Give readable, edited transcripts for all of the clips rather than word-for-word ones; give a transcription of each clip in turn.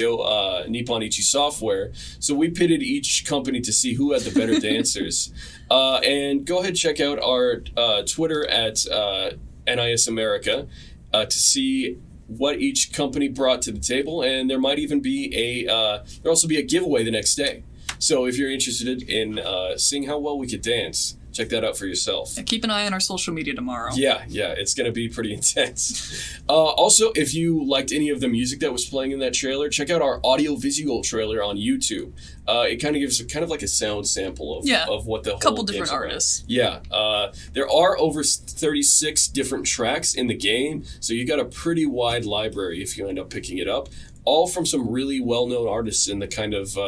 Nippon Ichi Software. So we pitted each company to see who had the better dancers. And go ahead, check out our Twitter at NIS America to see what each company brought to the table. And there might even be there'll also be a giveaway the next day. So if you're interested in seeing how well we could dance, check that out for yourself. Yeah, keep an eye on our social media tomorrow. Yeah, it's going to be pretty intense. Also, if you liked any of the music that was playing in that trailer, check out our audio-visual trailer on YouTube. It kind of gives like a sound sample of what the whole couple different game's about. artists. Yeah, there are over 36 different tracks in the game, so you got a pretty wide library if you end up picking it up, all from some really well-known artists in the kind of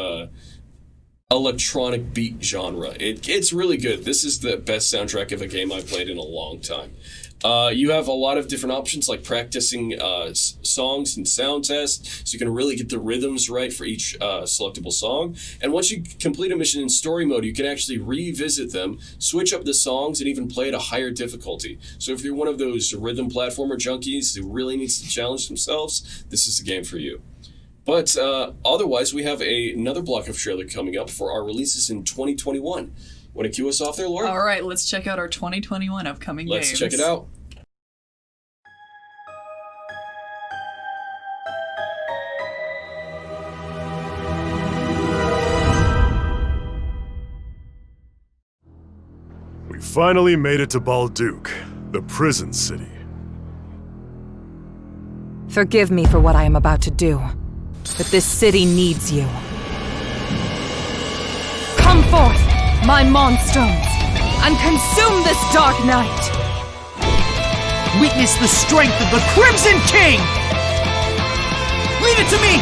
electronic beat genre. It's really good. This is the best soundtrack of a game I've played in a long time. You have a lot of different options like practicing songs and sound tests, so you can really get the rhythms right for each selectable song. And once you complete a mission in story mode, you can actually revisit them, switch up the songs, and even play at a higher difficulty. So if you're one of those rhythm platformer junkies who really needs to challenge themselves, this is the game for you. But otherwise, we have another block of trailer coming up for our releases in 2021. Want to cue us off there, Laura? All right, let's check out our 2021 upcoming games. Let's check it out. We finally made it to Balduke, the prison city. Forgive me for what I am about to do, but this city needs you. Come forth, my monstroms, and consume this dark night! Witness the strength of the Crimson King! Leave it to me!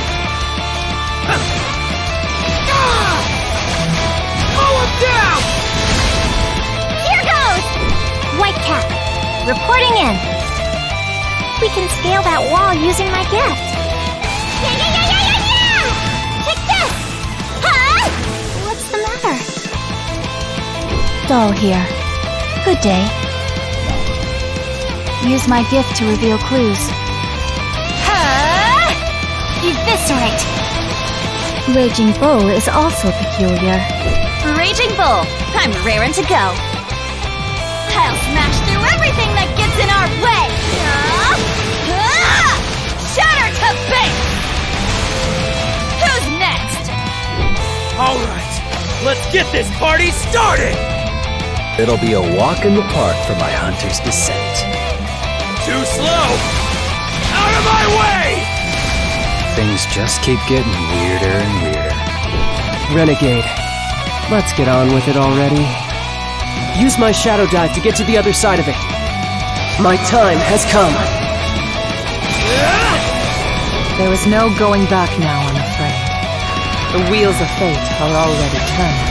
Mow him down! Here goes! Whitecap, reporting in. We can scale that wall using my gift. Yeah! Check this! Huh? What's the matter? Dull here. Good day. Use my gift to reveal clues. Huh? Eviscerate! Raging Bull is also peculiar. Raging Bull, I'm raring to go. I'll smash through everything that gets in our way! Shatter to base! Who's next? Alright, let's get this party started! It'll be a walk in the park for my hunter's descent. Too slow! Out of my way! Things just keep getting weirder and weirder. Renegade, let's get on with it already. Use my shadow dive to get to the other side of it. My time has come. There is no going back now, I'm afraid. The wheels of fate are already turning.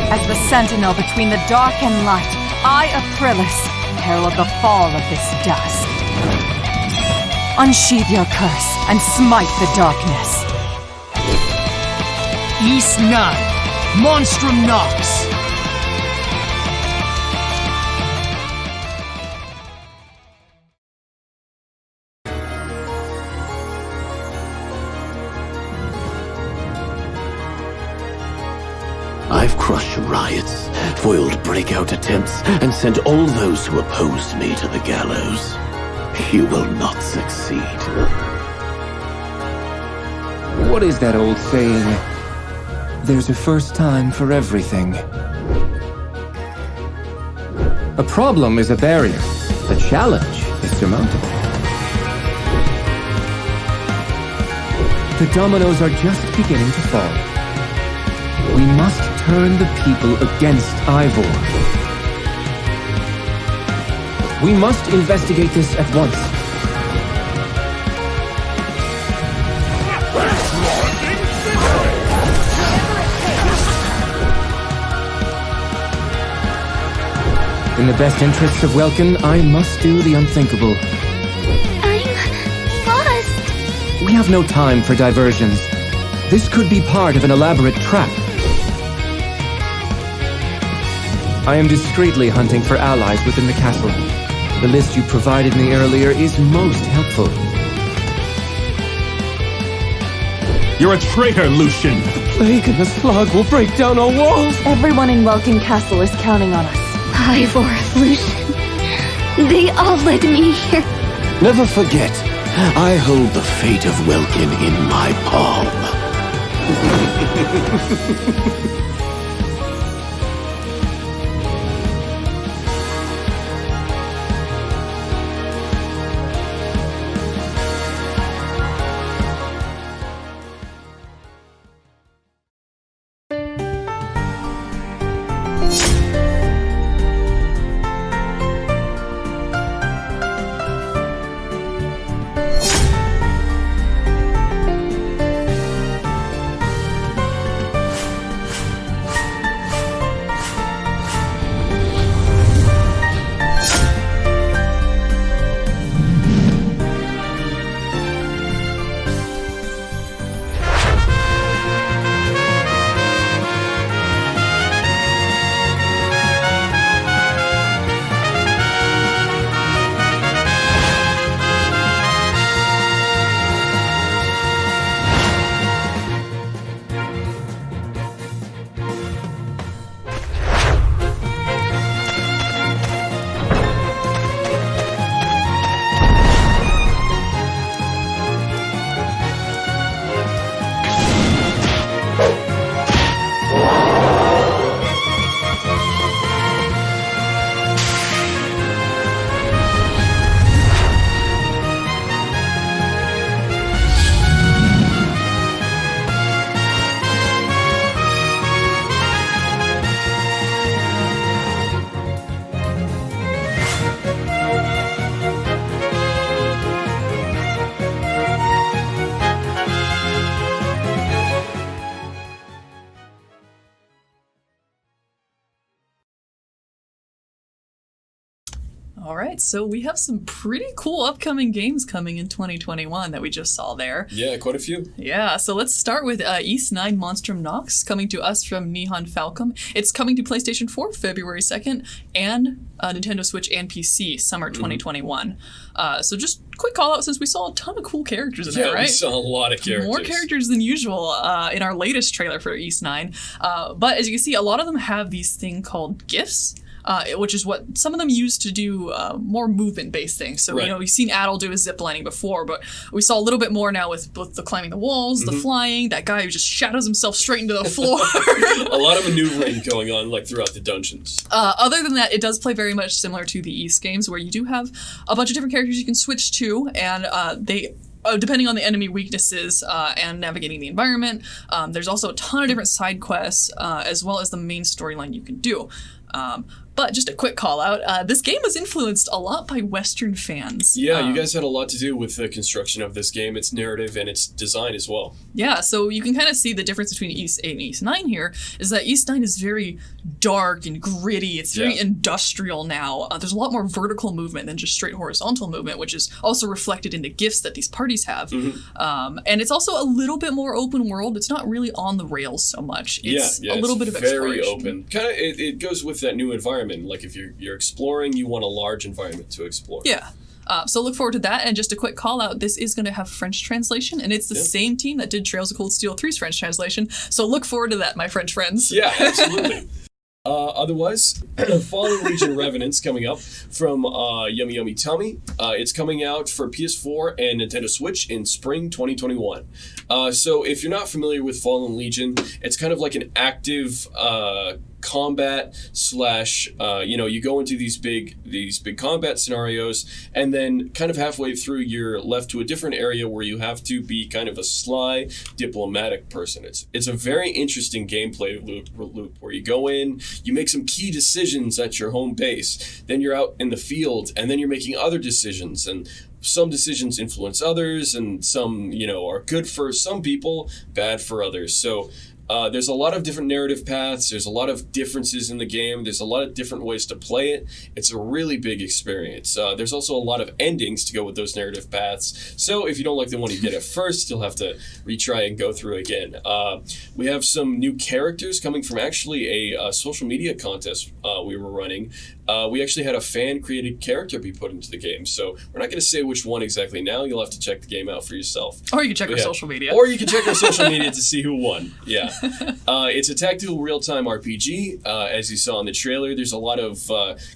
As the sentinel between the dark and light, I, Aprilis, herald the fall of this dusk. Unsheathe your curse and smite the darkness. East 9, Monstrum Nox. I've crushed riots, foiled breakout attempts, and sent all those who opposed me to the gallows. You will not succeed. What is that old saying? There's a first time for everything. A problem is a barrier. A challenge is surmountable. The dominoes are just beginning to fall. We must turn the people against Ivor. We must investigate this at once. In the best interests of Welkin, I must do the unthinkable. I'm lost. We have no time for diversions. This could be part of an elaborate trap. I am discreetly hunting for allies within the castle. The list you provided me earlier is most helpful. You're a traitor, Lucian! The plague and the slug will break down our walls! Everyone in Welkin Castle is counting on us. Ivor, Lucian, they all led me here. Never forget, I hold the fate of Welkin in my palm. All right, so we have some pretty cool upcoming games coming in 2021 that we just saw there. Yeah, quite a few. Yeah, so let's start with East 9 Monstrum Nox, coming to us from Nihon Falcom. It's coming to PlayStation 4 February 2nd, and Nintendo Switch and PC summer 2021. So just quick call out, since we saw a ton of cool characters in there, right? Yeah, we saw a lot of characters. More characters than usual in our latest trailer for East 9. But as you can see, a lot of them have these thing called GIFs. Which is what some of them use to do more movement-based things. So, right. We've seen Adel do his ziplining before, but we saw a little bit more now with both the climbing the walls, the flying, that guy who just shadows himself straight into the floor. A lot of maneuvering going on throughout the dungeons. Other than that, it does play very much similar to the East games, where you do have a bunch of different characters you can switch to, and they... depending on the enemy weaknesses and navigating the environment, there's also a ton of different side quests, as well as the main storyline you can do. But just a quick call out, this game was influenced a lot by Western fans. Yeah, you guys had a lot to do with the construction of this game, its narrative, and its design as well. Yeah, so you can kind of see the difference between East 8 and East 9 here, is that East 9 is very dark and gritty. It's very industrial now. There's a lot more vertical movement than just straight horizontal movement, which is also reflected in the gifts that these parties have. And it's also a little bit more open world. It's not really on the rails so much. It's a little bit of very exploration. open. Kind of, it goes with that new environment. Like if you're exploring, you want a large environment to explore. Yeah. So look forward to that. And just a quick call out, this is going to have French translation, and it's the same team that did Trails of Cold Steel 3's French translation. So look forward to that, my French friends. Yeah, absolutely. Otherwise, Fallen Legion Revenant's coming up from Yummy Yummy Tummy. It's coming out for PS4 and Nintendo Switch in spring 2021. So if you're not familiar with Fallen Legion, it's kind of like an active combat slash you go into these big combat scenarios, and then kind of halfway through you're left to a different area where you have to be kind of a sly diplomatic person. It's a very interesting gameplay loop where you go in, you make some key decisions at your home base, then you're out in the field, and then you're making other decisions, and some decisions influence others, and some are good for some people, bad for others. So there's a lot of different narrative paths. There's a lot of differences in the game. There's a lot of different ways to play it. It's a really big experience. There's also a lot of endings to go with those narrative paths. So if you don't like the one you get at first, you'll have to retry and go through again. We have some new characters coming from actually a social media contest we were running. we actually had a fan-created character be put into the game. So we're not going to say which one exactly now. You'll have to check the game out for yourself. Or you can check our social media. Or you can check our social media to see who won. Yeah. It's a tactical real-time RPG. As you saw in the trailer, there's a lot of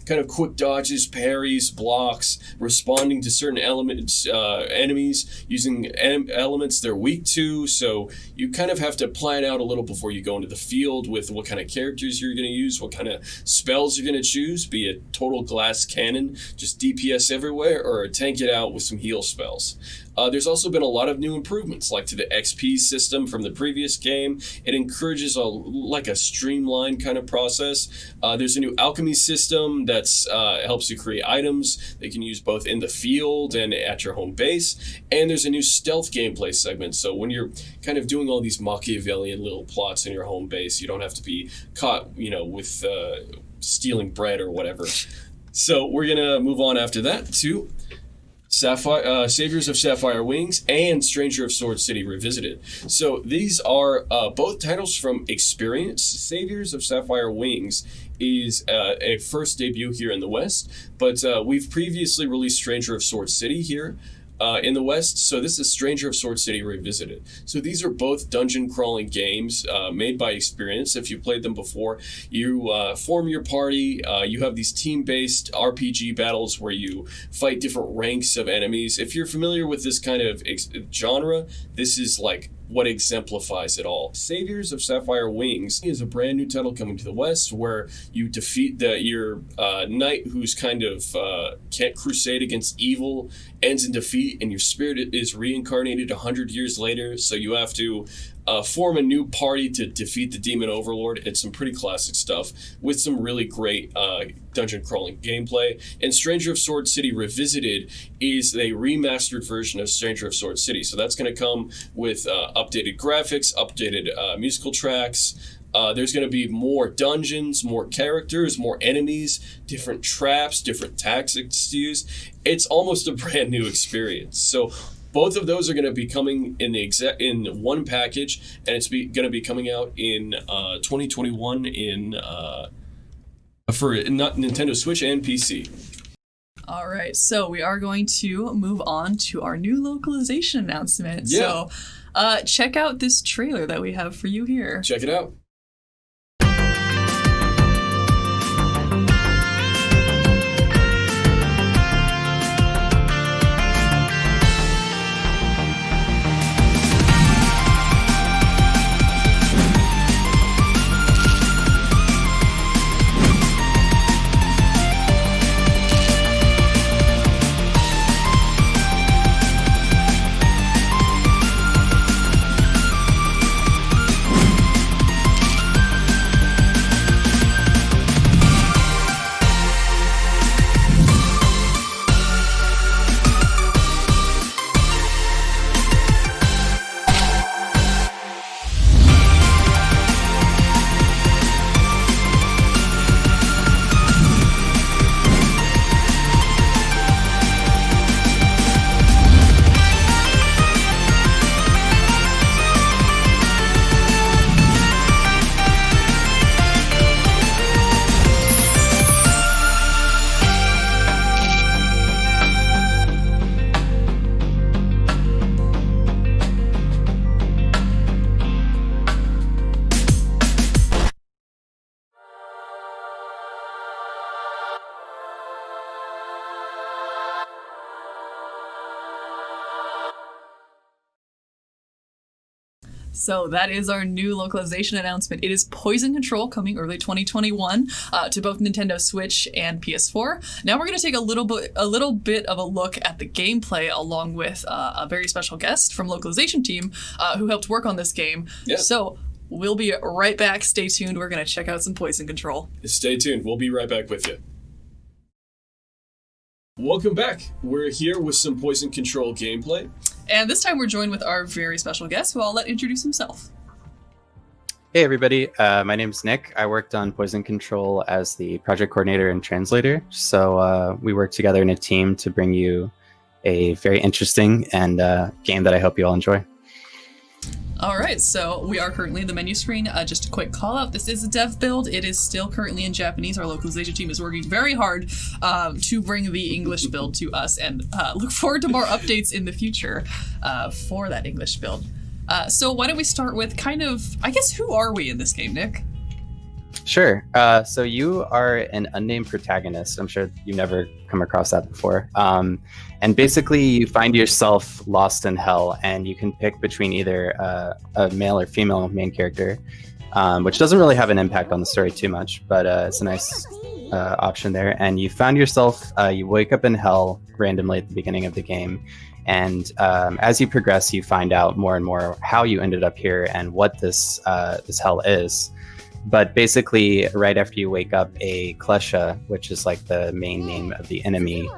kind of quick dodges, parries, blocks, responding to certain elements, enemies, using elements they're weak to. So you kind of have to plan out a little before you go into the field with what kind of characters you're going to use, what kind of spells you're going to choose, be it total glass cannon, just DPS everywhere, or tank it out with some heal spells. There's also been a lot of new improvements, like to the XP system from the previous game. It encourages a streamlined kind of process. There's a new alchemy system that's helps you create items that you can use both in the field and at your home base. And there's a new stealth gameplay segment. So when you're kind of doing all these Machiavellian little plots in your home base, you don't have to be caught, with stealing bread or whatever. So we're gonna move on after that to Saviors of Sapphire Wings and Stranger of Sword City Revisited. So these are both titles from Experience. Saviors of Sapphire Wings is a first debut here in the West, but we've previously released Stranger of Sword City here in the West, so this is Stranger of Sword City Revisited. So these are both dungeon crawling games made by Experience. If you've played them before, you form your party, you have these team-based RPG battles where you fight different ranks of enemies. If you're familiar with this kind of genre, this is like what exemplifies it all. Saviors of Sapphire Wings is a brand new title coming to the West where you defeat your knight who's kind of can't crusade against evil, ends in defeat, and your spirit is reincarnated 100 years later. So you have to form a new party to defeat the demon overlord. It's some pretty classic stuff with some really great dungeon crawling gameplay. And Stranger of Sword City Revisited is a remastered version of Stranger of Sword City. So that's going to come with updated graphics, updated musical tracks. There's going to be more dungeons, more characters, more enemies, different traps, different tactics to use. It's almost a brand new experience. So both of those are going to be coming in in one package, and it's going to be coming out in 2021 for Nintendo Switch and PC. All right, so we are going to move on to our new localization announcement. Yeah. So check out this trailer that we have for you here. Check it out. So that is our new localization announcement. It is Poison Control, coming early 2021 to both Nintendo Switch and PS4. Now we're going to take a little bit of a look at the gameplay, along with a very special guest from localization team who helped work on this game. Yeah. So we'll be right back. Stay tuned. We're going to check out some Poison Control. Stay tuned. We'll be right back with you. Welcome back. We're here with some Poison Control gameplay. And this time we're joined with our very special guest, who I'll let introduce himself. Hey everybody, my name's Nick. I worked on Poison Control as the project coordinator and translator. So we worked together in a team to bring you a very interesting and game that I hope you all enjoy. All right, so we are currently in the menu screen. Just a quick call out. This is a dev build. It is still currently in Japanese. Our localization team is working very hard to bring the English build to us, and look forward to more updates in the future for that English build. So why don't we start with kind of, I guess, who are we in this game, Nick? Sure. So you are an unnamed protagonist. I'm sure you've never come across that before. And basically, you find yourself lost in hell, and you can pick between either a male or female main character, which doesn't really have an impact on the story too much, but it's a nice option there. And you found yourself, you wake up in hell randomly at the beginning of the game. And as you progress, you find out more and more how you ended up here and what this hell is. But basically, right after you wake up, a klesha, which is like the main name of the enemy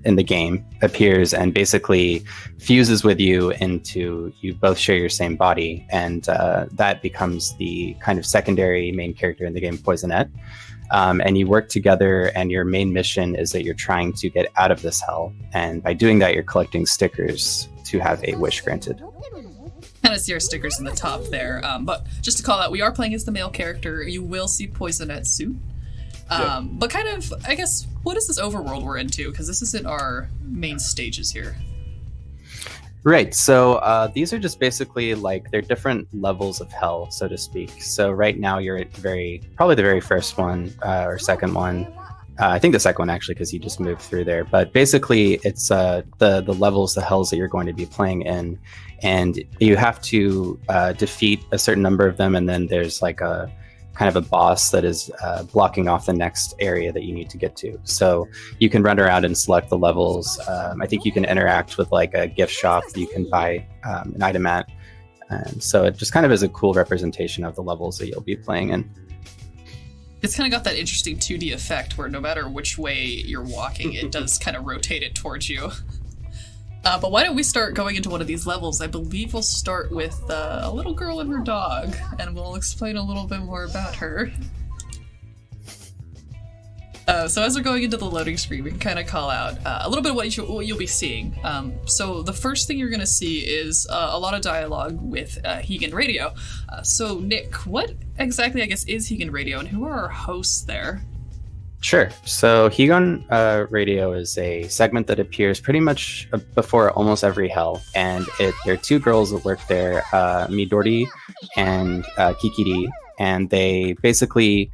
in the game, appears and basically fuses with you into, you both share your same body. And that becomes the kind of secondary main character in the game, Poisonette. And you work together, and your main mission is that you're trying to get out of this hell. And by doing that, you're collecting stickers to have a wish granted. Kind of see our stickers in the top there. But just to call out, we are playing as the male character. You will see Poisonette's suit. But kind of, I guess, what is this overworld we're into? Because this isn't our main stages here. Right. So these are just basically like, they're different levels of hell, so to speak. So right now you're at probably the very first one or second one. I think the second one, actually, because you just moved through there. But basically, it's the levels, the hells that you're going to be playing in. And you have to defeat a certain number of them. And then there's like a kind of a boss that is blocking off the next area that you need to get to. So you can run around and select the levels. I think you can interact with like a gift shop that you can buy an item at. And so it just kind of is a cool representation of the levels that you'll be playing in. It's kind of got that interesting 2D effect where no matter which way you're walking, it does kind of rotate it towards you. But why don't we start going into one of these levels? I believe we'll start with a little girl and her dog, and we'll explain a little bit more about her. So as we're going into the loading screen, we can kind of call out a little bit of what you'll be seeing. So the first thing you're going to see is a lot of dialogue with Hegan Radio. So Nick, what exactly, I guess, is Hegan Radio, and who are our hosts there? Sure. So Hegan Radio is a segment that appears pretty much before almost every hell, and there are two girls that work there, Midori and Kikiri, and they basically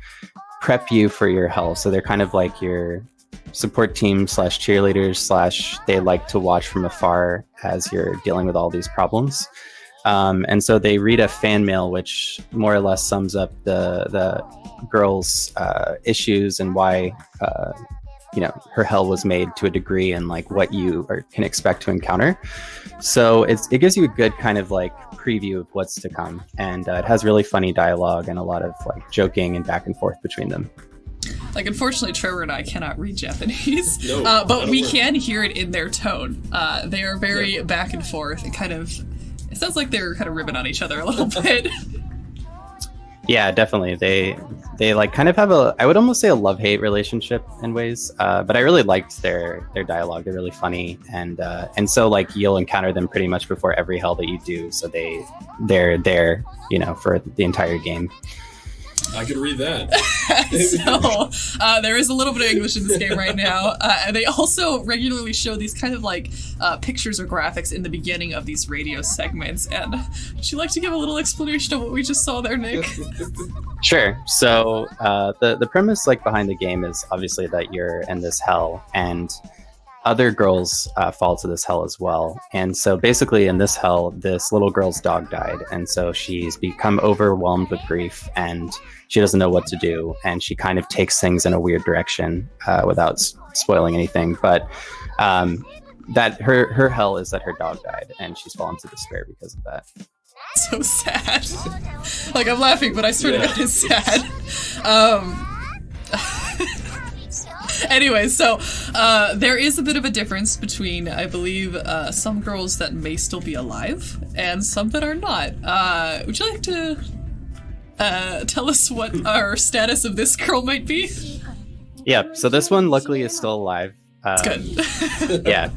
prep you for your hell. So they're kind of like your support team / cheerleaders / they like to watch from afar as you're dealing with all these problems. And so they read a fan mail, which more or less sums up the girl's issues and why her hell was made to a degree, and like what you can expect to encounter. So it gives you a good kind of like preview of what's to come, and it has really funny dialogue and a lot of like joking and back and forth between them. Like, unfortunately, Trevor and I cannot read Japanese, but we can hear it in their tone. They are very back and forth. It sounds like they're kind of ribbing on each other a little bit. Yeah, definitely. They like kind of have I would almost say a love-hate relationship in ways. But I really liked their dialogue. They're really funny, and so like you'll encounter them pretty much before every hell that you do. So they're there, for the entire game. I could read that. So there is a little bit of English in this game right now. And they also regularly show these kind of like pictures or graphics in the beginning of these radio segments. And would you like to give a little explanation of what we just saw there, Nick? Sure. So the premise like behind the game is obviously that you're in this hell, and other girls fall to this hell as well. And so basically in this hell, this little girl's dog died. And so she's become overwhelmed with grief, and she doesn't know what to do. And she kind of takes things in a weird direction without spoiling anything. But that her hell is that her dog died, and she's fallen to despair because of that. So sad. Like, I'm laughing, but I swear to God, it's sad. Anyway, so there is a bit of a difference between, I believe, some girls that may still be alive and some that are not. Would you like to tell us what our status of this girl might be? Yeah, so this one luckily is still alive. That's good. Yeah.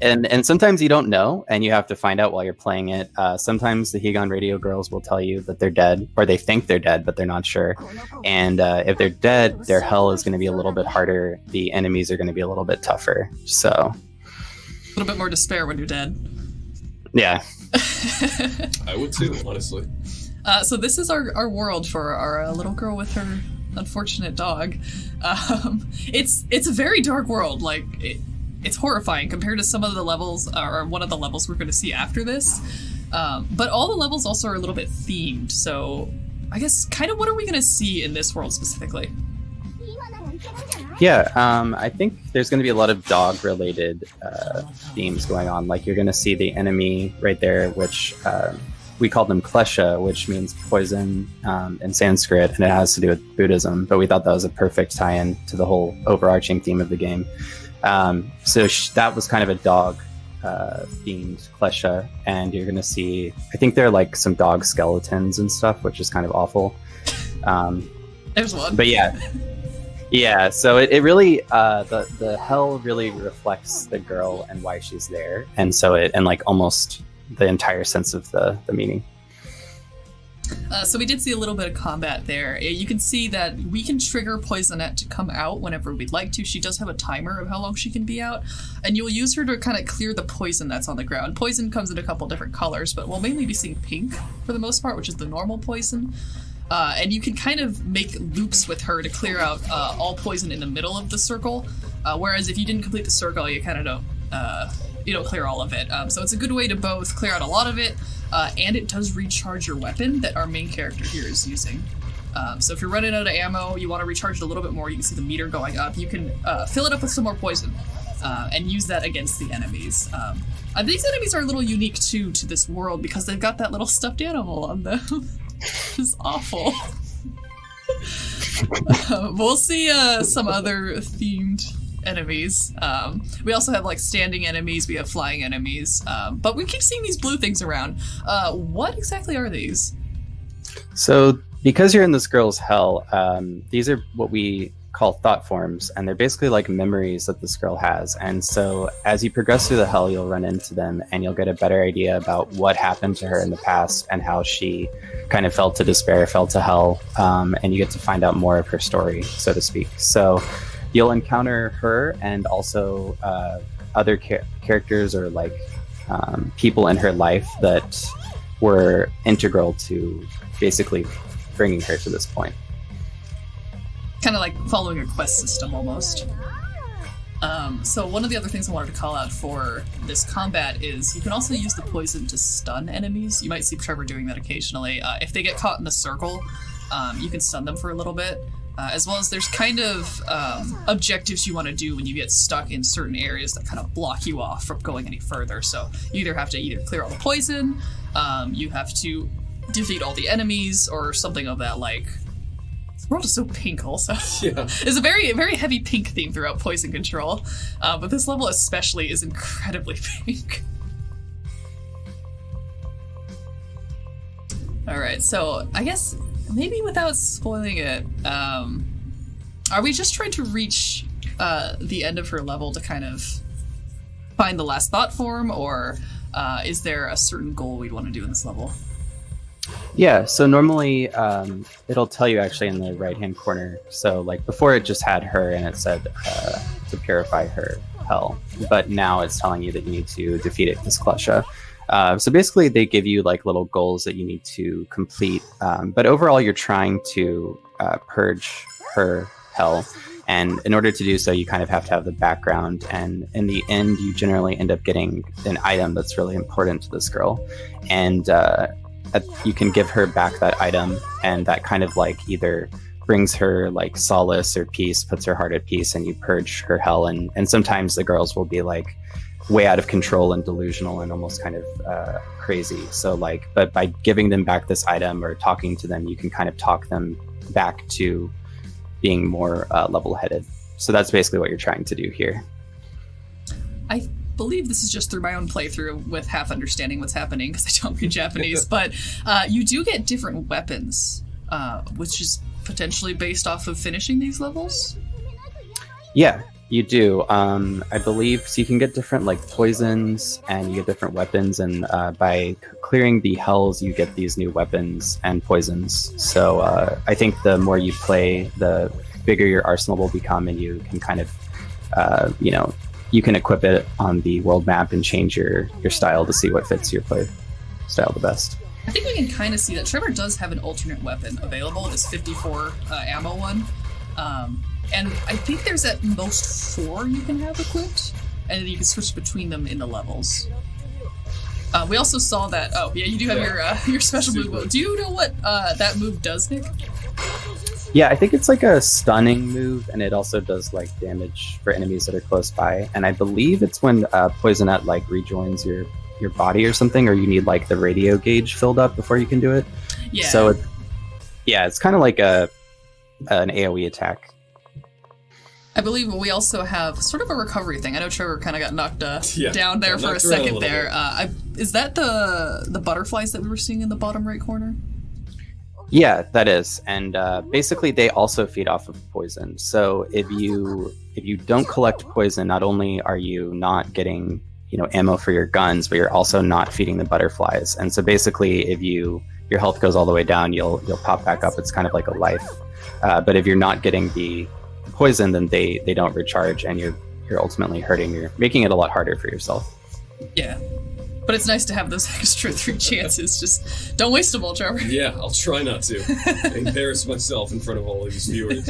and sometimes you don't know, and you have to find out while you're playing it. Sometimes the Higan Radio girls will tell you that they're dead, or they think they're dead, but they're not sure. And if they're dead, their hell is going to be a little bit harder. The enemies are going to be a little bit tougher. So A little bit more despair when you're dead. yeah. I would too, honestly. So this is our world for our little girl with her unfortunate dog. It's a very dark world. Like it's horrifying compared to some of the levels, or one of the levels we're going to see after this. But all the levels also are a little bit themed. So I guess kind of what are we going to see in this world specifically? Yeah, I think there's going to be a lot of dog-related themes going on. Like you're going to see the enemy right there, which we call them klesha, which means poison in Sanskrit, and it has to do with Buddhism. But we thought that was a perfect tie-in to the whole overarching theme of the game. So that was kind of a dog themed klesha, and you're going to see, I think they're like some dog skeletons and stuff, which is kind of awful. There's one. But yeah, so it really, the hell really reflects the girl and why she's there. And so and like almost the entire sense of the meaning. So we did see a little bit of combat there. You can see that we can trigger Poisonette to come out whenever we'd like to. She does have a timer of how long she can be out, and you'll use her to kind of clear the poison that's on the ground. Poison comes in a couple different colors, but we'll mainly be seeing pink for the most part, which is the normal poison. And you can kind of make loops with her to clear out all poison in the middle of the circle, whereas if you didn't complete the circle, you kind of don't clear all of it. So it's a good way to both clear out a lot of it, and it does recharge your weapon that our main character here is using. So if you're running out of ammo, you want to recharge it a little bit more, you can see the meter going up. You can fill it up with some more poison and use that against the enemies. These enemies are a little unique too to this world because they've got that little stuffed animal on them. Which is awful. We'll see some other themed enemies. We also have like standing enemies, we have flying enemies, but we keep seeing these blue things around. What exactly are these? So because you're in this girl's hell, these are what we call thought forms, and they're basically like memories that this girl has. And so as you progress through the hell, you'll run into them and you'll get a better idea about what happened to her in the past and how she kind of fell to despair, fell to hell, and you get to find out more of her story, so to speak. So you'll encounter her and also other characters or like people in her life that were integral to basically bringing her to this point. Kind of like following a quest system almost. So one of the other things I wanted to call out for this combat is you can also use the poison to stun enemies. You might see Trevor doing that occasionally. If they get caught in the circle, you can stun them for a little bit. As well as there's kind of objectives you want to do when you get stuck in certain areas that kind of block you off from going any further. So you either have to clear all the poison, you have to defeat all the enemies, or something of that like. The world is so pink also. Yeah. There's a very, very heavy pink theme throughout Poison Control, but this level especially is incredibly pink. Alright, so I guess maybe without spoiling it, are we just trying to reach the end of her level to kind of find the last thought form, or is there a certain goal we'd want to do in this level? Yeah, so normally it'll tell you actually in the right-hand corner. So like before it just had her and it said to purify her hell, but now it's telling you that you need to defeat it, this klesha. So basically they give you like little goals that you need to complete, but overall you're trying to purge her hell. And in order to do so, you kind of have to have the background. And in the end, you generally end up getting an item that's really important to this girl. And you can give her back that item, and that kind of like either brings her like solace or peace, puts her heart at peace, and you purge her hell. And sometimes the girls will be like way out of control and delusional and almost kind of crazy. So like, but by giving them back this item or talking to them, you can kind of talk them back to being more level-headed. So that's basically what you're trying to do here. I believe this is just through my own playthrough with half understanding what's happening because I don't read Japanese, but you do get different weapons, which is potentially based off of finishing these levels? Yeah. You do. I believe so. You can get different like poisons, and you get different weapons, and by clearing the hells, you get these new weapons and poisons. So I think the more you play, the bigger your arsenal will become, and you can kind of, you can equip it on the world map and change your style to see what fits your play style the best. I think we can kind of see that Trevor does have an alternate weapon available. This 54 ammo one. And I think there's at most 4 you can have equipped, and then you can switch between them in the levels. We also saw that. Oh, yeah, you do have your special move. Do you know what that move does, Nick? Yeah, I think it's like a stunning move, and it also does like damage for enemies that are close by. And I believe it's when Poisonette like rejoins your body or something, or you need like the radio gauge filled up before you can do it. Yeah. So it's kind of like an AoE attack. I believe we also have sort of a recovery thing. I know Trevor kind of got knocked down there for a second there. Is that the butterflies that we were seeing in the bottom right corner? Yeah, that is. And basically they also feed off of poison. So if you don't collect poison, not only are you not getting ammo for your guns, but you're also not feeding the butterflies. And so basically if your health goes all the way down, you'll pop back up. It's kind of like a life. But if you're not getting the poison, then they don't recharge, and you're ultimately you're making it a lot harder for yourself. Yeah, but it's nice to have those extra 3 chances. Just don't waste them all, Trevor. Yeah, I'll try not to embarrass myself in front of all of these viewers.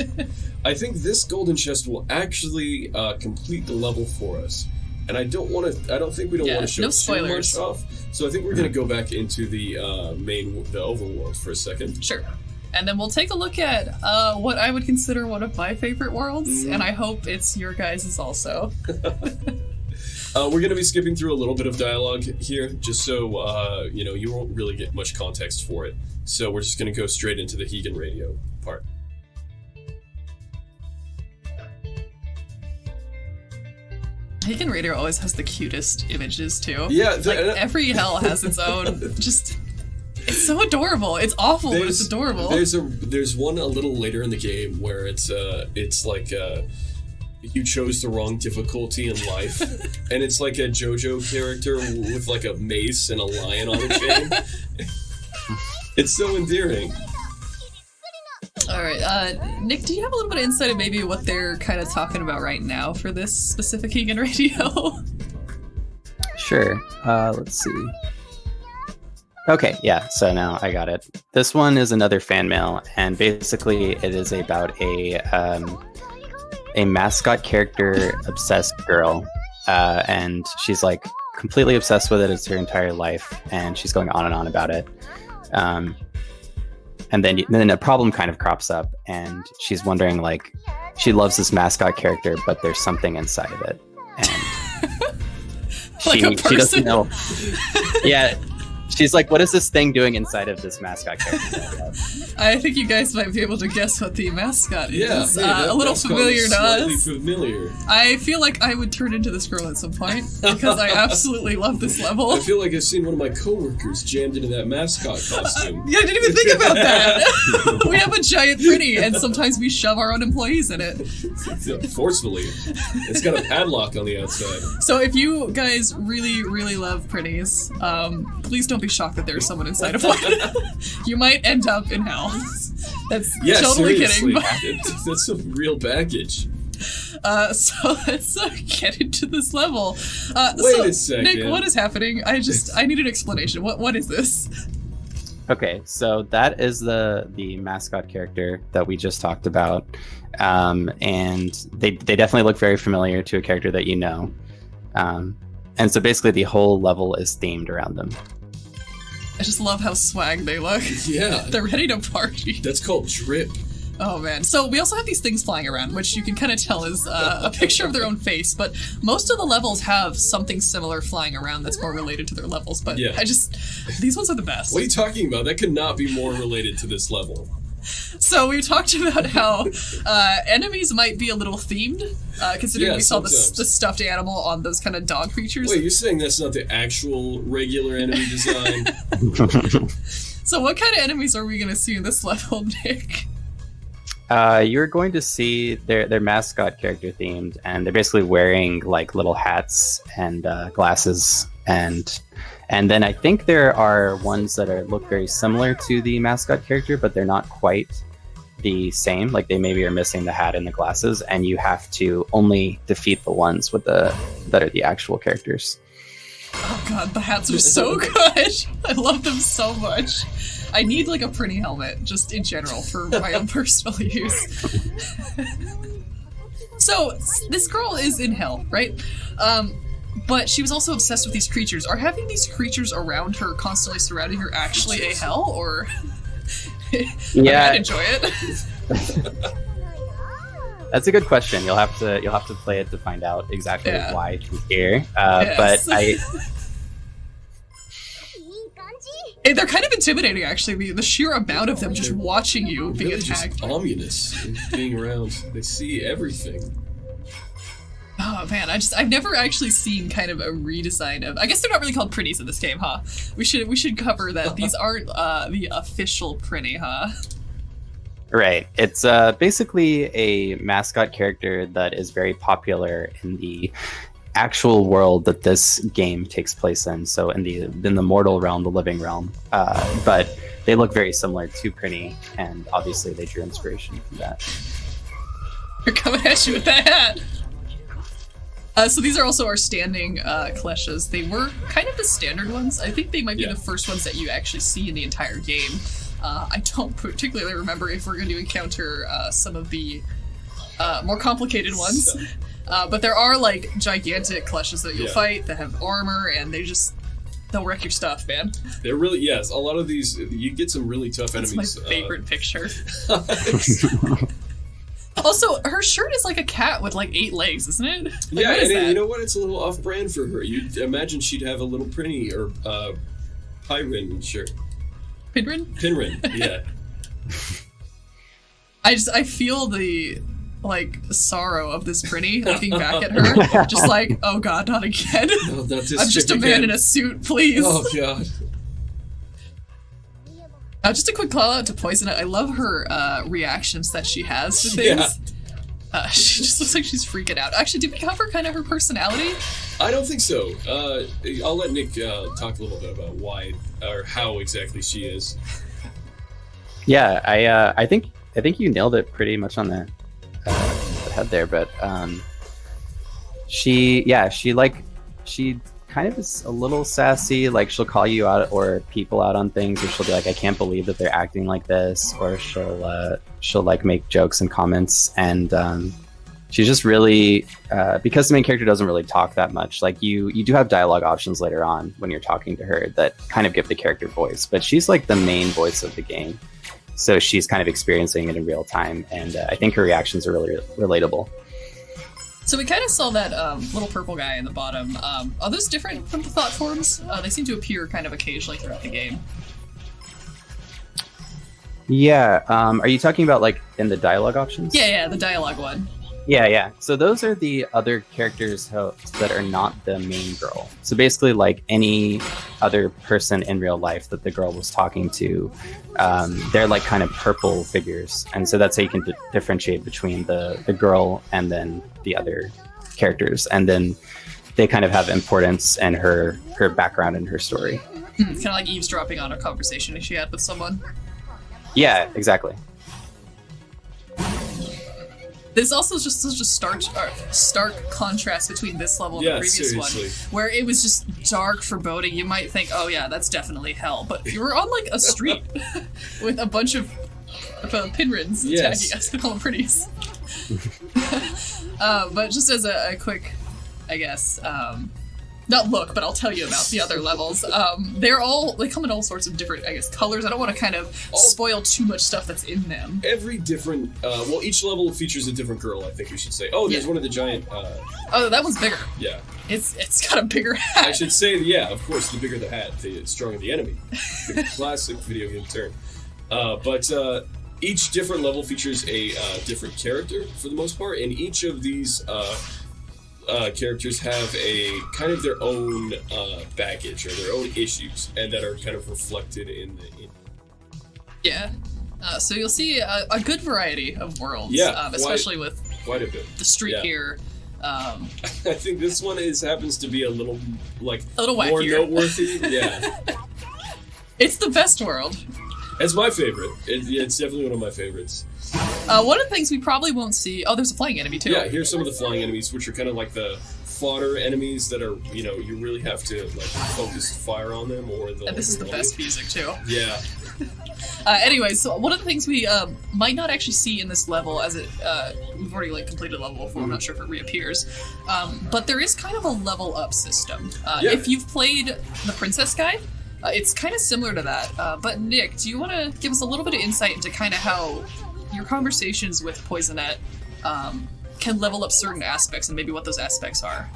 I think this golden chest will actually complete the level for us, and I don't think we don't want to show too much off. So I think we're going to go back into the overworld for a second. Sure. And then we'll take a look at what I would consider one of my favorite worlds, and I hope it's your guys' also. We're going to be skipping through a little bit of dialogue here, just so you won't really get much context for it. So we're just going to go straight into the Hegan radio part. Hegan Radio always has the cutest images too. Yeah, every hell has its own. It's so adorable. It's awful, but it's adorable. There's one a little later in the game where it's like you chose the wrong difficulty in life, and it's like a JoJo character with like a mace and a lion on a chain. It's so endearing. All right, Nick, do you have a little bit of insight of maybe what they're kind of talking about right now for this specific Hegan radio? Sure. Let's see. Okay, yeah, so now I got it. This one is another fan mail, and basically it is about a mascot character obsessed girl, and she's like completely obsessed with it. It's her entire life, and she's going on and on about it. And then a problem kind of crops up, and she's wondering, like, she loves this mascot character, but there's something inside of it, and she doesn't know. Yeah. She's like, what is this thing doing inside of this mascot character? I think you guys might be able to guess what the mascot is. Yeah, a little familiar to us. Familiar. I feel like I would turn into this girl at some point because I absolutely love this level. I feel like I've seen one of my coworkers jammed into that mascot costume. Yeah, I didn't even think about that. We have a giant pretty, and sometimes we shove our own employees in it. Forcefully. It's got a padlock on the outside. So if you guys really, really love pretties, please don't be shocked that there's someone inside of one. You might end up in hell. That's totally seriously. kidding. But that's some real baggage. So let's get into this level. Wait a second. Nick, what is happening? I need an explanation. What is this? Okay, so that is the mascot character that we just talked about, and they definitely look very familiar to a character that you know, and so basically the whole level is themed around them. I just love how swag they look. Yeah. They're ready to party. That's called drip. Oh man. So we also have these things flying around, which you can kind of tell is a picture of their own face, but most of the levels have something similar flying around that's more related to their levels, but yeah. These ones are the best. What are you talking about? That could not be more related to this level. So we talked about how enemies might be a little themed, considering we saw the stuffed animal on those kind of dog creatures. Wait, you're saying that's not the actual regular enemy design? So what kind of enemies are we going to see in this level, Nick? You're going to see their mascot character themed, and they're basically wearing like little hats and glasses, and then I think there are ones that look very similar to the mascot character, but they're not quite the same. Like they maybe are missing the hat and the glasses, and you have to only defeat the ones with that are the actual characters. Oh god, the hats are so good. I love them so much. I need like a pretty helmet, just in general, for my own personal use. So, this girl is in hell, right? But she was also obsessed with these creatures. Are having these creatures around her, constantly surrounding her, actually a hell, or... Yeah, I enjoy it. That's a good question. You'll have to play it to find out exactly why she's here. Yes. But they're kind of intimidating, actually. The sheer amount of them just watching you being really attacked. Just ominous being around. They see everything. Oh man, I've never actually seen kind of a redesign of. I guess they're not really called Prinnies in this game, huh? We should cover that. These aren't the official Prinny, huh? Right. It's basically a mascot character that is very popular in the actual world that this game takes place in. So in the mortal realm, the living realm. But they look very similar to Prinny, and obviously they drew inspiration from that. They're coming at you with that hat. So these are also our standing kleshas. They were kind of the standard ones. I think they might be the first ones that you actually see in the entire game. I don't particularly remember if we're going to encounter some of the more complicated ones. But there are like gigantic kleshas that you'll fight that have armor, and they'll wreck your stuff, man. They're really, yes, a lot of these, you get some really tough enemies. That's my favorite picture. Also, her shirt is like a cat with like 8 legs, isn't it? Like, yeah, and you know what? It's a little off-brand for her. You'd imagine she'd have a little Prinny or Pyrin shirt. Pinrin, yeah. I feel the like sorrow of this Prinny looking back at her, just like, oh god, not again. No, not this I'm just a man in a suit, please. Oh god. Just a quick call out to Poison. I love her reactions that she has to things. Yeah. She just looks like she's freaking out. Actually, did we cover kind of her personality? I don't think so. I'll let Nick talk a little bit about why or how exactly she is. Yeah, I think you nailed it pretty much on the head there. But she kind of is a little sassy. Like she'll call you out or people out on things, or she'll be like, I can't believe that they're acting like this, or she'll like make jokes and comments, and she's just really because the main character doesn't really talk that much. Like you do have dialogue options later on when you're talking to her that kind of give the character voice, but she's like the main voice of the game, so she's kind of experiencing it in real time, and I think her reactions are really relatable. So we kind of saw that little purple guy in the bottom. Are those different from the thought forms? They seem to appear kind of occasionally throughout the game. Yeah. Are you talking about like in the dialogue options? Yeah, the dialogue one. Yeah. So those are the other characters that are not the main girl. So basically, like any other person in real life that the girl was talking to, they're like kind of purple figures, and so that's how you can differentiate between the girl and then the other characters, and then they kind of have importance in her background and her story. Kind of like eavesdropping on a conversation she had with someone. Yeah, exactly. There's also just such a stark contrast between this level and the previous one, where it was just dark, foreboding. You might think, oh yeah, that's definitely hell, but you were on like a street with a bunch of pinrins attacking us, the little pretties. But just as a quick, I guess, not look, but I'll tell you about the other levels. They come in all sorts of different, I guess, colors. I don't want to kind of spoil too much stuff that's in them. Every different, each level features a different girl, I think we should say. Oh, there's one of the giant... Oh, that one's bigger. Yeah. It's got a bigger hat. I should say, yeah, of course, the bigger the hat, the stronger the enemy. The classic video game term. But each different level features a different character, for the most part, and each of these... characters have a kind of their own baggage or their own issues, and that are kind of reflected in the. Yeah. So you'll see a good variety of worlds, especially with quite a bit. The street here. I think this one happens to be a little more wackier. noteworthy. Yeah, it's the best world. It's my favorite. It's definitely one of my favorites. One of the things we probably won't see. Oh, there's a flying enemy too. Yeah, here's some of the flying enemies, which are kind of like the fodder enemies that are, you really have to focus fire on them, or and this is the best music too. Yeah. Anyways, so one of the things we might not actually see in this level, as we've already completed level before. I'm not sure if it reappears, but there is kind of a level up system. If you've played the Princess Guide, it's kind of similar to that. But Nick, do you want to give us a little bit of insight into kind of how your conversations with Poisonette can level up certain aspects, and maybe what those aspects are?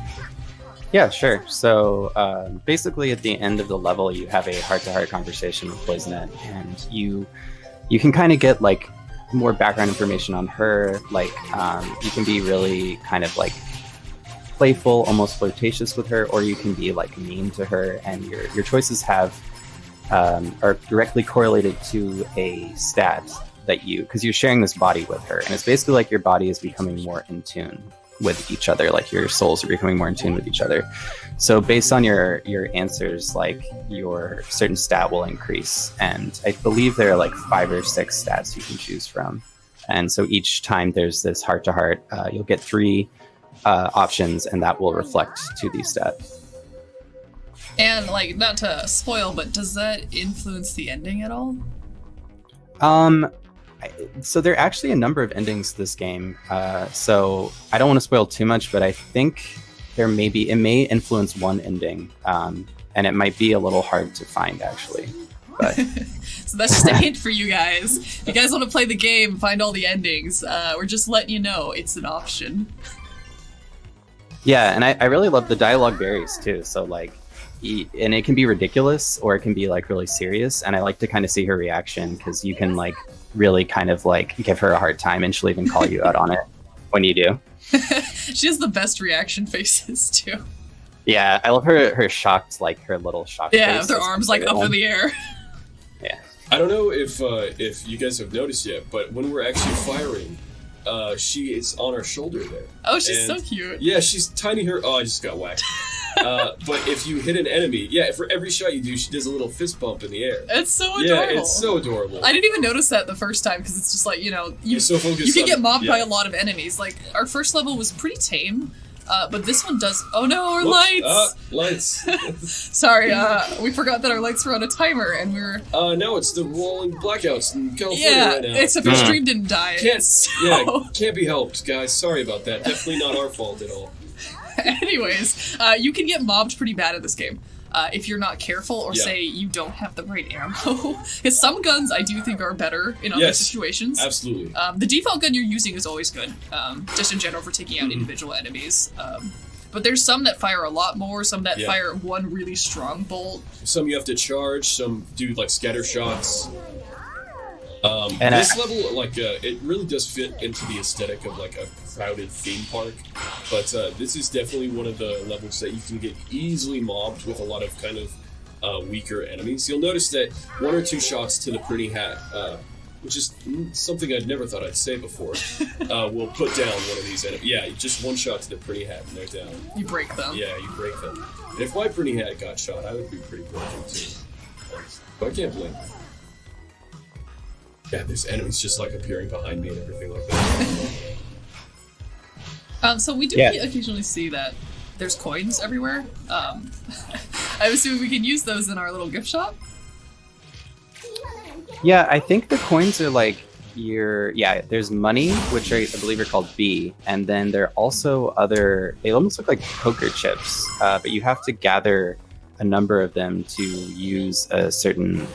Yeah, sure. So basically, at the end of the level, you have a heart-to-heart conversation with Poisonette, and you can kind of get more background information on her. You can be really kind of playful, almost flirtatious with her, or you can be mean to her. And your choices are directly correlated to a stat that because you're sharing this body with her, and it's basically your body is becoming more in tune with each other, your souls are becoming more in tune with each other. So based on your answers, your certain stat will increase, and I believe there are 5 or 6 stats you can choose from. And so each time there's this heart to heart, you'll get 3 options, and that will reflect to these stats. And not to spoil, but does that influence the ending at all? So there are actually a number of endings to this game. So I don't want to spoil too much, but I think it may influence one ending, and it might be a little hard to find actually. But so that's just a hint for you guys. If you guys want to play the game, find all the endings. We're just letting you know it's an option. Yeah, and I really love the dialogue varies too. So and it can be ridiculous, or it can be really serious, and I like to kind of see her reaction, because you can really kind of give her a hard time, and she'll even call you out on it when you do. She has the best reaction faces too. Yeah, I love her shocked, her little shocked face. Yeah, with her arms up in the air. Yeah. I don't know if you guys have noticed yet, but when we're actually firing, she is on our shoulder there. Oh, she's so cute. Yeah, she's tiny. Oh, I just got whacked. But if you hit an enemy, for every shot you do, she does a little fist bump in the air. It's so adorable. Yeah, it's so adorable. I didn't even notice that the first time, because it's just you can get mobbed by a lot of enemies. Our first level was pretty tame, but this one does. Oh no, our lights! Lights. Sorry, we forgot that our lights were on a timer, and we were. No, it's the rolling blackouts in California right now. Except your stream didn't die. Can't be helped, guys. Sorry about that. Definitely not our fault at all. Anyways, you can get mobbed pretty bad in this game if you're not careful, or say you don't have the right ammo. Because some guns I do think are better in other situations. Absolutely. The default gun you're using is always good, just in general for taking out individual enemies. But there's some that fire a lot more, some that fire one really strong bolt. Some you have to charge, some do scatter shots. And this level, it really does fit into the aesthetic of a crowded theme park, but this is definitely one of the levels that you can get easily mobbed with a lot of kind of weaker enemies. You'll notice that 1 or 2 shots to the pretty hat, which is something I'd never thought I'd say before, will put down one of these enemies. Yeah, just 1 shot to the pretty hat and they're down. You break them. Yeah, you break them. And if my pretty hat got shot, I would be pretty broken too. But I can't blame them. Yeah, there's enemies just appearing behind me and everything like that. So we do occasionally see that there's coins everywhere. I'm assuming we can use those in our little gift shop. Yeah, I think the coins are there's money, which I believe are called B, and then there are also they almost look like poker chips, but you have to gather a number of them to use a certain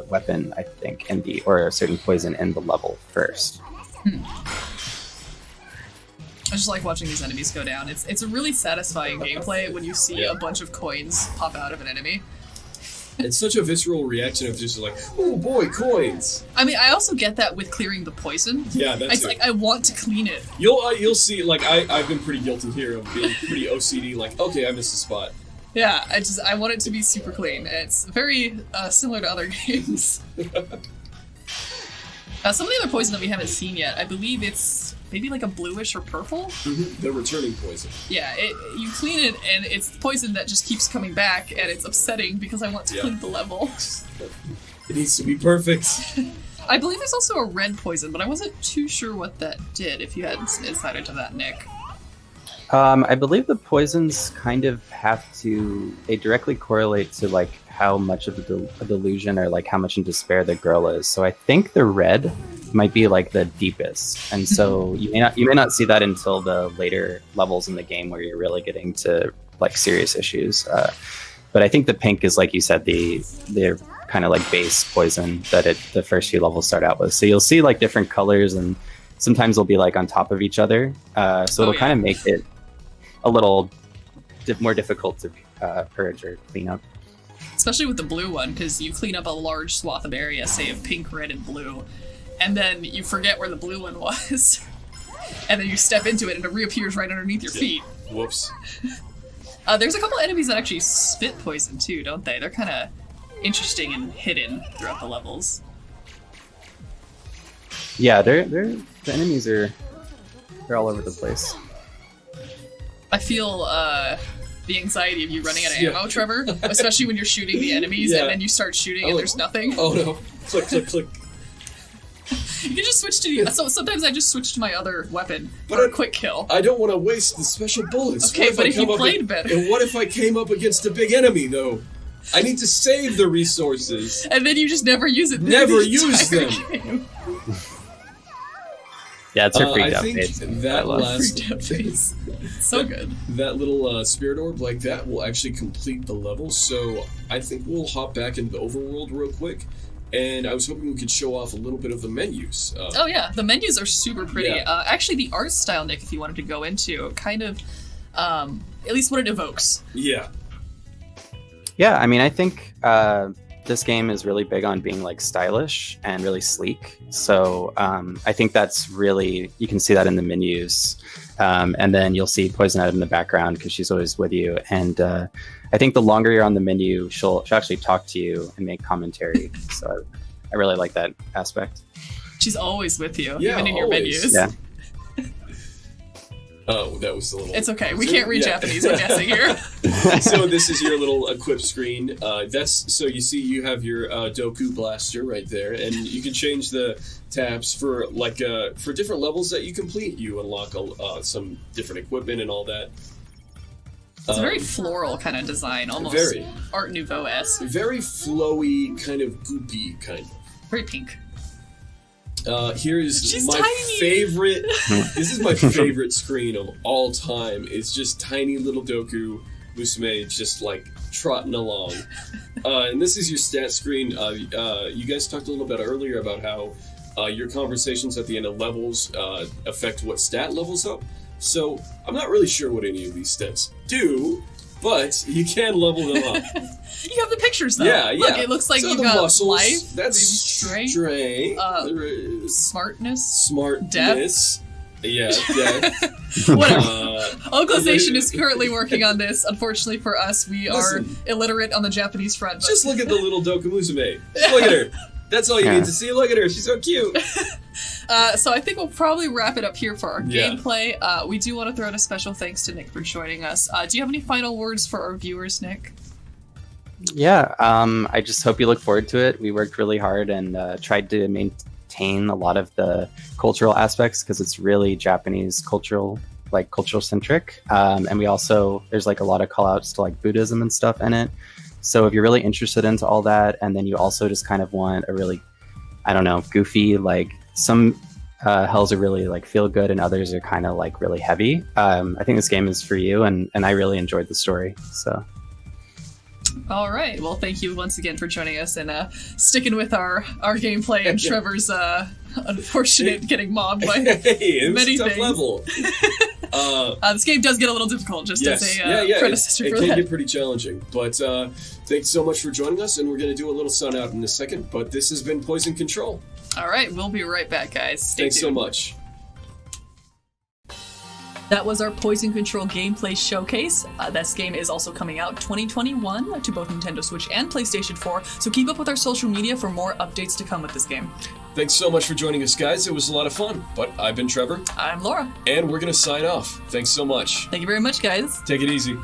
weapon, I think, or a certain poison in the level first. I just like watching these enemies go down. It's a really satisfying gameplay when you see a bunch of coins pop out of an enemy. It's such a visceral reaction of just oh boy, coins. I mean, I also get that with clearing the poison. Yeah, that's It's I want to clean it. You'll see, I've been pretty guilty here of being pretty OCD, okay, I missed a spot. Yeah, I want it to be super clean. It's very similar to other games. Some of the other poison that we haven't seen yet, I believe it's maybe like a bluish or purple. The returning poison. Yeah, you clean it, and it's poison that just keeps coming back, and it's upsetting because I want to clean the level. It needs to be perfect. I believe there's also a red poison, but I wasn't too sure what that did, if you had some insight into that, Nick. I believe the poisons kind of they directly correlate to like how much of a delusion or like how much in despair the girl is. So I think the red might be like the deepest, and so you may not see that until the later levels in the game where you're really getting to like serious issues. But I think the pink is, like you said, they're kind of like base poison that the first few levels start out with. So you'll see like different colors, and sometimes they'll be like on top of each other. So it'll kind of make it a little more difficult to purge or clean up. Especially with the blue one, because you clean up a large swath of area, say of pink, red, and blue, and then you forget where the blue one was. And then you step into it and it reappears right underneath your feet. Whoops. There's a couple enemies that actually spit poison too, don't they? They're kind of interesting and hidden throughout the levels. Yeah, the enemies they're all over the place. I feel the anxiety of you running out of ammo, Trevor, especially when you're shooting the enemies and then you start shooting and there's nothing. Oh no! Click, click, click. You can just switch to so sometimes I just switch to my other weapon for a quick kill. I don't want to waste the special bullets. Okay, but if you played better. And what if I came up against a big enemy though? I need to save the resources. And then you just never use it. Never use them. Game. Yeah, it's her free I death think phase. that last free death phase. So good. That little spirit orb like that will actually complete the level. So I think we'll hop back into the overworld real quick. And I was hoping we could show off a little bit of the menus. Oh yeah, the menus are super pretty. Yeah. Actually, the art style, Nick, if you wanted to go into, kind of, at least what it evokes. Yeah. Yeah, I mean, I think this game is really big on being like stylish and really sleek. So I think that's really, you can see that in the menus. And then you'll see Poison out in the background because she's always with you. And I think the longer you're on the menu, she'll actually talk to you and make commentary. So I really like that aspect. She's always with you, Yeah, even in your always. menus. Yeah. Oh, that was a little... It's okay. We can't read Japanese, I'm guessing, here. So this is your little equip screen. So you see you have your Doku blaster right there, and you can change the tabs for for different levels that you complete. You unlock some different equipment and all that. It's a very floral kind of design, almost very Art Nouveau-esque. Very flowy, kind of goopy, kind of. Very pink. Here is She's my tiny. favorite. This is my favorite screen of all time. It's just tiny little Doku Musume just like trotting along. And this is your stat screen. You guys talked a little bit earlier about how your conversations at the end of levels affect what stat levels up. So I'm not really sure what any of these stats do, but you can level them up. You have the pictures though. Yeah. Look, it looks like so you've the got muscles, life, that's maybe strength, smartness, smartness. Yeah, death. Whatever. Localization is currently working on this. Unfortunately for us, we are illiterate on the Japanese front. But... Just look at the little Doku Musume. Just look at her. That's all you need to see. Look at her. She's so cute. So I think we'll probably wrap it up here for our gameplay. We do want to throw out a special thanks to Nick for joining us. Do you have any final words for our viewers, Nick? Yeah, I just hope you look forward to it. We worked really hard and tried to maintain a lot of the cultural aspects because it's really Japanese cultural centric. And we also, there's like a lot of call outs to like Buddhism and stuff in it. So if you're really interested into all that, and then you also just kind of want a really, I don't know, goofy, like some hells are really like feel good and others are kind of like really heavy. I think this game is for you, and I really enjoyed the story. So. All right. Well, thank you once again for joining us and sticking with our gameplay and Trevor's unfortunate getting mobbed by many tough things. level. This game does get a little difficult, just as a predecessor for it can that. get pretty challenging. But thanks so much for joining us, and we're going to do a little sun out in a second. But this has been Poison Control. All right. We'll be right back, guys. Stay tuned. Thanks so much. That was our Poison Control gameplay showcase. This game is also coming out 2021 to both Nintendo Switch and PlayStation 4, so keep up with our social media for more updates to come with this game. Thanks so much for joining us, guys. It was a lot of fun. But I've been Trevor. I'm Laura. And we're going to sign off. Thanks so much. Thank you very much, guys. Take it easy.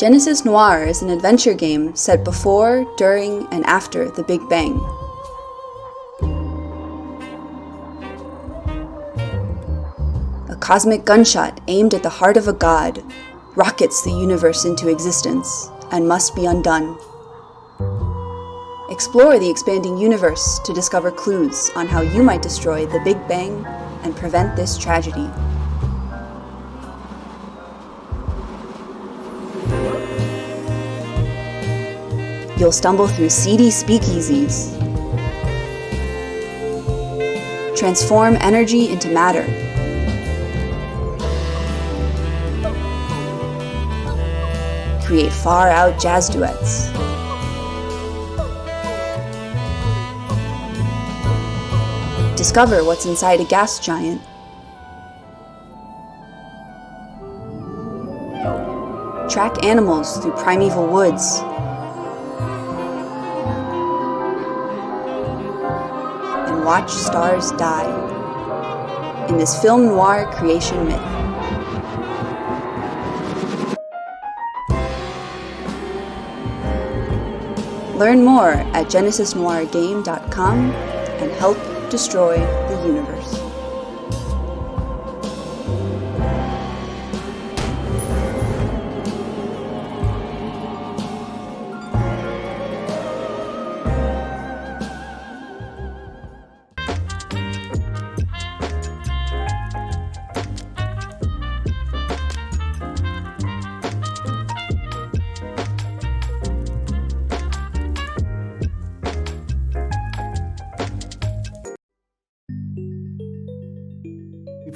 Genesis Noir is an adventure game set before, during, and after the Big Bang. A cosmic gunshot aimed at the heart of a god rockets the universe into existence and must be undone. Explore the expanding universe to discover clues on how you might destroy the Big Bang and prevent this tragedy. You'll stumble through seedy speakeasies, transform energy into matter, create far-out jazz duets, discover what's inside a gas giant, track animals through primeval woods, and watch stars die in this film noir creation myth. Learn more at genesisnoirgame.com and help destroy the universe.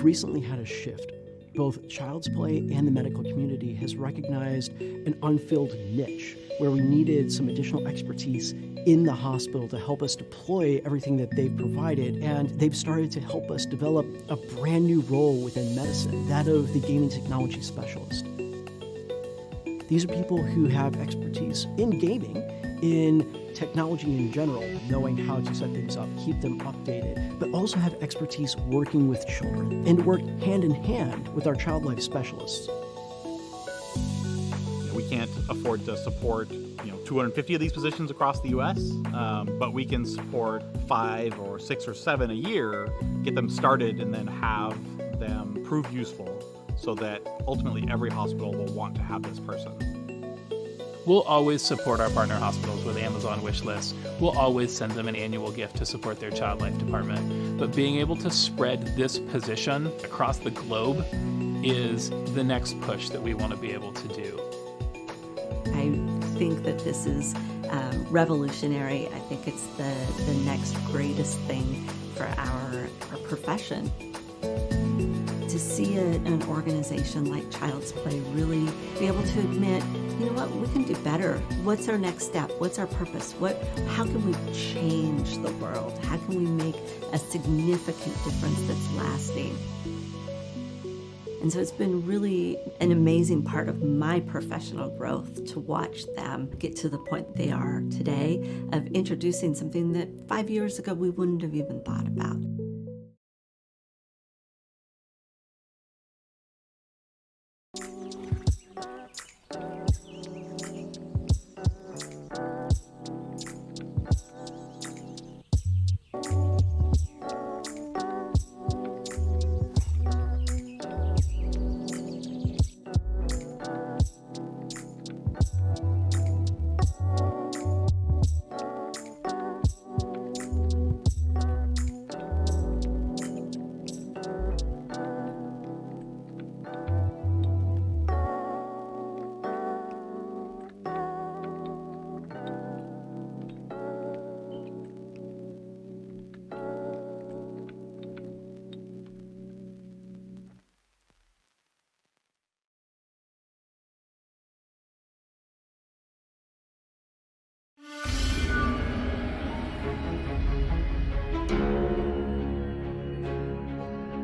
recently had a shift. Both Child's Play and the medical community has recognized an unfilled niche where we needed some additional expertise in the hospital to help us deploy everything that they've provided, and they've started to help us develop a brand new role within medicine, that of the gaming technology specialist. These are people who have expertise in gaming, in technology in general, knowing how to set things up, keep them updated, but also have expertise working with children and work hand in hand with our child life specialists. We can't afford to support 250 of these positions across the U.S., but we can support 5 or 6 or 7 a year, get them started, and then have them prove useful so that ultimately every hospital will want to have this person. We'll always support our partner hospitals with Amazon wish lists. We'll always send them an annual gift to support their child life department. But being able to spread this position across the globe is the next push that we want to be able to do. I think that this is revolutionary. I think it's the next greatest thing for our profession. To see an organization like Child's Play really be able to admit, you know what, we can do better. What's our next step? What's our purpose? How can we change the world? How can we make a significant difference that's lasting? And so it's been really an amazing part of my professional growth to watch them get to the point they are today of introducing something that 5 years ago we wouldn't have even thought about.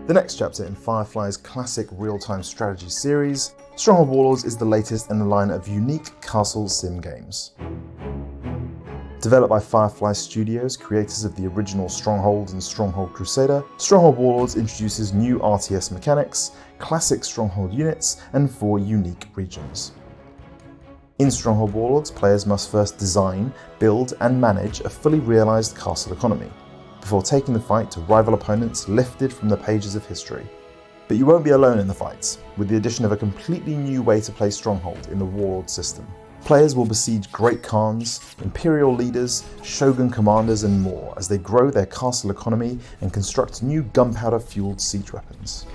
The next chapter in Firefly's classic real-time strategy series, Stronghold Warlords is the latest in a line of unique castle sim games. Developed by Firefly Studios, creators of the original Stronghold and Stronghold Crusader, Stronghold Warlords introduces new RTS mechanics, classic Stronghold units, and 4 unique regions. In Stronghold Warlords, players must first design, build, and manage a fully realised castle economy, before taking the fight to rival opponents lifted from the pages of history. But you won't be alone in the fights, with the addition of a completely new way to play Stronghold in the Warlord system. Players will besiege Great Khans, Imperial leaders, Shogun commanders, and more as they grow their castle economy and construct new gunpowder-fueled siege weapons.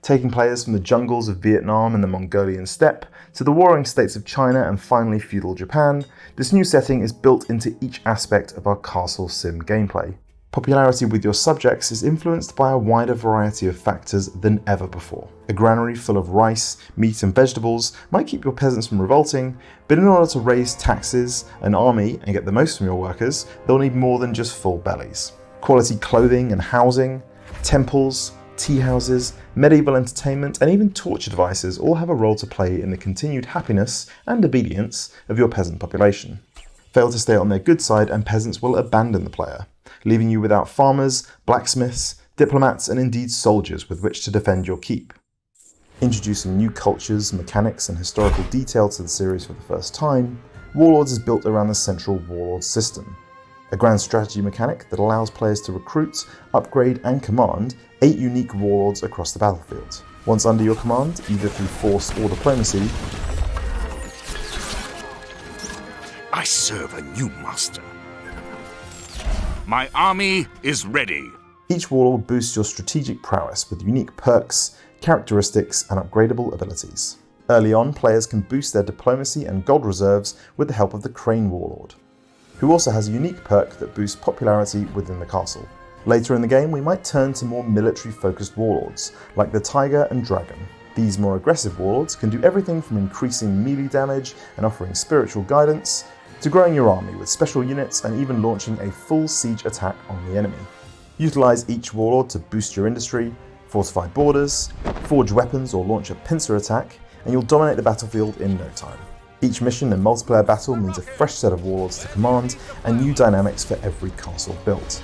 Taking players from the jungles of Vietnam and the Mongolian steppe to the warring states of China and finally feudal Japan, this new setting is built into each aspect of our castle sim gameplay. Popularity with your subjects is influenced by a wider variety of factors than ever before. A granary full of rice, meat and vegetables might keep your peasants from revolting, but in order to raise taxes, an army, and get the most from your workers, they'll need more than just full bellies. Quality clothing and housing, temples, tea houses, medieval entertainment, and even torture devices all have a role to play in the continued happiness and obedience of your peasant population. Fail to stay on their good side and peasants will abandon the player, leaving you without farmers, blacksmiths, diplomats, and indeed soldiers with which to defend your keep. Introducing new cultures, mechanics, and historical detail to the series for the first time, Warlords is built around the central Warlord system, a grand strategy mechanic that allows players to recruit, upgrade, and command 8 unique warlords across the battlefield. Once under your command, either through force or diplomacy, I serve a new master. My army is ready. Each warlord boosts your strategic prowess with unique perks, characteristics, and upgradable abilities. Early on, players can boost their diplomacy and gold reserves with the help of the Crane Warlord. who also has a unique perk that boosts popularity within the castle. Later in the game, we might turn to more military-focused warlords, like the Tiger and Dragon. These more aggressive warlords can do everything from increasing melee damage and offering spiritual guidance, to growing your army with special units and even launching a full siege attack on the enemy. Utilize each warlord to boost your industry, fortify borders, forge weapons or launch a pincer attack, and you'll dominate the battlefield in no time. Each mission and multiplayer battle means a fresh set of warlords to command and new dynamics for every castle built.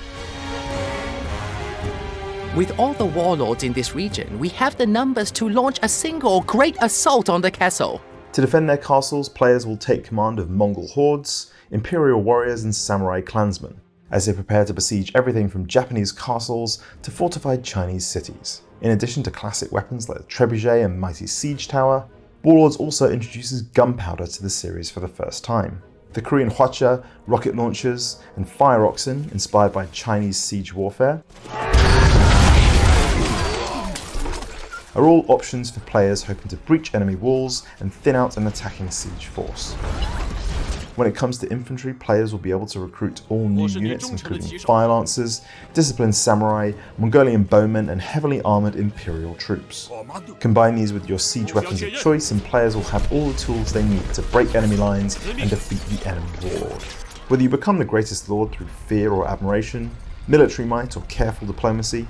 With all the warlords in this region, we have the numbers to launch a single great assault on the castle. To defend their castles, players will take command of Mongol hordes, Imperial warriors and samurai clansmen, as they prepare to besiege everything from Japanese castles to fortified Chinese cities. In addition to classic weapons like the trebuchet and mighty siege tower, Warlords also introduces gunpowder to the series for the first time. The Korean hwacha, rocket launchers, and fire oxen, inspired by Chinese siege warfare, are all options for players hoping to breach enemy walls and thin out an attacking siege force. When it comes to infantry, players will be able to recruit all new units including fire lancers, disciplined samurai, Mongolian bowmen and heavily armoured imperial troops. Combine these with your siege weapons of choice and players will have all the tools they need to break enemy lines and defeat the enemy warlord. Whether you become the greatest lord through fear or admiration, military might or careful diplomacy,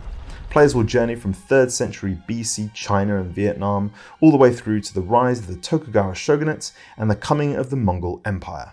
players will journey from 3rd century BC China and Vietnam all the way through to the rise of the Tokugawa shogunate and the coming of the Mongol Empire.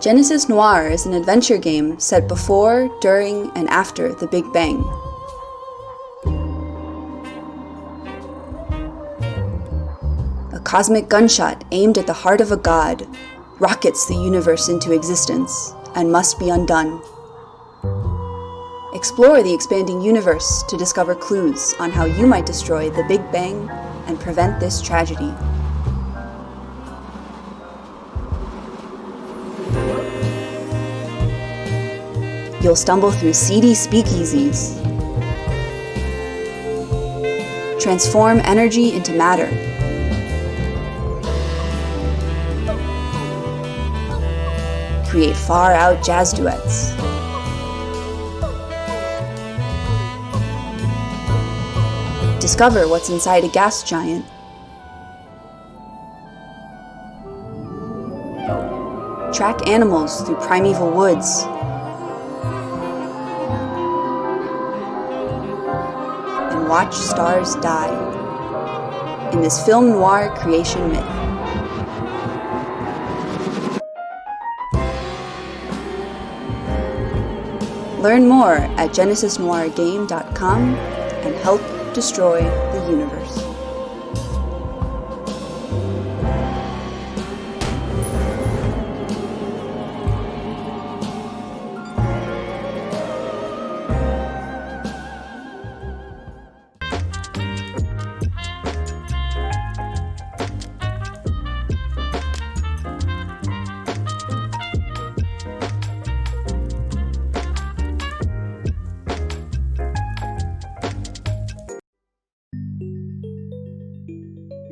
Genesis Noir is an adventure game set before, during, and after the Big Bang. A cosmic gunshot aimed at the heart of a god rockets the universe into existence and must be undone. Explore the expanding universe to discover clues on how you might destroy the Big Bang and prevent this tragedy. You'll stumble through seedy speakeasies, transform energy into matter, create far-out jazz duets, discover what's inside a gas giant, track animals through primeval woods, and watch stars die in this film noir creation myth. Learn more at genesisnoirgame.com and help destroy the universe.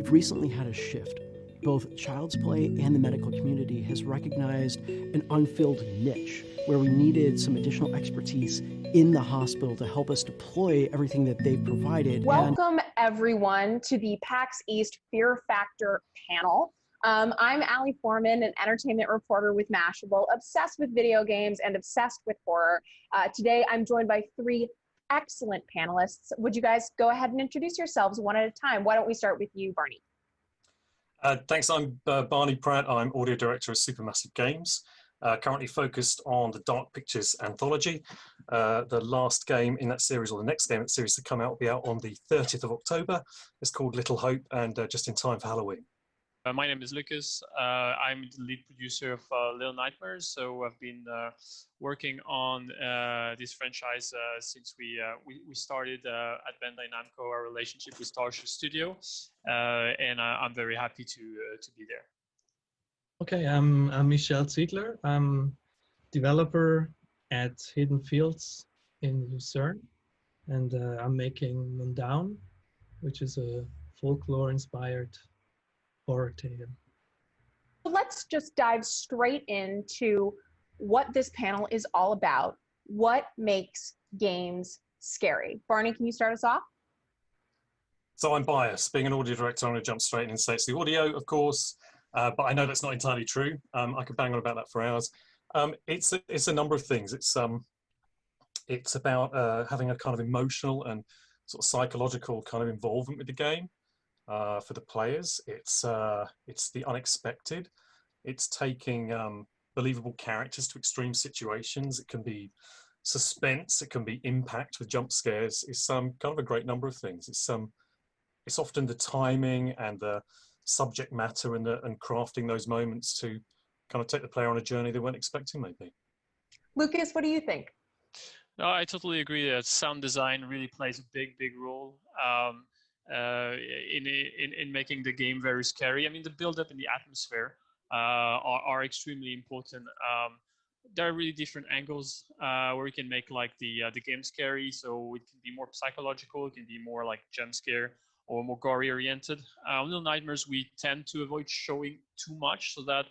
we've recently had a shift. Both Child's Play and the medical community has recognized an unfilled niche where we needed some additional expertise in the hospital to help us deploy everything that they've provided. Welcome, everyone, to the PAX East Fear Factor panel. I'm Allie Foreman, an entertainment reporter with Mashable, obsessed with video games and obsessed with horror. Today, I'm joined by three excellent panelists. Would you guys go ahead and introduce yourselves one at a time? Why don't we start with you, Barney? Thanks. I'm Barney Pratt. I'm audio director of Supermassive Games. Currently focused on the Dark Pictures anthology. The last game in that series, or the next game in that series to come out, will be out on the 30th of October. It's called Little Hope, and just in time for Halloween. My name is Lucas. I'm the lead producer of Little Nightmares. So I've been working on this franchise since we started at Bandai Namco, our relationship with Starship Studio, and I'm very happy to be there. Okay, I'm Michel Ziegler. I'm developer at Hidden Fields in Lucerne, and I'm making Mundown, which is a folklore-inspired horror tale. Let's just dive straight into what this panel is all about. What makes games scary? Barney, can you start us off? So I'm biased. Being an audio director, I'm going to jump straight in and say it's the audio, of course, but I know that's not entirely true. I could bang on about that for hours. It's a number of things. It's about having a kind of emotional and sort of psychological kind of involvement with the game. For the players, it's the unexpected. It's taking believable characters to extreme situations. It can be suspense. It can be impact with jump scares. It's kind of a great number of things. It's often the timing and the subject matter and crafting those moments to kind of take the player on a journey they weren't expecting, maybe. Lucas, what do you think? No, I totally agree that sound design really plays a big role. In making the game very scary. I mean, the build-up and the atmosphere are extremely important. There are really different angles where you can make like the game scary. So it can be more psychological, it can be more like jump scare or more gory oriented. Little Nightmares, we tend to avoid showing too much so that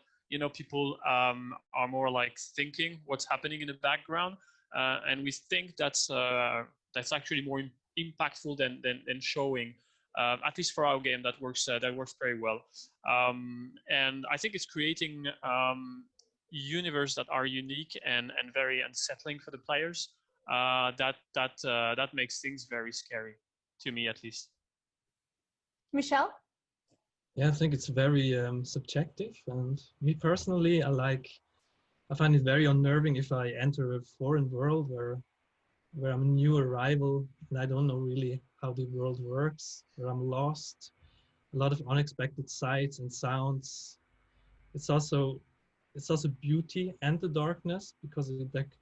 people are more like thinking what's happening in the background, and we think that's actually more impactful than showing. At least for our game, that works very well. And I think it's creating universe that are unique and very unsettling for the players. That makes things very scary, to me at least. Michel? Yeah, I think it's very subjective, and me personally, I find it very unnerving if I enter a foreign world where I'm a new arrival and I don't know really how the world works, where I'm lost. A lot of unexpected sights and sounds. It's also beauty and the darkness, because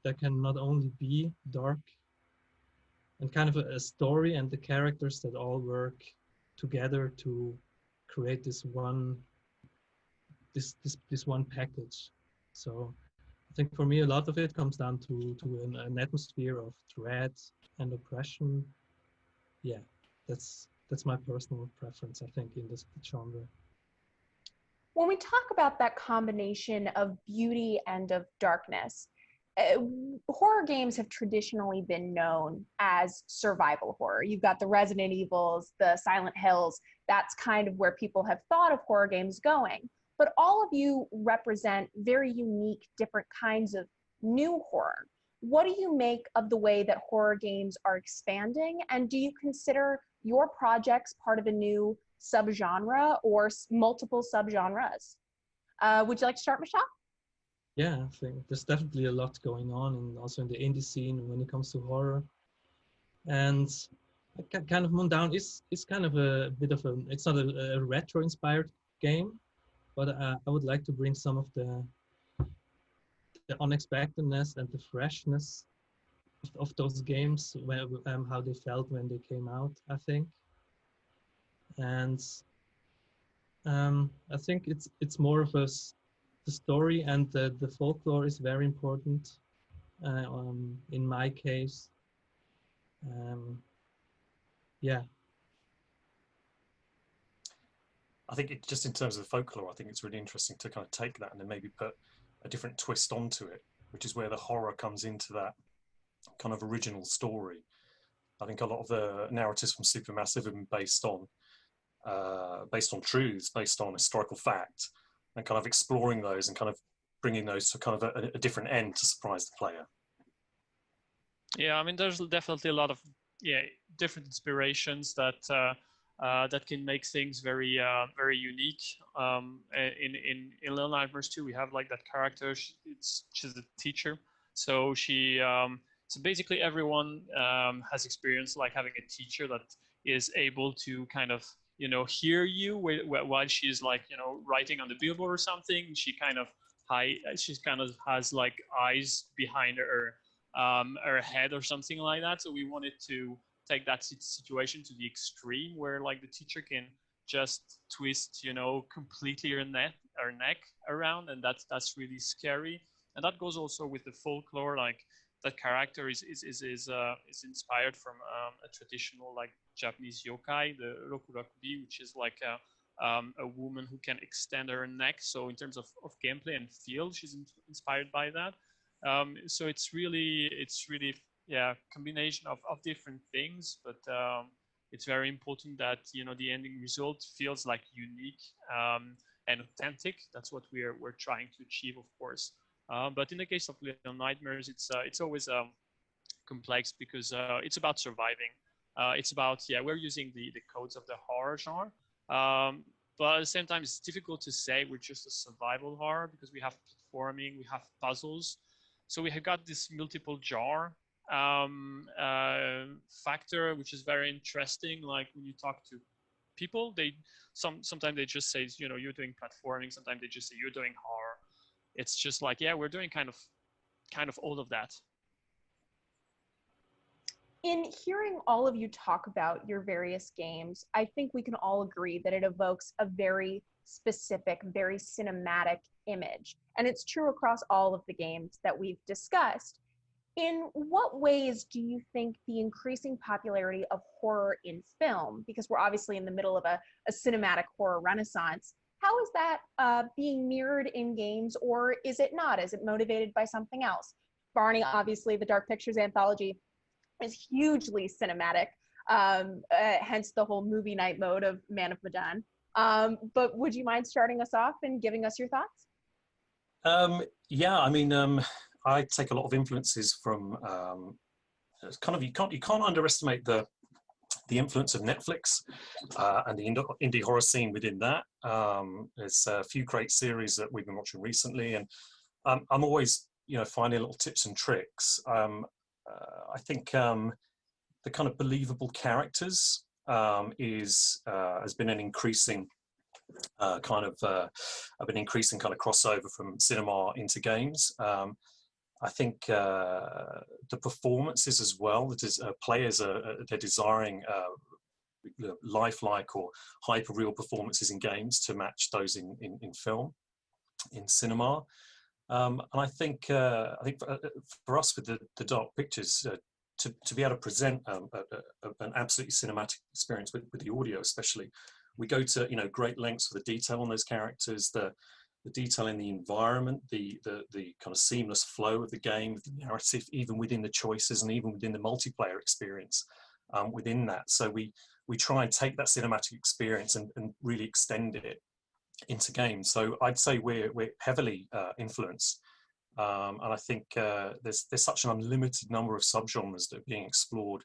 that can not only be dark, and kind of a story and the characters that all work together to create this one package. So I think for me, a lot of it comes down to an atmosphere of dread and oppression. Yeah, that's my personal preference, I think, in this genre. When we talk about that combination of beauty and of darkness, horror games have traditionally been known as survival horror. You've got the Resident Evils, the Silent Hills. That's kind of where people have thought of horror games going. But all of you represent very unique, different kinds of new horror. What do you make of the way that horror games are expanding? And do you consider your projects part of a new subgenre or multiple subgenres? Would you like to start, Michelle? Yeah, I think there's definitely a lot going on, and also in the indie scene when it comes to horror. And kind of Mundown is kind of a bit of it's not a retro-inspired game, but I would like to bring some of the unexpectedness and the freshness of those games, how they felt when they came out, I think. And I think it's more of the story, and the folklore is very important in my case. Yeah. I think it just in terms of the folklore, I think it's really interesting to kind of take that and then maybe put a different twist onto it, which is where the horror comes into that kind of original story. I think a lot of the narratives from Supermassive have been based on truths, based on historical fact, and kind of exploring those and kind of bringing those to kind of a different end to surprise the player. Yeah, I mean, there's definitely a lot of different inspirations that that can make things very very unique. In Little Nightmares 2, we have like that character. She's a teacher, so so basically everyone has experienced like having a teacher that is able to kind of hear you while she's like writing on the billboard or something. She kind of has like eyes behind her head or something like that. So we wanted to take that situation to the extreme where like the teacher can just twist completely her neck around, and that's really scary. And that goes also with the folklore. Like that character is inspired from a traditional like Japanese yokai, the Rokurakubi, which is like a woman who can extend her neck. So in terms of gameplay and feel, she's inspired by that. So it's really combination of different things, but it's very important that the ending result feels like unique and authentic. That's what we're trying to achieve, of course. But in the case of Little Nightmares, it's always complex because it's about surviving. It's about we're using the codes of the horror genre, but at the same time it's difficult to say we're just a survival horror because we have platforming, we have puzzles, so we have got this multiple genre factor, which is very interesting. Like when you talk to people, sometimes they just say you're doing platforming, sometimes they just say you're doing horror. It's just like we're doing kind of all of that. In hearing all of you talk about your various games, I think we can all agree that it evokes a very specific, very cinematic image. And it's true across all of the games that we've discussed. In what ways do you think the increasing popularity of horror in film, because we're obviously in the middle of a cinematic horror renaissance, how is that being mirrored in games, or is it not? Is it motivated by something else? Barney, obviously, the Dark Pictures anthology is hugely cinematic, hence the whole movie night mode of Man of Medan. But would you mind starting us off and giving us your thoughts? Yeah, I mean, I take a lot of influences from kind of you can't underestimate the influence of Netflix and the indie horror scene within that. There's a few great series that we've been watching recently, and I'm always finding little tips and tricks. I think the kind of believable characters has been an increasing kind of crossover from cinema into games. I think the performances as well. That is, players they're desiring lifelike or hyper-real performances in games to match those in film, in cinema. And I think for us with the Dark Pictures, to be able to present an absolutely cinematic experience with the audio, especially, we go to great lengths for the detail on those characters, the detail in the environment, the kind of seamless flow of the game, the narrative, even within the choices and even within the multiplayer experience within that. So we try and take that cinematic experience and really extend it into games. So I'd say we're heavily influenced, and I think there's such an unlimited number of subgenres that are being explored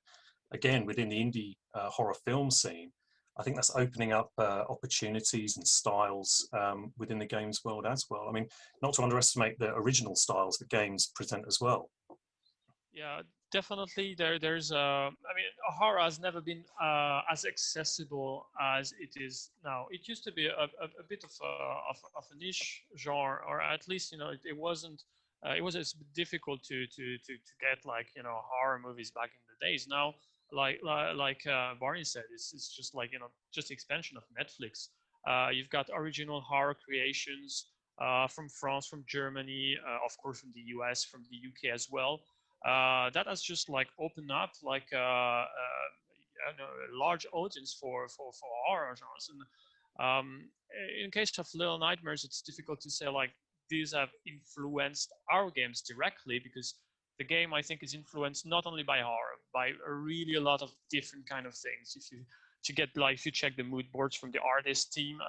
again within the indie horror film scene. I think that's opening up opportunities and styles within the games world as well. I mean, not to underestimate the original styles that games present as well. Yeah, definitely. There's I mean, horror has never been as accessible as it is now. It used to be a bit of a niche genre, or at least it wasn't. It was difficult to get like horror movies back in the days. Now, like Barney said, it's just like just expansion of Netflix. You've got original horror creations from France, from Germany, of course from the US, from the UK as well. That has just like opened up like a large audience for horror genres, and In case of Little Nightmares, it's difficult to say like these have influenced our games directly, because the game, I think, is influenced not only by horror, by really a lot of different kind of things. If you check the mood boards from the artist team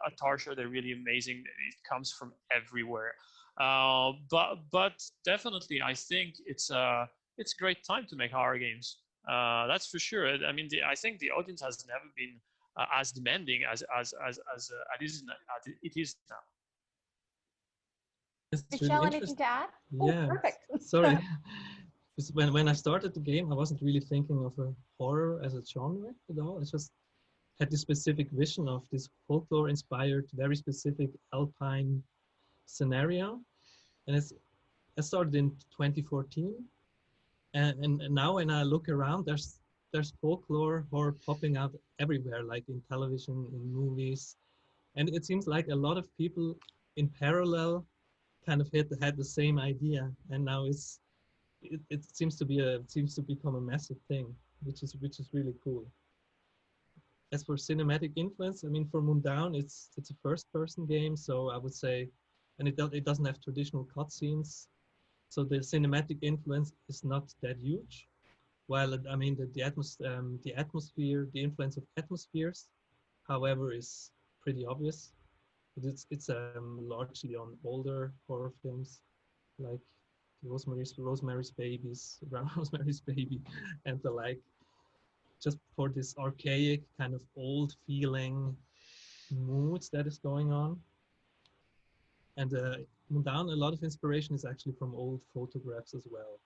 at Tarsha, they're really amazing. It comes from everywhere. But definitely, I think it's a great time to make horror games. That's for sure. I mean, I think the audience has never been as demanding as it is now. It's Michelle, really anything to add? Yeah. Oh, perfect. Sorry. Because when I started the game, I wasn't really thinking of a horror as a genre at all. I just had this specific vision of this folklore-inspired, very specific alpine scenario. And I started in 2014. And now when I look around, there's folklore horror popping out everywhere, like in television, in movies. And it seems like a lot of people in parallel kind of had the same idea. And now it seems to become a massive thing, which is really cool. As for cinematic influence, I mean, for Moondown, it's a first-person game, so I would say, and it doesn't have traditional cutscenes, so the cinematic influence is not that huge. While I mean, the atmosphere, the influence of atmospheres, however, is pretty obvious. It's largely on older horror films, like Rosemary's Baby, and the like. Just for this archaic kind of old feeling moods that is going on. And down a lot of inspiration is actually from old photographs as well.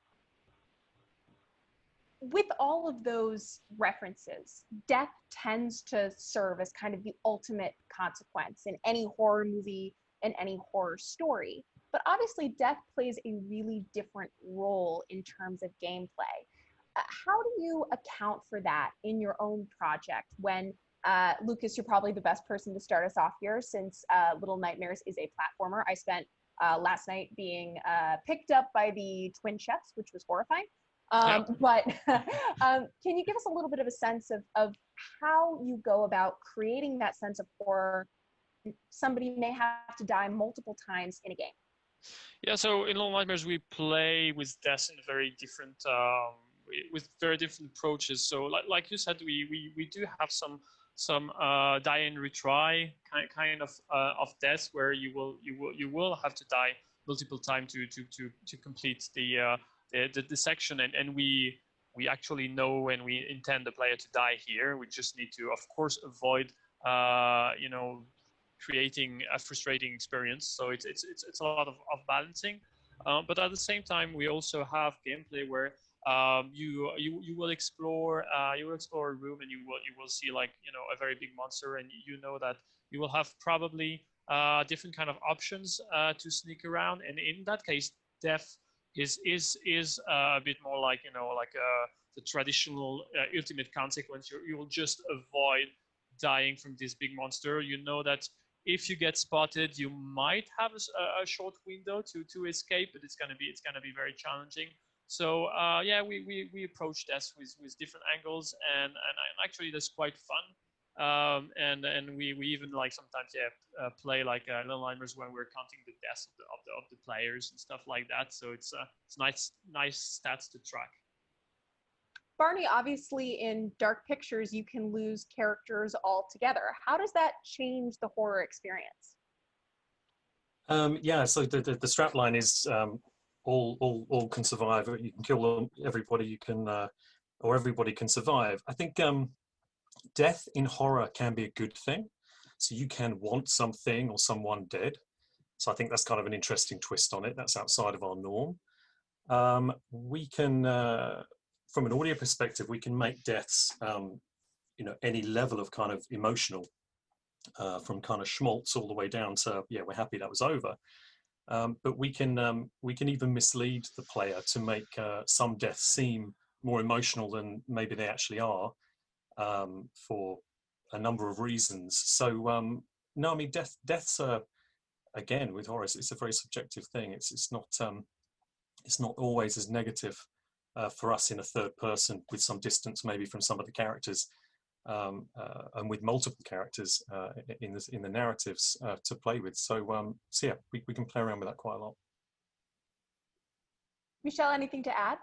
With all of those references, death tends to serve as kind of the ultimate consequence in any horror movie and any horror story. But obviously, death plays a really different role in terms of gameplay. How do you account for that in your own project when, Lucas, you're probably the best person to start us off here, since Little Nightmares is a platformer. I spent last night being picked up by the twin chefs, which was horrifying. But can you give us a little bit of a sense of how you go about creating that sense of horror? Somebody may have to die multiple times in a game. Yeah, so in Little Nightmares, we play with death in very different approaches. So like you said, we do have some die and retry kind of death, where you will have to die multiple times to complete the section, and we actually know when we intend the player to die here. We just need to, of course, avoid creating a frustrating experience. So it's a lot of balancing, but at the same time, we also have gameplay where you will explore a room, and you will see, like, a very big monster, and you know that you will have probably different kind of options to sneak around, and in that case, death is a bit more like the traditional ultimate consequence. You will just avoid dying from this big monster. You know that if you get spotted, you might have a short window to escape, but it's gonna be very challenging. So yeah, we approach death with different angles, and actually that's quite fun. And we even like sometimes play like Little Nightmares when we're counting the deaths of the players and stuff like that. So it's nice stats to track. Barney, obviously in Dark Pictures, you can lose characters altogether. How does that change the horror experience? Yeah, so the strapline is all can survive. You can kill everybody. You can, or everybody can survive. I think death in horror can be a good thing. So you can want something or someone dead. So I think that's kind of an interesting twist on it. That's outside of our norm. We can, from an audio perspective, we can make deaths, any level of kind of emotional, from kind of schmaltz all the way down to, yeah, we're happy that was over. But we can even mislead the player to make some deaths seem more emotional than maybe they actually are, for a number of reasons. So no, I mean, deaths are, again, with horror, it's a very subjective thing. It's not always as negative for us in a third person with some distance maybe from some of the characters. and with multiple characters in the narratives to play with. So yeah, we can play around with that quite a lot. Michelle, anything to add?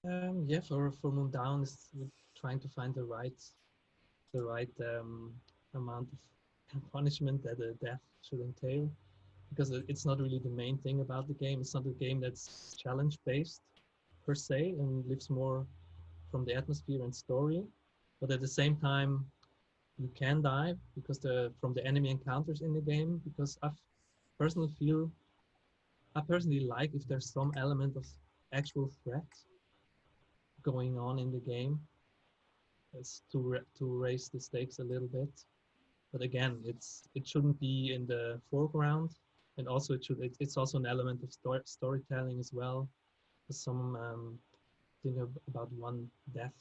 Yeah, for Moondown, we're trying to find the right amount of punishment that a death should entail, because it's not really the main thing about the game. It's not a game that's challenge based per se and lives more from the atmosphere and story, but at the same time you can die because from the enemy encounters in the game, because I personally like if there's some element of actual threat going on in the game. It's to raise the stakes a little bit, but again, it shouldn't be in the foreground, and also it's also an element of storytelling as well. There's some thing about one death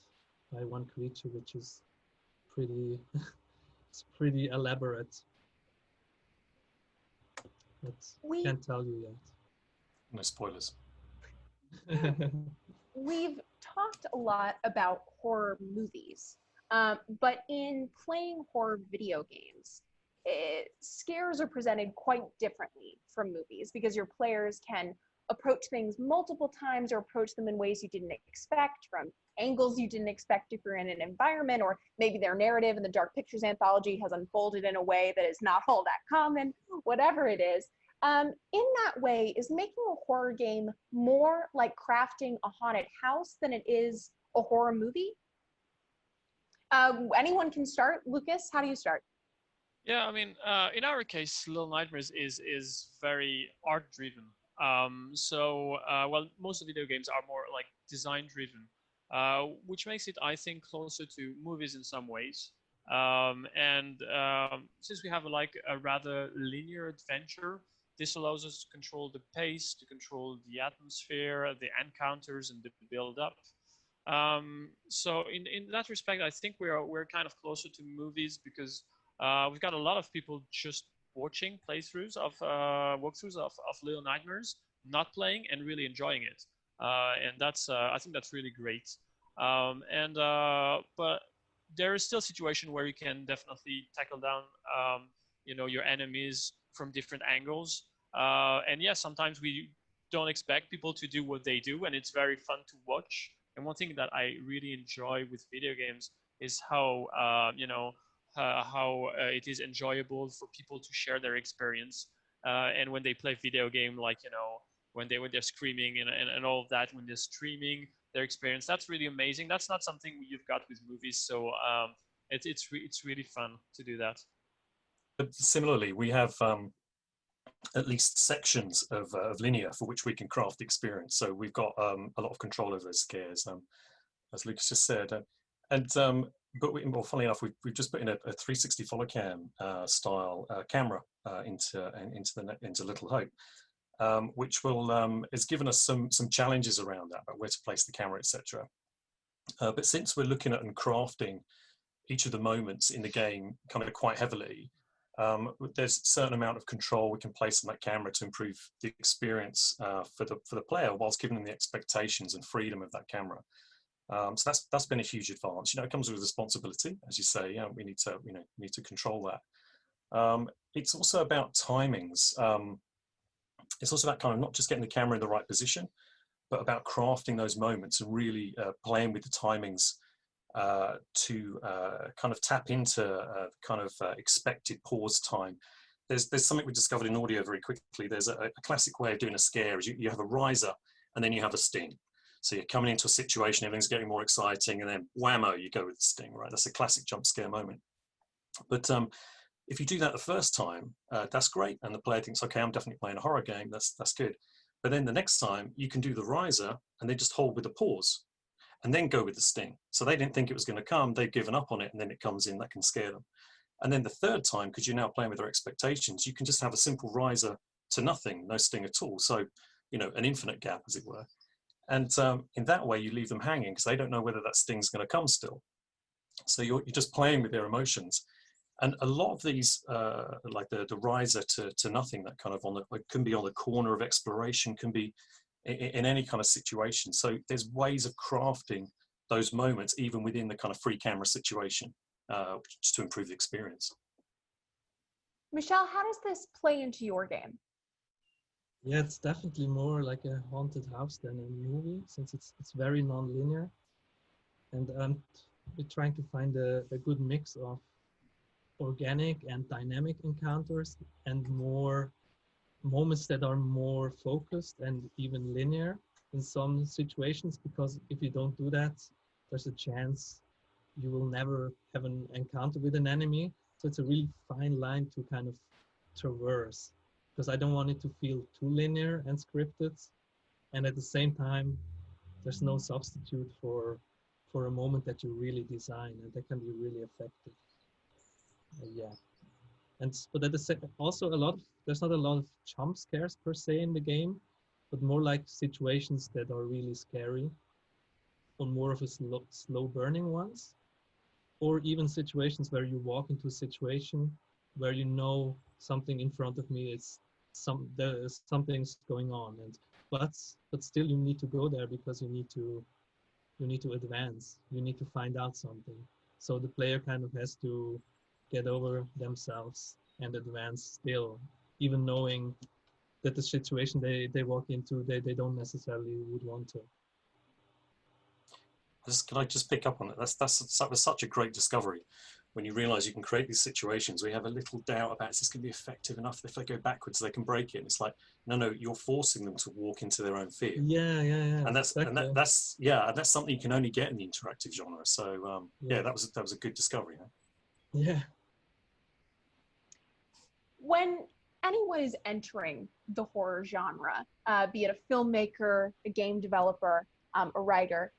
by one creature, which is pretty it's pretty elaborate, but can't tell you yet. No spoilers. We've talked a lot about horror movies, but in playing horror video games, scares are presented quite differently from movies because your players can approach things multiple times or approach them in ways you didn't expect, from angles you didn't expect if you're in an environment, or maybe their narrative in the Dark Pictures anthology has unfolded in a way that is not all that common, whatever it is. In that way, is making a horror game more like crafting a haunted house than it is a horror movie? Anyone can start. Lucas, how do you start? Yeah, I mean, in our case, Little Nightmares is very art driven. Well, most video games are more like design driven, which makes it, I think, closer to movies in some ways. Since we have like a rather linear adventure, this allows us to control the pace, to control the atmosphere, the encounters, and the build-up. So in that respect, I think we're kind of closer to movies because we've got a lot of people just watching playthroughs of walkthroughs of Little Nightmares, not playing and really enjoying it, and that's I think that's really great. But there is still a situation where you can definitely tackle down your enemies from different angles, and yeah, sometimes we don't expect people to do what they do, and it's very fun to watch. And one thing that I really enjoy with video games is how it is enjoyable for people to share their experience, and when they play video game, like when they're screaming and all of that, when they're streaming their experience, that's really amazing. That's not something you've got with movies, so it's really fun to do that. But similarly, we have at least sections of linear for which we can craft the experience. So we've got a lot of control over those scares, as Lucas just said. But funnily enough, we've just put in a 360 follow cam style camera into Little Hope, which has given us some challenges around that, about where to place the camera, etc. But since we're looking at and crafting each of the moments in the game kind of quite heavily, there's a certain amount of control we can place on that camera to improve the experience for the player, whilst giving them the expectations and freedom of that camera. So that's been a huge advance. It comes with responsibility, as you say. We need to control that. It's also about timings. It's also about kind of not just getting the camera in the right position, but about crafting those moments and really playing with the timings to kind of tap into kind of expected pause time. There's something we discovered in audio very quickly. There's a classic way of doing a scare is you have a riser and then you have a sting. So you're coming into a situation, everything's getting more exciting, and then whammo, you go with the sting, right? That's a classic jump scare moment. But if you do that the first time, that's great, and the player thinks, okay, I'm definitely playing a horror game, that's good. But then the next time, you can do the riser, and they just hold with the pause, and then go with the sting. So they didn't think it was going to come, they've given up on it, and then it comes in, that can scare them. And then the third time, because you're now playing with their expectations, you can just have a simple riser to nothing, no sting at all. So, an infinite gap, as it were. And in that way, you leave them hanging because they don't know whether that sting's going to come still. So you're just playing with their emotions. And a lot of these, like the riser to nothing, that kind of can be on the corner of exploration, can be in any kind of situation. So there's ways of crafting those moments even within the kind of free camera situation, just to improve the experience. Michelle, how does this play into your game? Yeah, it's definitely more like a haunted house than a movie, since it's very non-linear, and we're trying to find a good mix of organic and dynamic encounters and more moments that are more focused and even linear in some situations, because if you don't do that, there's a chance you will never have an encounter with an enemy. So it's a really fine line to kind of traverse, because I don't want it to feel too linear and scripted, and at the same time there's no substitute for a moment that you really design, and that can be really effective. Yeah. But at the also a lot there's not a lot of jump scares per se in the game, but more like situations that are really scary, or more of a slow burning ones, or even situations where you walk into a situation where you know something in front of me is something's going on, and but still you need to go there because you need to advance, you need to find out something. So the player kind of has to get over themselves and advance still, even knowing that the situation they walk into, they don't necessarily would want to. Can I just pick up on it? That was such a great discovery. When you realise you can create these situations, we have a little doubt about, is this going to be effective enough? If they go backwards, they can break it. And it's like, no, you're forcing them to walk into their own fear. Yeah. And that's exactly. that's something you can only get in the interactive genre. So yeah, that was a good discovery. Huh? Yeah. When anyone is entering the horror genre, be it a filmmaker, a game developer, a writer,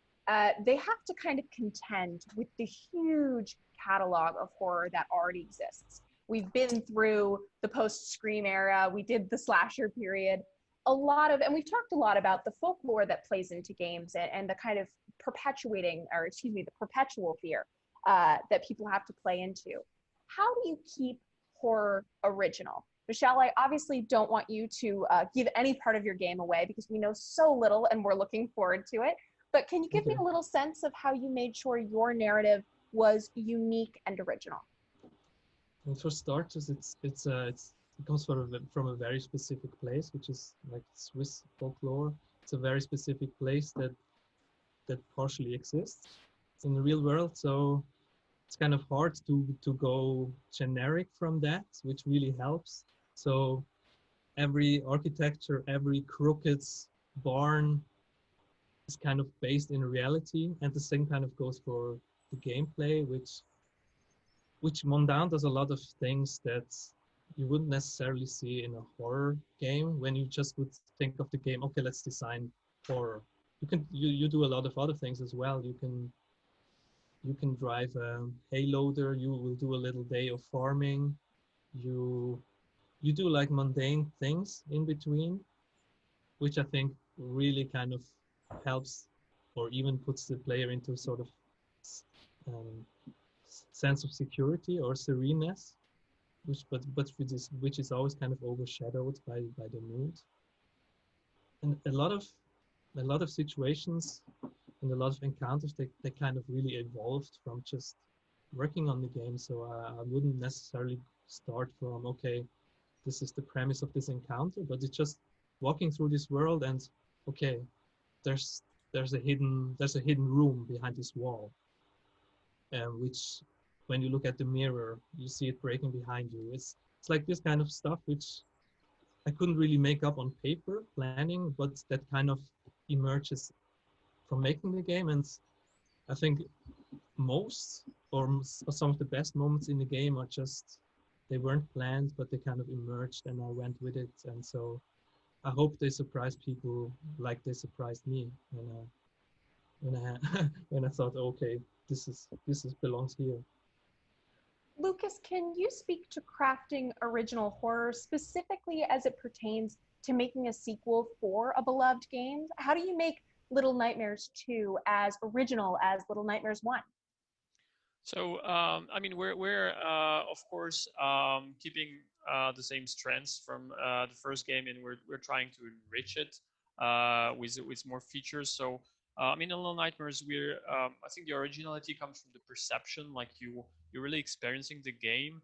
they have to kind of contend with the huge catalog of horror that already exists. We've been through the post-Scream era, we did the slasher period, and we've talked a lot about the folklore that plays into games and the kind of the perpetual fear that people have to play into. How do you keep horror original? Michelle, I obviously don't want you to give any part of your game away because we know so little and we're looking forward to it. But can you give me a little sense of how you made sure your narrative was unique and original? Well, for starters, it comes from a very specific place, which is like Swiss folklore. It's a very specific place that partially exists in the real world. So it's kind of hard to go generic from that, which really helps. So every architecture, every crooked barn is kind of based in reality, and the same kind of goes for the gameplay, which Mondown does a lot of things that you wouldn't necessarily see in a horror game when you just would think of the game, okay, let's design horror. You do a lot of other things as well. You can drive a hay loader, you will do a little day of farming, you do like mundane things in between, which I think really kind of helps or even puts the player into sort of sense of security or sereneness, which is always kind of overshadowed by the mood. And a lot of situations and a lot of encounters, they kind of really evolved from just working on the game. So I wouldn't necessarily start from, okay, this is the premise of this encounter, but it's just walking through this world and, okay, there's a hidden room behind this wall, which when you look at the mirror, you see it breaking behind you. It's like this kind of stuff which I couldn't really make up on paper planning, but that kind of emerges from making the game. And I think some of the best moments in the game are just, they weren't planned, but they kind of emerged and I went with it. And so I hope they surprise people like they surprised me when I thought, okay, this belongs here. Lucas, can you speak to crafting original horror specifically as it pertains to making a sequel for a beloved game? How do you make Little Nightmares 2 as original as Little Nightmares 1? So, I mean, we're of course keeping the same strengths from the first game, and we're trying to enrich it with more features. So I mean, in Little Nightmares, I think the originality comes from the perception, like you're really experiencing the game,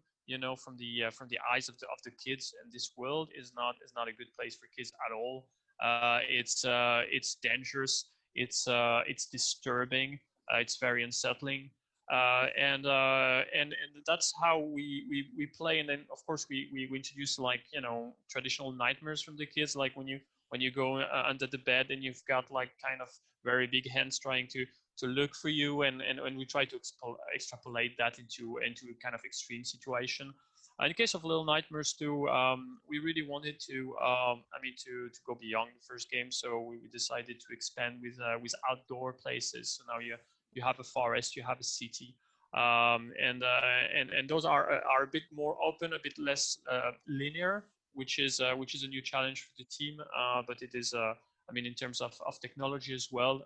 from the eyes of the kids, and this world is not a good place for kids at all. It's dangerous. It's disturbing. It's very unsettling. And that's how we play. And then of course we introduce, like, traditional nightmares from the kids, like when you go under the bed and you've got like kind of very big hands trying to look for you, and we try to extrapolate that into a kind of extreme situation. In the case of Little Nightmares 2, we really wanted to to go beyond the first game, so we decided to expand with outdoor places. So now you have a forest, you have a city, and those are a bit more open, a bit less linear, which is a new challenge for the team. But it is, in terms of technology as well,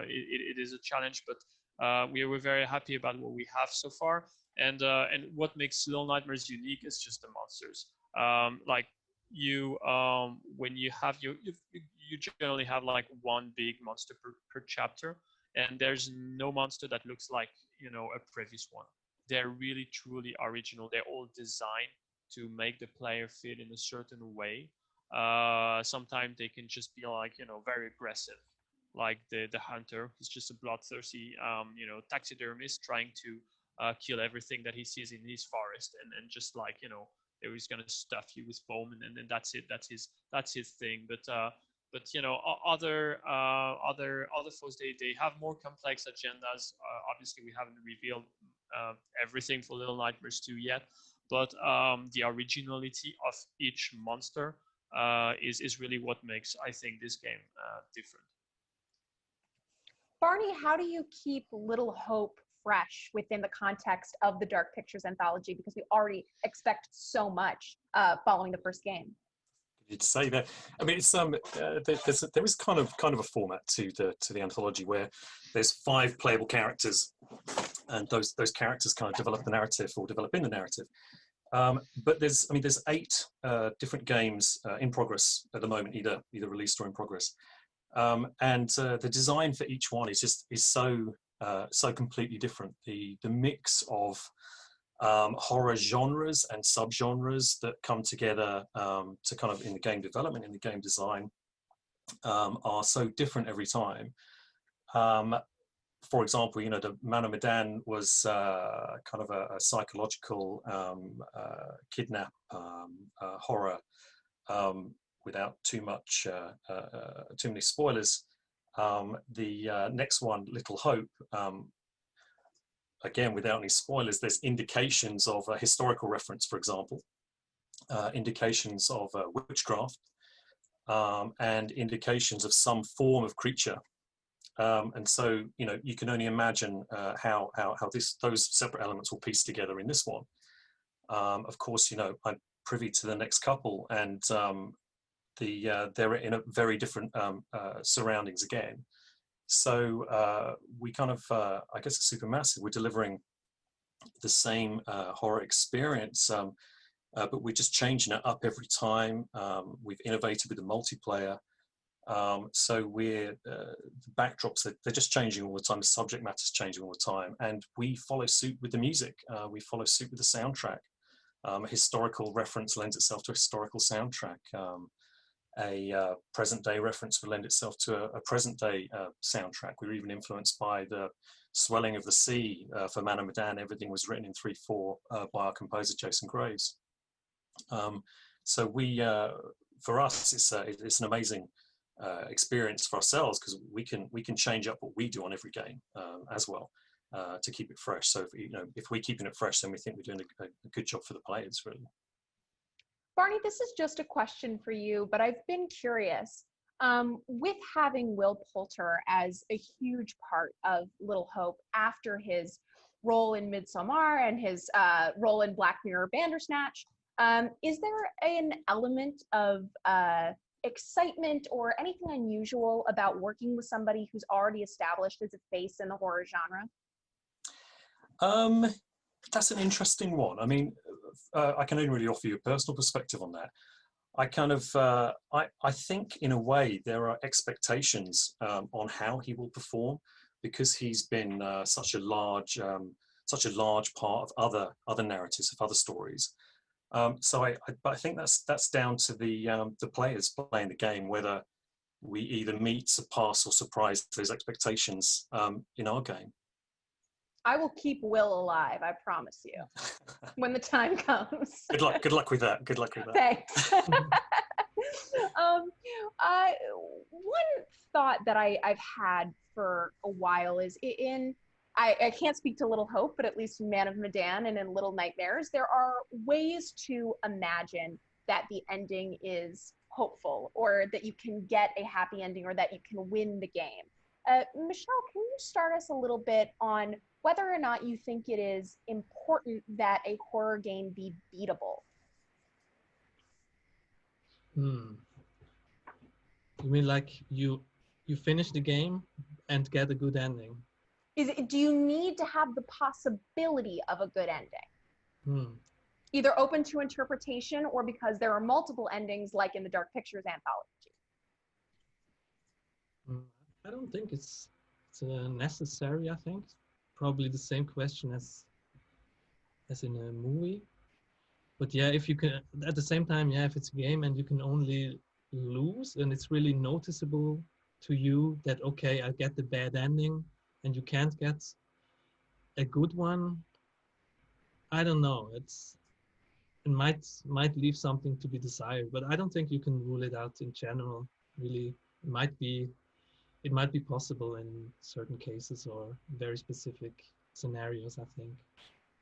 it is a challenge. But we were very happy about what we have so far. And what makes Little Nightmares unique is just the monsters. Like when you have you generally have like one big monster per chapter, and there's no monster that looks like a previous one. They're really truly original. They're all designed to make the player feel in a certain way. Sometimes they can just be like very aggressive, like the hunter. He's just a bloodthirsty taxidermist trying to kill everything that he sees in his forest, and just like he's gonna stuff you with foam, and then that's it. That's his thing. But other foes, they have more complex agendas. Obviously, we haven't revealed everything for Little Nightmares 2 yet, but the originality of each monster is really what makes, I think, this game different. Barney, how do you keep Little Hope fresh within the context of the Dark Pictures anthology? Because we already expect so much following the first game. You'd say that. I mean, it's there is kind of a format to the anthology where there's 5 playable characters, and those characters kind of develop the narrative or develop in the narrative. But there's 8 different games in progress at the moment, either released or in progress, and the design for each one is so completely different. The mix of horror genres and subgenres that come together to kind of in the game development, in the game design, are so different every time. For example, the Man of Medan was kind of a psychological kidnap horror, without too many spoilers. The next one, Little Hope, again, without any spoilers, there's indications of a historical reference, for example, indications of witchcraft, and indications of some form of creature. And so, you can only imagine how those separate elements will piece together in this one. Of course, I'm privy to the next couple, and they're in a very different surroundings again. So we kind of, I guess it's supermassive. We're delivering the same horror experience, but we're just changing it up every time. We've innovated with the multiplayer. So the backdrops, they're just changing all the time. The subject matter's changing all the time. And we follow suit with the music. We follow suit with the soundtrack. A historical reference lends itself to a historical soundtrack. A present-day reference would lend itself to a present-day soundtrack. We were even influenced by the swelling of the sea for Man of Medan. Everything was written in 3/4 by our composer, Jason Graves. So for us, it's an amazing experience for ourselves, because we can change up what we do on every game as well to keep it fresh. So if we're keeping it fresh, then we think we're doing a good job for the players, really. Barney, this is just a question for you, but I've been curious. With having Will Poulter as a huge part of Little Hope after his role in Midsommar and his role in Black Mirror Bandersnatch, is there an element of excitement or anything unusual about working with somebody who's already established as a face in the horror genre? That's an interesting one. I mean, I can only really offer you a personal perspective on that. I kind of, I think in a way there are expectations on how he will perform, because he's been such a large part of other narratives, of other stories. But I think that's down to the players playing the game, whether we either meet, surpass, or surprise those expectations in our game. I will keep Will alive, I promise you, when the time comes. Good luck. Good luck with that. Good luck with that. Thanks. One thought that I've had for a while is I can't speak to Little Hope, but at least in Man of Medan and in Little Nightmares, there are ways to imagine that the ending is hopeful, or that you can get a happy ending, or that you can win the game. Michelle, can you start us a little bit on whether or not you think it is important that a horror game be beatable? You mean like you finish the game and get a good ending? Do you need to have the possibility of a good ending? Either open to interpretation, or because there are multiple endings, like in the Dark Pictures anthology? I don't think it's necessary. I think probably the same question as in a movie. But yeah, if you can, at the same time, yeah, if it's a game and you can only lose, and it's really noticeable to you that, okay, I get the bad ending and you can't get a good one, I don't know. It might leave something to be desired, but I don't think you can rule it out in general. Really, it might be possible in certain cases or very specific scenarios, I think.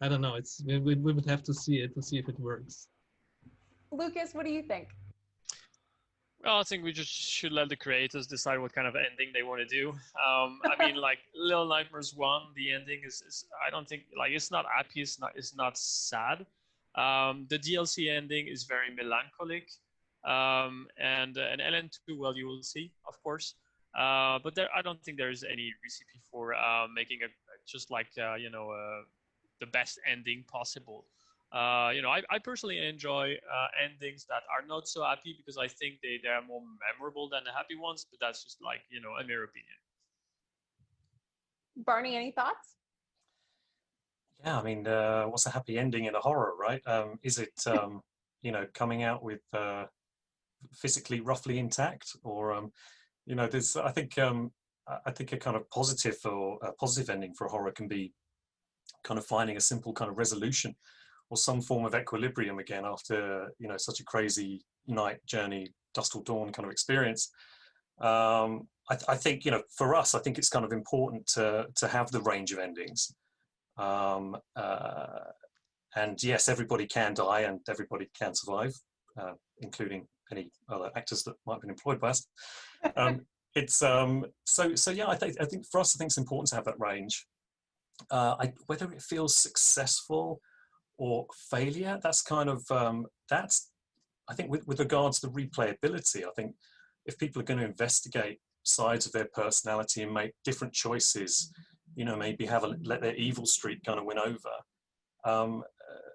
I don't know. We would have to see it to see if it works. Lucas, what do you think? Well, I think we just should let the creators decide what kind of ending they want to do. I mean, like Little Nightmares 1, the ending is I don't think, like, it's not happy, it's not sad. The DLC ending is very melancholic. And LN2, well, you will see, of course. But I don't think there is any recipe for making the best ending possible. I personally enjoy endings that are not so happy, because I think they are more memorable than the happy ones, but that's just like, a mere opinion. Barney, any thoughts? Yeah, I mean, what's a happy ending in a horror, right? Is it, coming out with physically roughly intact, or, there's, I think a kind of positive ending for a horror can be kind of finding a simple kind of resolution, or some form of equilibrium again after such a crazy night journey, dusk till dawn kind of experience. I think for us, I think it's kind of important to have the range of endings. And yes, everybody can die and everybody can survive, including any other actors that might have been employed by us. So yeah, I think for us, I think it's important to have that range. Whether it feels successful or failure, that's kind of I think with regards to the replayability, I think if people are going to investigate sides of their personality and make different choices, maybe let their evil streak kind of win over,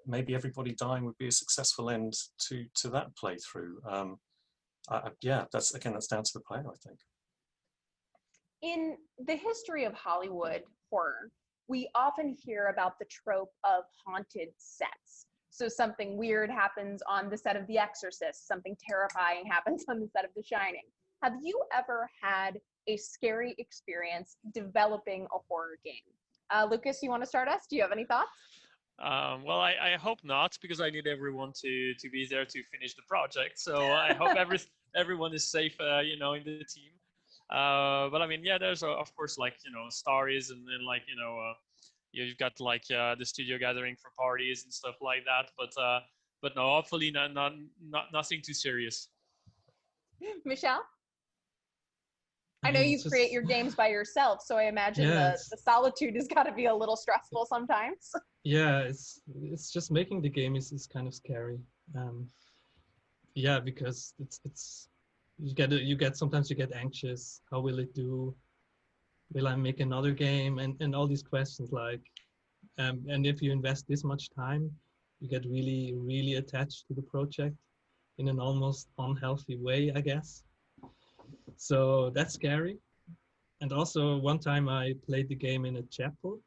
maybe everybody dying would be a successful end to that playthrough. Yeah, that's down to the player, I think. In the history of Hollywood horror, we often hear about the trope of haunted sets. So something weird happens on the set of The Exorcist, something terrifying happens on the set of The Shining. Have you ever had a scary experience developing a horror game? Lucas, you want to start us? Do you have any thoughts? Well, I hope not, because I need everyone to be there to finish the project. So I hope everyone is safe, in the team. But I mean, yeah, there's of course stories, and then you've got the studio gathering for parties and stuff like that. But no, hopefully nothing too serious. Michelle? I know you create your games by yourself, so I imagine the solitude has got to be a little stressful sometimes. Yeah, it's just making the game is kind of scary. Yeah, because it's sometimes you get anxious. How will it do? Will I make another game? And all these questions and if you invest this much time, you get really, really attached to the project. in an almost unhealthy way, I guess. So that's scary. And also one time I played the game in a chapel,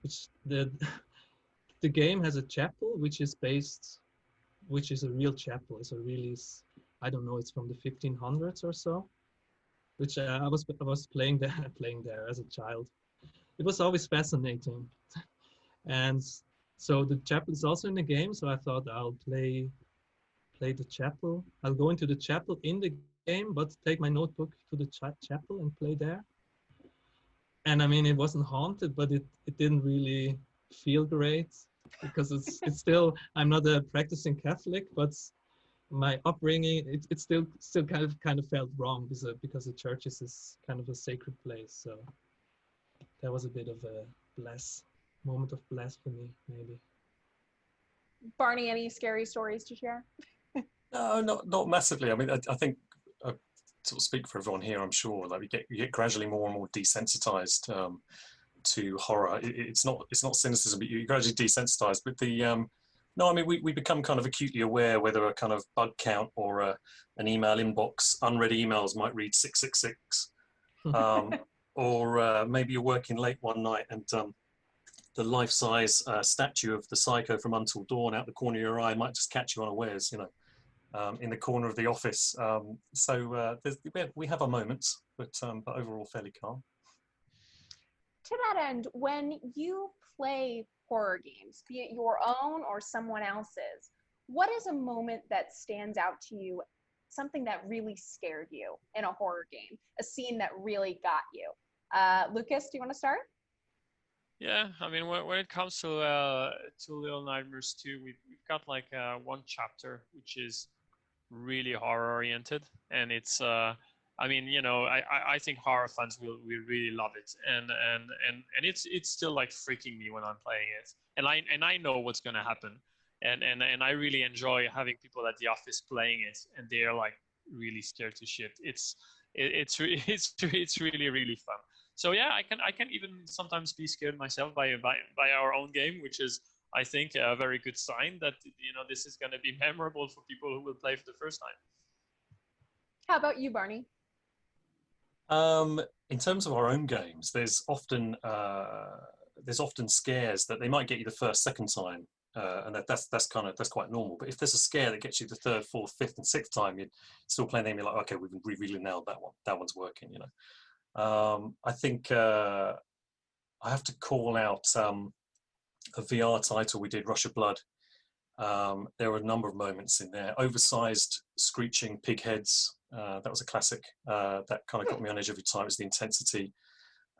which the game has a chapel which is a real chapel. It's a really, I don't know, it's from the 1500s or so, which I was playing there as a child. It was always fascinating. And so the chapel is also in the game, so I thought I'll play the chapel. I'll go into the chapel in the game, but take my notebook to the chapel and play there. And I mean, it wasn't haunted, but it didn't really feel great because it's still, I'm not a practicing Catholic, but my upbringing, it still kind of felt wrong because the church is kind of a sacred place. So that was a bit of a moment of blasphemy, maybe. Barney, any scary stories to share? No, not massively. I mean, I think I sort of speak for everyone here. I'm sure, like you get gradually more and more desensitized to horror. It's not cynicism, but you gradually desensitized. But no, I mean, we become kind of acutely aware whether a kind of bug count or an email inbox, unread emails might read 666, or maybe you're working late one night and the life-size statue of the Psycho from Until Dawn out the corner of your eye might just catch you unawares, in the corner of the office. So we have our moments, but overall fairly calm. To that end, when you play horror games, be it your own or someone else's, what is a moment that stands out to you, something that really scared you in a horror game, a scene that really got you? Lucas, do you want to start? Yeah, I mean, when it comes to Little Nightmares 2, we've got like one chapter which is really horror oriented, and it's I mean, I think horror fans will really love it, and it's still like freaking me when I'm playing it, and I know what's gonna happen, and I really enjoy having people at the office playing it, and they're like really scared to shit. It's really fun. So yeah, I can even sometimes be scared myself by our own game, which is, I think, a very good sign that this is going to be memorable for people who will play for the first time. How about you, Barney? In terms of our own games, there's often scares that they might get you the first, second time, and that's quite normal. But if there's a scare that gets you the third, fourth, fifth, and sixth time, you're still playing them. You're like, okay, we've really nailed that one. That one's working. I think I have to call out a VR title we did, Rush of Blood. There were a number of moments in there. Oversized screeching pig heads. That was a classic. That kind of got me on edge every time. It was the intensity.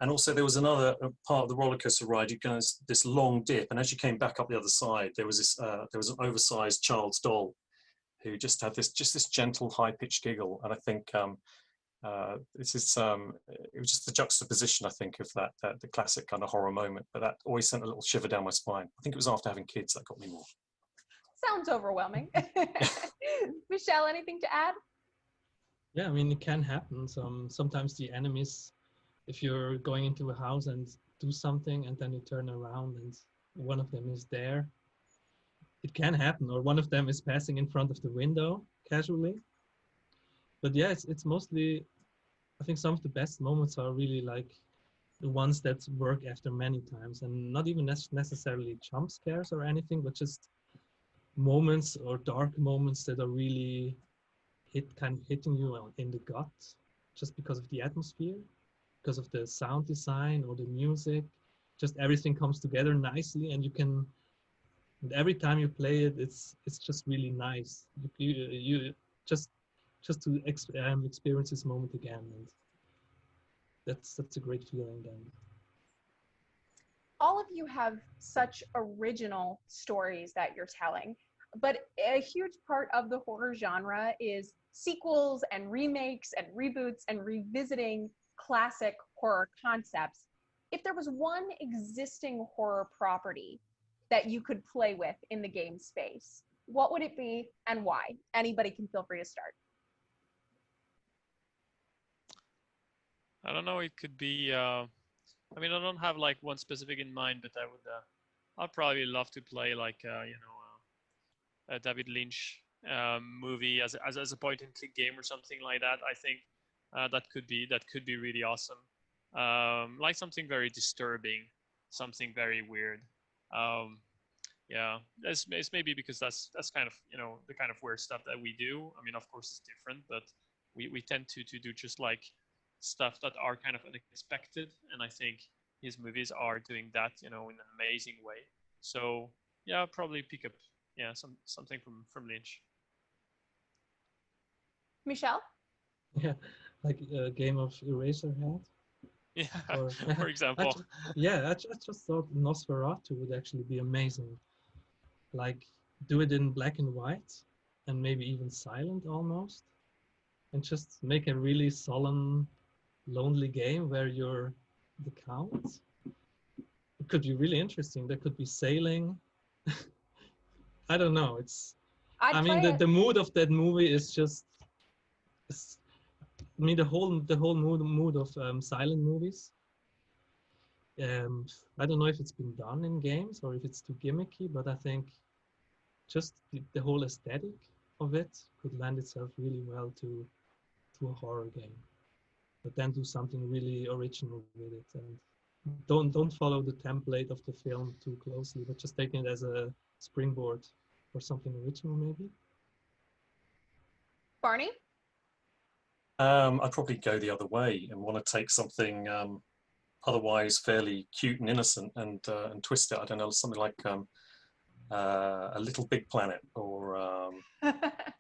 And also there was another part of the roller coaster ride. You go this long dip, and as you came back up the other side, there was an oversized child's doll who just had this gentle high pitched giggle. And I think it was just the juxtaposition, I think, of that the classic kind of horror moment. But that always sent a little shiver down my spine. I think it was after having kids that got me more. Sounds overwhelming. Michelle, anything to add? Yeah, I mean, it can happen. Sometimes the enemies, if you're going into a house and do something and then you turn around and one of them is there, it can happen. Or one of them is passing in front of the window casually. But yeah, it's mostly, I think some of the best moments are really like the ones that work after many times, and not even necessarily jump scares or anything, but just moments or dark moments that are really hitting you in the gut just because of the atmosphere, because of the sound design or the music. Just everything comes together nicely, and and every time you play it, it's just really nice. You just to experience this moment again, and that's a great feeling then. All of you have such original stories that you're telling, but a huge part of the horror genre is sequels and remakes and reboots and revisiting classic horror concepts. If there was one existing horror property that you could play with in the game space, what would it be and why? Anybody can feel free to start. I don't know. It could be. I mean, I don't have like one specific in mind, but I'd probably love to play like a David Lynch movie as a point and click game or something like that. I think that could be really awesome. Like something very disturbing, something very weird. Yeah, it's maybe because that's kind of the kind of weird stuff that we do. I mean, of course it's different, but we tend to do just like stuff that are kind of unexpected, and I think his movies are doing that in an amazing way. So yeah, I'll probably pick up something from Lynch. Michelle? Yeah, like a game of Eraserhead. Yeah, Or, for example. I just thought Nosferatu would actually be amazing. Like, do it in black and white, and maybe even silent almost, and just make a really solemn, lonely game where you're the count. It could be really interesting. There could be sailing. I don't know. I mean, the mood of that movie is just. I mean, the whole mood of silent movies. I don't know if it's been done in games or if it's too gimmicky, but I think just the whole aesthetic of it could lend itself really well to a horror game. But then do something really original with it, and don't follow the template of the film too closely, but just take it as a springboard for something original, maybe. Barney? I'd probably go the other way and want to take something otherwise fairly cute and innocent and twist it. I don't know, something like a Little Big Planet or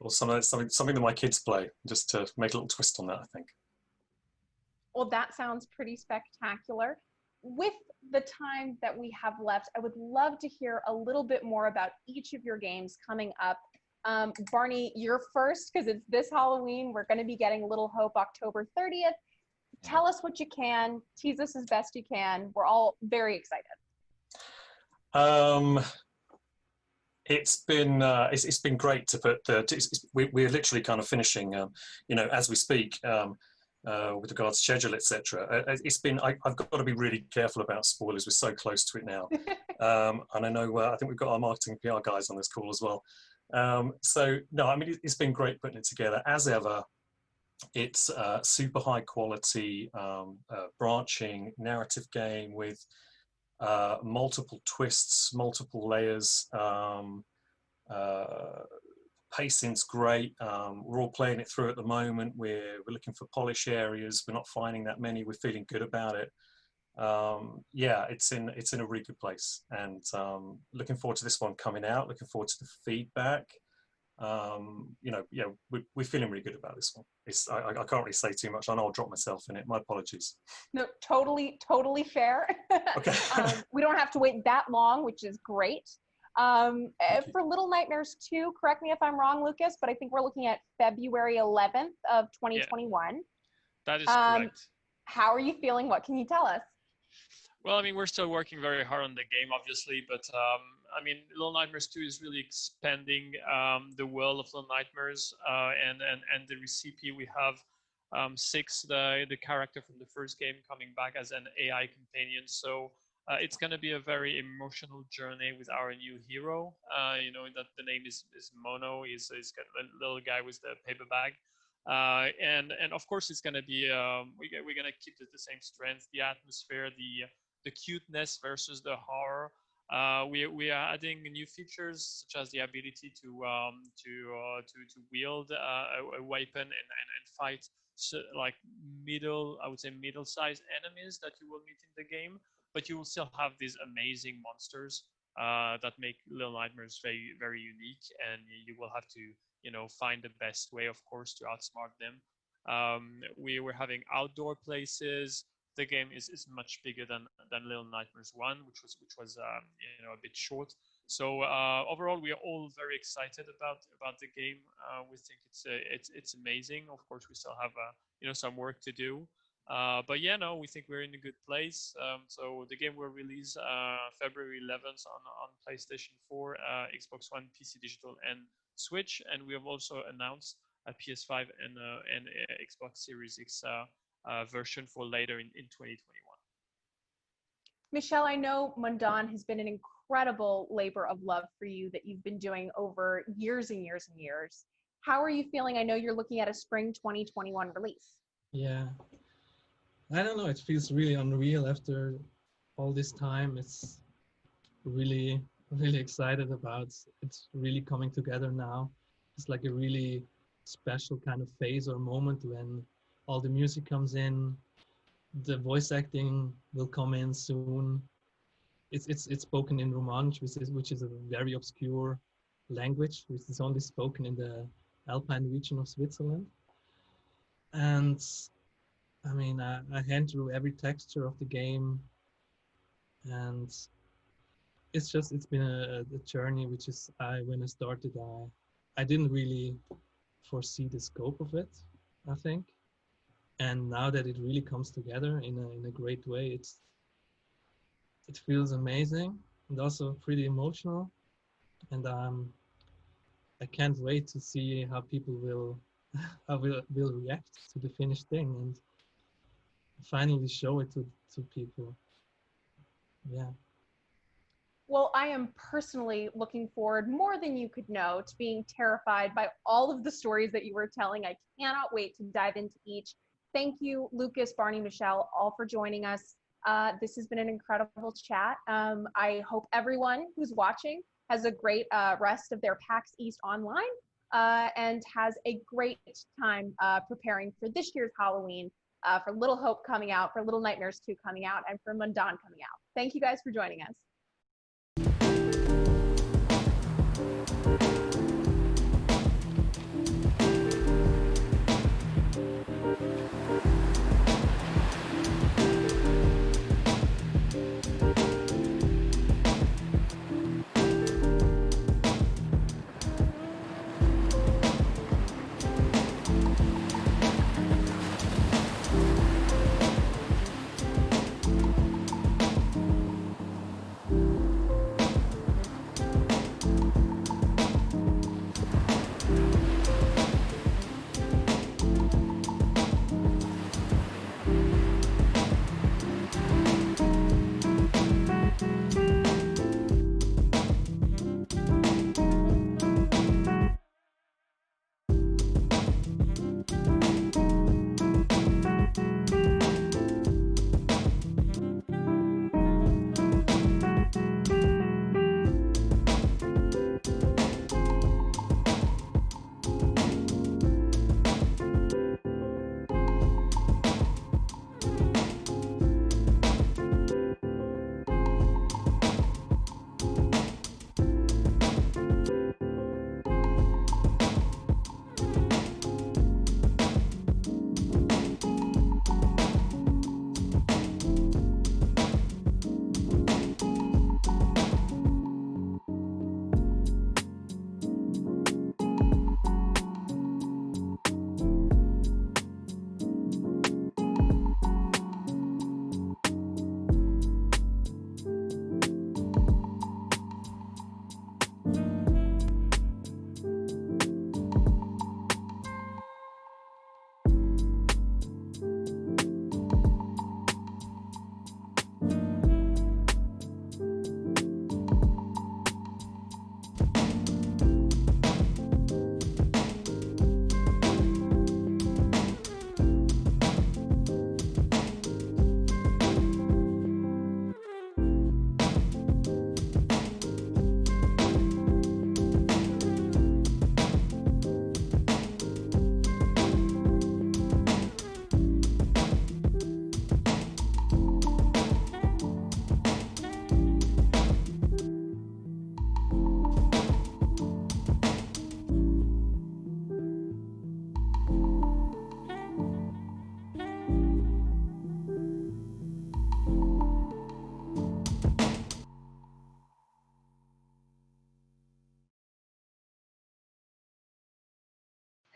something that my kids play, just to make a little twist on that, I think. Well, that sounds pretty spectacular. With the time that we have left, I would love to hear a little bit more about each of your games coming up. Barney, you're first because it's this Halloween. We're going to be getting Little Hope October 30th. Tell us what you can. Tease us as best you can. We're all very excited. It's been great to put we're literally kind of finishing, as we speak, with regards to schedule, etc. I've got to be really careful about spoilers. We're so close to it now, and I know I think we've got our marketing PR guys on this call as well. So no, I mean it's been great putting it together as ever. It's super high quality, branching narrative game with multiple twists, multiple layers. Pacing's great. We're all playing it through at the moment. We're looking for polish areas. We're not finding that many. We're feeling good about it. Yeah, it's in a really good place, and looking forward to this one coming out. Looking forward to the feedback. We're feeling really good about this one. I can't really say too much. I know I'll drop myself in it. My apologies. No, totally fair. Okay. We don't have to wait that long, which is great. For Little Nightmares 2, correct me if I'm wrong, Lucas, but I think we're looking at February 11th of 2021. Yeah, that is correct. How are you feeling? What can you tell us? Well, I mean, we're still working very hard on the game, obviously, but I mean, Little Nightmares 2 is really expanding the world of Little Nightmares, and the recipe we have Six, the character from the first game, coming back as an AI companion. So it's going to be a very emotional journey with our new hero. That the name is Mono. He's got a little guy with the paper bag. And of course it's going to be we're going to keep the same strength, the atmosphere, the cuteness versus the horror. We are adding new features such as the ability to wield a weapon and fight like I would say middle-sized enemies that you will meet in the game, but you will still have these amazing monsters that make Little Nightmares very, very unique, and you will have to find the best way, of course, to outsmart them. We were having outdoor places. The game is much bigger than Little Nightmares 1, which was a bit short. So overall, we are all very excited about the game. We think it's amazing. Of course, we still have some work to do. But yeah, no, we think we're in a good place. So the game will release February 11th on PlayStation 4, Xbox One, PC Digital, and Switch. And we have also announced a PS5 and Xbox Series X version for later in 2021. Michelle, I know Mundan has been an incredible labor of love for you that you've been doing over years and years and years. How are you feeling? I know you're looking at a spring 2021 release. Yeah, I don't know. It feels really unreal after all this time. It's really, really excited about. It's really coming together now. It's like a really special kind of phase or moment when all the music comes in. The voice acting will come in soon. It's spoken in Romansh, which is a very obscure language, which is only spoken in the Alpine region of Switzerland. And I mean, I hand through every texture of the game, and it's been a journey, which is when I started, I didn't really foresee the scope of it, I think. And now that it really comes together in a great way, it feels amazing and also pretty emotional. And I can't wait to see how people will react to the finished thing and finally show it to people. Yeah. Well, I am personally looking forward more than you could know to being terrified by all of the stories that you were telling. I cannot wait to dive into each. Thank you, Lucas, Barney, Michelle, all for joining us. This has been an incredible chat. I hope everyone who's watching has a great rest of their PAX East online and has a great time preparing for this year's Halloween, for Little Hope coming out, for Little Nightmares 2 coming out, and for Mundan coming out. Thank you guys for joining us.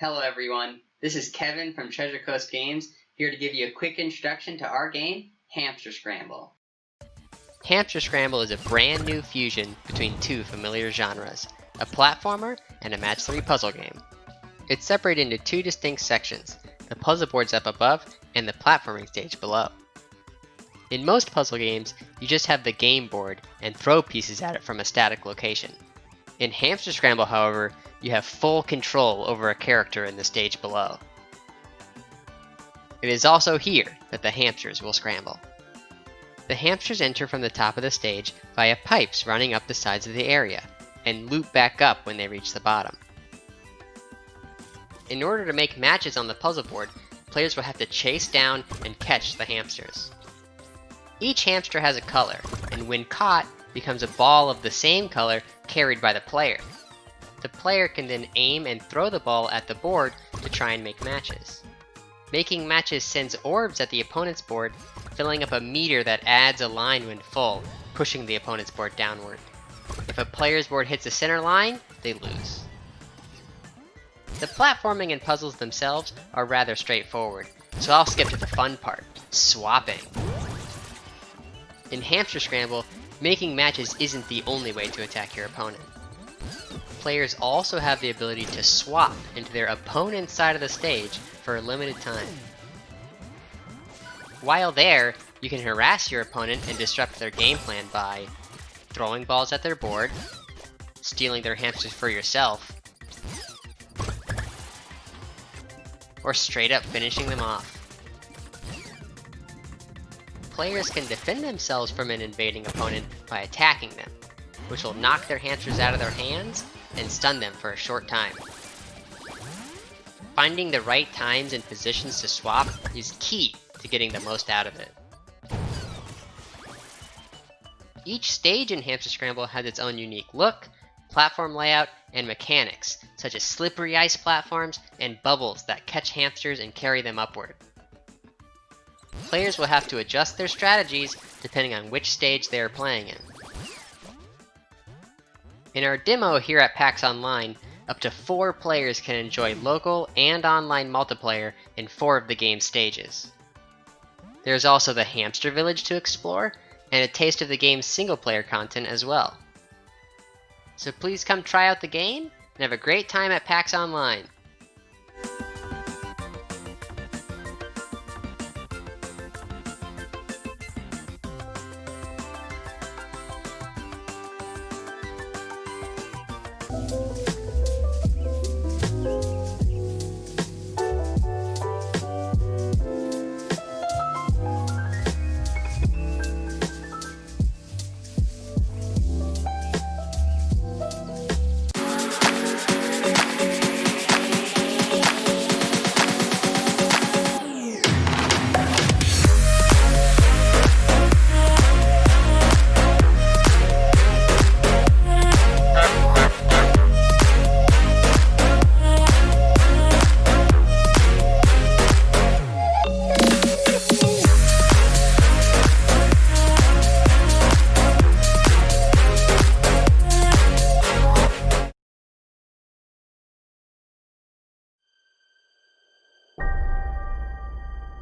Hello everyone, this is Kevin from Treasure Coast Games, here to give you a quick introduction to our game, Hamster Scramble. Hamster Scramble is a brand new fusion between two familiar genres, a platformer and a match 3 puzzle game. It's separated into two distinct sections, the puzzle boards up above and the platforming stage below. In most puzzle games, you just have the game board and throw pieces at it from a static location. In Hamster Scramble, however, you have full control over a character in the stage below. It is also here that the hamsters will scramble. The hamsters enter from the top of the stage via pipes running up the sides of the area, and loop back up when they reach the bottom. In order to make matches on the puzzle board, players will have to chase down and catch the hamsters. Each hamster has a color, and when caught, becomes a ball of the same color carried by the player. The player can then aim and throw the ball at the board to try and make matches. Making matches sends orbs at the opponent's board, filling up a meter that adds a line when full, pushing the opponent's board downward. If a player's board hits the center line, they lose. The platforming and puzzles themselves are rather straightforward, so I'll skip to the fun part, swapping. In Hamster Scramble, making matches isn't the only way to attack your opponent. Players also have the ability to swap into their opponent's side of the stage for a limited time. While there, you can harass your opponent and disrupt their game plan by throwing balls at their board, stealing their hamsters for yourself, or straight up finishing them off. Players can defend themselves from an invading opponent by attacking them, which will knock their hamsters out of their hands and stun them for a short time. Finding the right times and positions to swap is key to getting the most out of it. Each stage in Hamster Scramble has its own unique look, platform layout, and mechanics, such as slippery ice platforms and bubbles that catch hamsters and carry them upward. Players will have to adjust their strategies depending on which stage they are playing in. In our demo here at PAX Online, up to 4 players can enjoy local and online multiplayer in 4 of the game's stages. There's also the Hamster Village to explore, and a taste of the game's single-player content as well. So please come try out the game, and have a great time at PAX Online!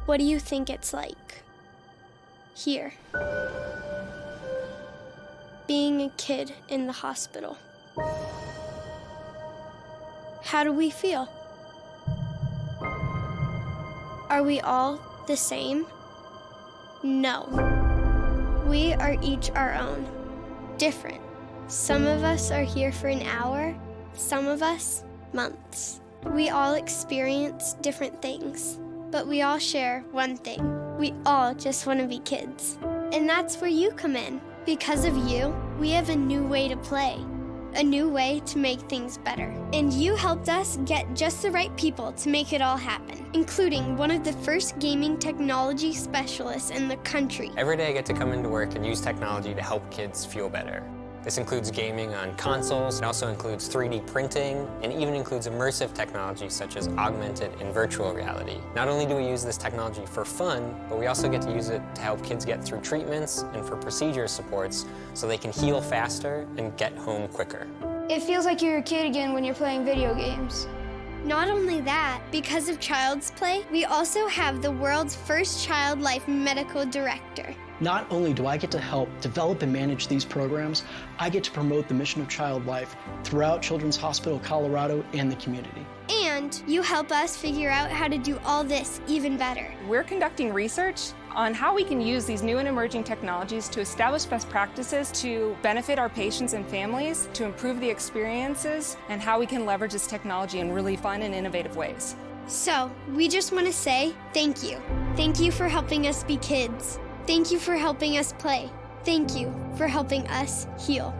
What do you think it's like here? Being a kid in the hospital. How do we feel? Are we all the same? No. We are each our own, different. Some of us are here for an hour, some of us, months. We all experience different things. But we all share one thing. We all just want to be kids. And that's where you come in. Because of you, we have a new way to play. A new way to make things better. And you helped us get just the right people to make it all happen, including one of the first gaming technology specialists in the country. Every day I get to come into work and use technology to help kids feel better. This includes gaming on consoles, it also includes 3D printing, and even includes immersive technology such as augmented and virtual reality. Not only do we use this technology for fun, but we also get to use it to help kids get through treatments and for procedure supports so they can heal faster and get home quicker. It feels like you're a kid again when you're playing video games. Not only that, because of Child's Play, we also have the world's first child life medical director. Not only do I get to help develop and manage these programs, I get to promote the mission of child life throughout Children's Hospital Colorado and the community. And you help us figure out how to do all this even better. We're conducting research on how we can use these new and emerging technologies to establish best practices to benefit our patients and families, to improve the experiences, and how we can leverage this technology in really fun and innovative ways. So, we just want to say thank you. Thank you for helping us be kids. Thank you for helping us play. Thank you for helping us heal.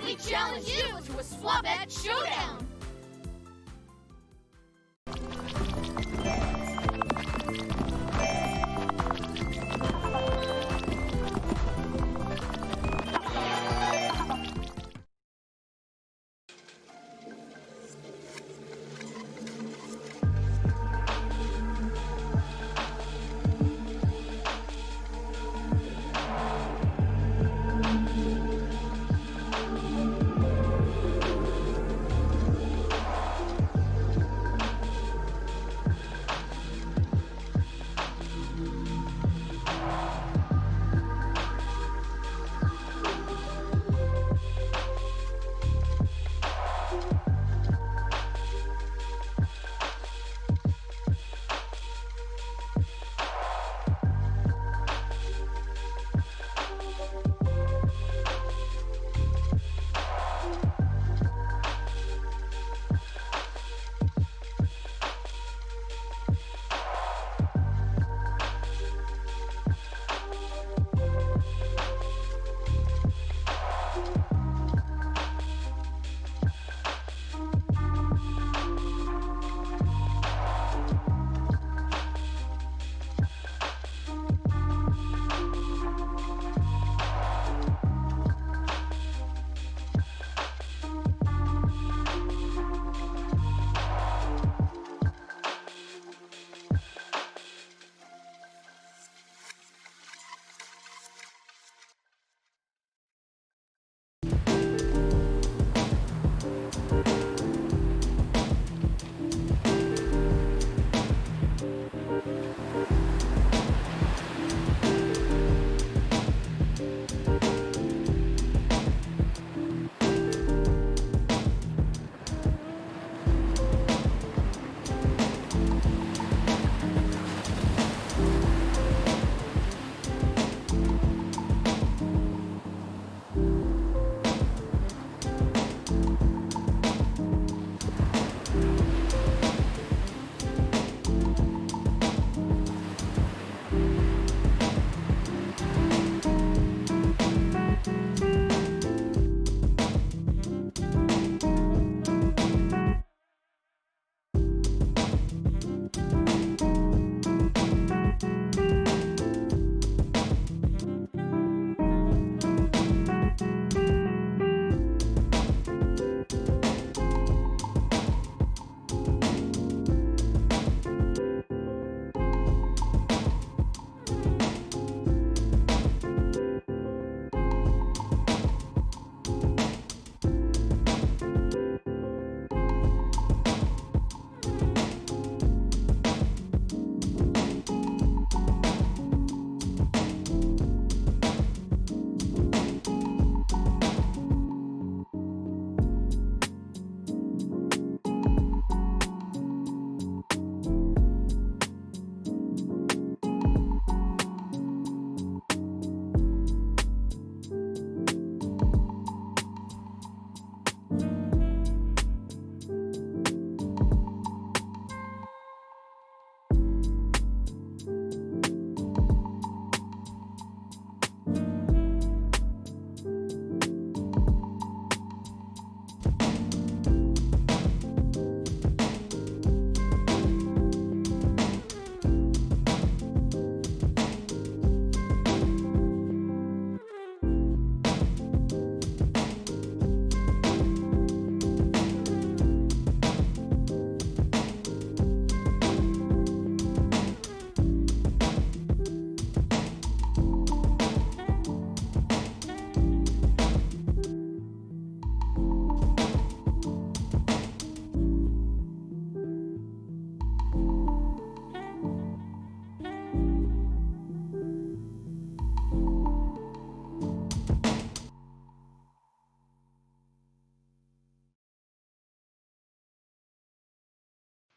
We challenge you to a Swap-At Showdown!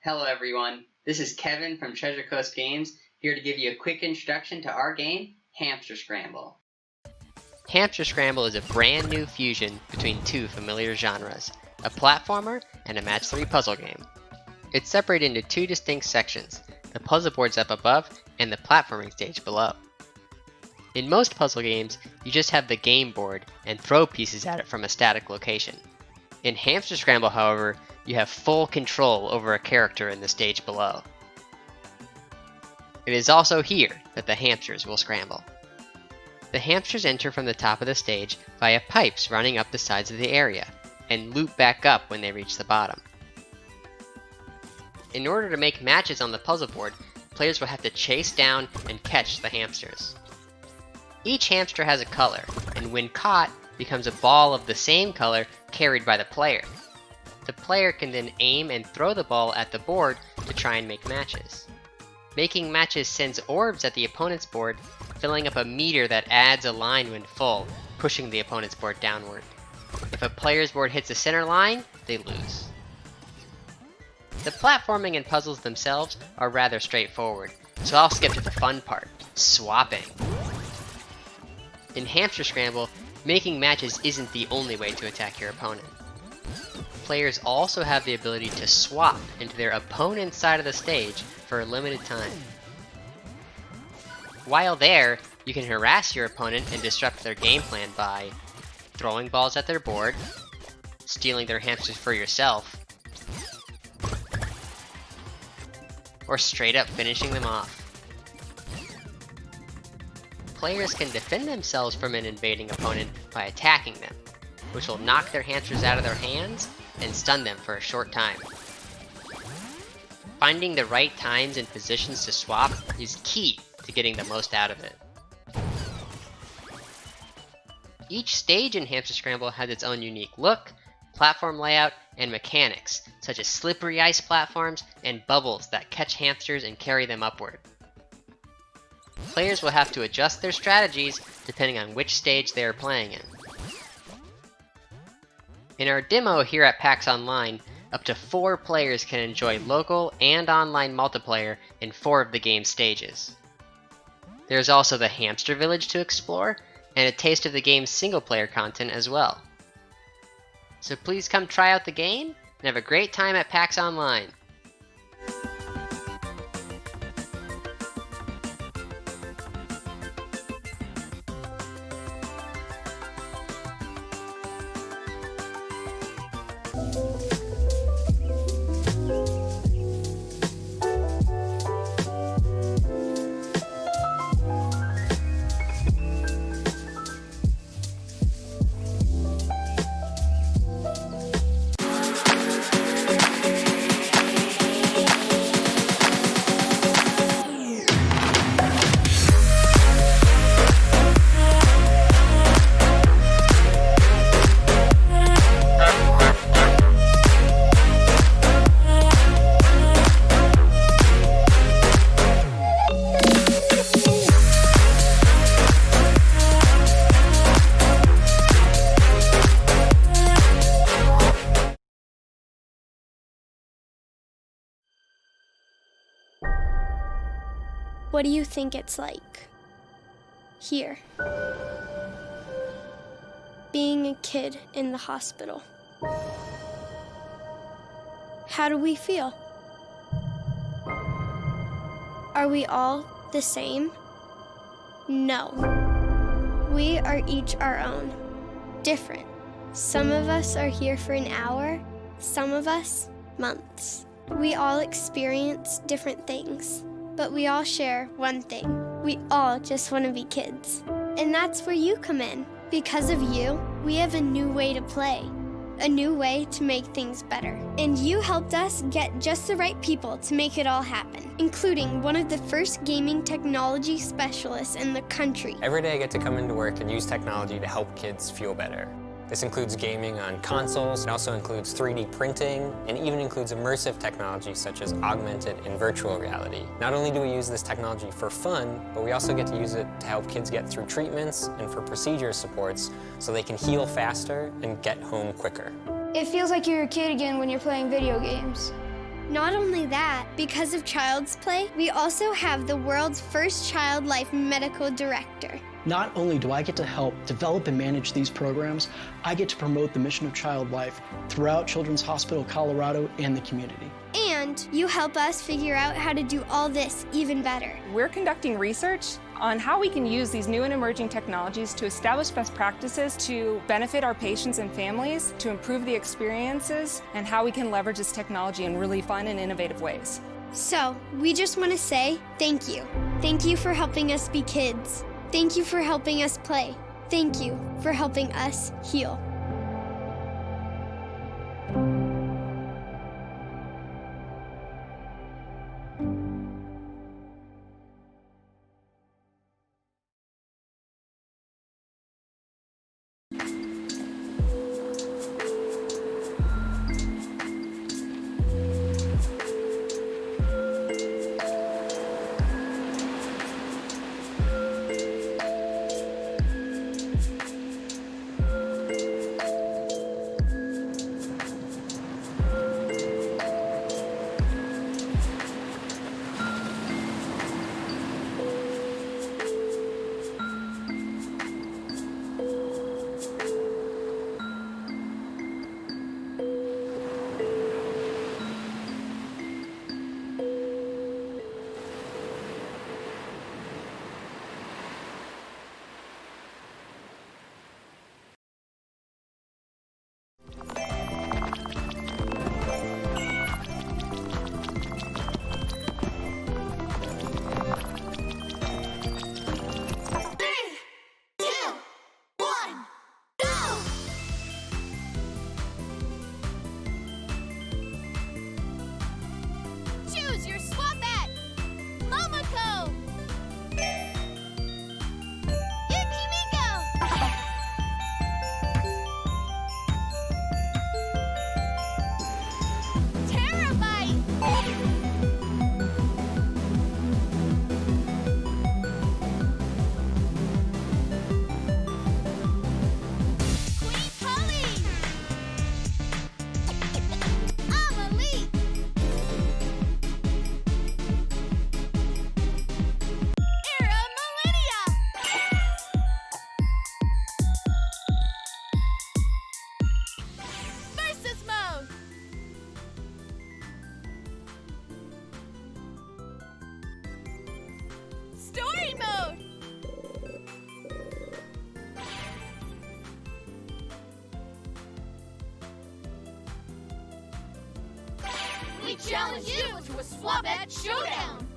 Hello everyone, this is Kevin from Treasure Coast Games, here to give you a quick introduction to our game, Hamster Scramble. Hamster Scramble is a brand new fusion between two familiar genres, a platformer and a match 3 puzzle game. It's separated into two distinct sections, the puzzle boards up above and the platforming stage below. In most puzzle games, you just have the game board and throw pieces at it from a static location. In Hamster Scramble, however, you have full control over a character in the stage below. It is also here that the hamsters will scramble. The hamsters enter from the top of the stage via pipes running up the sides of the area, and loop back up when they reach the bottom. In order to make matches on the puzzle board, players will have to chase down and catch the hamsters. Each hamster has a color, and when caught, becomes a ball of the same color carried by the player. The player can then aim and throw the ball at the board to try and make matches. Making matches sends orbs at the opponent's board, filling up a meter that adds a line when full, pushing the opponent's board downward. If a player's board hits the center line, they lose. The platforming and puzzles themselves are rather straightforward, so I'll skip to the fun part, swapping. In Hamster Scramble, making matches isn't the only way to attack your opponent. Players also have the ability to swap into their opponent's side of the stage for a limited time. While there, you can harass your opponent and disrupt their game plan by throwing balls at their board, stealing their hamsters for yourself, or straight up finishing them off. Players can defend themselves from an invading opponent by attacking them, which will knock their hamsters out of their hands and stun them for a short time. Finding the right times and positions to swap is key to getting the most out of it. Each stage in Hamster Scramble has its own unique look, platform layout, and mechanics, such as slippery ice platforms and bubbles that catch hamsters and carry them upward. Players will have to adjust their strategies depending on which stage they are playing in. In our demo here at PAX Online, up to 4 players can enjoy local and online multiplayer in 4 of the game's stages. There's also the Hamster Village to explore, and a taste of the game's single-player content as well. So please come try out the game, and have a great time at PAX Online! What do you think it's like? Here. Being a kid in the hospital. How do we feel? Are we all the same? No. We are each our own, different. Some of us are here for an hour, some of us, months. We all experience different things, but we all share one thing. We all just want to be kids. And that's where you come in. Because of you, we have a new way to play, a new way to make things better. And you helped us get just the right people to make it all happen, including one of the first gaming technology specialists in the country. Every day I get to come into work and use technology to help kids feel better. This includes gaming on consoles, it also includes 3D printing, and even includes immersive technology such as augmented and virtual reality. Not only do we use this technology for fun, but we also get to use it to help kids get through treatments and for procedure supports so they can heal faster and get home quicker. It feels like you're a kid again when you're playing video games. Not only that, because of Child's Play, we also have the world's first child life medical director. Not only do I get to help develop and manage these programs, I get to promote the mission of child life throughout Children's Hospital Colorado and the community. And you help us figure out how to do all this even better. We're conducting research on how we can use these new and emerging technologies to establish best practices to benefit our patients and families, to improve the experiences, and how we can leverage this technology in really fun and innovative ways. So, we just want to say thank you. Thank you for helping us be kids. Thank you for helping us play. Thank you for helping us heal. Choose your swap at Momoko, Yukimiko, Terabyte, Queen Polly, Amelie, Era Millennia, Versus Mode, Story Mode, we challenge you to a Swabbat Showdown!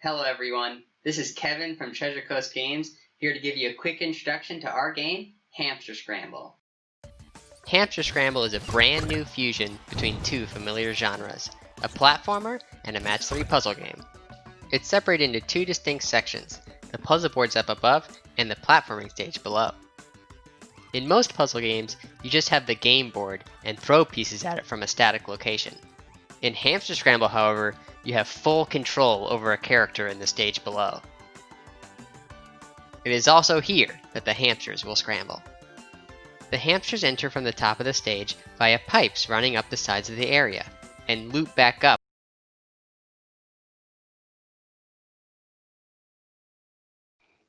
Hello everyone, this is Kevin from Treasure Coast Games, here to give you a quick introduction to our game, Hamster Scramble. Hamster Scramble is a brand new fusion between two familiar genres, a platformer and a match 3 puzzle game. It's separated into two distinct sections, the puzzle boards up above and the platforming stage below. In most puzzle games, you just have the game board and throw pieces at it from a static location. In Hamster Scramble, however, you have full control over a character in the stage below. It is also here that the hamsters will scramble. The hamsters enter from the top of the stage via pipes running up the sides of the area, and loop back up.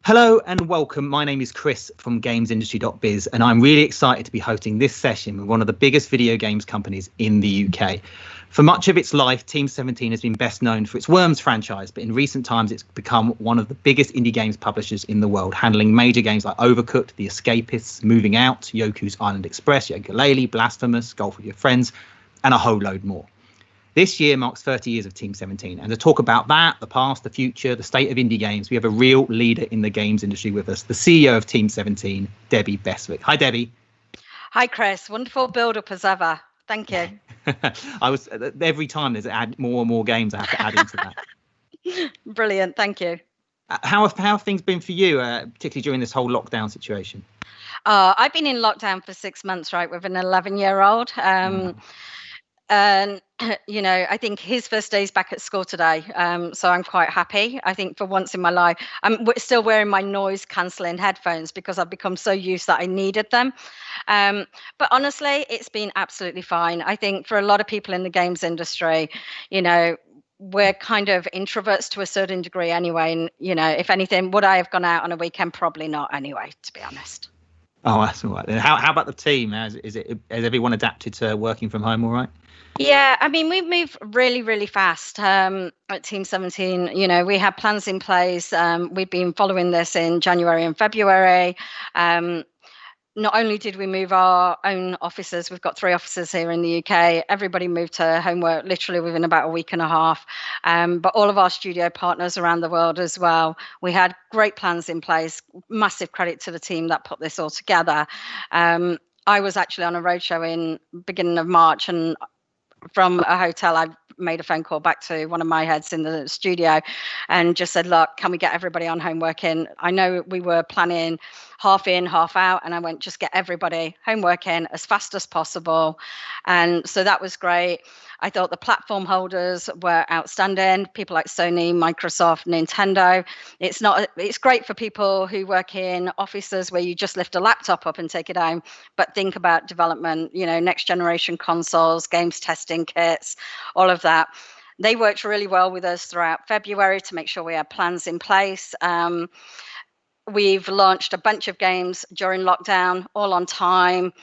Hello and welcome. My name is Chris from GamesIndustry.biz, and I'm really excited to be hosting this session with one of the biggest video games companies in the UK. For much of its life, Team 17 has been best known for its Worms franchise, but in recent times it's become one of the biggest indie games publishers in the world, handling major games like Overcooked, The Escapists, Moving Out, Yoku's Island Express, Yooka-Laylee, Blasphemous, Golf with Your Friends, and a whole load more. This year marks 30 years of Team 17, and to talk about that, the past, the future, the state of indie games, we have a real leader in the games industry with us, the CEO of Team 17, Debbie Bestwick. Hi, Debbie. Hi, Chris. Wonderful build-up as ever. Thank you. Every time there's more and more games I have to add into that. Brilliant. Thank you. How have things been for you, particularly during this whole lockdown situation? I've been in lockdown for 6 months, right, with an 11-year-old. And, you know, I think his first day is back at school today. So I'm quite happy. I think for once in my life, I'm still wearing my noise cancelling headphones because I've become so used that I needed them. But honestly, it's been absolutely fine. I think for a lot of people in the games industry, you know, we're kind of introverts to a certain degree anyway. And, you know, if anything, would I have gone out on a weekend? Probably not anyway, to be honest. Oh, that's all right. How about the team? Has everyone adapted to working from home all right? Yeah, I mean, we've moved really, really fast at Team 17. You know, we had plans in place. We've been following this in January and February. Not only did we move our own offices, we've got 3 offices here in the UK. Everybody moved to homework literally within about a week and a half. But all of our studio partners around the world as well. We had great plans in place. Massive credit to the team that put this all together. I was actually on a roadshow in beginning of March, and from a hotel, I made a phone call back to one of my heads in the studio and just said, look, can we get everybody on home working? I know we were planning half in, half out, and I went, just get everybody home working as fast as possible. And so that was great. I thought the platform holders were outstanding. People like Sony, Microsoft, Nintendo. It's great for people who work in offices where you just lift a laptop up and take it home, but think about development, you know, next generation consoles, games testing kits, all of that. They worked really well with us throughout February to make sure we had plans in place. We've launched a bunch of games during lockdown, all on time.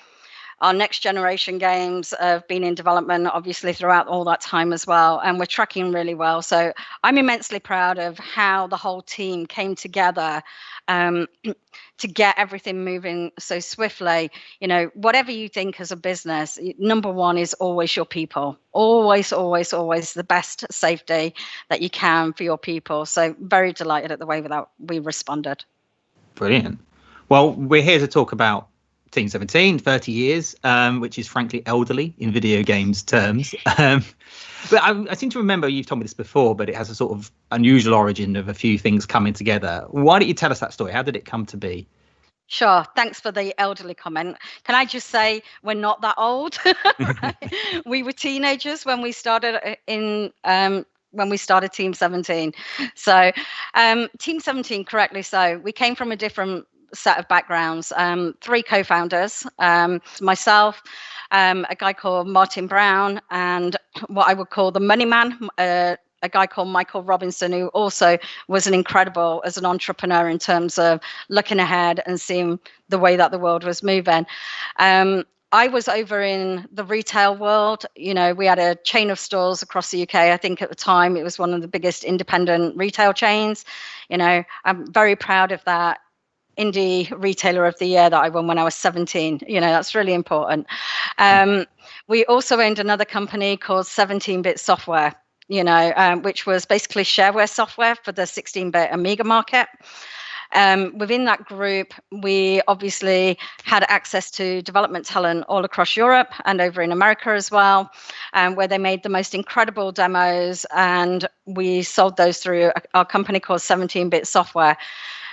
Our next generation games have been in development, obviously, throughout all that time as well, and we're tracking really well. So I'm immensely proud of how the whole team came together to get everything moving so swiftly. You know, whatever you think as a business, number one is always your people. Always, always, always the best safety that you can for your people. So very delighted at the way that we responded. Brilliant. Well, we're here to talk about Team 17, 30 years, which is frankly elderly in video games terms. But I seem to remember you've told me this before, but it has a sort of unusual origin of a few things coming together. Why don't you tell us that story? How did it come to be? Sure. Thanks for the elderly comment. Can I just say we're not that old? Right? We were teenagers when we started when we started Team 17. So Team 17, correctly so. We came from a different set of backgrounds. 3 co-founders, myself, a guy called Martin Brown, and what I would call the money man, a guy called Michael Robinson, who also was an incredible as an entrepreneur in terms of looking ahead and seeing the way that the world was moving. I was over in the retail world. You know, we had a chain of stores across the UK. I think at the time it was one of the biggest independent retail chains. You know, I'm very proud of that. Indie Retailer of the Year that I won when I was 17. You know, that's really important. We also owned another company called 17-Bit Software. which was basically shareware software for the 16-bit Amiga market. Within that group, we obviously had access to development talent all across Europe and over in America as well, where they made the most incredible demos, and we sold those through our company called 17-bit Software.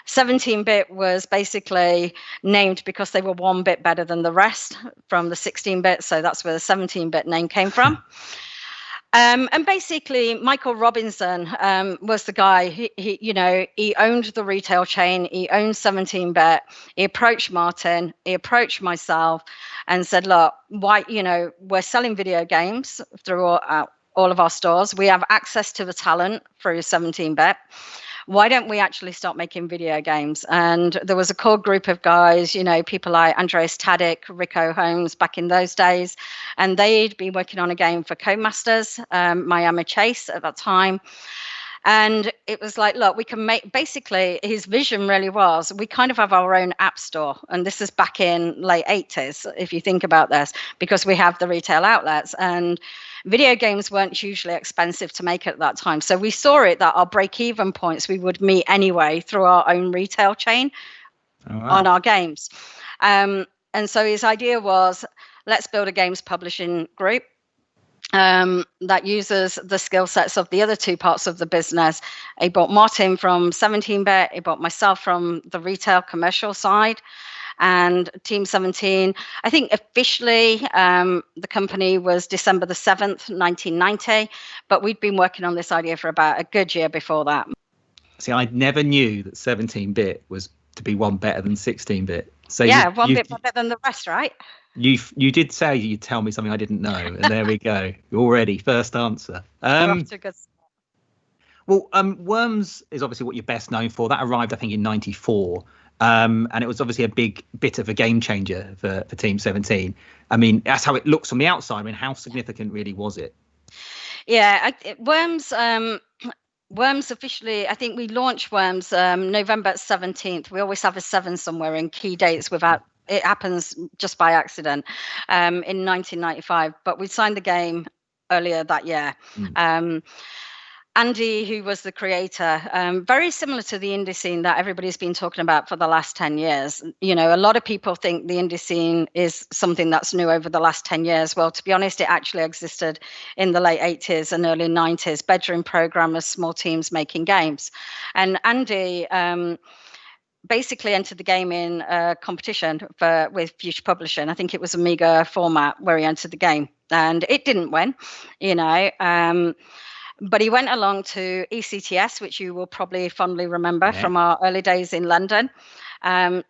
17-bit was basically named because they were 1 bit better than the rest from the 16-bit, so that's where the 17-bit name came from. And basically, Michael Robinson was the guy. He owned the retail chain. He owned 17-bit. He approached Martin. He approached myself, and said, "Look, why? We're selling video games through all of our stores. We have access to the talent through 17-bit. Why don't we actually start making video games?" And there was a core group of guys, people like Andreas Tadic, Rico Holmes back in those days, and they'd been working on a game for Codemasters, Miami Chase at that time. And it was like, look, we can make, basically his vision really was, we kind of have our own app store. And this is back in late 80s, if you think about this, because we have the retail outlets, and video games weren't hugely expensive to make at that time. So we saw it that our break-even points we would meet anyway through our own retail chain on our games. And so his idea was, let's build a games publishing group that uses the skill sets of the other two parts of the business. He bought Martin from 17-bit. He bought myself from the retail commercial side. And Team 17, I think officially the company was December the 7th, 1990, but we'd been working on this idea for about a good year before that. See, I never knew that 17-bit was to be 1 better than 16-bit. So yeah, 1 bit better than the rest, right? You did say you'd tell me something I didn't know, and there we go. Already, first answer. Well, Worms is obviously what you're best known for. That arrived, I think, in '94. And it was obviously a big bit of a game changer for Team 17. I mean, that's how it looks from the outside. I mean, how significant really was it? Yeah, Worms officially, I think we launched Worms November 17th. We always have a 7 somewhere in key dates without, it happens just by accident, in 1995. But we signed the game earlier that year. Andy, who was the creator, very similar to the indie scene that everybody's been talking about for the last 10 years. A lot of people think the indie scene is something that's new over the last 10 years. Well, to be honest, it actually existed in the late 80s and early 90s, bedroom programmers, small teams making games. And Andy basically entered the game in a competition with Future Publishing. I think it was Amiga format where he entered the game, and it didn't win, but he went along to ECTS, which you will probably fondly remember from our early days in London.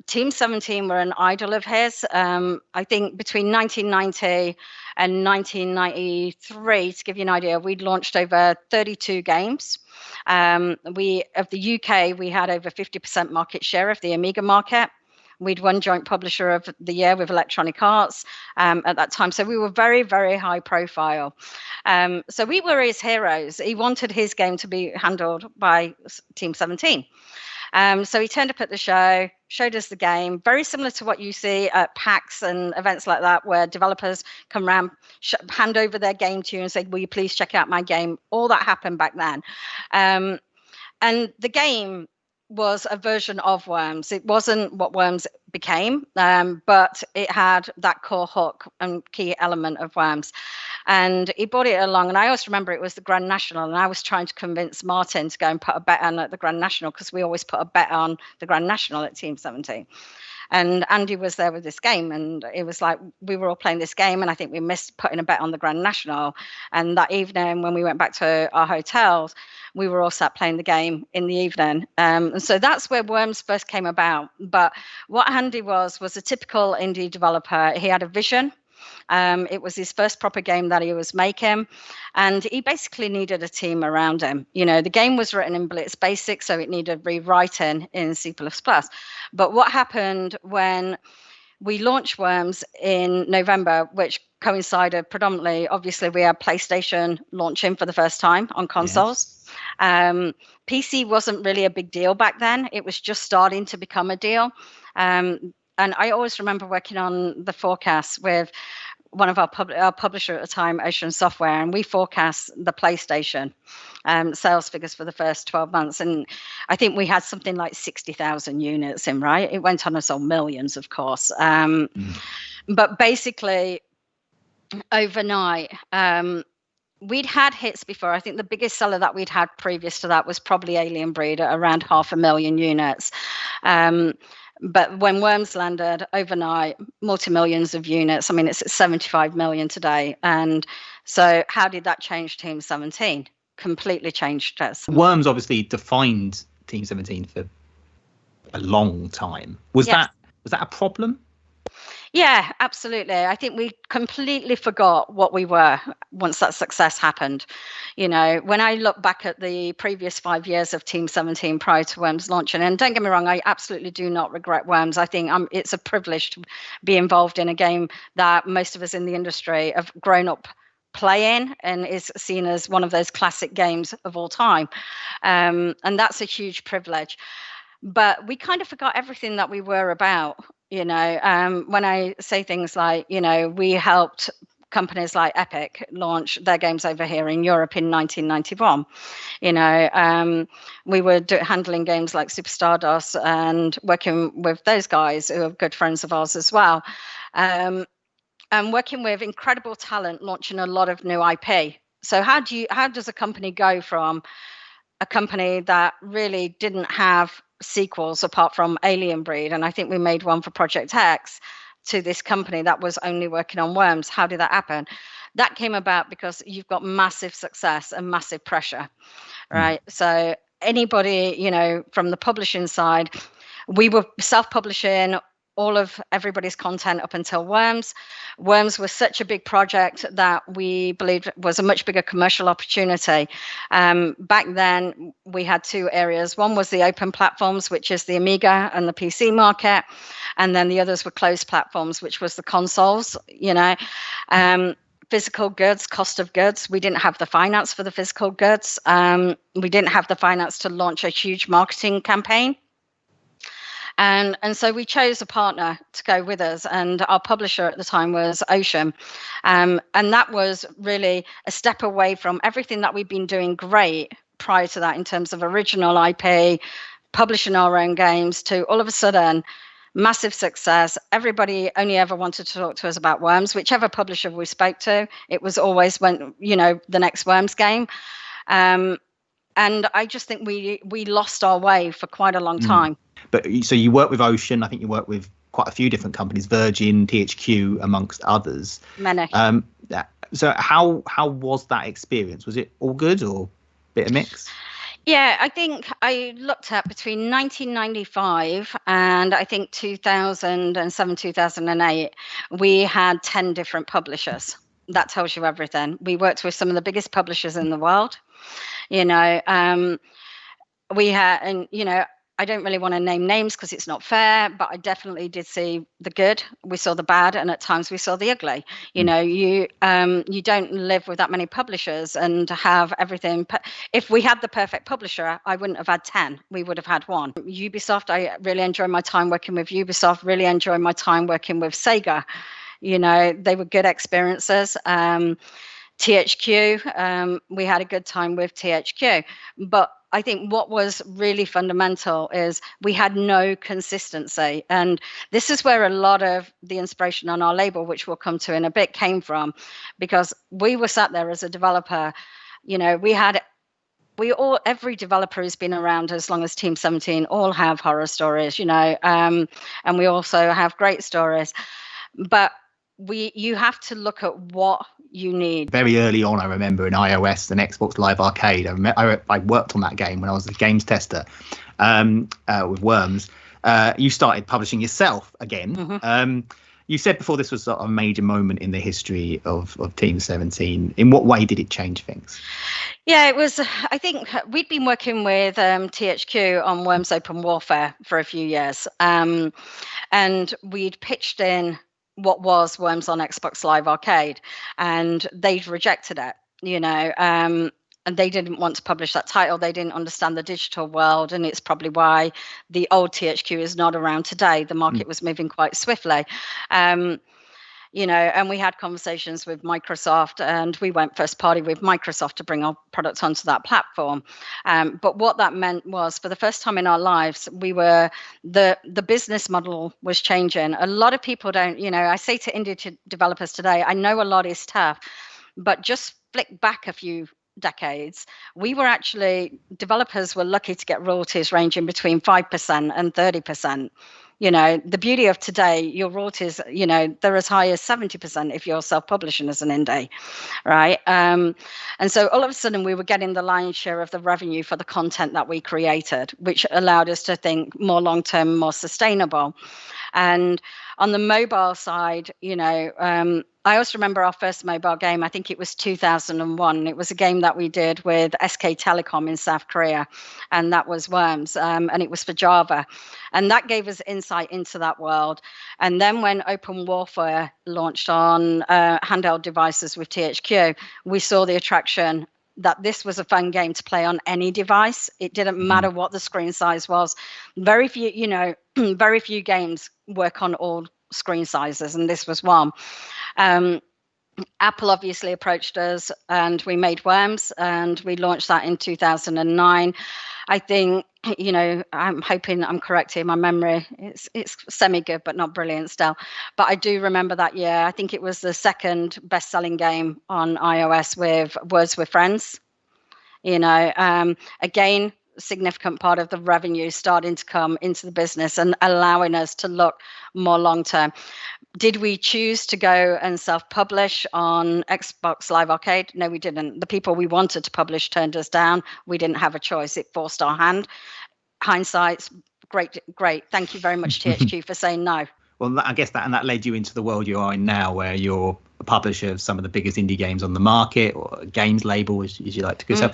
Team 17 were an idol of his. I think between 1990 and 1993, to give you an idea, we'd launched over 32 games. Of the UK, we had over 50% market share of the Amiga market. We'd won Joint Publisher of the Year with Electronic Arts at that time. So we were very, very high profile. So we were his heroes. He wanted his game to be handled by Team 17. So he turned up at the show, showed us the game, very similar to what you see at PAX and events like that, where developers come around, hand over their game to you and say, will you please check out my game? All that happened back then. And the game was a version of Worms. It wasn't what Worms became, but it had that core hook and key element of Worms. And he brought it along, and I always remember it was the Grand National, and I was trying to convince Martin to go and put a bet on at the Grand National, because we always put a bet on the Grand National at Team 17. And Andy was there with this game, and it was like we were all playing this game, and I think we missed putting a bet on the Grand National. And that evening, when we went back to our hotels, we were all sat playing the game in the evening. And so that's where Worms first came about. But what Andy was a typical indie developer. He had a vision. It was his first proper game that he was making, and he basically needed a team around him. The game was written in Blitz Basic, so it needed rewriting in C++. But what happened when we launched Worms in November, which coincided predominantly, obviously, we had PlayStation launching for the first time on consoles. Yes. PC wasn't really a big deal back then. It was just starting to become a deal. And I always remember working on the forecast with one of our publisher at the time, Ocean Software, and we forecast the PlayStation sales figures for the first 12 months. And I think we had something like 60,000 units in, right? It went on to sell millions, of course. But basically, overnight, we'd had hits before. I think the biggest seller that we'd had previous to that was probably Alien Breed at around 500,000 units. But when Worms landed overnight, multi-millions of units. I mean, it's at 75 million today. And so how did that change Team 17? Completely changed us. Worms obviously defined Team 17 for a long time. Was that a problem? Yeah, absolutely. I think we completely forgot what we were once that success happened. You know, when I look back at the previous 5 years of Team 17 prior to Worms launching, and don't get me wrong, I absolutely do not regret Worms. I think it's a privilege to be involved in a game that most of us in the industry have grown up playing and is seen as one of those classic games of all time. And that's a huge privilege. But we kind of forgot everything that we were about. You know, when I say things like, you know, we helped companies like Epic launch their games over here in Europe in 1991. You know, we were handling games like Super Stardust and working with those guys who are good friends of ours as well. And working with incredible talent, launching a lot of new IP. So how does a company go from a company that really didn't have sequels apart from Alien Breed, and I think we made one for Project X, to this company that was only working on Worms? How did that happen? That came about because you've got massive success and massive pressure, right? So anybody, you know, from the publishing side, we were self-publishing all of everybody's content up until Worms. Worms was such a big project that we believed was a much bigger commercial opportunity. Back then, we had two areas. One was the open platforms, which is the Amiga and the PC market. And then the others were closed platforms, which was the consoles, you know. Physical goods, cost of goods. We didn't have the finance for the physical goods. We didn't have the finance to launch a huge marketing campaign. And so we chose a partner to go with us, and our publisher at the time was Ocean. And that was really a step away from everything that we'd been doing great prior to that in terms of original IP, publishing our own games, to all of a sudden, massive success. Everybody only ever wanted to talk to us about Worms. Whichever publisher we spoke to, it was always when, you know, the next Worms game. And I just think we lost our way for quite a long time. But so you work with Ocean. I think you work with quite a few different companies, Virgin, THQ, amongst others. Many. So how was that experience? Was it all good or a bit of mix? Yeah, I think I looked at between 1995 and I think 2007, 2008, we had 10 different publishers. That tells you everything. We worked with some of the biggest publishers in the world. You know, we had, and, you know, I don't really want to name names because it's not fair, but I definitely did see the good. We saw the bad, and at times we saw the ugly. You know, you don't live with that many publishers and have everything. If we had the perfect publisher, I wouldn't have had 10. We would have had one. Ubisoft, I really enjoy my time working with Ubisoft, really enjoy my time working with Sega. You know, they were good experiences. THQ, we had a good time with THQ. But I think what was really fundamental is we had no consistency. And this is where a lot of the inspiration on our label, which we'll come to in a bit, came from, because we were sat there as a developer. You know, every developer who's been around as long as Team 17 all have horror stories, you know, and we also have great stories. But you have to look at what you need. Very early on, I remember in iOS and Xbox Live Arcade, I worked on that game when I was a games tester with Worms. You started publishing yourself again. You said before this was sort of a major moment in the history of Team 17. In what way did it change things? Yeah, it was, I think we'd been working with THQ on Worms Open Warfare for a few years. And we'd pitched in what was Worms on Xbox Live Arcade, and they'd rejected it, you know, and they didn't want to publish that title. They didn't understand the digital world, and it's probably why the old THQ is not around today. The market was moving quite swiftly. And we had conversations with Microsoft, and we went first party with Microsoft to bring our product onto that platform. But what that meant was, for the first time in our lives, the business model was changing. A lot of people don't, I say to indie developers today, I know a lot is tough, but just flick back a few decades, developers were lucky to get royalties ranging between 5% and 30%. The beauty of today, your royalties, they're as high as 70% if you're self-publishing as an indie, right? And so all of a sudden we were getting the lion's share of the revenue for the content that we created, which allowed us to think more long-term, more sustainable. And on the mobile side, I also remember our first mobile game. I think it was 2001. It was a game that we did with SK Telecom in South Korea, and that was Worms, and it was for Java. And that gave us insight into that world. And then when Open Warfare launched on handheld devices with THQ, we saw the attraction that this was a fun game to play on any device. It didn't matter what the screen size was. Very few, very few games work on all screen sizes, and this was one. Apple obviously approached us, and we made Worms, and we launched that in 2009. I think, I'm hoping I'm correct here. My memory, it's semi-good, but not brilliant still. But I do remember that year. I think it was the second best-selling game on iOS with Words with Friends. Again, significant part of the revenue starting to come into the business and allowing us to look more long-term. Did we choose to go and self-publish on Xbox Live Arcade? No, we didn't. The people we wanted to publish turned us down. We didn't have a choice. It forced our hand. Hindsight's great. Thank you very much, THQ, for saying no. Well, I guess that led you into the world you are in now, where you're a publisher of some of the biggest indie games on the market, or a games label, as you like to go. So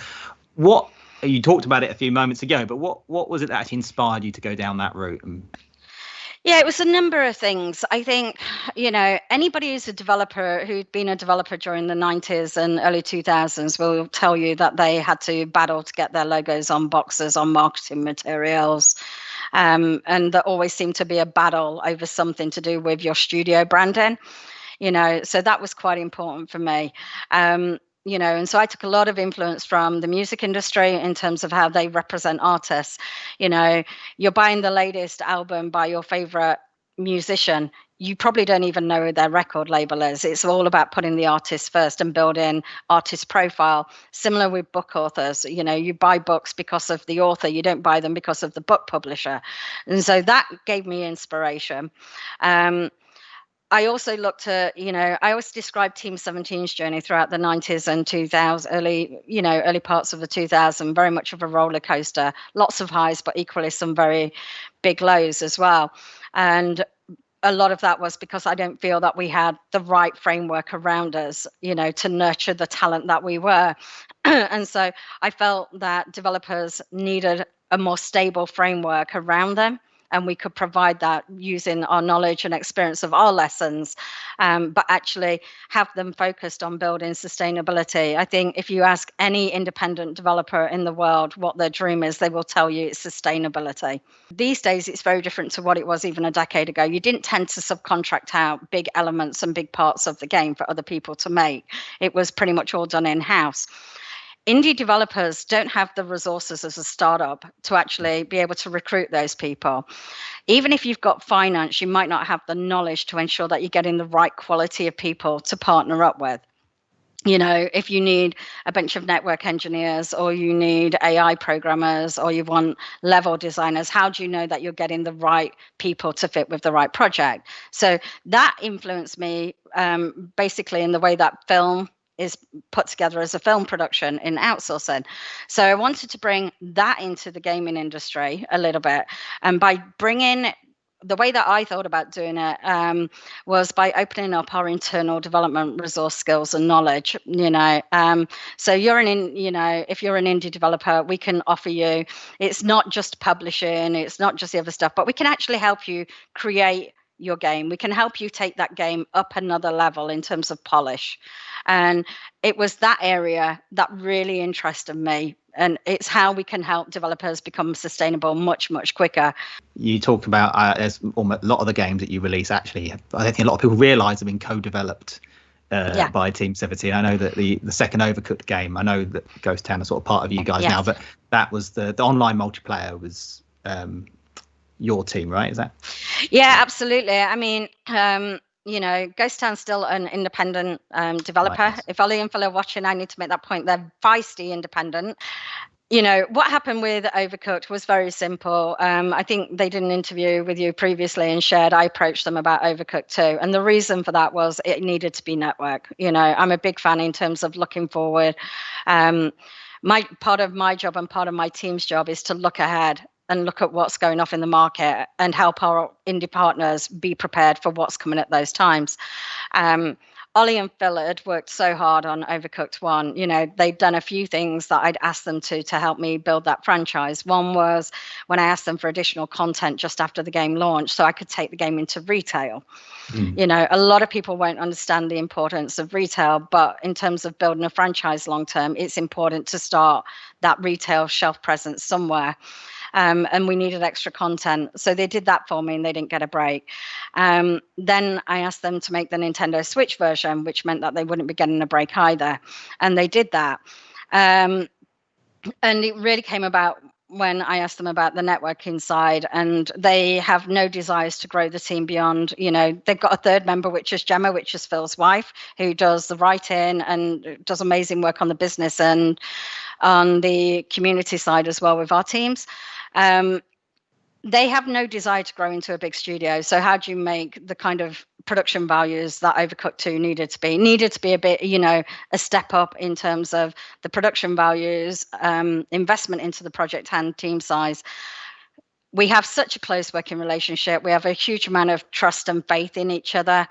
what, you talked about it a few moments ago, but what was it that actually inspired you to go down that route? Yeah, it was a number of things. I think, anybody who's a developer, who'd been a developer during the 90s and early 2000s will tell you that they had to battle to get their logos on boxes, on marketing materials. And there always seemed to be a battle over something to do with your studio branding. So that was quite important for me. And so I took a lot of influence from the music industry in terms of how they represent artists. You're buying the latest album by your favorite musician. You probably don't even know who their record label is. It's all about putting the artist first and building artist profile. Similar with book authors. You buy books because of the author. You don't buy them because of the book publisher. And so that gave me inspiration. I also looked at, I always described Team 17's journey throughout the 90s and 2000s, early parts of the 2000s, very much of a roller coaster, lots of highs, but equally some very big lows as well. And a lot of that was because I don't feel that we had the right framework around us, to nurture the talent that we were. And so I felt that developers needed a more stable framework around them. And we could provide that using our knowledge and experience of our lessons, but actually have them focused on building sustainability. I think if you ask any independent developer in the world what their dream is, they will tell you it's sustainability. These days, it's very different to what it was even a decade ago. You didn't tend to subcontract out big elements and big parts of the game for other people to make. It was pretty much all done in-house. Indie developers don't have the resources as a startup to actually be able to recruit those people. Even if you've got finance, you might not have the knowledge to ensure that you're getting the right quality of people to partner up with. If you need a bunch of network engineers, or you need AI programmers, or you want level designers, how do you know that you're getting the right people to fit with the right project? So that influenced me basically in the way that film is put together as a film production in outsourcing. So I wanted to bring that into the gaming industry a little bit. And by bringing, the way that I thought about doing it was by opening up our internal development resource skills and knowledge. So if you're an indie developer, we can offer you, it's not just publishing, it's not just the other stuff, but we can actually help you create your game. We can help you take that game up another level in terms of polish. And it was that area that really interested me. And it's how we can help developers become sustainable much, much quicker. You talked about there's almost a lot of the games that you release, actually, I don't think a lot of people realize have been co-developed by Team 17. I know that the second Overcooked game, I know that Ghost Town is sort of part of you guys now, but that was the online multiplayer was your team, right? Is that? Yeah, absolutely. I mean, Ghost Town's still an independent developer. Right, yes. If Ollie and Phil are watching, I need to make that point. They're feisty independent. What happened with Overcooked was very simple. I think they did an interview with you previously and shared I approached them about Overcooked too. And the reason for that was it needed to be network. I'm a big fan in terms of looking forward. Part of my job and part of my team's job is to look ahead and look at what's going off in the market and help our indie partners be prepared for what's coming at those times. Ollie and Phil had worked so hard on Overcooked 1. They'd done a few things that I'd asked them to help me build that franchise. One was when I asked them for additional content just after the game launched so I could take the game into retail. A lot of people won't understand the importance of retail, but in terms of building a franchise long term, it's important to start that retail shelf presence somewhere. And we needed extra content. So they did that for me and they didn't get a break. Then I asked them to make the Nintendo Switch version, which meant that they wouldn't be getting a break either. And they did that. And it really came about when I asked them about the networking side, and they have no desires to grow the team beyond, they've got a third member, which is Gemma, which is Phil's wife, who does the writing and does amazing work on the business and on the community side as well with our teams. They have no desire to grow into a big studio. So how do you make the kind of production values that Overcooked 2 needed to be? Needed to be a bit, a step up in terms of the production values, investment into the project and team size. We have such a close working relationship. We have a huge amount of trust and faith in each other.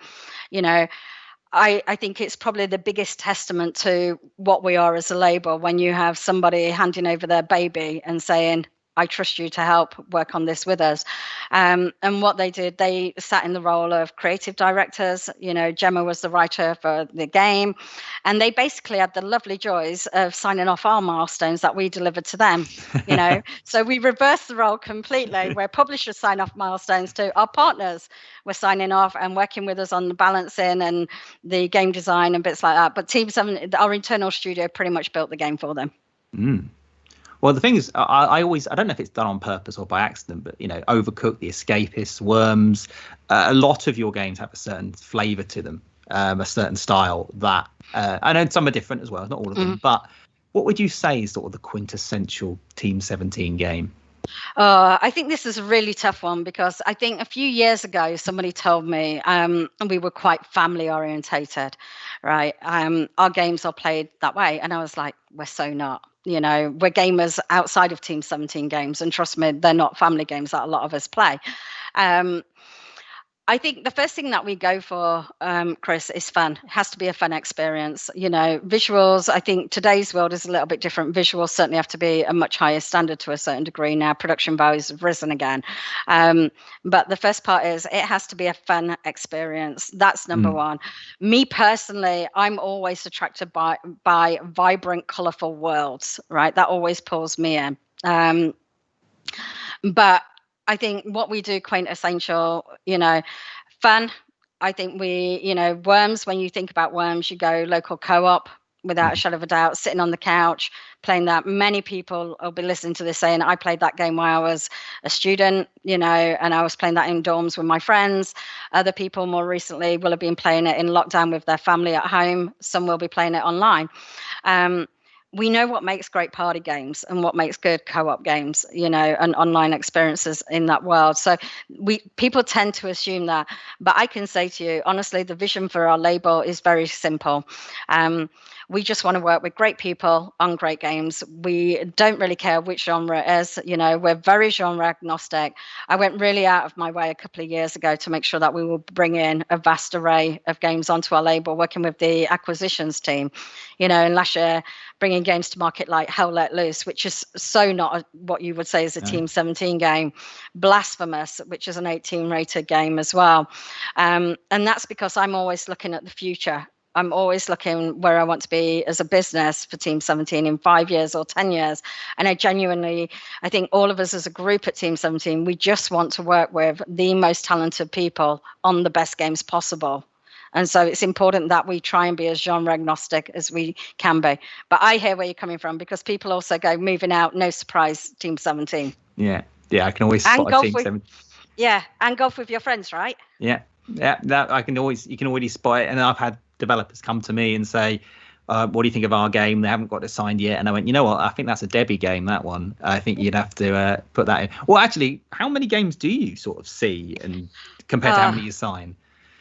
I think it's probably the biggest testament to what we are as a label when you have somebody handing over their baby and saying, I trust you to help work on this with us. And what they did, they sat in the role of creative directors. Gemma was the writer for the game. And they basically had the lovely joys of signing off our milestones that we delivered to them. So we reversed the role completely, where publishers sign off milestones to our partners were signing off and working with us on the balancing and the game design and bits like that. But Team 7, our internal studio, pretty much built the game for them. Well, the thing is, I don't know if it's done on purpose or by accident, but Overcooked, The Escapists, Worms, a lot of your games have a certain flavour to them, a certain style that I know some are different as well, not all of them. But what would you say is sort of the quintessential Team 17 game? I think this is a really tough one because I think a few years ago somebody told me we were quite family orientated, right? Our games are played that way, and I was like, we're so not. We're gamers outside of Team 17 games, and trust me, they're not family games that a lot of us play. I think the first thing that we go for, Chris, is fun. It has to be a fun experience. Visuals, I think today's world is a little bit different. Visuals certainly have to be a much higher standard to a certain degree now. Production values have risen again. But the first part is it has to be a fun experience. That's number one. Me personally, I'm always attracted by vibrant, colorful worlds, right? That always pulls me in. But I think what we do quintessential, fun. I think Worms, when you think about Worms, you go local co-op without a shadow of a doubt, sitting on the couch, playing that. Many people will be listening to this saying, I played that game while I was a student, and I was playing that in dorms with my friends. Other people more recently will have been playing it in lockdown with their family at home. Some will be playing it online. We know what makes great party games and what makes good co-op games, and online experiences in that world. So people tend to assume that, but I can say to you, honestly, the vision for our label is very simple. we just want to work with great people on great games. We don't really care which genre it is. We're very genre agnostic. I went really out of my way a couple of years ago to make sure that we will bring in a vast array of games onto our label, working with the acquisitions team. And last year, bringing games to market like Hell Let Loose, which is so not what you would say is a Team 17 game. Blasphemous, which is an 18 rated game as well. And that's because I'm always looking at the future. I'm always looking where I want to be as a business for Team 17 in 5 years or 10 years. And I think all of us as a group at Team 17, we just want to work with the most talented people on the best games possible. And so it's important that we try and be as genre agnostic as we can be. But I hear where you're coming from, because people also go, moving out, no surprise, Team 17. Yeah, I can always spot a Team 17. Yeah, and golf with your friends, right? Yeah, that you can already spot it. And I've had developers come to me and say, what do you think of our game? They haven't got it signed yet. And I went, you know what? I think that's a Debbie game, that one. I think you'd have to put that in. Well, actually, how many games do you sort of see and compared to how many you sign?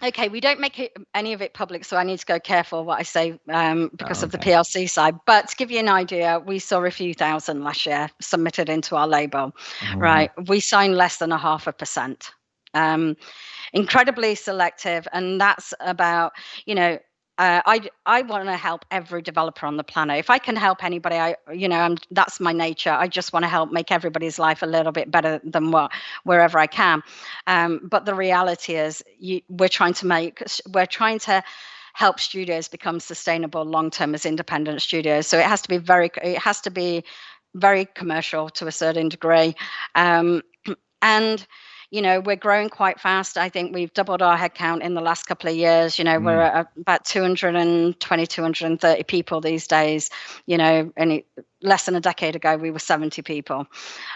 Okay, we don't make any of it public, so I need to go careful what I say because of the PLC side. But to give you an idea, we saw a few thousand last year submitted into our label, right? We signed less than 0.5%. Incredibly selective, and that's about, I want to help every developer on the planet. If I can help anybody, that's my nature. I just want to help make everybody's life a little bit better than wherever I can. But the reality is, we're trying to help studios become sustainable long-term as independent studios. So it has to be very commercial to a certain degree, and we're growing quite fast. I think we've doubled our headcount in the last couple of years. We're at about 220, 230 people these days. And less than a decade ago, we were 70 people.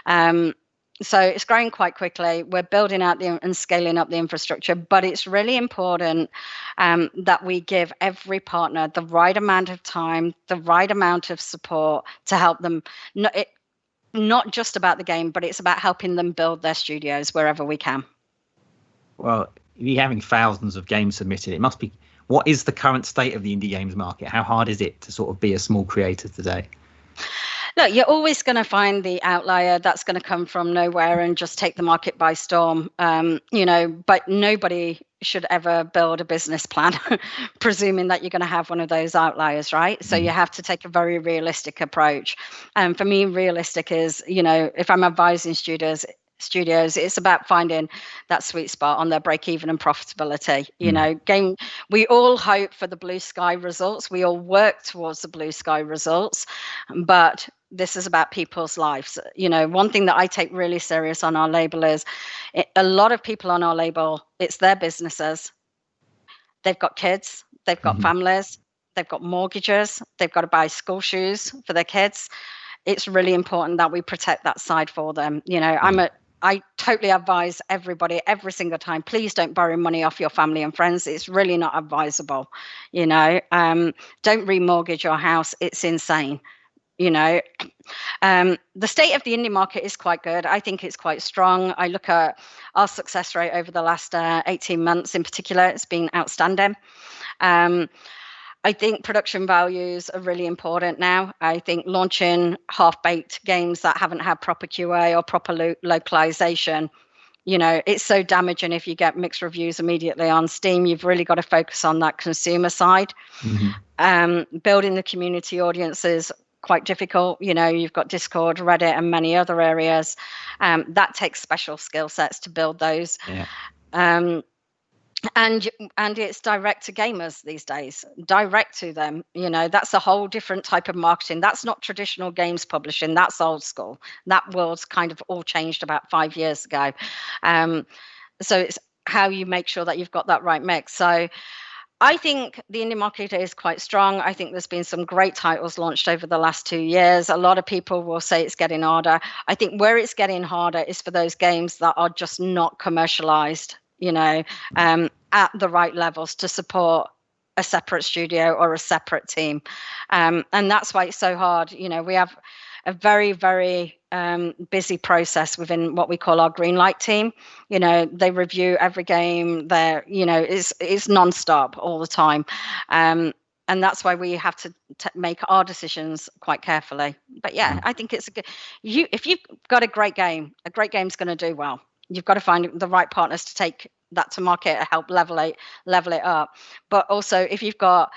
So it's growing quite quickly. We're building out and scaling up the infrastructure, but it's really important that we give every partner the right amount of time, the right amount of support to help them. Not just about the game, but it's about helping them build their studios wherever we can. Well, you're having thousands of games submitted. It must be. What is the current state of the indie games market? How hard is it to sort of be a small creator today? Look, you're always going to find the outlier that's going to come from nowhere and just take the market by storm. But nobody should ever build a business plan presuming that you're going to have one of those outliers, right? So you have to take a very realistic approach. And for me, realistic is, if I'm advising studios, it's about finding that sweet spot on their break even and profitability. We all hope for the blue sky results. We all work towards the blue sky results, but this is about people's lives. One thing that I take really serious on our label is a lot of people on our label, it's their businesses. They've got kids, they've got families, they've got mortgages, they've got to buy school shoes for their kids. It's really important that we protect that side for them. I totally advise everybody every single time, please don't borrow money off your family and friends. It's really not advisable. Don't remortgage your house. It's insane. The state of the indie market is quite good. I think it's quite strong. I look at our success rate over the last 18 months in particular. It's been outstanding. I think production values are really important now. I think launching half-baked games that haven't had proper QA or proper localization, it's so damaging if you get mixed reviews immediately on Steam. You've really got to focus on that consumer side. Building the community audiences, quite difficult. You've got Discord, Reddit, and many other areas. That takes special skill sets to build those. And it's direct to gamers these days, direct to them. That's a whole different type of marketing. That's not traditional games publishing. That's old school. That world's kind of all changed about 5 years ago. So it's how you make sure that you've got that right mix. So I think the indie market is quite strong. I think there's been some great titles launched over the last 2 years. A lot of people will say it's getting harder. I think where it's getting harder is for those games that are just not commercialized, at the right levels to support a separate studio or a separate team. And that's why it's so hard. We have a very, very busy process within what we call our green light team. They review every game. It's nonstop all the time. And that's why we have to make our decisions quite carefully. But yeah, I think it's a good. If you've got a great game's going to do well. You've got to find the right partners to take that to market and help level it up. But also, if you've got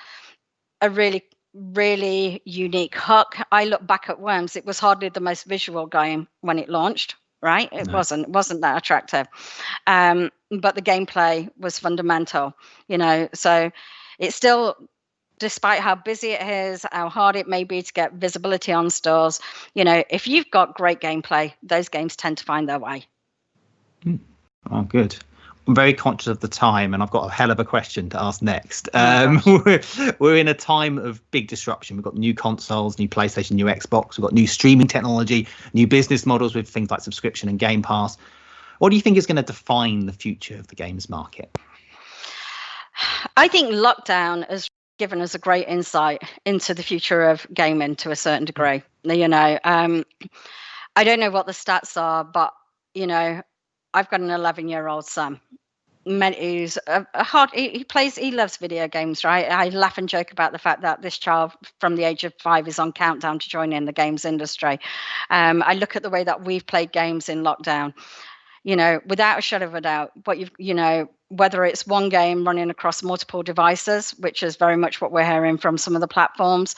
a really unique hook, I look back at Worms. It was hardly the most visual game when it launched. Right? It wasn't that attractive. But the gameplay was fundamental. So it's still. Despite how busy it is, how hard it may be to get visibility on stores, if you've got great gameplay, those games tend to find their way. Oh, good. I'm very conscious of the time, and I've got a hell of a question to ask next. We're in a time of big disruption. We've got new consoles, new PlayStation, new Xbox. We've got new streaming technology, new business models with things like subscription and Game Pass. What do you think is going to define the future of the games market? I think lockdown has given us a great insight into the future of gaming to a certain degree. I don't know what the stats are, but I've got an 11-year-old son. He's he loves video games, right? I laugh and joke about the fact that this child from the age of 5 is on countdown to join in the games industry. I look at the way that we've played games in lockdown. Without a shadow of a doubt, whether it's one game running across multiple devices, which is very much what we're hearing from some of the platforms.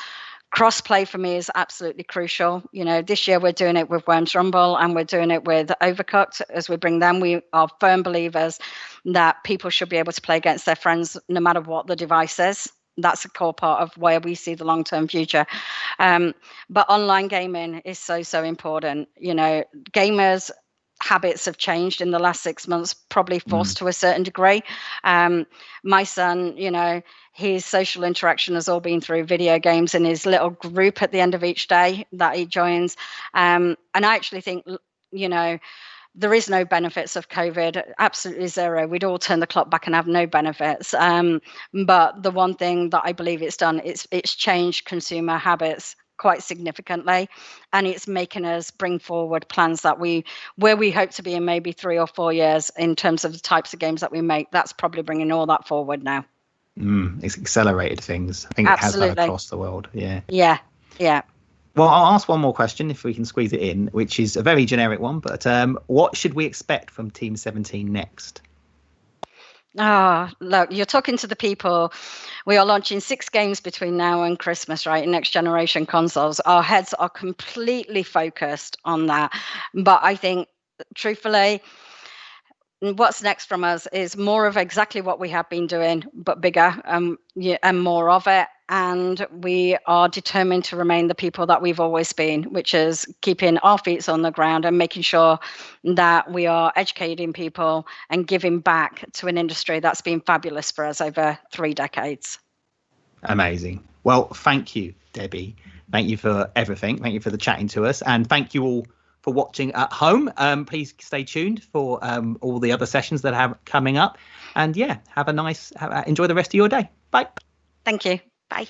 Cross-play for me is absolutely crucial. This year we're doing it with Worms Rumble and we're doing it with Overcooked as we bring them. We are firm believers that people should be able to play against their friends no matter what the device is. That's a core part of where we see the long-term future. But online gaming is so important. Gamers' habits have changed in the last 6 months, probably forced to a certain degree. My son, his social interaction has all been through video games in his little group at the end of each day that he joins. And I actually think, there is no benefits of COVID, absolutely zero. We'd all turn the clock back and have no benefits. But the one thing that I believe it's done, it's changed consumer habits quite significantly, and it's making us bring forward plans where we hope to be in maybe 3 or 4 years in terms of the types of games that we make. That's probably bringing all that forward now. It's accelerated things. I think Absolutely. It has done across the world. Yeah. Well, I'll ask one more question if we can squeeze it in, which is a very generic one, but what should we expect from Team 17 next? Look, you're talking to the people. We are launching 6 games between now and Christmas, right? Next generation consoles. Our heads are completely focused on that. But I think, truthfully, what's next from us is more of exactly what we have been doing, but bigger and more of it. And we are determined to remain the people that we've always been, which is keeping our feet on the ground and making sure that we are educating people and giving back to an industry that's been fabulous for us over 3 decades. Amazing. Well, thank you, Debbie. Thank you for everything. Thank you for the chatting to us. And thank you all for watching at home. Please stay tuned for all the other sessions that are coming up. And enjoy the rest of your day. Bye. Thank you. Bye.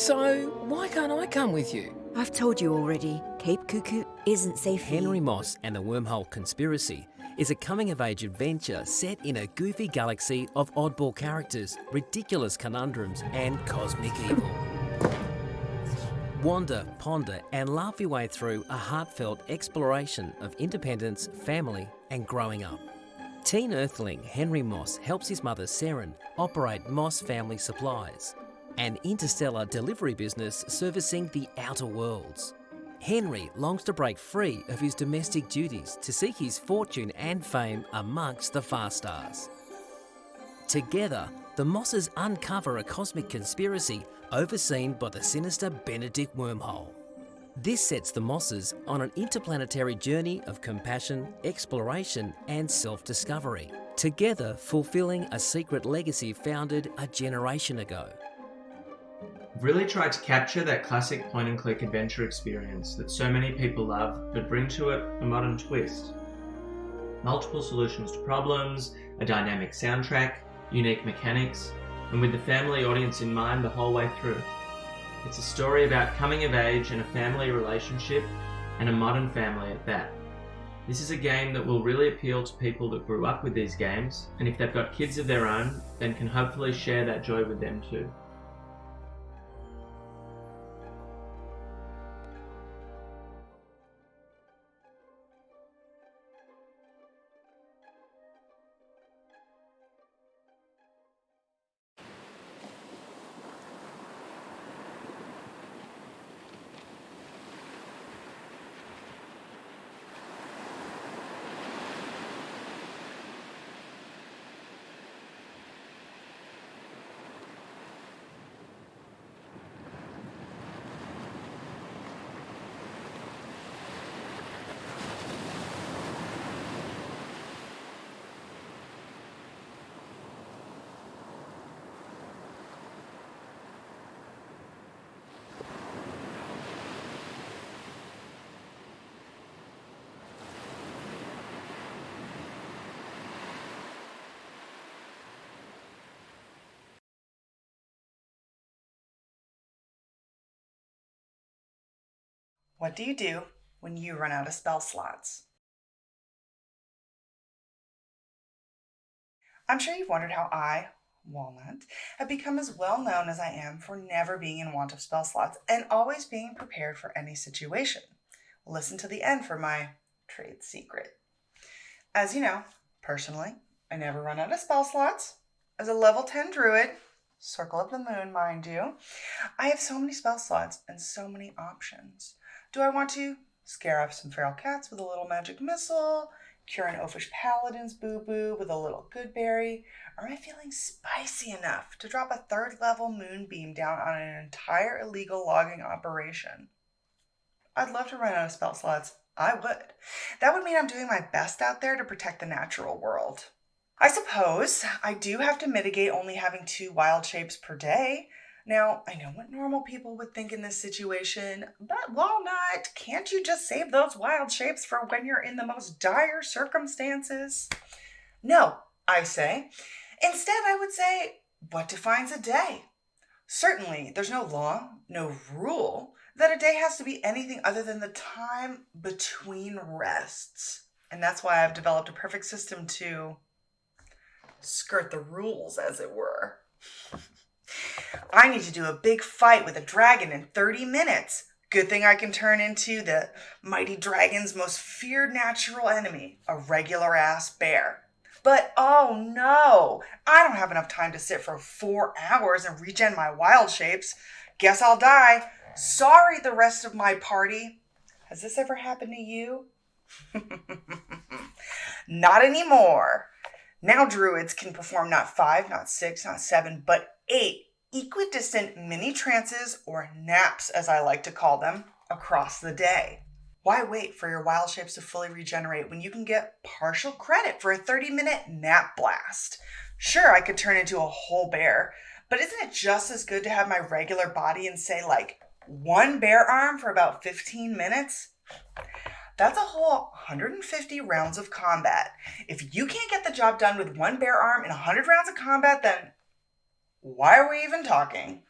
So, why can't I come with you? I've told you already, Cape Cuckoo isn't safe for Henry you. Moss and the Wormhole Conspiracy is a coming-of-age adventure set in a goofy galaxy of oddball characters, ridiculous conundrums, and cosmic evil. Wander, ponder, and laugh your way through a heartfelt exploration of independence, family, and growing up. Teen Earthling Henry Moss helps his mother Seren operate Moss Family Supplies, an interstellar delivery business servicing the outer worlds. Henry longs to break free of his domestic duties to seek his fortune and fame amongst the far stars. Together, the Mosses uncover a cosmic conspiracy overseen by the sinister Benedict Wormhole. This sets the Mosses on an interplanetary journey of compassion, exploration, and self-discovery, together fulfilling a secret legacy founded a generation ago. I've really tried to capture that classic point-and-click adventure experience that so many people love, but bring to it a modern twist. Multiple solutions to problems, a dynamic soundtrack, unique mechanics, and with the family audience in mind the whole way through. It's a story about coming of age and a family relationship, and a modern family at that. This is a game that will really appeal to people that grew up with these games, and if they've got kids of their own, then can hopefully share that joy with them too. What do you do when you run out of spell slots? I'm sure you've wondered how I, Walnut, have become as well known as I am for never being in want of spell slots and always being prepared for any situation. Listen to the end for my trade secret. As you know, personally, I never run out of spell slots. As a level 10 druid, circle of the moon, mind you, I have so many spell slots and so many options. Do I want to scare off some feral cats with a little magic missile, cure an oafish paladin's boo-boo with a little goodberry, or am I feeling spicy enough to drop a 3rd level moonbeam down on an entire illegal logging operation? I'd love to run out of spell slots. I would. That would mean I'm doing my best out there to protect the natural world. I suppose I do have to mitigate only having 2 wild shapes per day. Now, I know what normal people would think in this situation, but Walnut, can't you just save those wild shapes for when you're in the most dire circumstances? No, I say. Instead, I would say, what defines a day? Certainly, there's no law, no rule, that a day has to be anything other than the time between rests. And that's why I've developed a perfect system to skirt the rules, as it were. I need to do a big fight with a dragon in 30 minutes. Good thing I can turn into the mighty dragon's most feared natural enemy, a regular-ass bear. But oh no, I don't have enough time to sit for 4 hours and regen my wild shapes. Guess I'll die. Sorry, the rest of my party. Has this ever happened to you? Not anymore. Now druids can perform not 5, not 6, not 7, but 8 equidistant mini trances, or naps as I like to call them, across the day. Why wait for your wild shapes to fully regenerate when you can get partial credit for a 30-minute nap blast? Sure, I could turn into a whole bear, but isn't it just as good to have my regular body and say like 1 bear arm for about 15 minutes? That's a whole 150 rounds of combat. If you can't get the job done with 1 bear arm in 100 rounds of combat, then why are we even talking?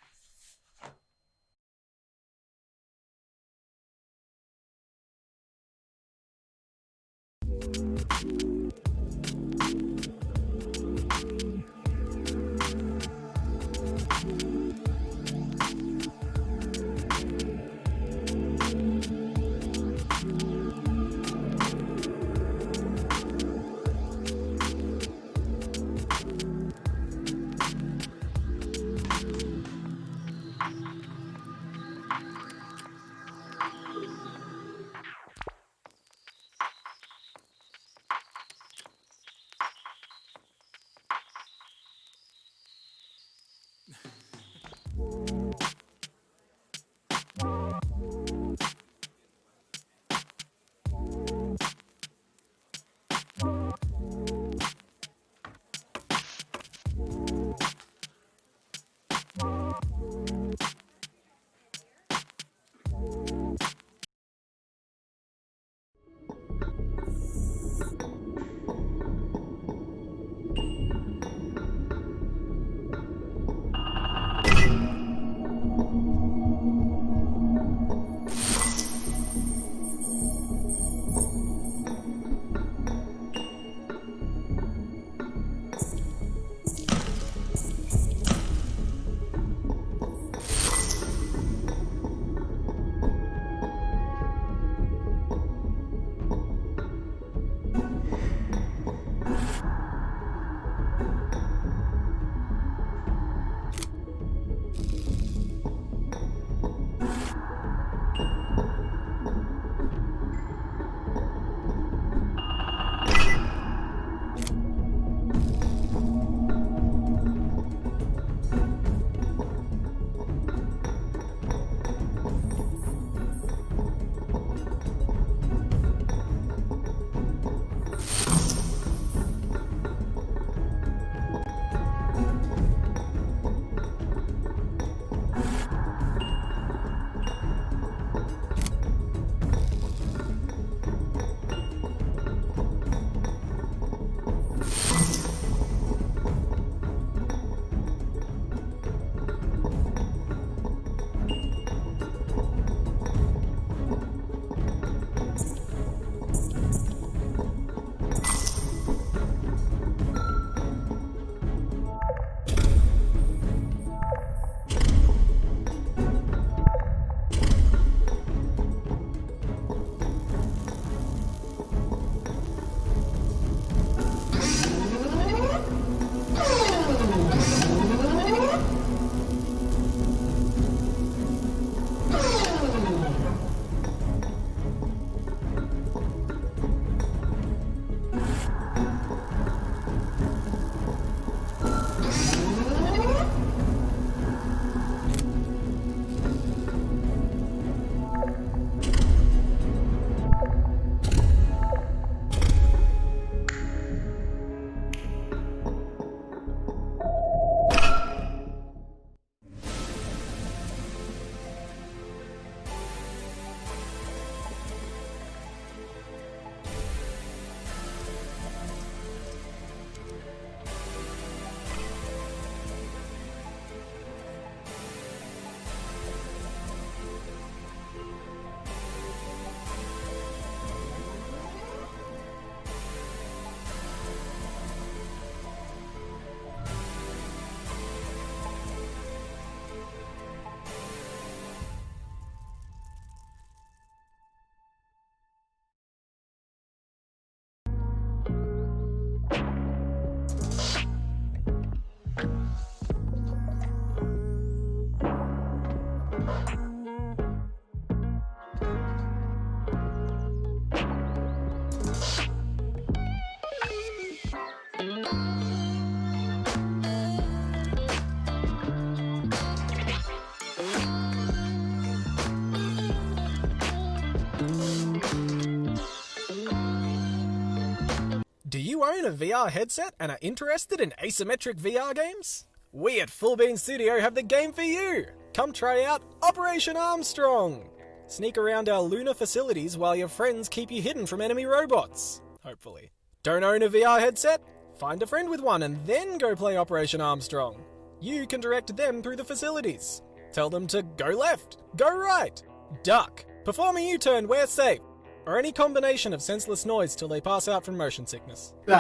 Do you own a VR headset and are interested in asymmetric VR games? We at Full Bean Studio have the game for you! Come try out Operation Armstrong! Sneak around our lunar facilities while your friends keep you hidden from enemy robots. Hopefully. Don't own a VR headset? Find a friend with one and then go play Operation Armstrong. You can direct them through the facilities. Tell them to go left, go right, duck, perform a U-turn where safe. or any combination of senseless noise till they pass out from motion sickness. Who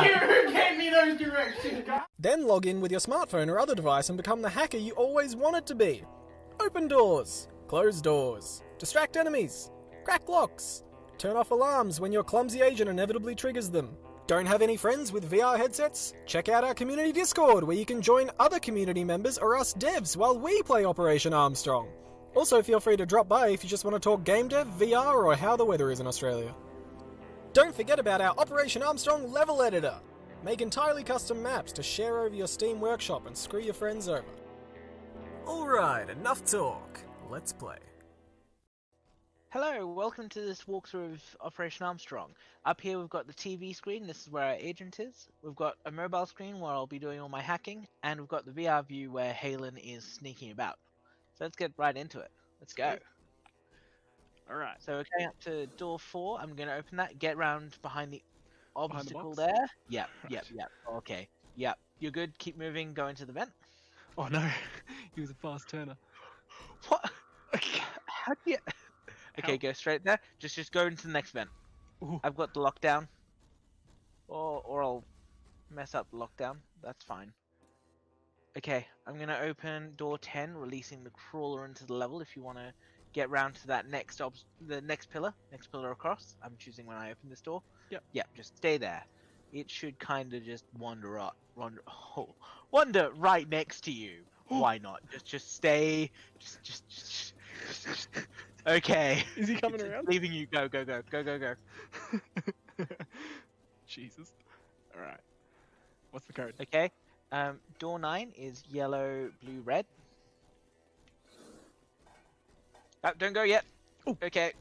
gave me those directions, guys? Then log in with your smartphone or other device and become the hacker you always wanted to be. Open doors, close doors, distract enemies, crack locks, turn off alarms when your clumsy agent inevitably triggers them. Don't have any friends with VR headsets? Check out our community Discord where you can join other community members or us devs while we play Operation Armstrong. Also, feel free to drop by if you just want to talk game dev, VR, or how the weather is in Australia. Don't forget about our Operation Armstrong level editor. Make entirely custom maps to share over your Steam Workshop and screw your friends over. Alright, enough talk. Let's play. Hello, welcome to this walkthrough of Operation Armstrong. Up here we've got the TV screen, this is where our agent is. We've got a mobile screen where I'll be doing all my hacking, and we've got the VR view where Halen is sneaking about. So let's get right into it. Let's go. Alright. So we're going up to door 4. I'm going to open that, get round behind the obstacle there. Yep, yep, yep. Okay. Yep. You're good. Keep moving. Go into the vent. Oh no. He was a fast turner. What? How do you... Okay, go straight there. Just go into the next vent. Ooh. I've got the lockdown. Or I'll mess up the lockdown. That's fine. Okay, I'm going to open door 10, releasing the crawler into the level if you want to get round to that next next pillar across. I'm choosing when I open this door. Yep. Yep, just stay there. It should kind of just wander right next to you. Why not? Just stay. Just. Okay. Is he coming around? Leaving you. Go. Jesus. Alright. What's the code? Okay. Door 9 is yellow, blue, red. Oh, don't go yet. Ooh. Okay.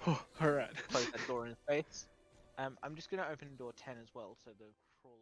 Oh, alright. Close that door in his face. I'm just gonna open door 10 as well, so the crawler.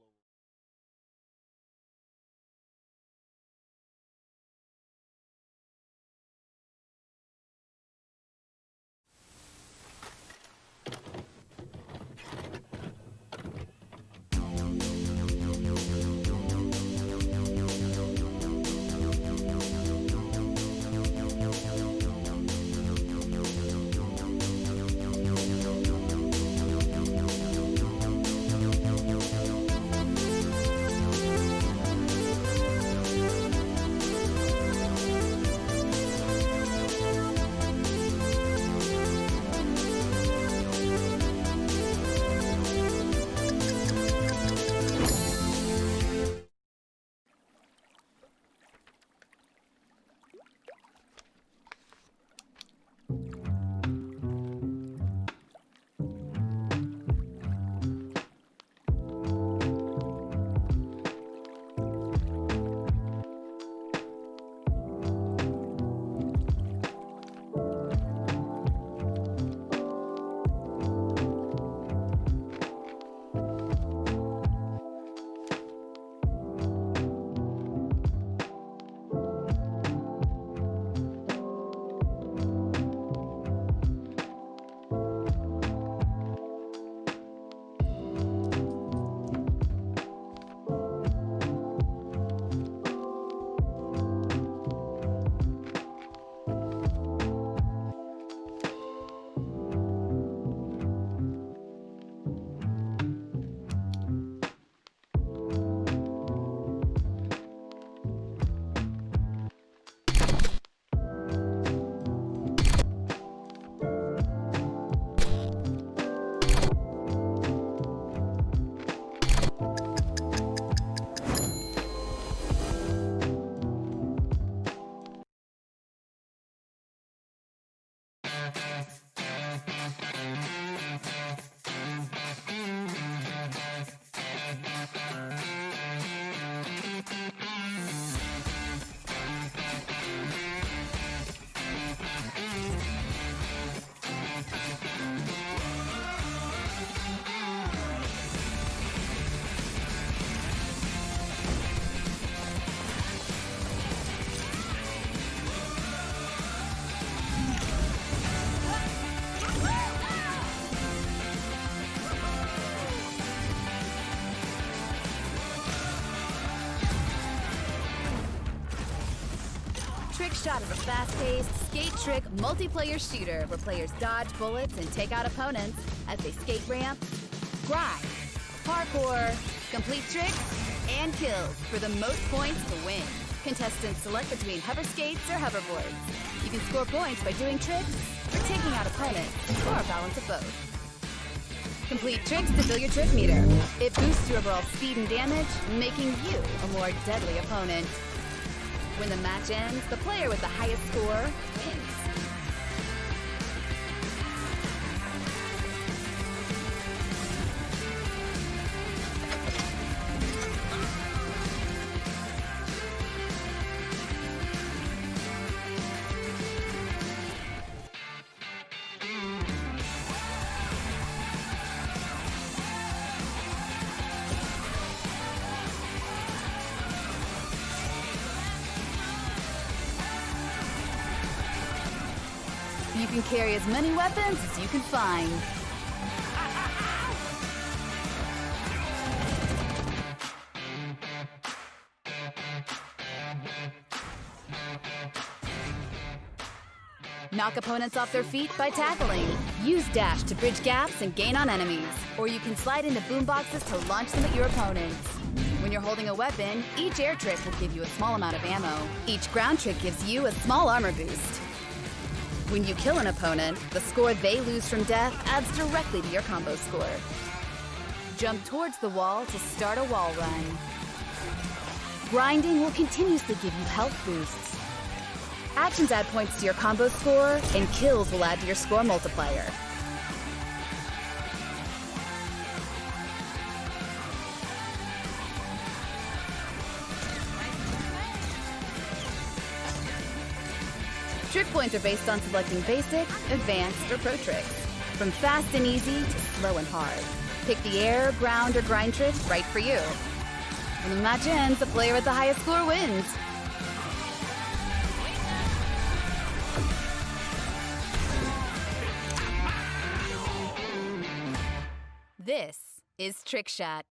Trick Shot is a fast-paced, skate-trick, multiplayer shooter where players dodge bullets and take out opponents as they skate ramps, grind, parkour, complete tricks, and kills for the most points to win. Contestants select between hover skates or hoverboards. You can score points by doing tricks or taking out opponents, or a balance of both. Complete tricks to fill your trick meter. It boosts your overall speed and damage, making you a more deadly opponent. When the match ends, the player with the highest score wins. You can carry as many weapons as you can find. Knock opponents off their feet by tackling. Use dash to bridge gaps and gain on enemies. Or you can slide into boomboxes to launch them at your opponents. When you're holding a weapon, each air trick will give you a small amount of ammo. Each ground trick gives you a small armor boost. When you kill an opponent, the score they lose from death adds directly to your combo score. Jump towards the wall to start a wall run. Grinding will continuously give you health boosts. Actions add points to your combo score, and kills will add to your score multiplier. Trick points are based on selecting basic, advanced, or pro tricks. From fast and easy to slow and hard. Pick the air, ground, or grind trick right for you. When the match ends, the player with the highest score wins. This is Trick Shot.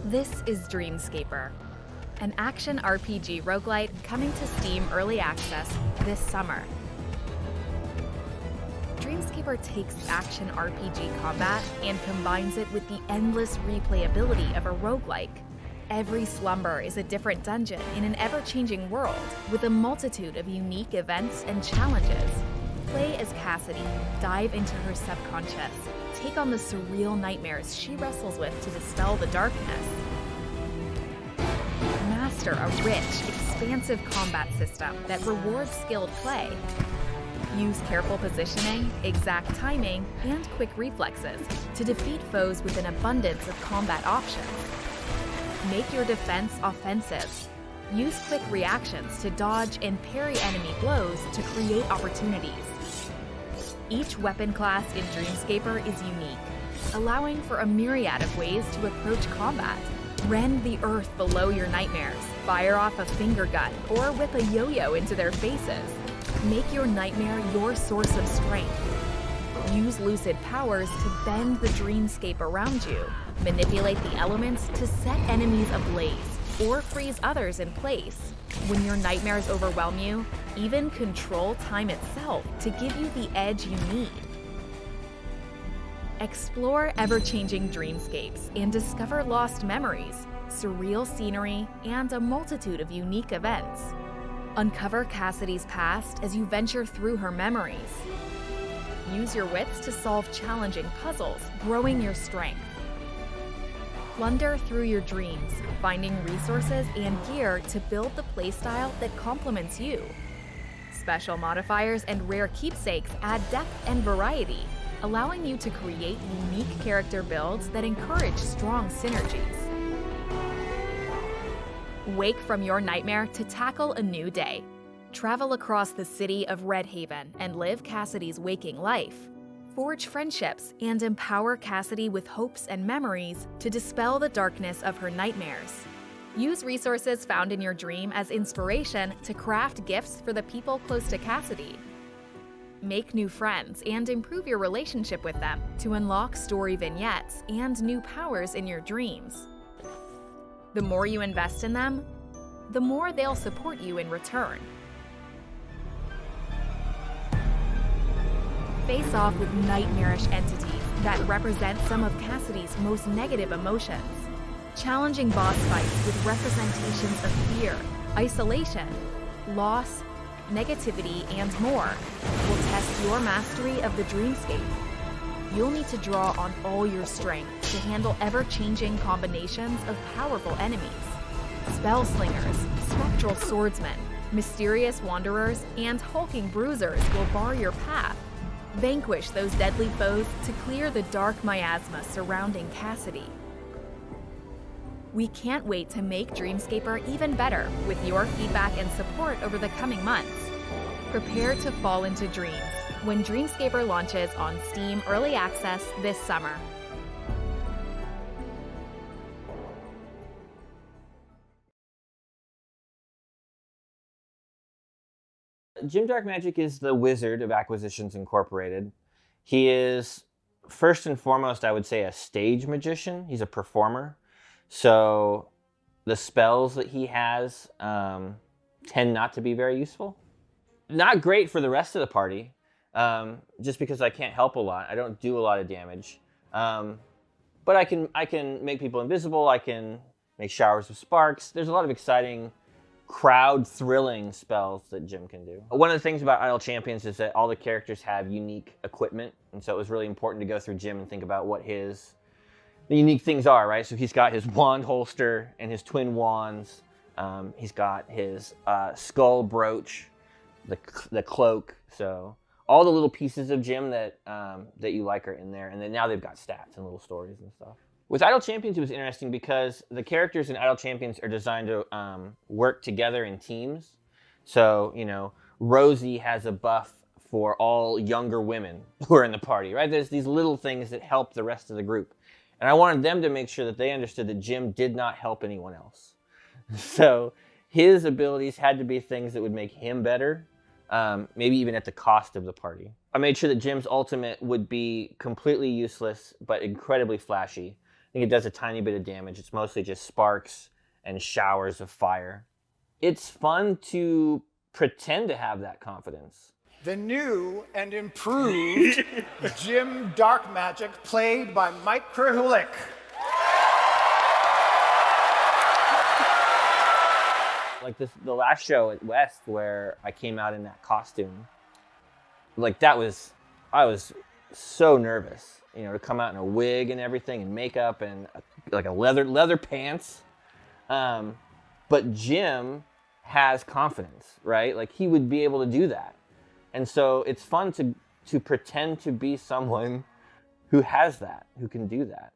This is Dreamscaper, an action RPG roguelite coming to Steam Early Access this summer. Dreamscaper takes action RPG combat and combines it with the endless replayability of a roguelike. Every slumber is a different dungeon in an ever-changing world with a multitude of unique events and challenges. Play as Cassidy, dive into her subconscious, take on the surreal nightmares she wrestles with to dispel the darkness. Master a rich, expansive combat system that rewards skilled play. Use careful positioning, exact timing, and quick reflexes to defeat foes with an abundance of combat options. Make your defense offensive. Use quick reactions to dodge and parry enemy blows to create opportunities. Each weapon class in Dreamscaper is unique, allowing for a myriad of ways to approach combat. Rend the earth below your nightmares, fire off a finger gun, or whip a yo-yo into their faces. Make your nightmare your source of strength. Use lucid powers to bend the dreamscape around you. Manipulate the elements to set enemies ablaze, or freeze others in place. When your nightmares overwhelm you, even control time itself to give you the edge you need. Explore ever-changing dreamscapes and discover lost memories, surreal scenery, and a multitude of unique events. Uncover Cassidy's past as you venture through her memories. Use your wits to solve challenging puzzles, growing your strength. Plunder through your dreams, finding resources and gear to build the playstyle that complements you. Special modifiers and rare keepsakes add depth and variety, allowing you to create unique character builds that encourage strong synergies. Wake from your nightmare to tackle a new day. Travel across the city of Red Haven and live Cassidy's waking life. Forge friendships and empower Cassidy with hopes and memories to dispel the darkness of her nightmares. Use resources found in your dream as inspiration to craft gifts for the people close to Cassidy. Make new friends and improve your relationship with them to unlock story vignettes and new powers in your dreams. The more you invest in them, the more they'll support you in return. Face off with nightmarish entities that represent some of Cassidy's most negative emotions. Challenging boss fights with representations of fear, isolation, loss, negativity, and more will test your mastery of the dreamscape. You'll need to draw on all your strength to handle ever-changing combinations of powerful enemies. Spell slingers, spectral swordsmen, mysterious wanderers, and hulking bruisers will bar your path. Vanquish those deadly foes to clear the dark miasma surrounding Cassidy. We can't wait to make Dreamscaper even better with your feedback and support over the coming months. Prepare to fall into dreams when Dreamscaper launches on Steam Early Access this summer. Jim Darkmagic is the wizard of Acquisitions Incorporated. He is, first and foremost, I would say, a stage magician. He's a performer. So the spells that he has tend not to be very useful. Not great for the rest of the party, just because I can't help a lot. I don't do a lot of damage. But I can make people invisible. I can make showers of sparks. There's a lot of exciting crowd-thrilling spells that Jim can do. One of the things about Idle Champions is that all the characters have unique equipment, and so it was really important to go through Jim and think about what the unique things are, right? So he's got his wand holster and his twin wands. He's got his skull brooch, the cloak. So all the little pieces of Jim that you like are in there, and then now they've got stats and little stories and stuff. With Idle Champions, it was interesting because the characters in Idle Champions are designed to work together in teams. So, you know, Rosie has a buff for all younger women who are in the party, right? There's these little things that help the rest of the group. And I wanted them to make sure that they understood that Jim did not help anyone else. So his abilities had to be things that would make him better, maybe even at the cost of the party. I made sure that Jim's ultimate would be completely useless, but incredibly flashy. think it does a tiny bit of damage. It's mostly just sparks and showers of fire. It's fun to pretend to have that confidence. The new and improved Jim Dark Magic, played by Mike Krahulik. Like the last show at West where I came out in that costume, like I was so nervous, you know, to come out in a wig and everything and makeup and like a leather pants. But Jim has confidence, right? Like he would be able to do that. And so it's fun to pretend to be someone who has that, who can do that.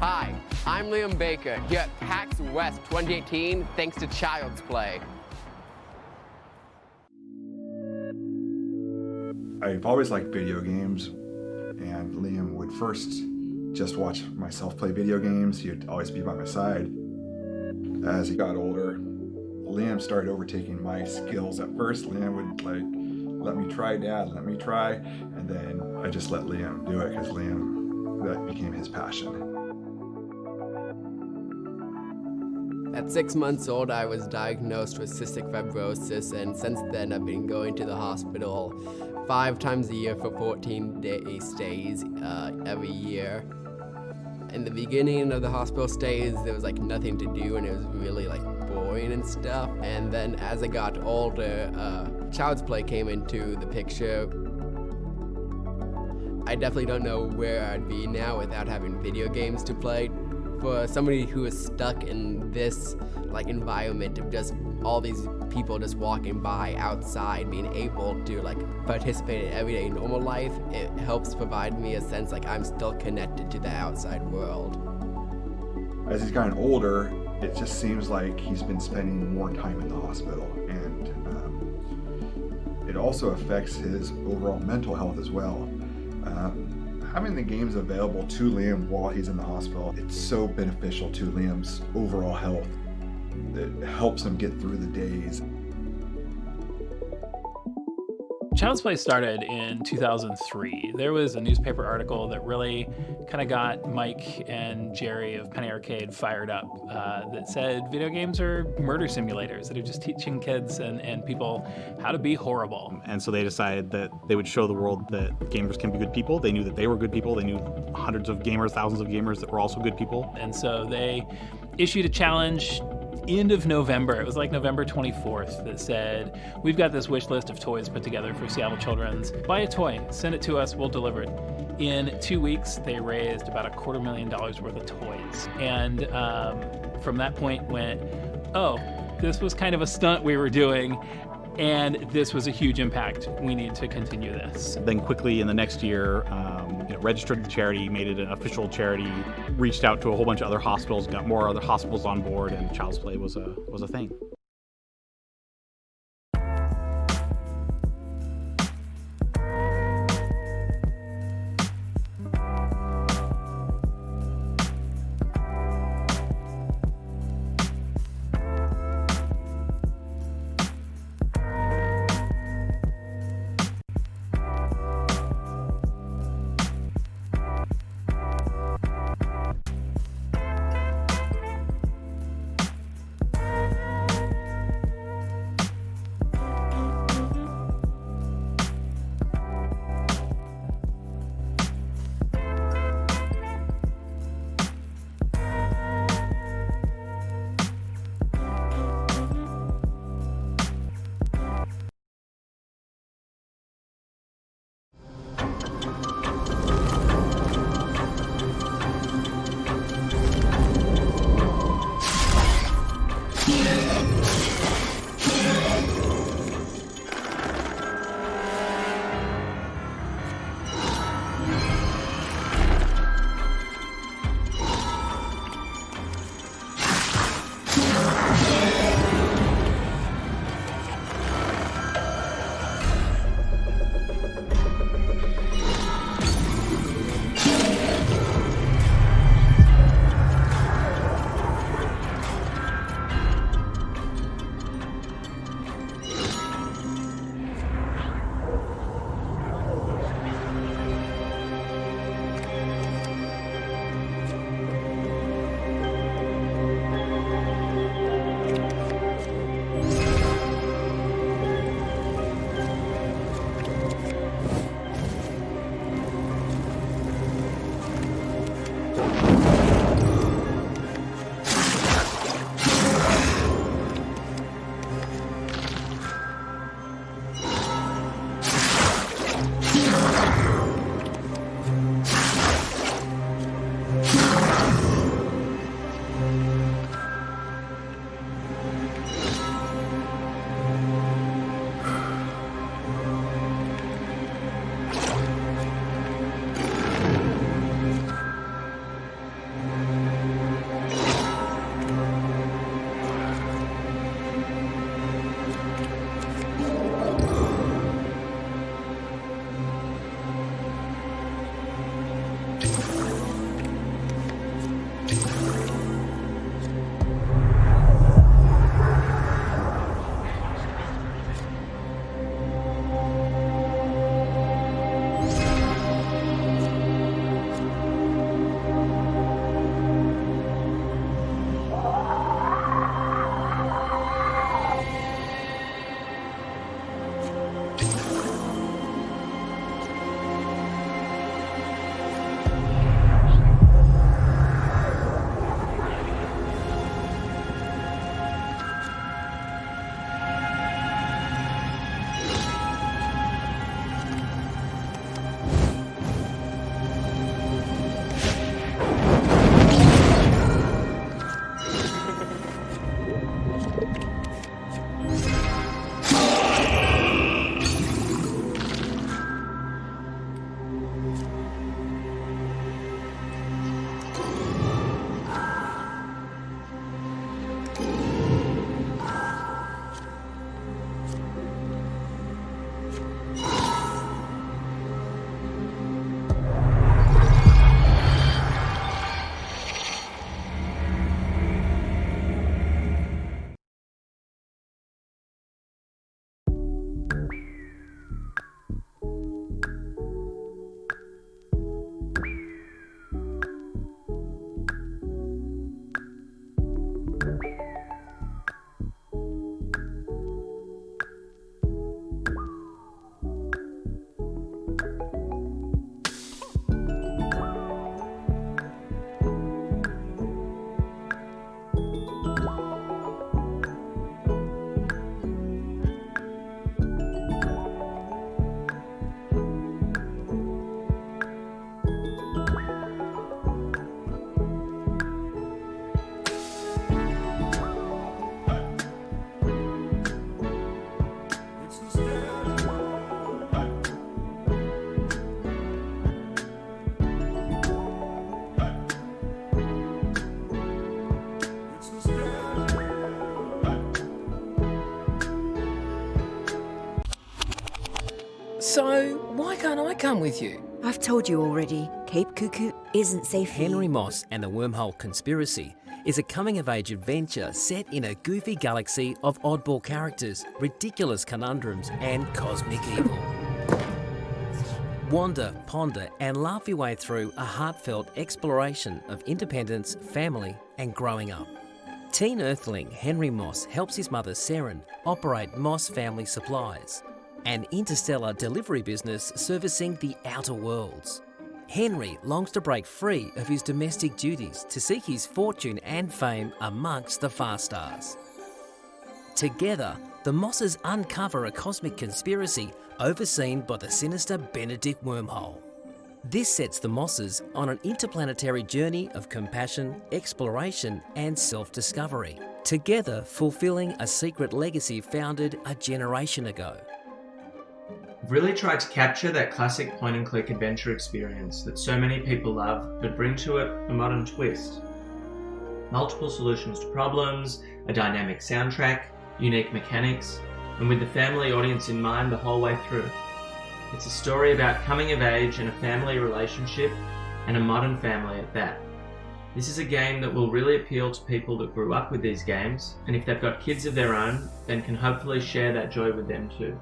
Hi, I'm Liam Baker here at PAX West 2018 thanks to Child's Play. I've always liked video games, and Liam would first just watch myself play video games. He'd always be by my side. As he got older, Liam started overtaking my skills. At first, Liam would let me try, Dad, let me try, and then I just let Liam do it because that became his passion. At 6 months old, I was diagnosed with cystic fibrosis, and since then I've been going to the hospital 5 times a year for 14-day stays every year. In the beginning of the hospital stays, there was like nothing to do, and it was really like boring and stuff. And then as I got older, Child's Play came into the picture. I definitely don't know where I'd be now without having video games to play. For somebody who is stuck in this like environment of just all these people just walking by outside, being able to like participate in everyday normal life, it helps provide me a sense like I'm still connected to the outside world. As he's gotten older, it just seems like he's been spending more time in the hospital, and it also affects his overall mental health as well. Having the games available to Liam while he's in the hospital, it's so beneficial to Liam's overall health. It helps him get through the days. Child's Play started in 2003. There was a newspaper article that really kind of got Mike and Jerry of Penny Arcade fired up that said video games are murder simulators that are just teaching kids and people how to be horrible. And so they decided that they would show the world that gamers can be good people. They knew that they were good people. They knew hundreds of gamers, thousands of gamers that were also good people. And so they issued a challenge end of November. It was like November 24th that said, we've got this wish list of toys put together for Seattle Children's. Buy a toy, send it to us, we'll deliver it. In 2 weeks, they raised about $250,000 worth of toys. And from that point went, oh, this was kind of a stunt we were doing, and this was a huge impact. We need to continue this. Then quickly in the next year, registered the charity, made it an official charity, reached out to a whole bunch of other hospitals, got more other hospitals on board, and Child's Play was a thing. come with you? I've told you already. Cape Cuckoo isn't safe for Henry you. Moss and the Wormhole Conspiracy is a coming-of-age adventure set in a goofy galaxy of oddball characters, ridiculous conundrums, and cosmic evil. Wander, ponder, and laugh your way through a heartfelt exploration of independence, family, and growing up. Teen Earthling Henry Moss helps his mother Seren operate Moss Family Supplies, an interstellar delivery business servicing the outer worlds. Henry longs to break free of his domestic duties to seek his fortune and fame amongst the far stars. Together, the Mosses uncover a cosmic conspiracy overseen by the sinister Benedict Wormhole. This sets the Mosses on an interplanetary journey of compassion, exploration, and self-discovery, together fulfilling a secret legacy founded a generation ago. I've really tried to capture that classic point-and-click adventure experience that so many people love, but bring to it a modern twist. Multiple solutions to problems, a dynamic soundtrack, unique mechanics, and with the family audience in mind the whole way through. It's a story about coming of age and a family relationship, and a modern family at that. This is a game that will really appeal to people that grew up with these games, and if they've got kids of their own, then can hopefully share that joy with them too.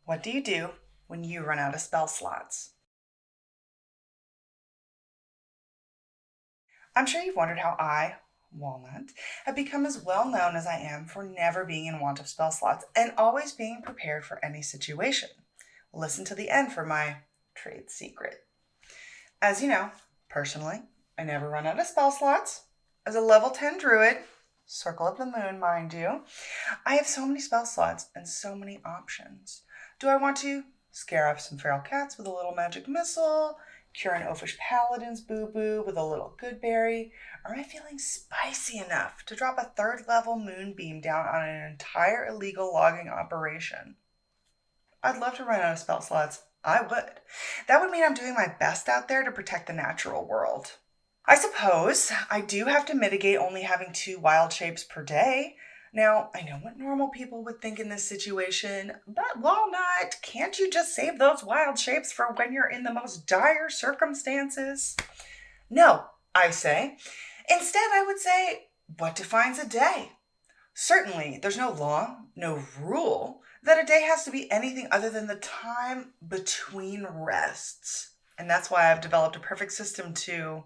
What do you do when you run out of spell slots? I'm sure you've wondered how I, Walnut, have become as well known as I am for never being in want of spell slots and always being prepared for any situation. Listen to the end for my trade secret. As you know, personally, I never run out of spell slots. As a level 10 druid, circle of the moon, mind you, I have so many spell slots and so many options. Do I want to scare off some feral cats with a little magic missile, cure an oafish paladin's boo-boo with a little goodberry, or am I feeling spicy enough to drop a 3rd level moonbeam down on an entire illegal logging operation? I'd love to run out of spell slots. I would. That would mean I'm doing my best out there to protect the natural world. I suppose I do have to mitigate only having 2 wild shapes per day. Now, I know what normal people would think in this situation, but Walnut, can't you just save those wild shapes for when you're in the most dire circumstances? No, I say. Instead, I would say, what defines a day? Certainly, there's no law, no rule, that a day has to be anything other than the time between rests. And that's why I've developed a perfect system to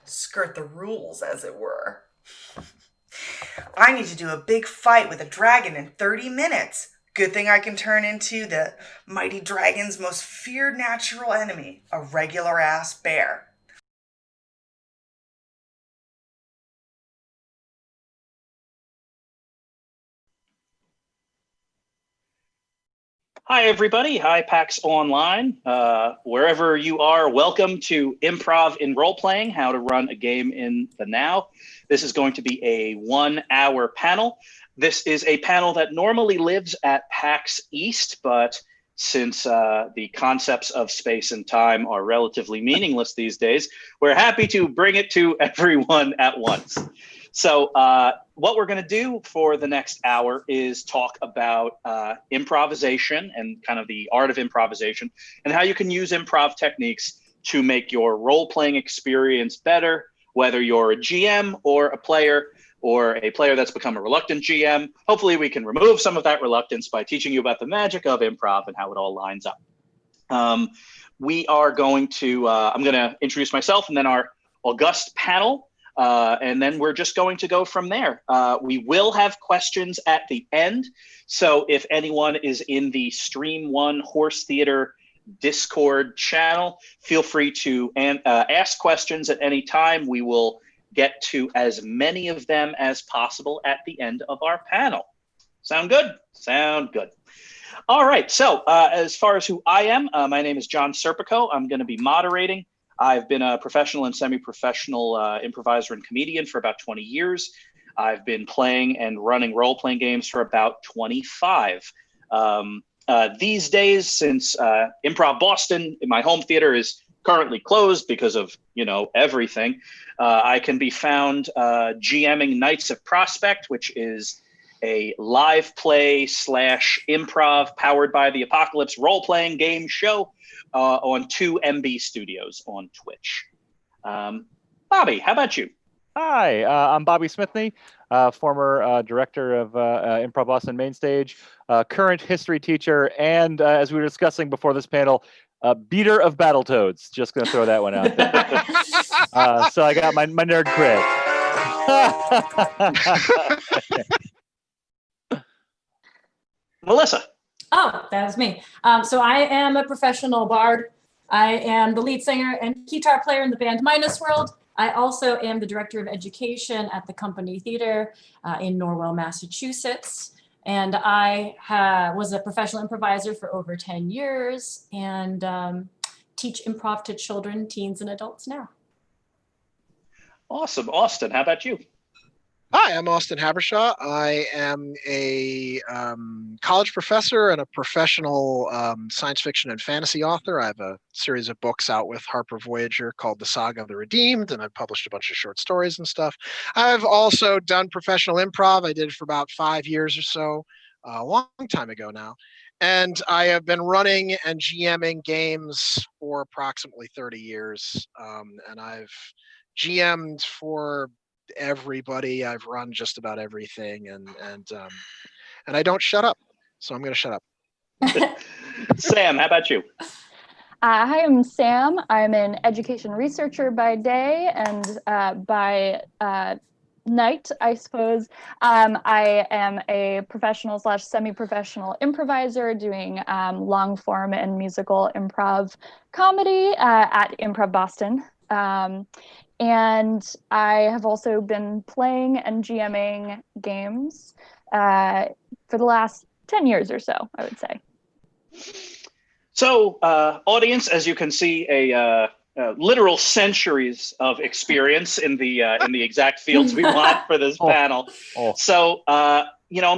skirt the rules, as it were. I need to do a big fight with a dragon in 30 minutes. Good thing I can turn into the mighty dragon's most feared natural enemy, a regular-ass bear. Hi, everybody. Hi, PAX Online. Wherever you are, welcome to Improv in Role-Playing, How to Run a Game in the Now. This is going to be a 1-hour panel. This is a panel that normally lives at PAX East, but since the concepts of space and time are relatively meaningless these days, we're happy to bring it to everyone at once. So what we're going to do for the next hour is talk about improvisation and kind of the art of improvisation and how you can use improv techniques to make your role-playing experience better, whether you're a GM or a player that's become a reluctant GM. Hopefully we can remove some of that reluctance by teaching you about the magic of improv and how it all lines up. We are going to, I'm going to introduce myself and then our august panel, and then we're just going to go from there. We will have questions at the end. So if anyone is in the Stream One Horse Theater Discord channel, feel free to ask questions at any time. We will get to as many of them as possible at the end of our panel. Sound good? Sound good. All right, so as far as who I am, my name is John Serpico. I'm going to be moderating. I've been a professional and semi-professional improviser and comedian for about 20 years. I've been playing and running role-playing games for about 25. These days, since Improv Boston, my home theater, is currently closed because of, everything, I can be found GMing Knights of Prospect, which is a live play / improv powered by the Apocalypse role-playing game show on 2MB Studios on Twitch. Bobby, how about you? Hi, I'm Bobby Smithney, former director of Improv Boston Mainstage, current history teacher, and as we were discussing before this panel, beater of Battletoads. Just going to throw that one out there. So I got my nerd cred. Melissa. Oh, that was me. So I am a professional bard. I am the lead singer and guitar player in the band Minus World. I also am the director of education at the Company Theater in Norwell, Massachusetts. And I was a professional improviser for over 10 years and teach improv to children, teens, and adults now. Awesome. Austin, how about you? Hi, I'm Austin Habershaw. I am a college professor and a professional science fiction and fantasy author. I have a series of books out with Harper Voyager called The Saga of the Redeemed, and I've published a bunch of short stories and stuff. I've also done professional improv. I did it for about 5 years or so, a long time ago now. And I have been running and GMing games for approximately 30 years. And I've GM'd for everybody. I've run just about everything, and I don't shut up, so I'm going to shut up. Sam, how about you? Hi, I'm Sam. I'm an education researcher by day, and by night, I suppose. I am a professional / semi-professional improviser doing long form and musical improv comedy at Improv Boston. And I have also been playing and GMing games for the last 10 years or so, I would say. So, audience, as you can see, a literal centuries of experience in the exact fields we want for this panel. So, I'm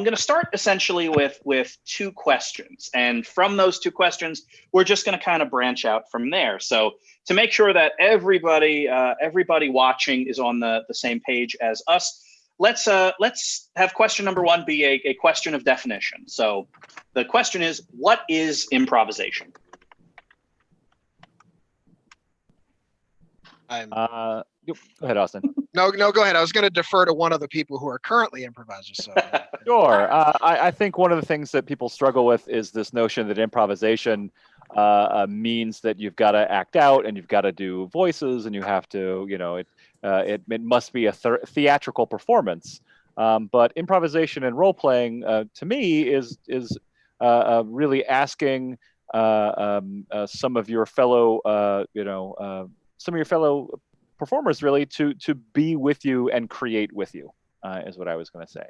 going to start essentially with 2 questions, and from those 2 questions, we're just going to kind of branch out from there. So, to make sure that everybody watching is on the same page as us, let's have question number 1 be a question of definition. So, the question is, what is improvisation? Go ahead, Austin. No, go ahead. I was going to defer to one of the people who are currently improvisers. So. Sure. I think one of the things that people struggle with is this notion that improvisation means that you've got to act out and you've got to do voices and you have to, it must be a theatrical performance. But improvisation and role playing, to me, is really asking some of your fellow, performers really to be with you and create with you, is what I was going to say.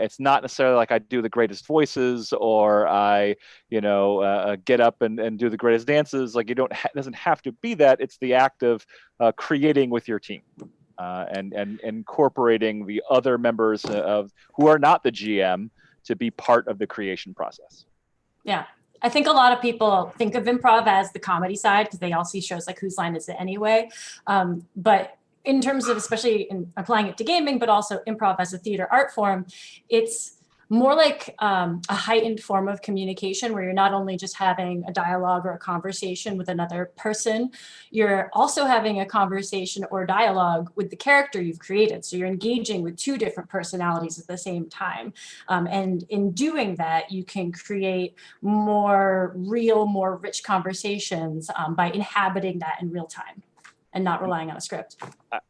It's not necessarily like I do the greatest voices or I, get up and do the greatest dances. Like it doesn't have to be that. It's the act of creating with your team and incorporating the other members of who are not the GM to be part of the creation process. Yeah. I think a lot of people think of improv as the comedy side because they all see shows like Whose Line Is It Anyway? But in terms of, especially in applying it to gaming, but also improv as a theater art form, it's more like a heightened form of communication where you're not only just having a dialogue or a conversation with another person, you're also having a conversation or dialogue with the character you've created. So you're engaging with two different personalities at the same time. And in doing that, you can create more real, more rich conversations by inhabiting that in real time and not relying on a script.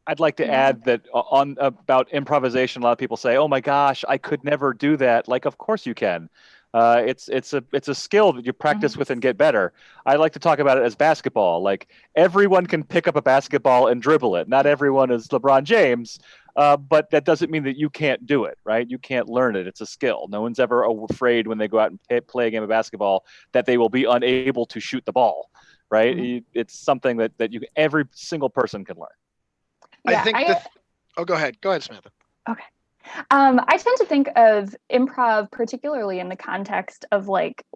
I'd like to add that on about improvisation, a lot of people say, "Oh my gosh, I could never do that." Like, of course you can. It's a skill that you practice with and get better. I like to talk about it as basketball. Like, everyone can pick up a basketball and dribble it. Not everyone is LeBron James, but that doesn't mean that you can't do it, right? You can't learn it. It's a skill. No one's ever afraid when they go out and play a game of basketball that they will be unable to shoot the ball, right? It's something that every single person can learn. Yeah, I think go ahead, Samantha. Okay. I tend to think of improv particularly in the context of like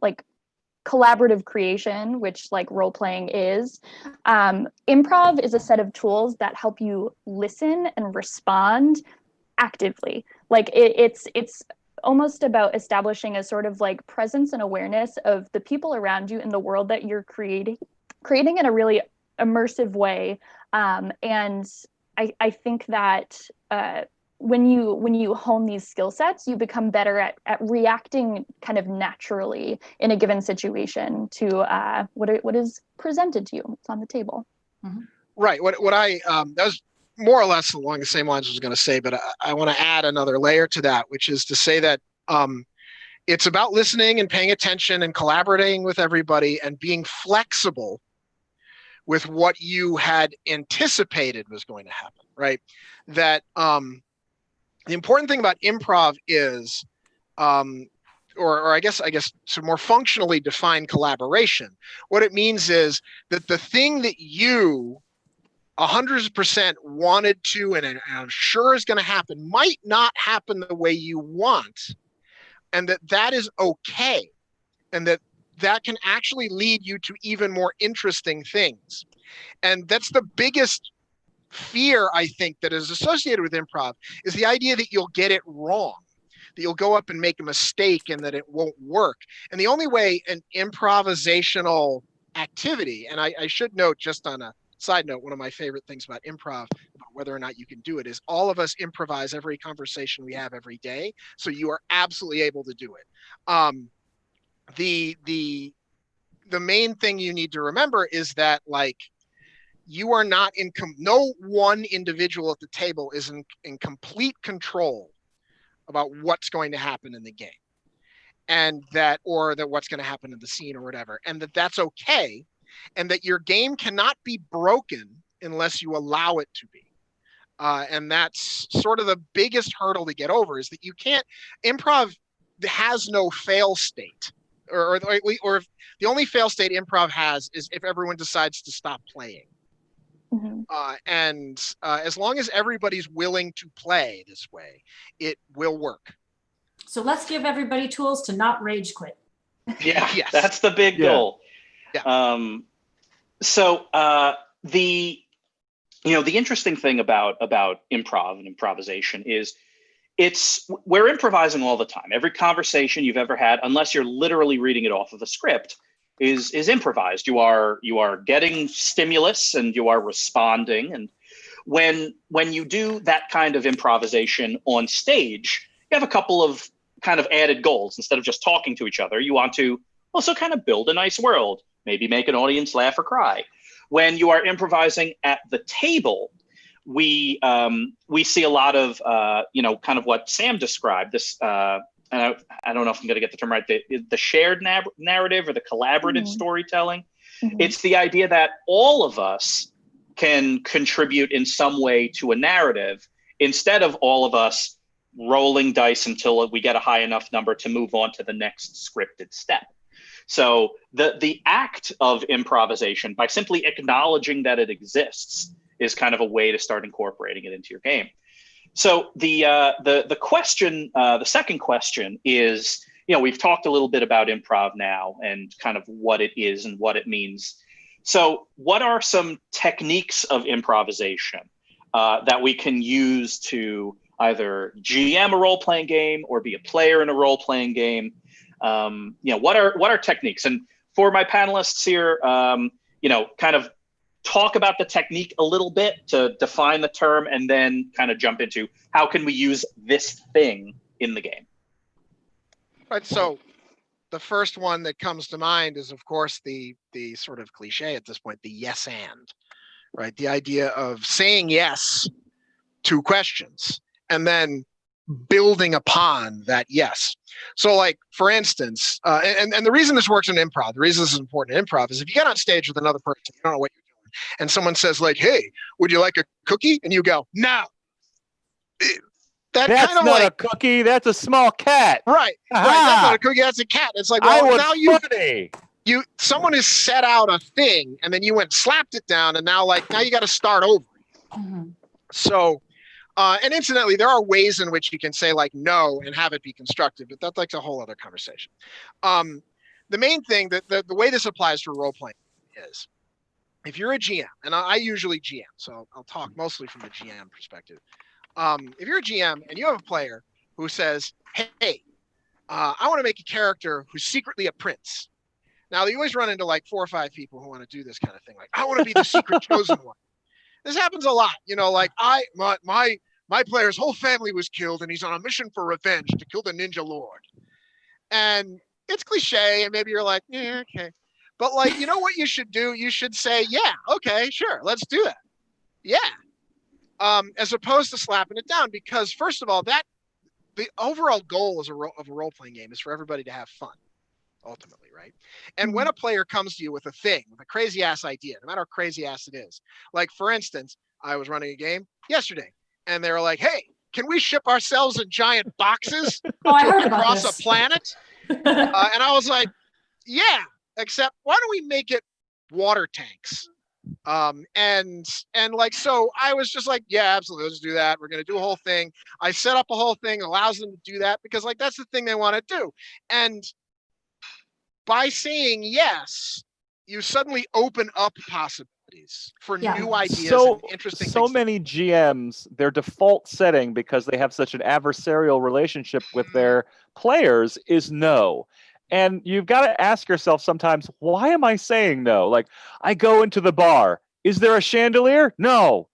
collaborative creation, which like role playing is. Improv is a set of tools that help you listen and respond actively. Like it's almost about establishing a sort of like presence and awareness of the people around you in the world that you're creating in a really immersive way. And I think that when you hone these skill sets, you become better at reacting kind of naturally in a given situation to what is presented to you. It's on the table. Right. What I that was more or less along the same lines I was going to say, but I want to add another layer to that, which is to say that it's about listening and paying attention and collaborating with everybody and being flexible with what you had anticipated was going to happen, right? That the important thing about improv is, or I guess to more functionally define collaboration, what it means is that the thing that you 100% wanted to and I'm sure is going to happen might not happen the way you want, and that is okay, and that can actually lead you to even more interesting things. And that's the biggest fear, I think, that is associated with improv, is the idea that you'll get it wrong, that you'll go up and make a mistake and that it won't work. And the only way an improvisational activity, and I should note, just on a side note, one of my favorite things about improv, about whether or not you can do it, is all of us improvise every conversation we have every day. So you are absolutely able to do it. The main thing you need to remember is that, like, you are not no one individual at the table is in complete control about what's going to happen in the game, and that what's going to happen in the scene or whatever, and that's okay, and that your game cannot be broken unless you allow it to be. And that's sort of the biggest hurdle to get over, is that you can't. Improv has no fail state, or the only fail state improv has is if everyone decides to stop playing. And as long as everybody's willing to play this way, it will work. So let's give everybody tools to not rage quit. Yeah, Yes. That's the big goal. Yeah. So the interesting thing about improv and improvisation is we're improvising all the time. Every conversation you've ever had, unless you're literally reading it off of a script, is improvised. You are getting stimulus and you are responding. And when you do that kind of improvisation on stage, you have a couple of kind of added goals. Instead of just talking to each other, you want to also kind of build a nice world, maybe make an audience laugh or cry. When you are improvising at the table, we see a lot of kind of what Sam described, this and I don't know if I'm going to get the term right, the shared narrative or the collaborative storytelling. It's the idea that all of us can contribute in some way to a narrative, instead of all of us rolling dice until we get a high enough number to move on to the next scripted step. So the act of improvisation, by simply acknowledging that it exists, is kind of a way to start incorporating it into your game. So the question, the second question is, we've talked a little bit about improv now and kind of what it is and what it means. So what are some techniques of improvisation that we can use to either GM a role-playing game or be a player in a role-playing game? What are techniques? And for my panelists here, kind of talk about the technique a little bit to define the term, and then kind of jump into how can we use this thing in the game. Right. So the first one that comes to mind is, of course, the sort of cliche at this point, the yes and, right? The idea of saying yes to questions and then building upon that yes. So like, for instance, and the reason this works in improv, the reason this is important in improv is if you get on stage with another person, you don't know what you're doing, and someone says like, hey, would you like a cookie? And you go, no. That's kind of not like a cookie. That's a small cat. Right. Aha. Right. That's not a cookie. That's a cat. It's like, well, now funny. Someone has set out a thing, and then you went and slapped it down, and now you got to start over. Mm-hmm. So, and incidentally, there are ways in which you can say like no and have it be constructive, but that's like a whole other conversation. The main thing that the way this applies to role playing is, if you're a GM, and I usually GM, so I'll talk mostly from the GM perspective. If you're a GM and you have a player who says, hey, I want to make a character who's secretly a prince. Now, you always run into like 4 or 5 people who want to do this kind of thing. Like, I want to be the secret chosen one. This happens a lot. Like my player's whole family was killed and he's on a mission for revenge to kill the ninja lord. And it's cliche, and maybe you're like, yeah, okay. But like, you know what you should do? You should say, yeah, okay, sure, let's do that. Yeah. As opposed to slapping it down, because first of all, the overall goal of a role-playing game is for everybody to have fun, ultimately, right? And when a player comes to you with a thing, with a crazy-ass idea, no matter how crazy-ass it is, like, for instance, I was running a game yesterday, and they were like, hey, can we ship ourselves in giant boxes across a planet? And I was like, yeah, except why don't we make it water tanks? And like, so I was just like, yeah, absolutely, let's do that. We're going to do a whole thing. I set up a whole thing, allows them to do that because like, that's the thing they want to do. And by saying yes, you suddenly open up possibilities for new ideas and interesting things. So many GMs, their default setting, because they have such an adversarial relationship with their players, is no. And you've got to ask yourself sometimes, why am I saying no? Like, I go into the bar. Is there a chandelier? No.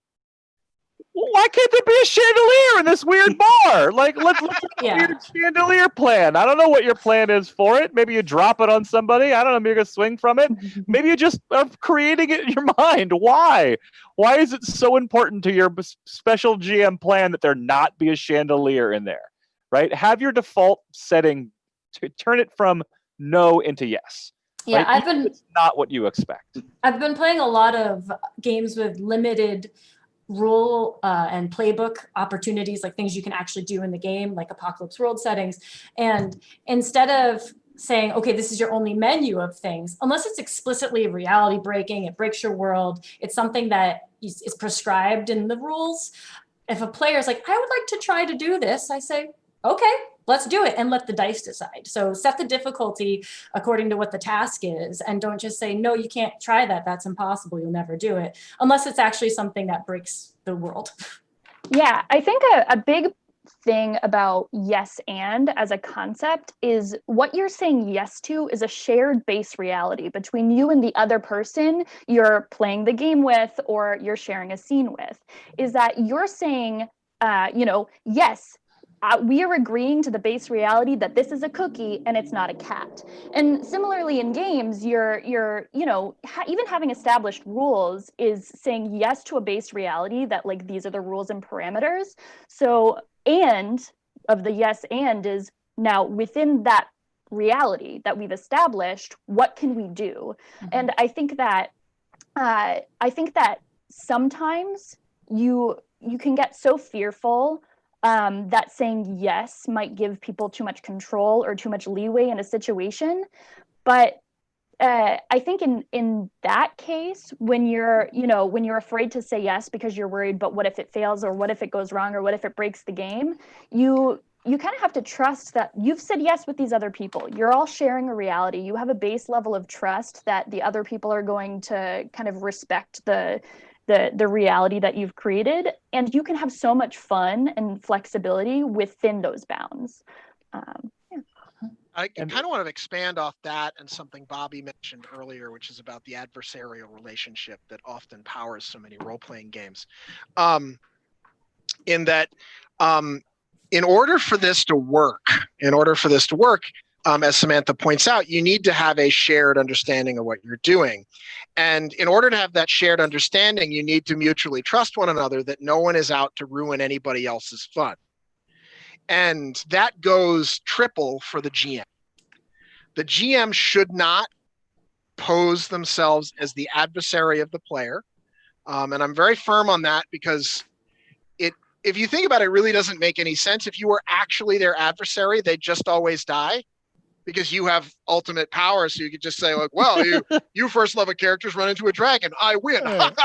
Well, why can't there be a chandelier in this weird bar? Like, let's look at a weird chandelier plan. I don't know what your plan is for it. Maybe you drop it on somebody. I don't know. Maybe you're going to swing from it. Maybe you just are creating it in your mind. Why? Why is it so important to your special GM plan that there not be a chandelier in there? Right? Have your default setting to turn it from no into yes. Yeah, right? It's not what you expect. I've been playing a lot of games with limited rule and playbook opportunities, like things you can actually do in the game, like Apocalypse World settings. And instead of saying, okay, this is your only menu of things, unless it's explicitly reality breaking, it breaks your world, it's something that is prescribed in the rules. If a player is like, I would like to try to do this, I say, okay, let's do it, and let the dice decide. So set the difficulty according to what the task is, and don't just say, no, you can't try that. That's impossible. You'll never do it, unless it's actually something that breaks the world. Yeah, I think a big thing about yes and as a concept is what you're saying yes to is a shared base reality between you and the other person you're playing the game with or you're sharing a scene with, is that you're saying, yes, we are agreeing to the base reality that this is a cookie and it's not a cat. And similarly in games, you're even having established rules is saying yes to a base reality that like these are the rules and parameters. So and of the yes and is now within that reality that we've established, what can we do? Mm-hmm. And I think that sometimes you can get so fearful that saying yes might give people too much control or too much leeway in a situation. But I think in that case, when you're afraid to say yes because you're worried, but what if it fails, or what if it goes wrong, or what if it breaks the game, you kind of have to trust that you've said yes with these other people. You're all sharing a reality. You have a base level of trust that the other people are going to kind of respect the the reality that you've created, and you can have so much fun and flexibility within those bounds. I kind of want to expand off that and something Bobby mentioned earlier, which is about the adversarial relationship that often powers so many role-playing games. In that, in order for this to work, as Samantha points out, you need to have a shared understanding of what you're doing. And in order to have that shared understanding, you need to mutually trust one another that no one is out to ruin anybody else's fun. And that goes triple for the GM. The GM should not pose themselves as the adversary of the player. And I'm very firm on that because if you think about it, it really doesn't make any sense. If you were actually their adversary, they'd just always die because you have ultimate power. So you could just say, like, well, you first level characters run into a dragon. I win. Like,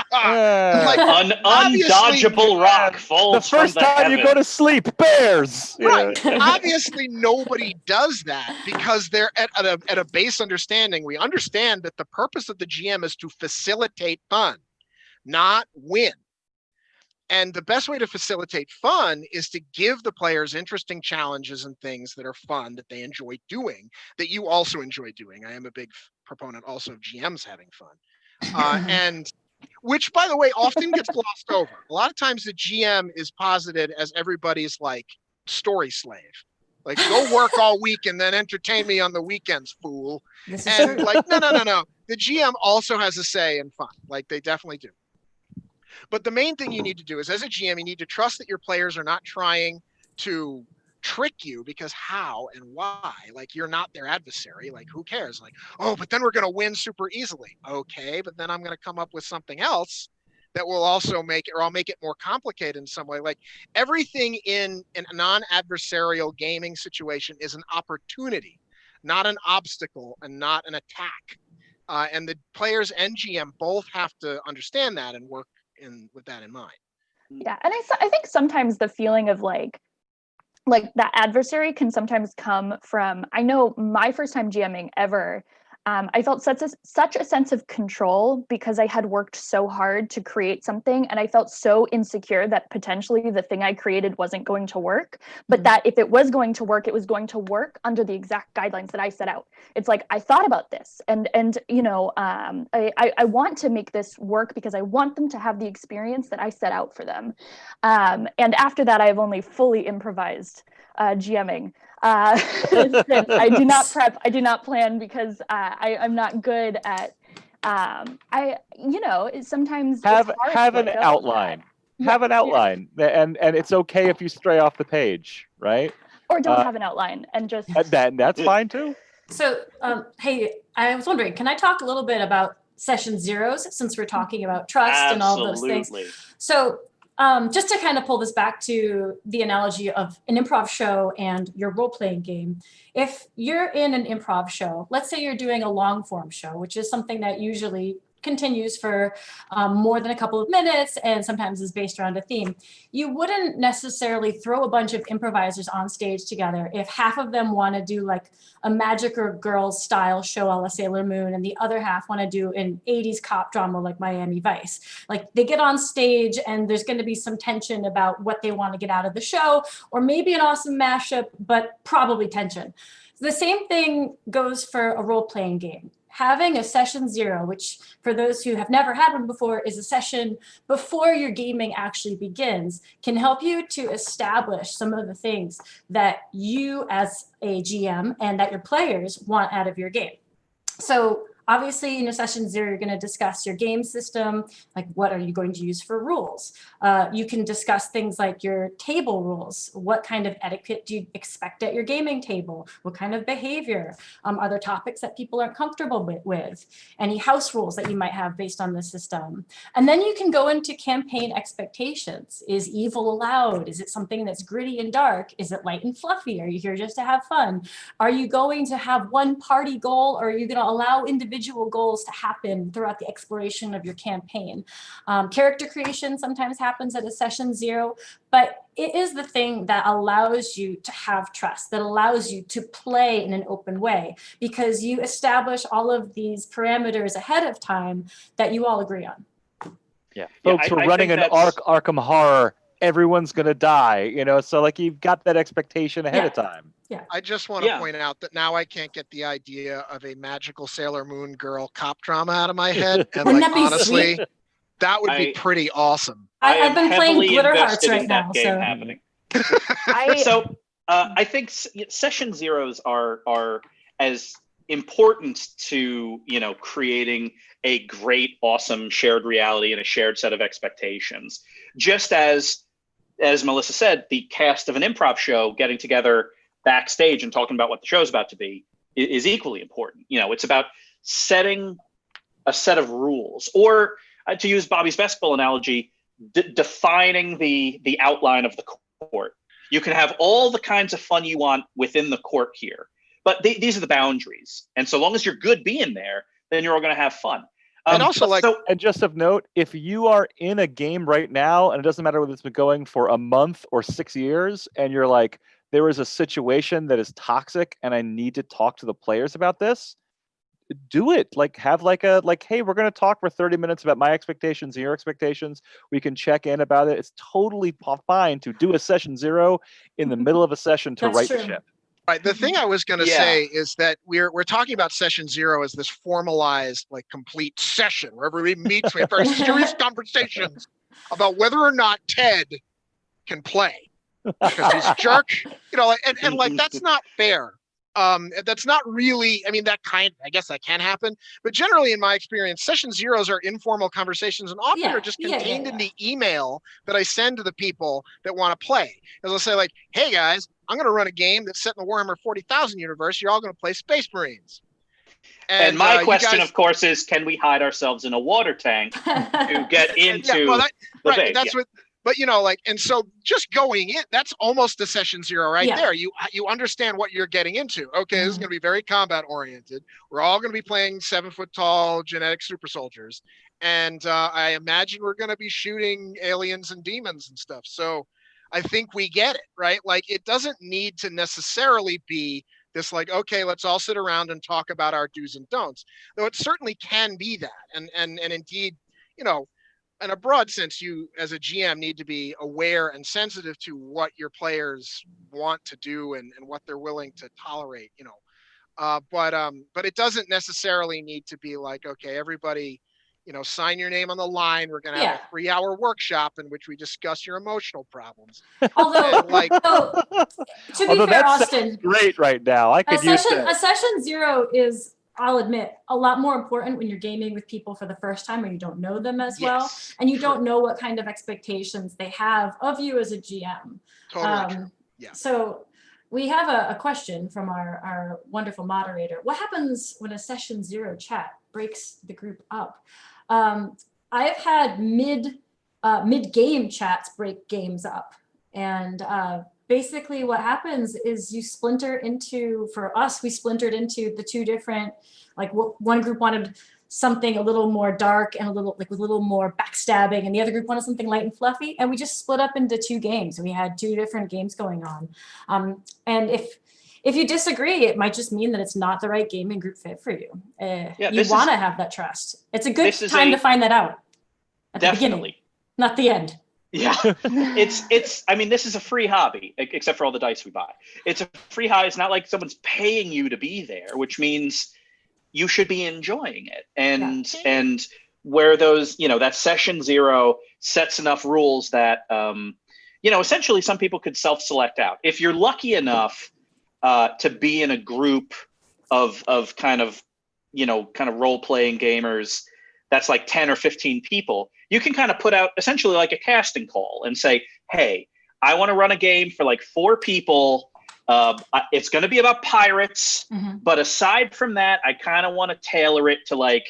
undodgeable rock falls the first from the time you go to sleep, bears. Right. Obviously, nobody does that because they're at a base understanding. We understand that the purpose of the GM is to facilitate fun, not win. And the best way to facilitate fun is to give the players interesting challenges and things that are fun, that they enjoy doing, that you also enjoy doing. I am a big proponent also of GMs having fun. And which, by the way, often gets glossed over. A lot of times the GM is posited as everybody's like story slave. Like, go work all week and then entertain me on the weekends, fool. And like, no. The GM also has a say in fun. Like, they definitely do. But the main thing you need to do is, as a GM, you need to trust that your players are not trying to trick you, because how and why? Like, you're not their adversary. Like, who cares? Like, oh, but then we're going to win super easily. Okay, but then I'm going to come up with something else that will also make it, or I'll make it more complicated in some way. Like, everything in a non-adversarial gaming situation is an opportunity, not an obstacle and not an attack. And the players and GM both have to understand that and work with that in mind. Yeah, and I think sometimes the feeling of like that adversary can sometimes come from, I know my first time GMing ever, I felt such a sense of control because I had worked so hard to create something, and I felt so insecure that potentially the thing I created wasn't going to work, but that if it was going to work, it was going to work under the exact guidelines that I set out. It's like, I thought about this, and you know, I want to make this work because I want them to have the experience that I set out for them. And after that, I've only fully improvised GMing. I do not prep, I do not plan, because I'm not good at sometimes have it's hard an outline. Have an outline, and it's okay if you stray off the page, right? Or don't have an outline and just that's fine too. So, hey, I was wondering, can I talk a little bit about session zeros, since we're talking about trust and all those things? So, just to kind of pull this back to the analogy of an improv show and your role-playing game. If you're in an improv show, let's say you're doing a long form show, which is something that usually continues for more than a couple of minutes and sometimes is based around a theme, you wouldn't necessarily throw a bunch of improvisers on stage together if half of them want to do like a magic or girls style show a la Sailor Moon and the other half want to do an 80s cop drama like Miami Vice. Like, they get on stage and there's going to be some tension about what they want to get out of the show, or maybe an awesome mashup, but probably tension. The same thing goes for a role-playing game. Having a session zero, which for those who have never had one before, is a session before your gaming actually begins, can help you to establish some of the things that you as a GM and that your players want out of your game. So obviously, in your session zero, you're going to discuss your game system, like what are you going to use for rules. You can discuss things like your table rules. What kind of etiquette do you expect at your gaming table? What kind of behavior? Are there topics that people aren't comfortable with? Any house rules that you might have based on the system? And then you can go into campaign expectations. Is evil allowed? Is it something that's gritty and dark? Is it light and fluffy? Are you here just to have fun? Are you going to have one party goal, or are you going to allow individual goals to happen throughout the exploration of your campaign? Character creation sometimes happens at a session zero, but it is the thing that allows you to have trust, that allows you to play in an open way, because you establish all of these parameters ahead of time that you all agree on. Yeah, folks, we're I running think an that's- Arkham Horror. Everyone's gonna die, so like you've got that expectation ahead of time. Yeah. I just want to point out that now I can't get the idea of a magical Sailor Moon girl cop drama out of my head, and Wouldn't like that be honestly, sweet? that would be pretty awesome. I've been playing heavily Glitter Hearts invested right in that now, game so happening. I I think session zeros are as important to creating a great, awesome shared reality and a shared set of expectations. Just as Melissa said, the cast of an improv show getting together backstage and talking about what the show's about to be is equally important. It's about setting a set of rules, or to use Bobby's basketball analogy, defining the outline of the court. You can have all the kinds of fun you want within the court here, but these are the boundaries. And so long as you're good being there, then you're all going to have fun. And also, and just of note, if you are in a game right now, and it doesn't matter whether it's been going for a month or 6 years, and you're like, there is a situation that is toxic, and I need to talk to the players about this, do it. Like, have hey, we're going to talk for 30 minutes about my expectations and your expectations. We can check in about it. It's totally fine to do a session zero in the middle of a session to right the ship. Right. The thing I was going to say is that we're talking about session zero as this formalized, like, complete session where everybody meets. We have very serious conversations about whether or not Ted can play because he's a jerk. And like that's not fair. That's not really. I mean, I guess that can happen, but generally, in my experience, session zeros are informal conversations and often are just contained in the email that I send to the people that want to play. As I'll say, like, hey guys, I'm going to run a game that's set in the Warhammer 40,000 universe. You're all going to play Space Marines. And my question, of course, is: can we hide ourselves in a water tank to get into the base? That's what. But and so just going in, that's almost a session zero right there. You understand what you're getting into. Okay, this is going to be very combat oriented. We're all going to be playing 7-foot-tall genetic super soldiers, and I imagine we're going to be shooting aliens and demons and stuff. So I think we get it, right? Like, it doesn't need to necessarily be this, like, okay, let's all sit around and talk about our do's and don'ts. Though it certainly can be that, and indeed, in a broad sense, you as a GM need to be aware and sensitive to what your players want to do and what they're willing to tolerate, but it doesn't necessarily need to be like, okay, everybody, sign your name on the line. We're going to have a 3-hour workshop in which we discuss your emotional problems. Although, to be fair, Austin, great right now. I could use that. A session zero is, I'll admit, a lot more important when you're gaming with people for the first time or you don't know them as well, and you don't know what kind of expectations they have of you as a GM. Totally true. Yeah. So we have a question from our wonderful moderator. What happens when a session zero chat breaks the group up? I've had mid-game chats break games up, and basically what happens is you splinter into, for us, we splintered into the two different, like, one group wanted something a little more dark and with a little more backstabbing, and the other group wanted something light and fluffy, and we just split up into two games. We had two different games going on. And if you disagree, it might just mean that it's not the right gaming group fit for you. You want to have that trust. It's a good time to find that out at the beginning, not the end. Yeah, I mean, this is a free hobby, except for all the dice we buy. It's a free hobby. It's not like someone's paying you to be there, which means you should be enjoying it. And where those, that session zero sets enough rules that, essentially some people could self-select out. If you're lucky enough to be in a group of kind of role-playing gamers that's like 10 or 15 people, you can kind of put out essentially like a casting call and say, hey, I want to run a game for like 4 people. It's going to be about pirates, but aside from that, I kind of want to tailor it to like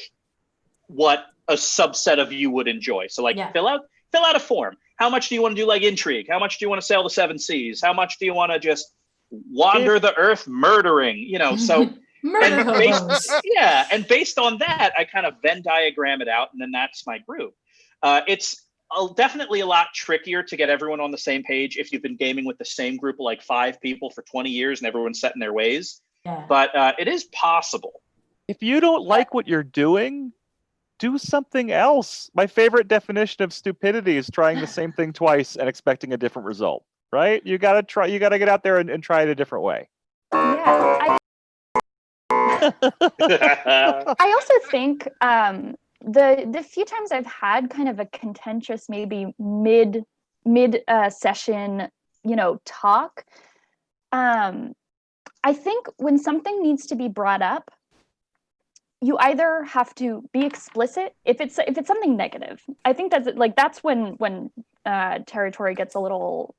what a subset of you would enjoy. So like fill out a form. How much do you want to do like intrigue? How much do you want to sail the 7 seas? How much do you want to just wander the earth murdering? So and based on that, I kind of Venn diagram it out, and then that's my group. It's definitely a lot trickier to get everyone on the same page if you've been gaming with the same group of like 5 people for 20 years and everyone's set in their ways. But it is possible. If you don't like what you're doing, do something else. My favorite definition of stupidity is trying the same thing twice and expecting a different result. Right? You gotta try. You gotta get out there and try it a different way. Yeah, I also think the few times I've had kind of a contentious, maybe mid session, talk. I think when something needs to be brought up, you either have to be explicit if it's something negative. I think that's when territory gets a little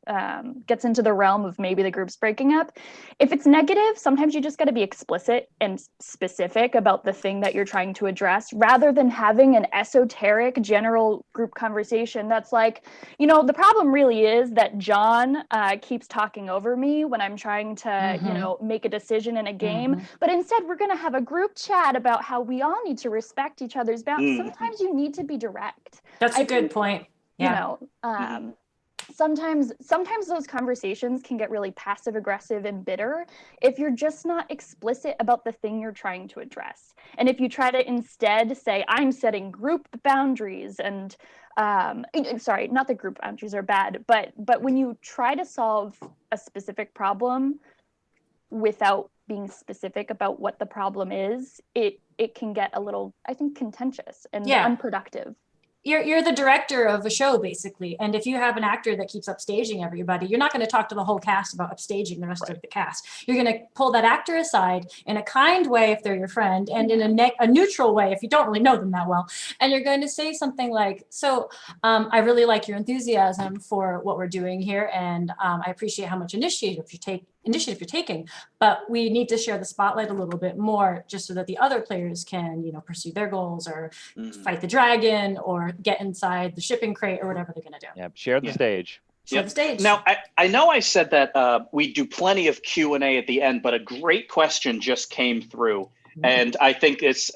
gets into the realm of maybe the group's breaking up. If it's negative, sometimes you just got to be explicit and specific about the thing that you're trying to address, rather than having an esoteric general group conversation that's like, the problem really is that John keeps talking over me when I'm trying to make a decision in a game, but instead we're going to have a group chat about how we all need to respect each other's boundaries. Sometimes you need to be direct. That's a good point. Yeah. Sometimes those conversations can get really passive aggressive and bitter if you're just not explicit about the thing you're trying to address. And if you try to instead say, I'm setting group boundaries, and sorry, not that group boundaries are bad, but when you try to solve a specific problem without being specific about what the problem is, it can get a little, I think, contentious and unproductive. You're the director of a show, basically. And if you have an actor that keeps upstaging everybody, you're not going to talk to the whole cast about upstaging the rest of the cast. You're going to pull that actor aside in a kind way if they're your friend, and in a neutral way if you don't really know them that well. And you're going to say something like, so I really like your enthusiasm for what we're doing here, and I appreciate how much initiative you're taking, but we need to share the spotlight a little bit more, just so that the other players can, pursue their goals, or fight the dragon, or get inside the shipping crate, or whatever they're going to do. Yeah, share the stage. Share the stage. Now, I know I said that we do plenty of Q&A at the end, but a great question just came through, and I think this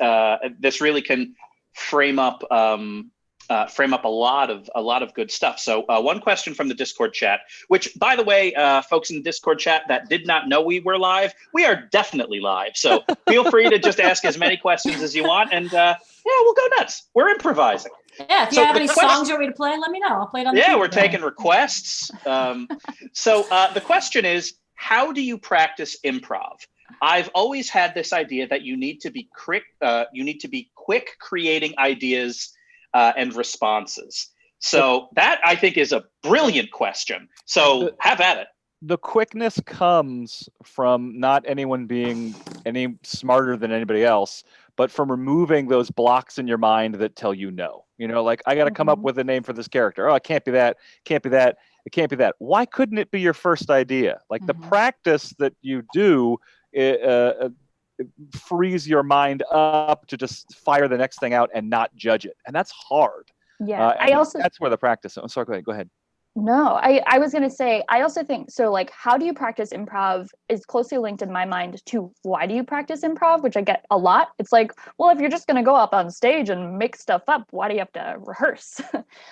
really can frame up a lot of good stuff. So one question from the Discord chat, which, by the way, folks in the Discord chat that did not know we were live, we are definitely live. So feel free to just ask as many questions as you want, and we'll go nuts. We're improvising. Yeah, if you have any songs you want me to play, let me know. I'll play it on the Yeah, keyboard. we're taking requests. So the question is, how do you practice improv? I've always had this idea that you need to be quick creating ideas and responses. So that, I think, is a brilliant question. So have at it. The quickness comes from not anyone being any smarter than anybody else, but from removing those blocks in your mind that tell you no. Like, I got to come up with a name for this character. Oh, it can't be that. Can't be that. It can't be that. Why couldn't it be your first idea? Like, the practice that you do frees your mind up to just fire the next thing out and not judge it. And that's hard. Yeah. That's where the practice. I'm sorry, go ahead. No, I was going to say, I also think, so like, how do you practice improv is closely linked in my mind to why do you practice improv, which I get a lot. It's like, well, if you're just going to go up on stage and make stuff up, why do you have to rehearse?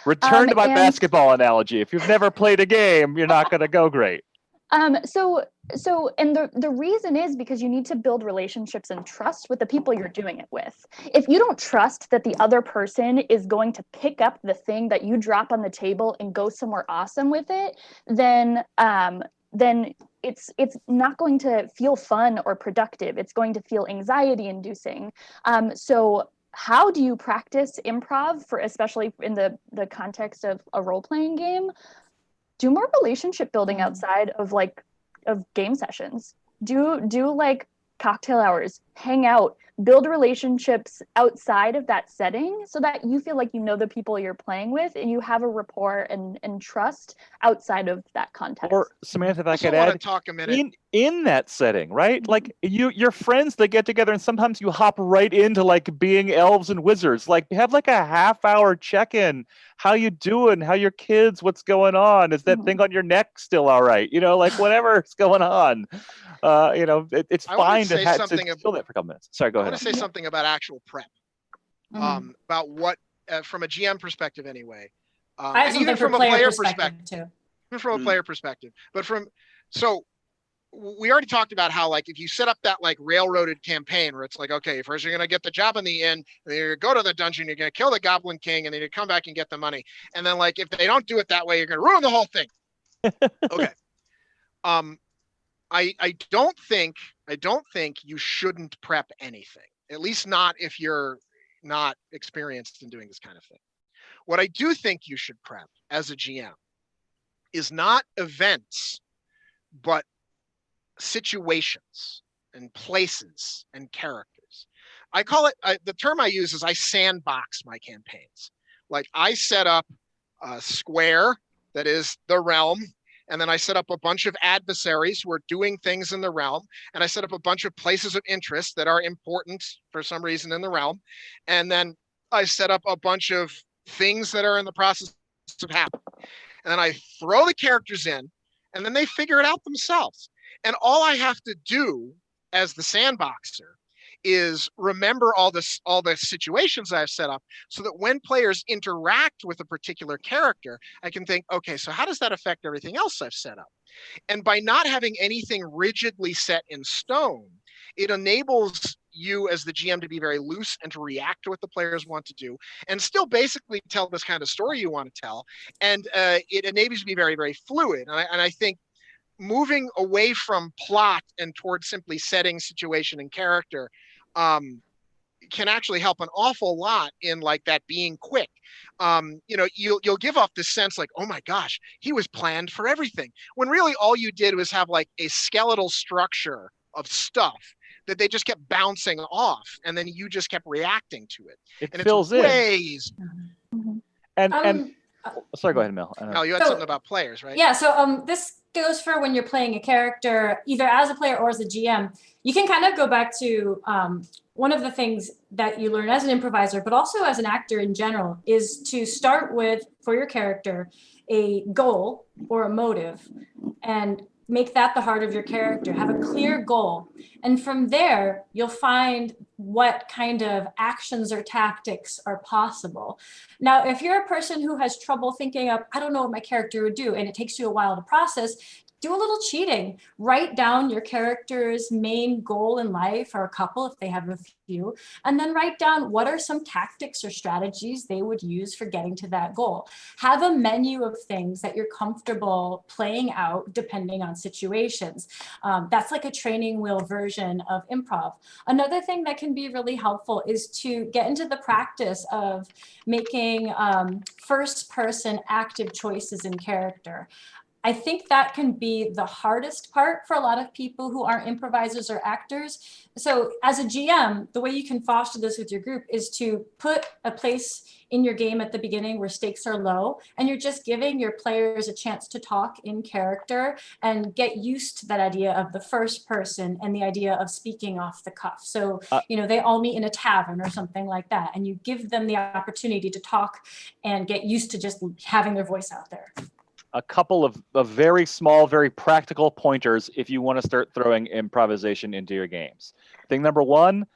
Return to my basketball analogy. If you've never played a game, you're not going to go great. So and the reason is because you need to build relationships and trust with the people you're doing it with. If you don't trust that the other person is going to pick up the thing that you drop on the table and go somewhere awesome with it, then it's not going to feel fun or productive. It's going to feel anxiety inducing. So how do you practice improv, for especially in the context of a role-playing game? Do more relationship building outside of game sessions. Do like cocktail hours, hang out, build relationships outside of that setting so that you feel like you know the people you're playing with and you have a rapport and trust outside of that context. Or Samantha, if I could want add, to talk a minute. in that setting, right? Like your friends, they get together and sometimes you hop right into like being elves and wizards. Like, have like a half-hour check-in. How you doing? How your kids? What's going on? Is that thing on your neck still all right? Like whatever's going on. It's fine to fill that for a couple minutes. Sorry, go ahead. I want to say something about actual prep. About what, from a GM perspective anyway. I have and even something from from a player perspective too. Even from a player perspective. But so we already talked about how, like, if you set up that like railroaded campaign where it's like, okay, first you're going to get the job in the inn, then you're going to go to the dungeon, you're going to kill the Goblin King, and then you come back and get the money. And then, like, if they don't do it that way, you're going to ruin the whole thing. Okay. I don't think you shouldn't prep anything, at least not if you're not experienced in doing this kind of thing. What I do think you should prep as a GM is not events, but situations and places and characters. I call it, the term I use is I sandbox my campaigns. Like, I set up a square that is the realm, and then I set up a bunch of adversaries who are doing things in the realm, and I set up a bunch of places of interest that are important for some reason in the realm, and then I set up a bunch of things that are in the process of happening. And then I throw the characters in, and then they figure it out themselves. And all I have to do as the sandboxer is remember all the situations I've set up, so that when players interact with a particular character, I can think, okay, so how does that affect everything else I've set up? And by not having anything rigidly set in stone, it enables you as the GM to be very loose and to react to what the players want to do, and still basically tell this kind of story you want to tell. And it enables you to be very, very fluid. And I think moving away from plot and towards simply setting, situation, and character can actually help an awful lot in like that being quick. You'll give off this sense like, oh my gosh, he was planned for everything, when really all you did was have like a skeletal structure of stuff that they just kept bouncing off, and then you just kept reacting to it. It and fills it's in. way easier. And sorry, go ahead, Mel. No, you had something about players, right? Yeah, so this goes for when you're playing a character, either as a player or as a GM. You can kind of go back to one of the things that you learn as an improviser, but also as an actor in general, is to start with, for your character, a goal or a motive, and make that the heart of your character. Have a clear goal. And from there, you'll find what kind of actions or tactics are possible. Now, if you're a person who has trouble thinking of, I don't know what my character would do, and it takes you a while to process, do a little cheating. Write down your character's main goal in life, or a couple if they have a few, and then write down what are some tactics or strategies they would use for getting to that goal. Have a menu of things that you're comfortable playing out depending on situations. That's like a training wheel version of improv. Another thing that can be really helpful is to get into the practice of making first person active choices in character. I think that can be the hardest part for a lot of people who aren't improvisers or actors. So as a GM, the way you can foster this with your group is to put a place in your game at the beginning where stakes are low, and you're just giving your players a chance to talk in character and get used to that idea of the first person and the idea of speaking off the cuff. So, they all meet in a tavern or something like that, and you give them the opportunity to talk and get used to just having their voice out there. A couple of very small, very practical pointers if you want to start throwing improvisation into your games. Thing number one,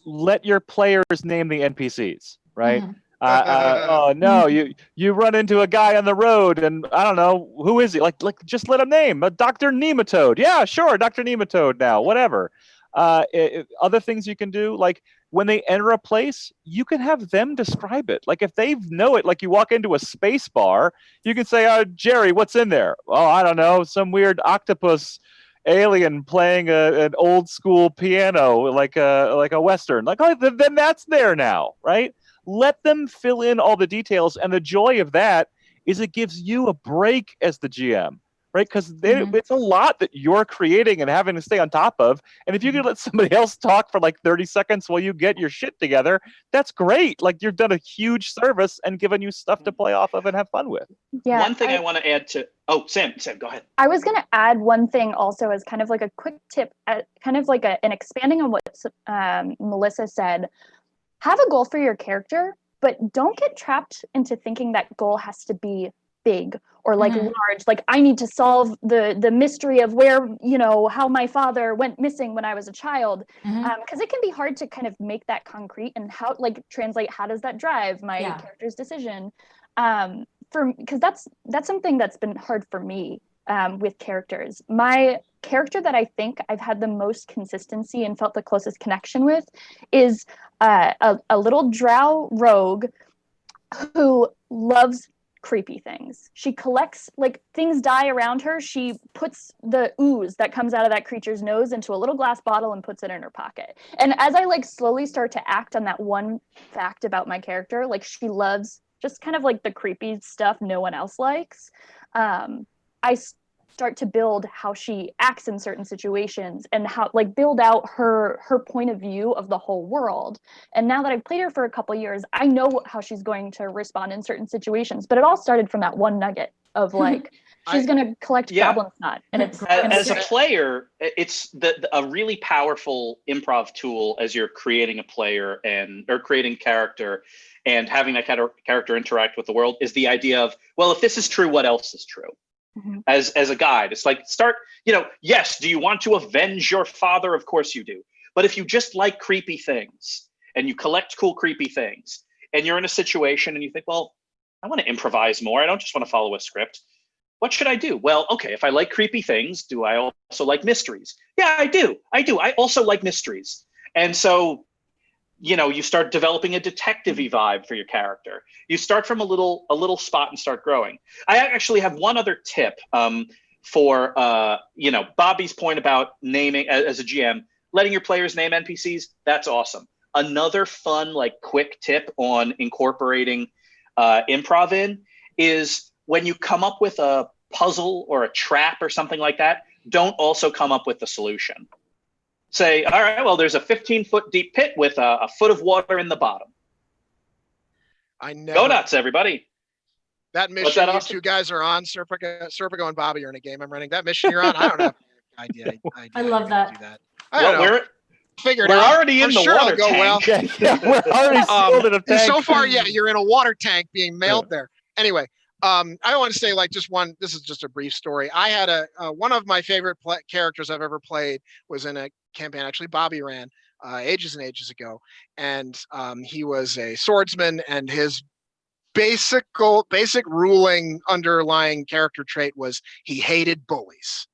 let your players name the NPCs, right? Oh no, you run into a guy on the road, and I don't know, who is he? Like just let him name Dr. Nematode. Yeah, sure, Dr. Nematode now, whatever. Other things you can do, like when they enter a place, you can have them describe it. Like if they know it, like you walk into a space bar, you can say, Jerry, what's in there? Oh, I don't know, some weird octopus alien playing an old school piano, like a Western. Like, oh, then that's there now, right? Let them fill in all the details. And the joy of that is it gives you a break as the GM. Right, because it's a lot that you're creating and having to stay on top of. And if you can let somebody else talk for like 30 seconds while you get your shit together, that's great. Like you've done a huge service and given you stuff to play off of and have fun with. Yeah, one thing I want to add to, Sam, go ahead. I was going to add one thing also as kind of like a quick tip, kind of like an expanding on what Melissa said. Have a goal for your character, but don't get trapped into thinking that goal has to be big or like large, like I need to solve the mystery of where, how my father went missing when I was a child, because it can be hard to kind of make that concrete and how translate how does that drive my character's decision, because that's something that's been hard for me with characters. My character that I think I've had the most consistency and felt the closest connection with is a little drow rogue who loves creepy things. She collects, like, things die around her. She puts the ooze that comes out of that creature's nose into a little glass bottle and puts it in her pocket. And as I like slowly start to act on that one fact about my character, like, she loves just kind of like the creepy stuff no one else likes. I start to build how she acts in certain situations and how, like, build out her point of view of the whole world. And now that I've played her for a couple years, I know how she's going to respond in certain situations. But it all started from that one nugget of like, she's going to collect problem snot, and it's as a player, it's a really powerful improv tool as you're creating a player or creating character and having that character interact with the world is the idea of, well, if this is true, what else is true? As a guide, it's like, yes, do you want to avenge your father? Of course you do. But if you just like creepy things and you collect cool creepy things and you're in a situation and you think, well, I want to improvise more, I don't just want to follow a script, what should I do? Well, okay, if I like creepy things, do I also like mysteries? Yeah, I do. I also like mysteries. And so, you start developing a detective-y vibe for your character. You start from a little spot and start growing. I actually have one other tip for Bobby's point about naming as a GM, letting your players name NPCs. That's awesome. Another fun, like, quick tip on incorporating improv in is when you come up with a puzzle or a trap or something like that, don't also come up with the solution. Say, all right, well, there's a 15-foot deep pit with a foot of water in the bottom. Go nuts, everybody. That mission you two guys are on, Serpico and Bobby are in a game I'm running. That mission you're on, I don't have any idea. I love that. I don't know. We're already in the water tank. We're already sealed in a tank. So far, yeah, you're in a water tank being mailed there. Anyway, I want to say, like, this is just a brief story. I had one of my favorite characters I've ever played was in a campaign, actually Bobby ran ages and ages ago. And he was a swordsman, and his basic ruling underlying character trait was he hated bullies.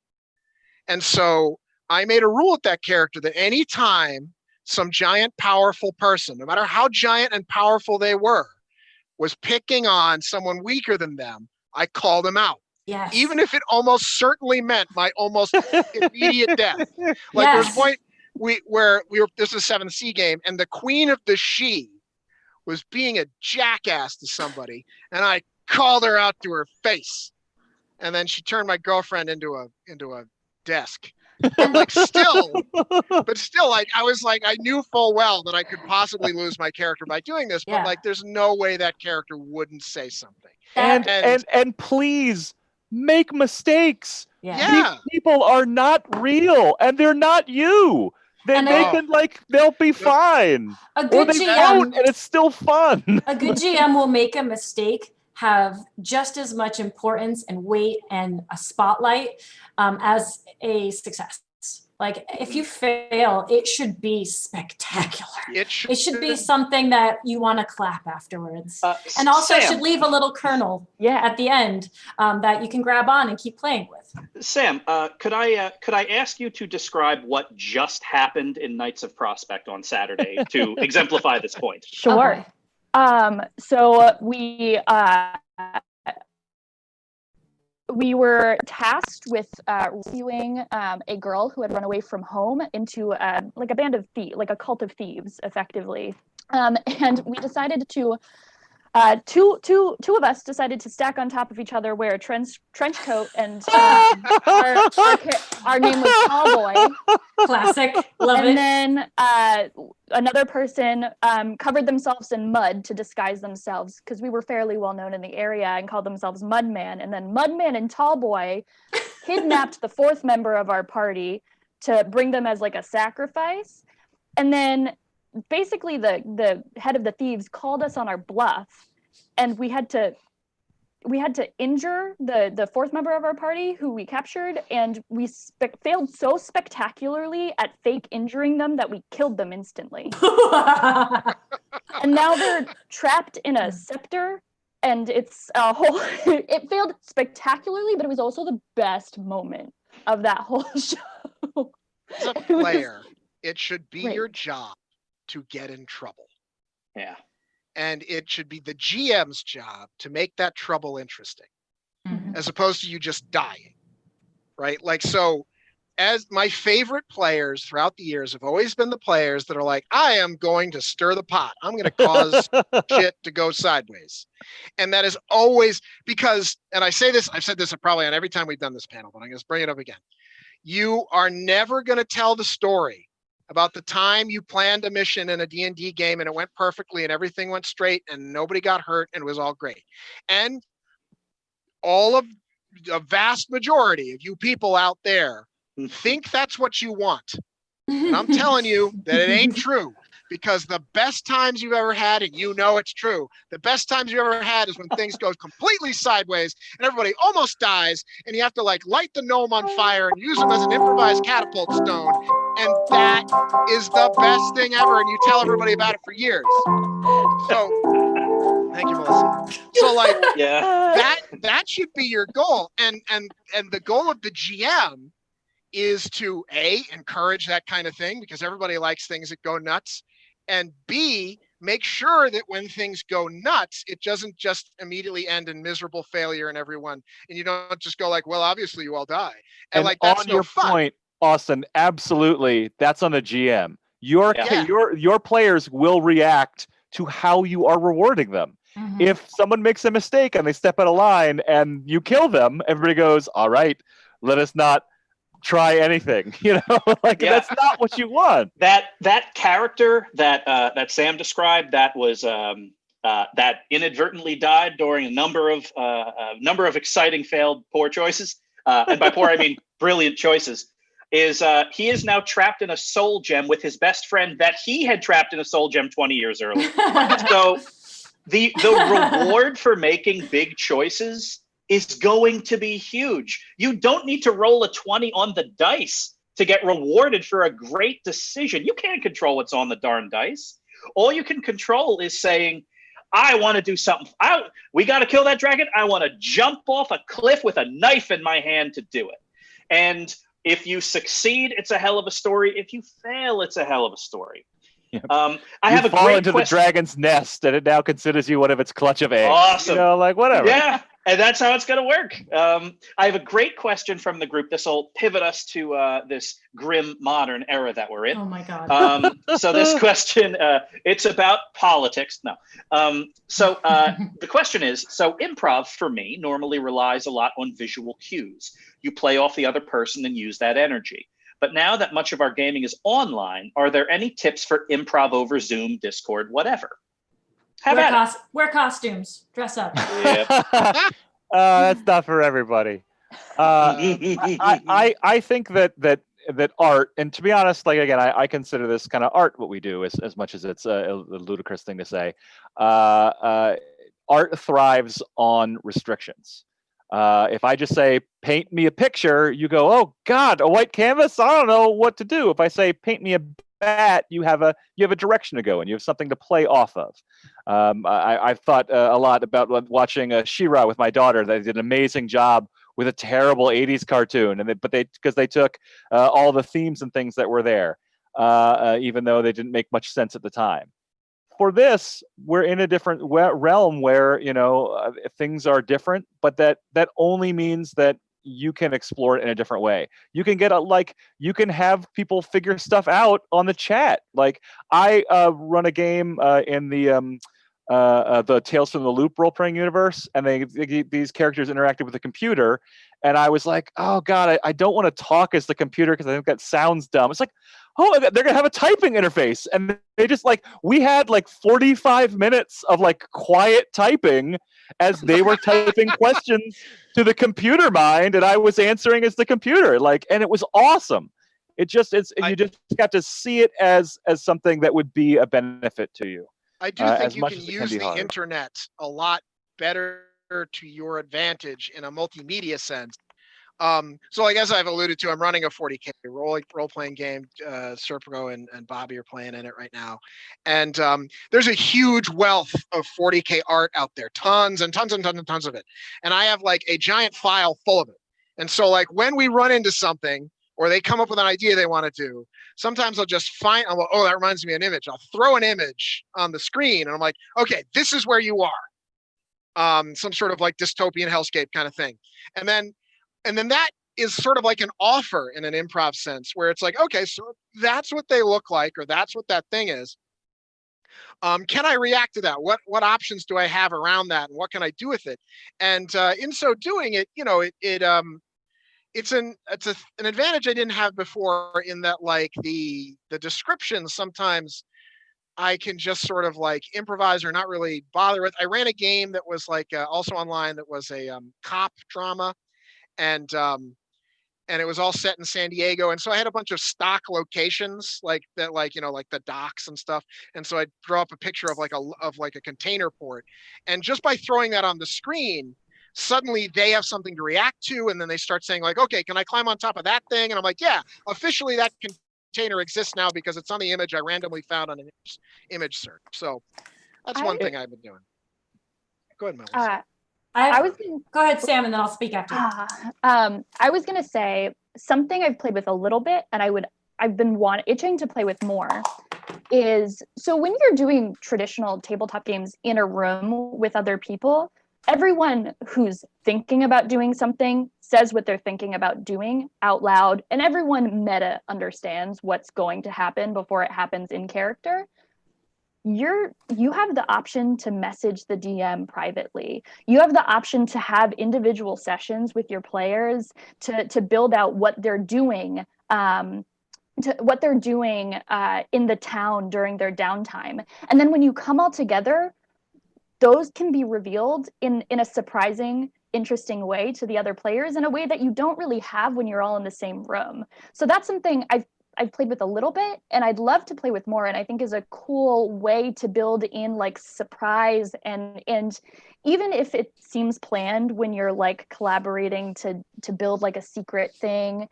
And so I made a rule with that character that anytime some giant, powerful person, no matter how giant and powerful they were, was picking on someone weaker than them, I called them out. Yes. Even if it almost certainly meant my almost immediate death. Like, there was a point this was a 7th Sea game, and the Queen of the She was being a jackass to somebody, and I called her out to her face. And then she turned my girlfriend into a desk. But still, like, I was like, I knew full well that I could possibly lose my character by doing this, but like, there's no way that character wouldn't say something. And please make mistakes. Yeah. These people are not real, and they're not you. They'll be fine. A good GM, won't, and it's still fun. A good GM will make a mistake have just as much importance and weight and a spotlight as a success. Like, if you fail, it should be spectacular. It should be something that you want to clap afterwards. And also Sam, should leave a little kernel at the end that you can grab on and keep playing with. Sam, could I ask you to describe what just happened in Knights of Prospect on Saturday to exemplify this point? Sure. So we were tasked with rescuing a girl who had run away from home into like a band of thieves, like a cult of thieves, effectively. And we decided to two of us decided to stack on top of each other, wear a trench coat, and our name was Tallboy. Classic, love it. And then another person covered themselves in mud to disguise themselves, because we were fairly well known in the area, and called themselves Mudman. And then Mudman and Tallboy kidnapped the 4th member of our party to bring them as like a sacrifice. And then basically the head of the thieves called us on our bluff, and we had to injure the 4th member of our party, who we captured, and we failed so spectacularly at fake injuring them that we killed them instantly. And now they're trapped in a scepter, and it's a whole it failed spectacularly, but it was also the best moment. of that whole show. As a player, it should be your job to get in trouble. Yeah. And it should be the GM's job to make that trouble interesting, as opposed to you just dying, right? Like, so as my favorite players throughout the years have always been the players that are like, I am going to stir the pot. I'm going to cause shit to go sideways. And that is always because, and I say this, I've said this probably on every time we've done this panel, but I'm going to bring it up again. You are never going to tell the story about the time you planned a mission in a D&D game and it went perfectly and everything went straight and nobody got hurt and it was all great. And all of a vast majority of you people out there think that's what you want. And I'm telling you that it ain't true, because the best times you've ever had, and you know it's true, the best times you ever had is when things go completely sideways and everybody almost dies and you have to like light the gnome on fire and use them as an improvised catapult stone. And that is the best thing ever. And you tell everybody about it for years. So thank you, Melissa. So like that should be your goal. And the goal of the GM is to A, encourage that kind of thing, because everybody likes things that go nuts, and B, make sure that when things go nuts, it doesn't just immediately end in miserable failure and everyone, and you don't just go like, well, obviously you all die. And like, that's on your point, Austin, absolutely, that's on the GM. Your players will react to how you are rewarding them. If someone makes a mistake and they step out of line and you kill them, everybody goes, all right, let us not try anything, that's not what you want. That character that Sam described, that was that inadvertently died during a number of exciting failed poor choices, and by poor I mean brilliant choices. He is now trapped in a soul gem with his best friend that he had trapped in a soul gem 20 years earlier. So the reward for making big choices is going to be huge. You don't need to roll a 20 on the dice to get rewarded for a great decision. You can't control what's on the darn dice. All you can control is saying, I want to do something. We got to kill that dragon. I want to jump off a cliff with a knife in my hand to do it. And if you succeed, it's a hell of a story. If you fail, it's a hell of a story. I have a fall great into question. the dragon's nest, and it now considers you one of its clutch of eggs. Awesome. Whatever. Yeah, and that's how it's going to work. I have a great question from the group. This will pivot us to this grim modern era that we're in. Oh my God. So this question, it's about politics. No. The question is, so improv for me normally relies a lot on visual cues. You play off the other person and use that energy. But now that much of our gaming is online, are there any tips for improv over Zoom, Discord, whatever? Wear costumes. Dress up. That's not for everybody. I think that art, and to be honest, like again, I consider this kind of art what we do, as much as it's a ludicrous thing to say. Art thrives on restrictions. If I just say, paint me a picture, you go, oh God, a white canvas? I don't know what to do. If I say, paint me a bat, you have a direction to go and you have something to play off of. I've thought a lot about watching She-Ra with my daughter. They did an amazing job with a terrible 80s cartoon, because they took all the themes and things that were there, even though they didn't make much sense at the time. For this, we're in a different realm where things are different, but that only means that you can explore it in a different way. You can you can have people figure stuff out on the chat. Like I run a game in the Tales from the Loop role-playing universe, and these characters interacted with the computer, and I was like, oh God, I don't want to talk as the computer because I think that sounds dumb. It's like, oh, they're gonna have a typing interface, and they just we had 45 minutes of quiet typing as they were typing questions to the computer mind, and I was answering as the computer, and it was awesome. You just got to see it as something that would be a benefit to you. I do think you can use the internet a lot better to your advantage in a multimedia sense. So as I've alluded to, I'm running a 40K role-playing game. Serpico and Bobby are playing in it right now. And there's a huge wealth of 40K art out there. Tons and tons and tons and tons of it. And I have a giant file full of it. And so like when we run into something or they come up with an idea they want to do, sometimes I'll just find, oh, that reminds me of an image. I'll throw an image on the screen and I'm like, okay, this is where you are. Some sort of like dystopian hellscape kind of thing. And then that is sort of like an offer in an improv sense where it's like, okay, so that's what they look like, or that's what that thing is. Can I react to that? What options do I have around that, and what can I do with it? And in so doing it, it's an advantage I didn't have before, in that like the descriptions sometimes I can just sort of like improvise or not really bother with. I ran a game that was like also online, that was a cop drama, and it was all set in San Diego. And so I had a bunch of stock locations like that, like, like the docks and stuff. And so I'd draw up a picture of like a container port. And just by throwing that on the screen, suddenly they have something to react to. And then they start saying like, okay, can I climb on top of that thing? And I'm like, yeah, officially that container exists now because it's on the image I randomly found on an image search. So that's one thing I've been doing. Go ahead, Melissa. Go ahead, Sam, and then I'll speak after. I was gonna say something I've played with a little bit, and I've been itching to play with more. Is so when you're doing traditional tabletop games in a room with other people, everyone who's thinking about doing something says what they're thinking about doing out loud, and everyone meta understands what's going to happen before it happens in character. You have the option to message the DM privately. You have the option to have individual sessions with your players to build out what they're doing, in the town during their downtime. And then when you come all together, those can be revealed in a surprising, interesting way to the other players, in a way that you don't really have when you're all in the same room. So that's something I've played with a little bit, and I'd love to play with more, and I think is a cool way to build in like surprise, and even if it seems planned when you're like collaborating to build like a secret thing,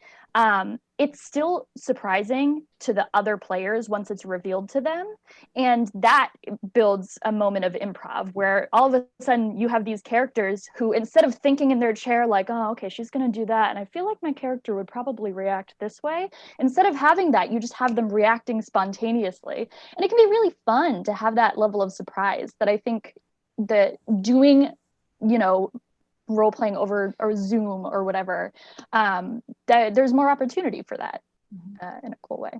it's still surprising to the other players once it's revealed to them. And that builds a moment of improv where all of a sudden you have these characters who, instead of thinking in their chair like, oh, okay, she's going to do that, and I feel like my character would probably react this way, instead of having that, you just have them reacting spontaneously. And it can be really fun to have that level of surprise that I think that doing, role playing over or Zoom or whatever, there's more opportunity for that in a cool way.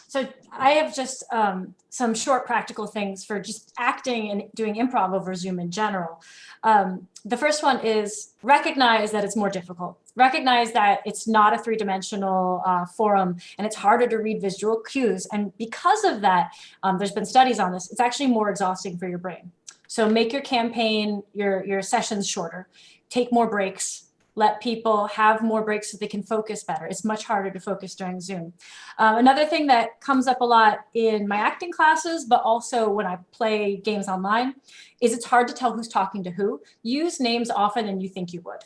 So I have just some short practical things for just acting and doing improv over Zoom in general. The first one is recognize that it's more difficult. Recognize that it's not a three-dimensional forum, and it's harder to read visual cues. And because of that, there's been studies on this, it's actually more exhausting for your brain. So make your campaign, your sessions shorter, take more breaks, let people have more breaks so they can focus better. It's much harder to focus during Zoom. Another thing that comes up a lot in my acting classes, but also when I play games online, is it's hard to tell who's talking to who. Use names often than you think you would.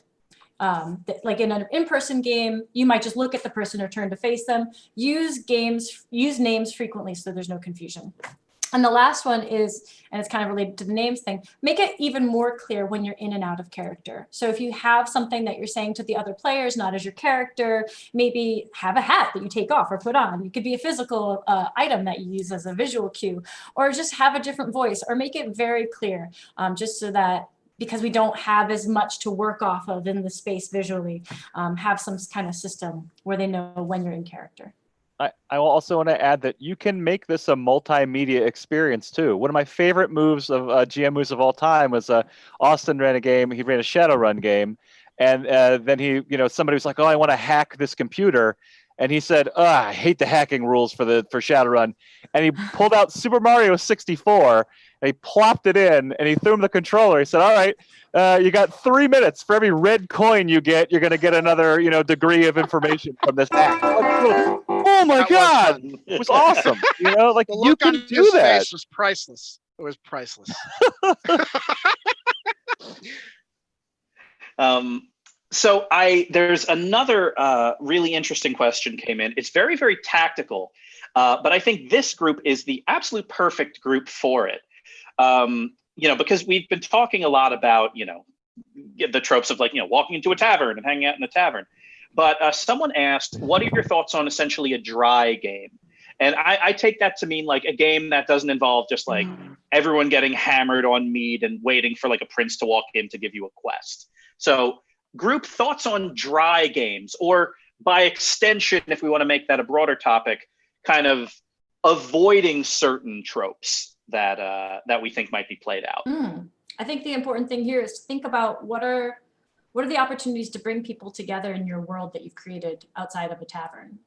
Like in an in-person game, you might just look at the person or turn to face them. Use names frequently so there's no confusion. And the last one is, and it's kind of related to the names thing, make it even more clear when you're in and out of character. So if you have something that you're saying to the other players, not as your character, maybe have a hat that you take off or put on. It could be a physical item that you use as a visual cue, or just have a different voice, or make it very clear, just so that, because we don't have as much to work off of in the space visually, have some kind of system where they know when you're in character. I also want to add that you can make this a multimedia experience too. One of my favorite moves of GM moves of all time was Austin ran a game. He ran a Shadowrun game, and then somebody was like, "Oh, I want to hack this computer," and he said, "I hate the hacking rules for Shadowrun," and he pulled out Super Mario 64 and he plopped it in and he threw him the controller. He said, "All right, you got 3 minutes. For every red coin you get, you're going to get another degree of information from this hack." Oh my God! It was awesome. The look you can on do his that. face was priceless. It was priceless. So there's another really interesting question came in. It's very, very tactical, but I think this group is the absolute perfect group for it. Because we've been talking a lot about, the tropes of like, walking into a tavern and hanging out in a tavern. But someone asked, what are your thoughts on essentially a dry game? And I take that to mean like a game that doesn't involve just like everyone getting hammered on mead and waiting for like a prince to walk in to give you a quest. So group thoughts on dry games, or by extension, if we want to make that a broader topic, kind of avoiding certain tropes that we think might be played out. I think the important thing here is to think about what are the opportunities to bring people together in your world that you've created outside of a tavern.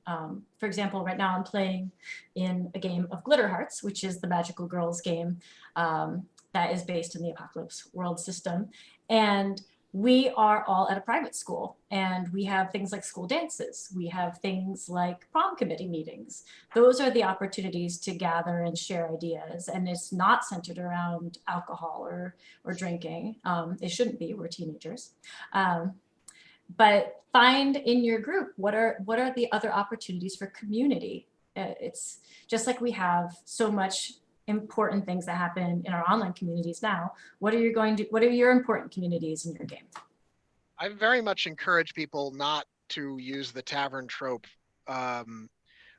For example, right now I'm playing in a game of Glitter Hearts, which is the Magical Girls game that is based in the Apocalypse World system. And we are all at a private school, and we have things like school dances. We have things like prom committee meetings. Those are the opportunities to gather and share ideas. And it's not centered around alcohol or drinking. It shouldn't be, we're teenagers. But find in your group, what are the other opportunities for community? It's just like we have so much important things that happen in our online communities now. What are your important communities in your game? I very much encourage people not to use the tavern trope,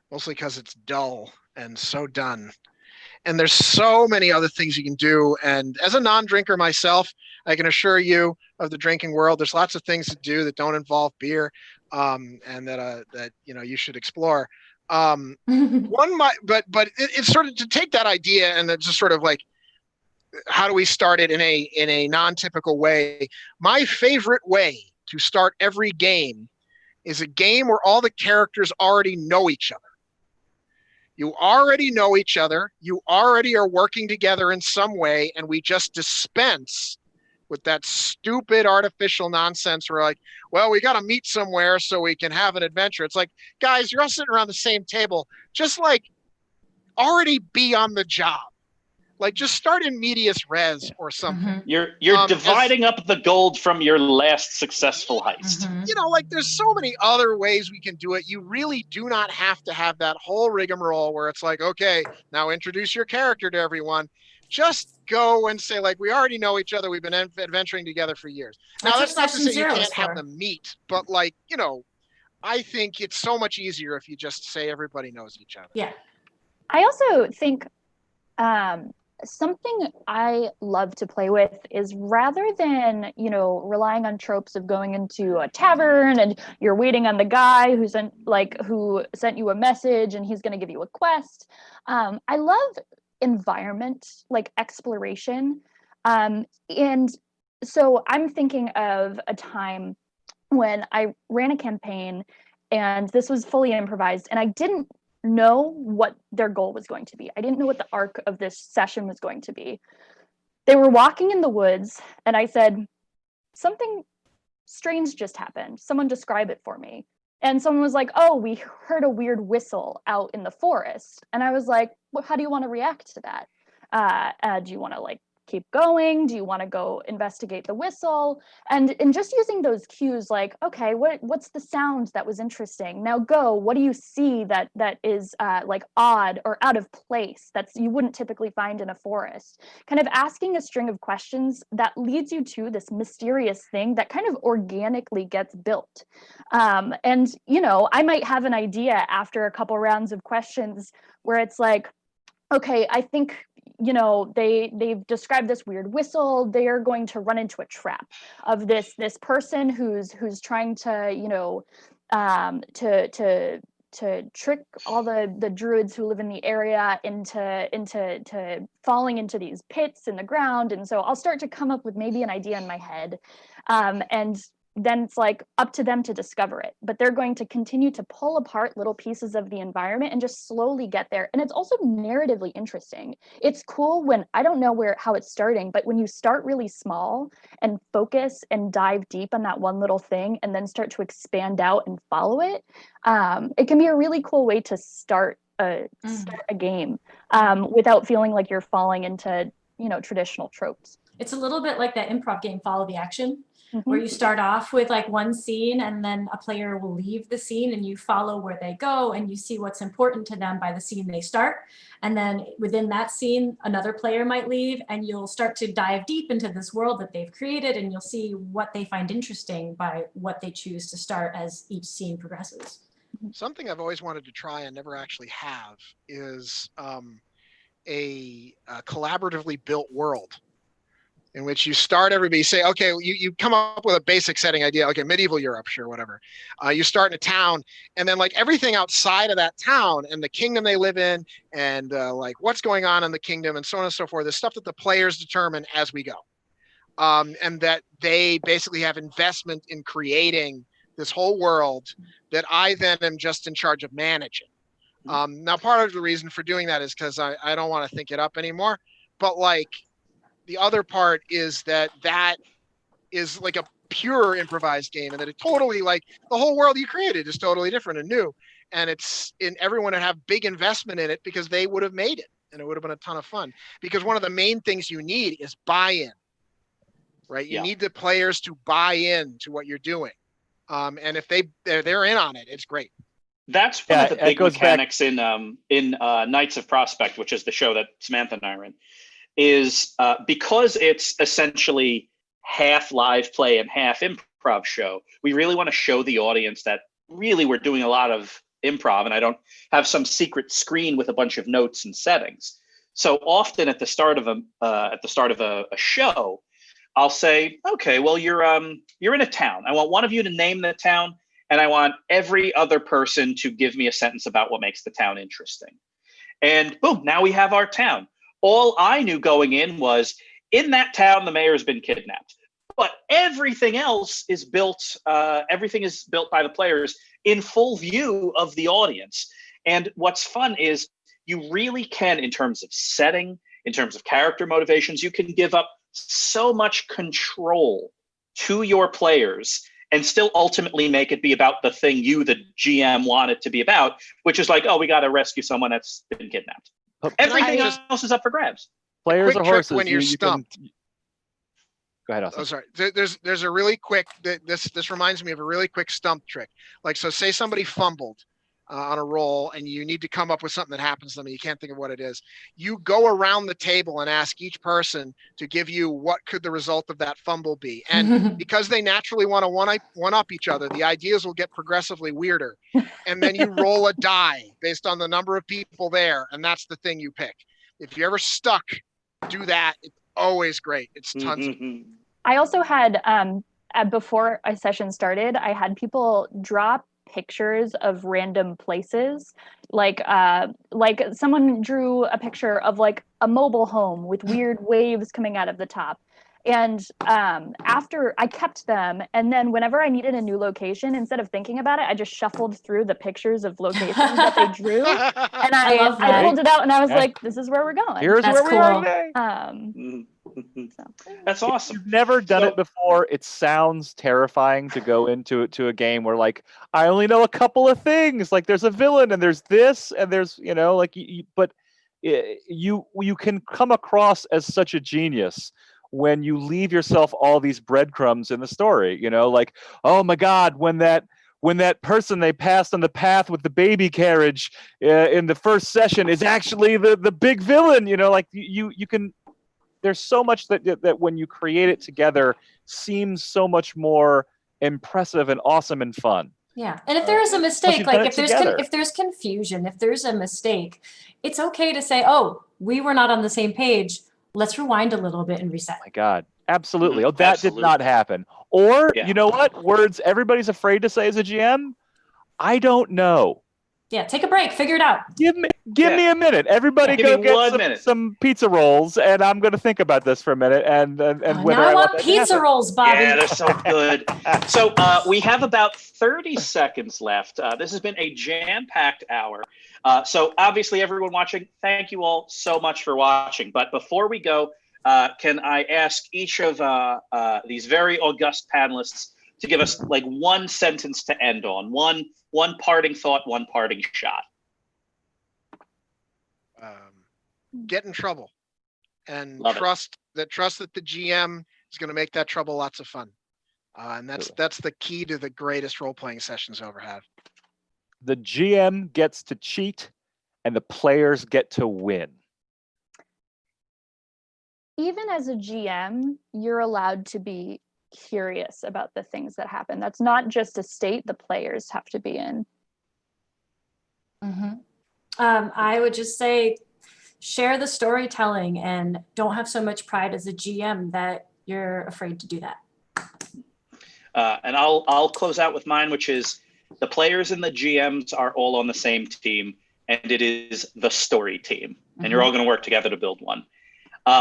mostly because it's dull and so done. And there's so many other things you can do. And as a non-drinker myself, I can assure you of the drinking world, there's lots of things to do that don't involve beer, and that you should explore. It's sort of to take that idea and then just sort of like, how do we start it in a non-typical way? My favorite way to start every game is a game where all the characters already know each other. You already know each other. You already are working together in some way, and we just dispense with that stupid artificial nonsense. We're like, well, we got to meet somewhere so we can have an adventure. It's like, guys, you're all sitting around the same table. Just like already be on the job. Like just start in medias res or something. You're dividing up the gold from your last successful heist. Like there's so many other ways we can do it. You really do not have to have that whole rigmarole where it's like, okay, now introduce your character to everyone. Just go and say, like, we already know each other. We've been adventuring together for years. Now, that's not to say you can't have them meet, but like, I think it's so much easier if you just say everybody knows each other. Yeah. I also think something I love to play with is rather than, relying on tropes of going into a tavern and you're waiting on the guy who sent you a message and he's going to give you a quest. I love environment, like exploration. And so I'm thinking of a time when I ran a campaign and this was fully improvised and I didn't know what their goal was going to be. I didn't know what the arc of this session was going to be. They were walking in the woods and I said, something strange just happened. Someone describe it for me. And someone was like, oh, we heard a weird whistle out in the forest. And I was like, well, how do you want to react to that? Do you want to keep going? Do you want to go investigate the whistle? And just using those cues, like, okay, what's the sound that was interesting? Now go, what do you see that is odd or out of place you wouldn't typically find in a forest? Kind of asking a string of questions that leads you to this mysterious thing that kind of organically gets built. And I might have an idea after a couple rounds of questions where it's like, okay, I think they've described this weird whistle. They are going to run into a trap of this person who's trying to to trick all the druids who live in the area into falling into these pits in the ground. And so I'll start to come up with maybe an idea in my head, and then it's up to them to discover it. But they're going to continue to pull apart little pieces of the environment and just slowly get there. And it's also narratively interesting. It's cool when I don't know how it's starting, but when you start really small and focus and dive deep on that one little thing and then start to expand out and follow it, it can be a really cool way to start a game without feeling like you're falling into traditional tropes. It's a little bit like that improv game, Follow the Action. where you start off with like one scene and then a player will leave the scene and you follow where they go and you see what's important to them by the scene they start. And then within that scene, another player might leave and you'll start to dive deep into this world that they've created and you'll see what they find interesting by what they choose to start as each scene progresses. Something I've always wanted to try and never actually have is a collaboratively built world in which you start everybody say, okay, you come up with a basic setting idea. Okay, medieval Europe, sure, whatever. You start in a town and then like everything outside of that town and the kingdom they live in and like what's going on in the kingdom and so on and so forth, the stuff that the players determine as we go. And that they basically have investment in creating this whole world that I then am just in charge of managing. Now, part of the reason for doing that is because I don't want to think it up anymore. But like the other part is that is like a pure improvised game, and that it totally like the whole world you created is totally different and new. And it's in everyone would have big investment in it because they would have made it and it would have been a ton of fun. Because one of the main things you need is buy-in, right? You need the players to buy in to what you're doing. And if they're in on it, it's great. That's one of the big mechanics in Knights of Prospect, which is the show that Samantha and I are in, is because it's essentially half live play and half improv show. We really want to show the audience that really we're doing a lot of improv, and I don't have some secret screen with a bunch of notes and settings. So often at the start of a show, I'll say, okay, well, you're in a town. I want one of you to name the town, and I want every other person to give me a sentence about what makes the town interesting. And boom, now we have our town. All I knew going in was, in that town, the mayor's been kidnapped. But everything else is built, everything is built by the players in full view of the audience. And what's fun is you really can, in terms of setting, in terms of character motivations, you can give up so much control to your players and still ultimately make it be about the thing you, the GM, want it to be about, which is like, oh, we got to rescue someone that's been kidnapped. Everything else is up for grabs. Players are horses. When you're stumped. Go ahead, Austin. Oh, sorry. There's a really quick. This reminds me of a really quick stump trick. Like, so say somebody fumbled on a roll, and you need to come up with something that happens to them, and you can't think of what it is. You go around the table and ask each person to give you what could the result of that fumble be. And because they naturally want to one up each other, the ideas will get progressively weirder. And then you roll a die based on the number of people there, and that's the thing you pick. If you're ever stuck, do that. It's always great. It's tons of fun. I also had, before a session started, I had people drop pictures of random places. Like someone drew a picture of like a mobile home with weird waves coming out of the top. And after I kept them, and then whenever I needed a new location, instead of thinking about it, I just shuffled through the pictures of locations that they drew. And I pulled it out and I was like, this is where we're going. Here's That's where we are today. That's awesome. If you've never done it before, it sounds terrifying to go into a game where like, I only know a couple of things. Like there's a villain and there's this and there's, like, but you can come across as such a genius when you leave yourself all these breadcrumbs in the story, like, oh my God, when that person they passed on the path with the baby carriage in the first session is actually the big villain, like you can, there's so much that when you create it together seems so much more impressive and awesome and fun. Yeah, and if there is a mistake, like if there's confusion, if there's a mistake, it's okay to say, oh, we were not on the same page. Let's rewind a little bit and reset. Oh my God, absolutely. Oh, that did not happen. Or, you know what? Words everybody's afraid to say as a GM, I don't know. Yeah, take a break, figure it out. Give me a minute. Everybody go get some pizza rolls, and I'm going to think about this for a minute. And whether now I want pizza rolls, Bobby. Yeah, they're so good. So we have about 30 seconds left. This has been a jam-packed hour. So obviously, everyone watching, thank you all so much for watching. But before we go, can I ask each of these very august panelists to give us like one sentence to end on, one parting thought, one parting shot? Get in trouble, and Love trust that the GM is going to make that trouble lots of fun. And that's the key to the greatest role-playing sessions I ever had. The GM gets to cheat, and the players get to win. Even as a GM, you're allowed to be curious about the things that happen. That's not just a state the players have to be in. I would just say share the storytelling and don't have so much pride as a GM that you're afraid to do that. And I'll close out with mine, which is the players and the GMs are all on the same team, and it is the story team. And you're all going to work together to build one.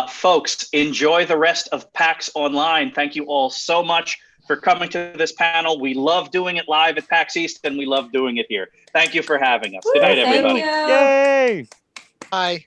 Folks, enjoy the rest of PAX Online. Thank you all so much for coming to this panel. We love doing it live at PAX East, and we love doing it here. Thank you for having us. Good night, everybody. Yay! Bye.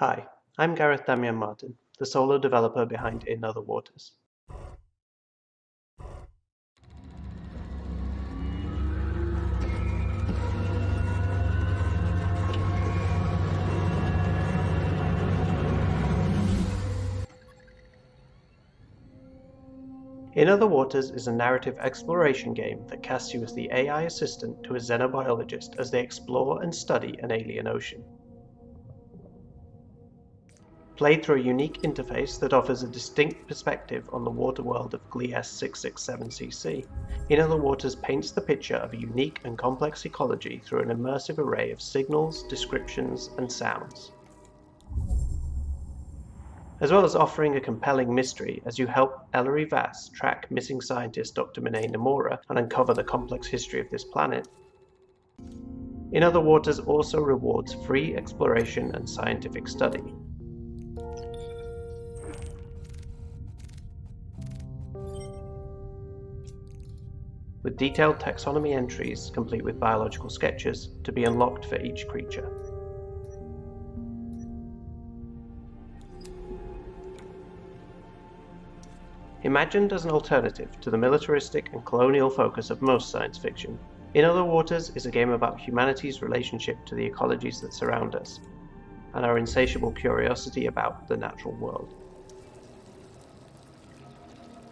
Hi, I'm Gareth Damian Martin, the solo developer behind In Other Waters. In Other Waters is a narrative exploration game that casts you as the AI assistant to a xenobiologist as they explore and study an alien ocean. Played through a unique interface that offers a distinct perspective on the water world of Gliese 667cc, In Other Waters paints the picture of a unique and complex ecology through an immersive array of signals, descriptions, and sounds. As well as offering a compelling mystery as you help Ellery Vass track missing scientist Dr. Minei Nomura and uncover the complex history of this planet, In Other Waters also rewards free exploration and scientific study. With detailed taxonomy entries complete with biological sketches to be unlocked for each creature. Imagined as an alternative to the militaristic and colonial focus of most science fiction, In Other Waters is a game about humanity's relationship to the ecologies that surround us, and our insatiable curiosity about the natural world.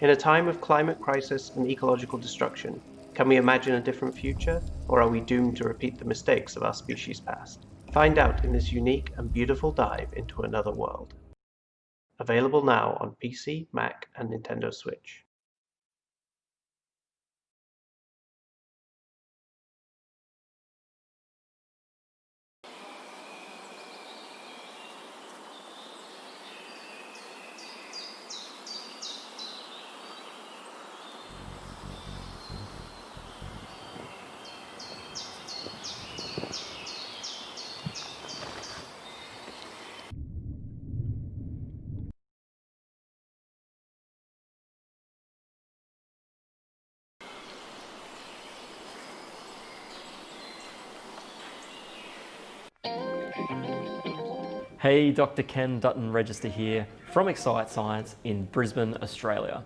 In a time of climate crisis and ecological destruction, can we imagine a different future, or are we doomed to repeat the mistakes of our species' past? Find out in this unique and beautiful dive into another world. Available now on PC, Mac, and Nintendo Switch. Hey, Dr. Ken Dutton Register here from Excite Science in Brisbane, Australia.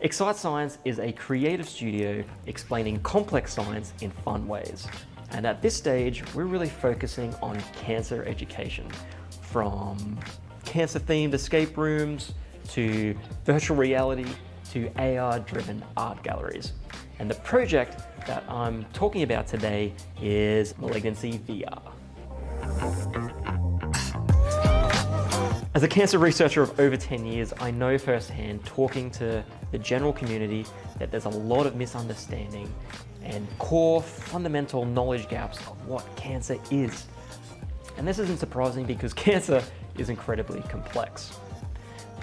Excite Science is a creative studio explaining complex science in fun ways. And at this stage, we're really focusing on cancer education, from cancer-themed escape rooms to virtual reality to AR-driven art galleries. And the project that I'm talking about today is Malignancy VR. As a cancer researcher of over 10 years, I know firsthand, talking to the general community, that there's a lot of misunderstanding and core fundamental knowledge gaps of what cancer is. And this isn't surprising because cancer is incredibly complex.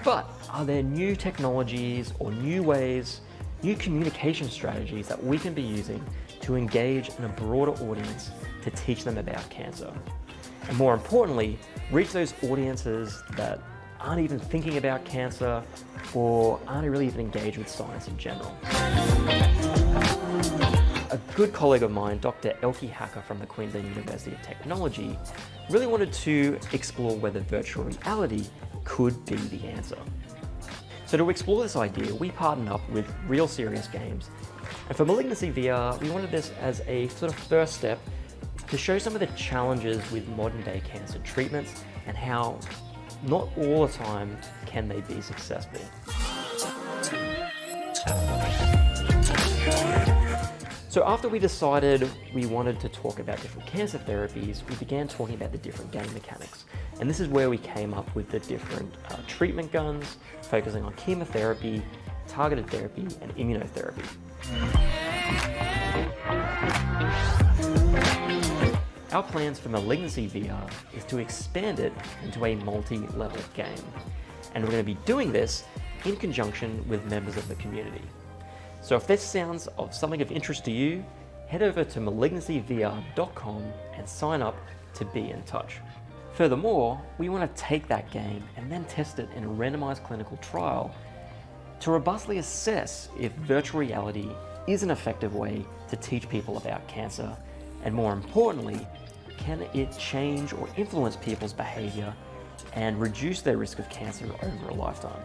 But are there new technologies or new ways, new communication strategies that we can be using to engage in a broader audience to teach them about cancer? And more importantly, reach those audiences that aren't even thinking about cancer or aren't really even engaged with science in general. A good colleague of mine, Dr. Elke Hacker from the Queensland University of Technology, really wanted to explore whether virtual reality could be the answer. So to explore this idea, we partnered up with Real Serious Games. And for Malignancy VR, we wanted this as a sort of first step to show some of the challenges with modern day cancer treatments and how not all the time can they be successful. So after we decided we wanted to talk about different cancer therapies, we began talking about the different game mechanics. And this is where we came up with the different treatment guns, focusing on chemotherapy, targeted therapy, and immunotherapy. Our plans for Malignancy VR is to expand it into a multi-level game. And we're going to be doing this in conjunction with members of the community. So if this sounds of something of interest to you, head over to malignancyvr.com and sign up to be in touch. Furthermore, we want to take that game and then test it in a randomized clinical trial to robustly assess if virtual reality is an effective way to teach people about cancer, and more importantly, can it change or influence people's behavior and reduce their risk of cancer over a lifetime?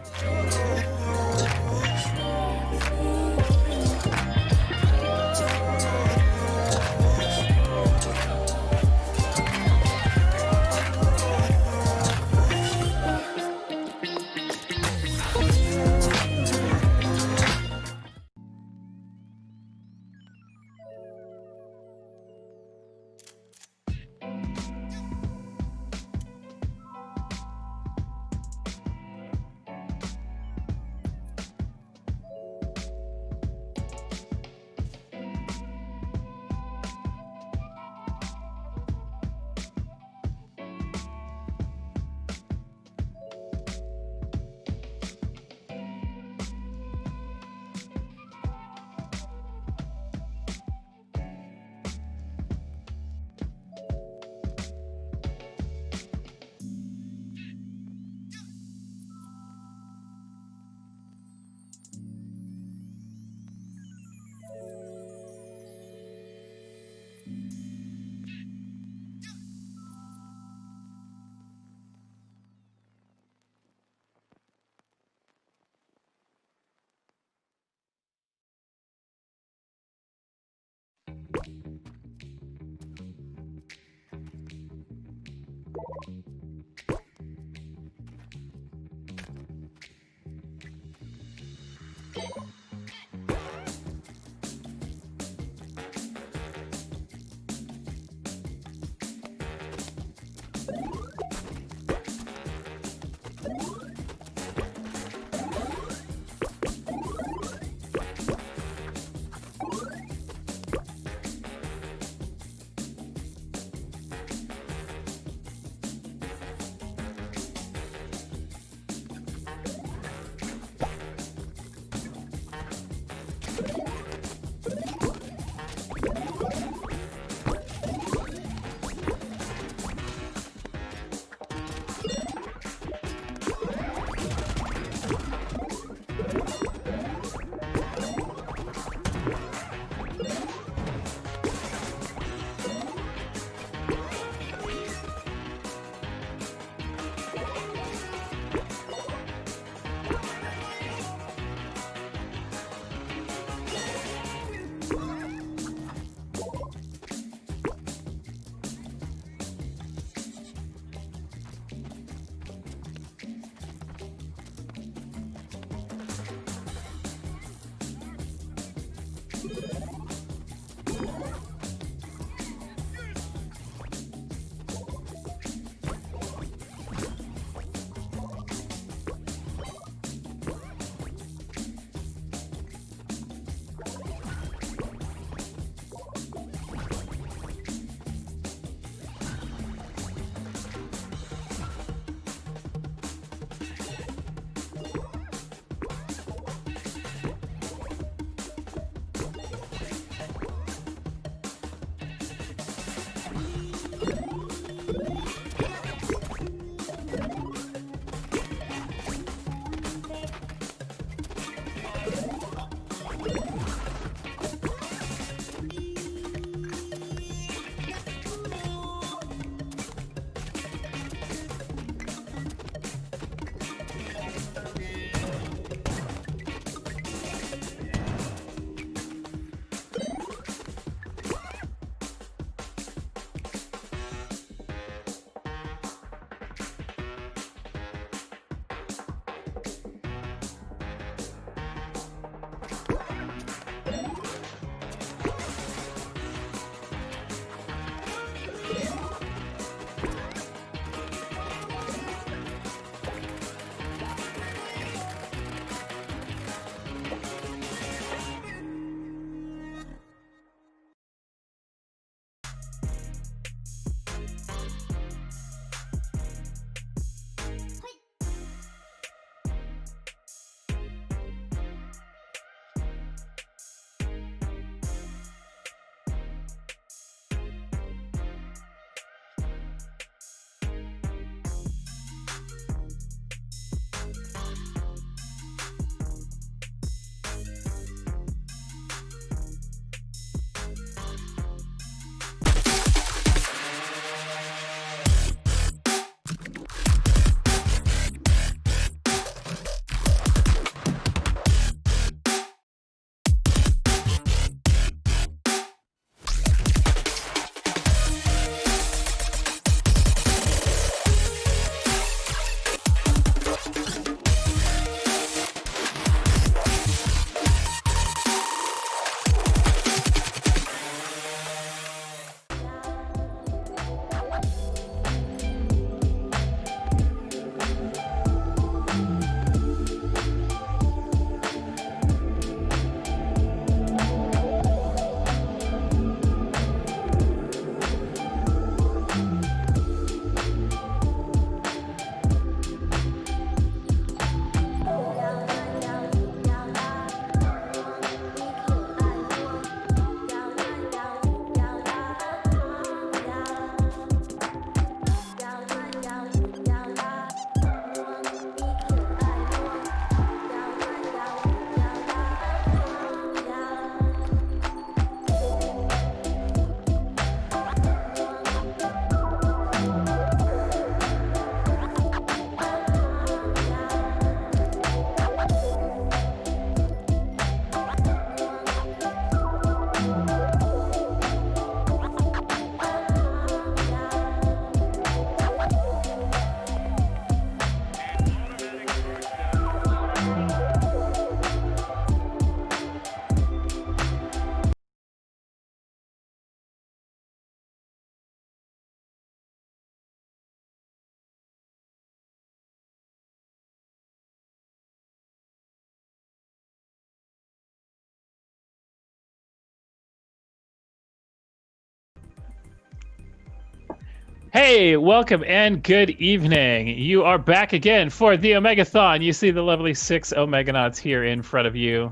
Hey, welcome and good evening. You are back again for the Omegathon. You see the lovely 6 Omeganauts here in front of you.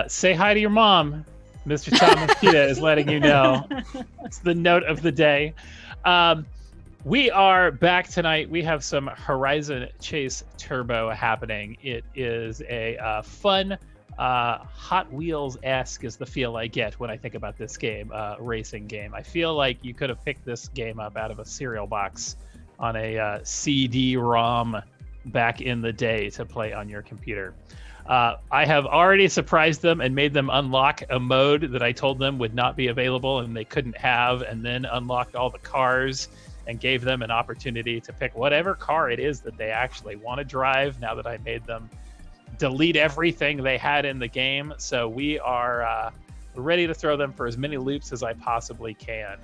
Say hi to your mom. Mr. Thomas Kita is letting you know. It's the note of the day. We are back tonight. We have some Horizon Chase Turbo happening. It is a fun, Hot Wheels-esque is the feel I get when I think about this game, racing game. I feel like you could have picked this game up out of a cereal box on a CD-ROM back in the day to play on your computer. I have already surprised them and made them unlock a mode that I told them would not be available and they couldn't have, and then unlocked all the cars and gave them an opportunity to pick whatever car it is that they actually want to drive now that I made them delete everything they had in the game. So we are ready to throw them for as many loops as I possibly can.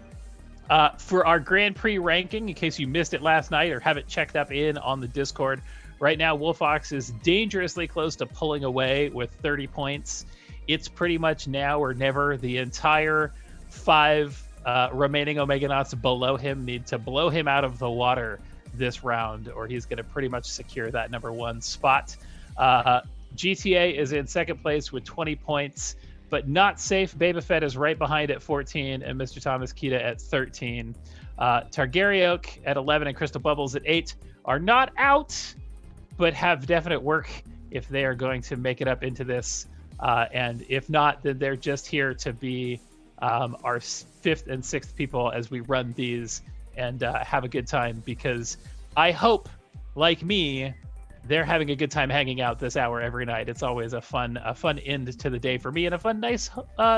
For our Grand Prix ranking, in case you missed it last night or haven't checked up in on the Discord, right now Wolfox is dangerously close to pulling away with 30 points. It's pretty much now or never. The entire 5 remaining Omeganauts below him need to blow him out of the water this round, or he's going to pretty much secure that #1 spot. GTA is in second place with 20 points, but not safe. Baba Fett is right behind at 14, and Mr. Thomas Kita at 13. Targaryoke at 11 and Crystal Bubbles at 8 are not out, but have definite work if they are going to make it up into this. And if not, then they're just here to be our 5th and 6th people as we run these and have a good time, because I hope, like me, they're having a good time hanging out this hour every night. It's always a fun end to the day for me, and a fun, nice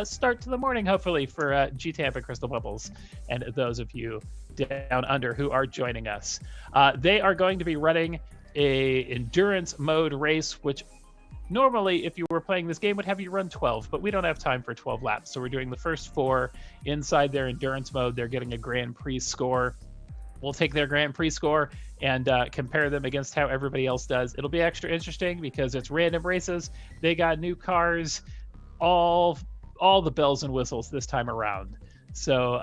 start to the morning, hopefully, for G-Tamp and Crystal Bubbles and those of you down under who are joining us. They are going to be running a endurance mode race, which normally, if you were playing this game, would have you run 12, but we don't have time for 12 laps. So we're doing the first 4 inside their endurance mode. They're getting a Grand Prix score. We'll take their Grand Prix score and compare them against how everybody else does. It'll be extra interesting because it's random races. They got new cars, all the bells and whistles this time around. So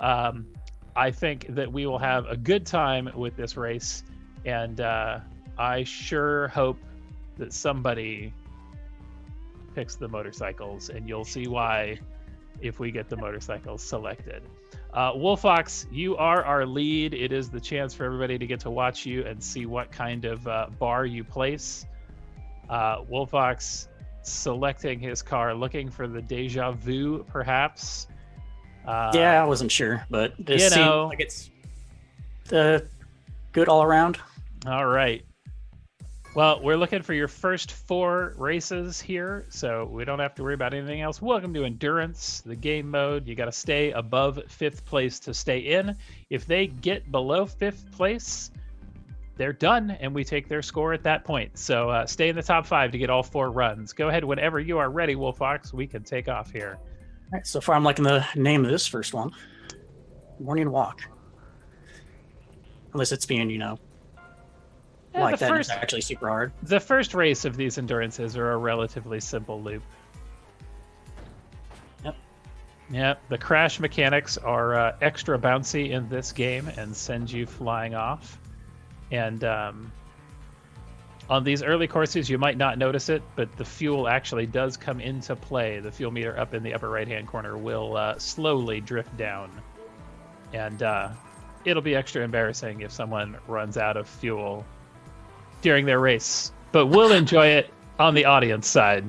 I think that we will have a good time with this race, and I sure hope that somebody picks the motorcycles, and you'll see why if we get the motorcycles selected. Wolfox, you are our lead. It is the chance for everybody to get to watch you and see what kind of bar you place. Wolfox selecting his car, looking for the deja vu, perhaps. Yeah, I wasn't sure, but this seems like it's good all around. All right. Well, we're looking for your first 4 races here, so we don't have to worry about anything else. Welcome to Endurance, the game mode. You got to stay above 5th place to stay in. If they get below 5th place, they're done, and we take their score at that point. So stay in the top 5 to get all 4 runs. Go ahead whenever you are ready, Wolfox. We can take off here. All right, so far I'm liking the name of this first one. Morning Walk. Unless it's being, like that is actually super hard. The first race of these endurances are a relatively simple loop. Yep. The crash mechanics are extra bouncy in this game and send you flying off. And on these early courses, you might not notice it, but the fuel actually does come into play. The fuel meter up in the upper right-hand corner will slowly drift down. And it'll be extra embarrassing if someone runs out of fuel during their race, but we'll enjoy it on the audience side.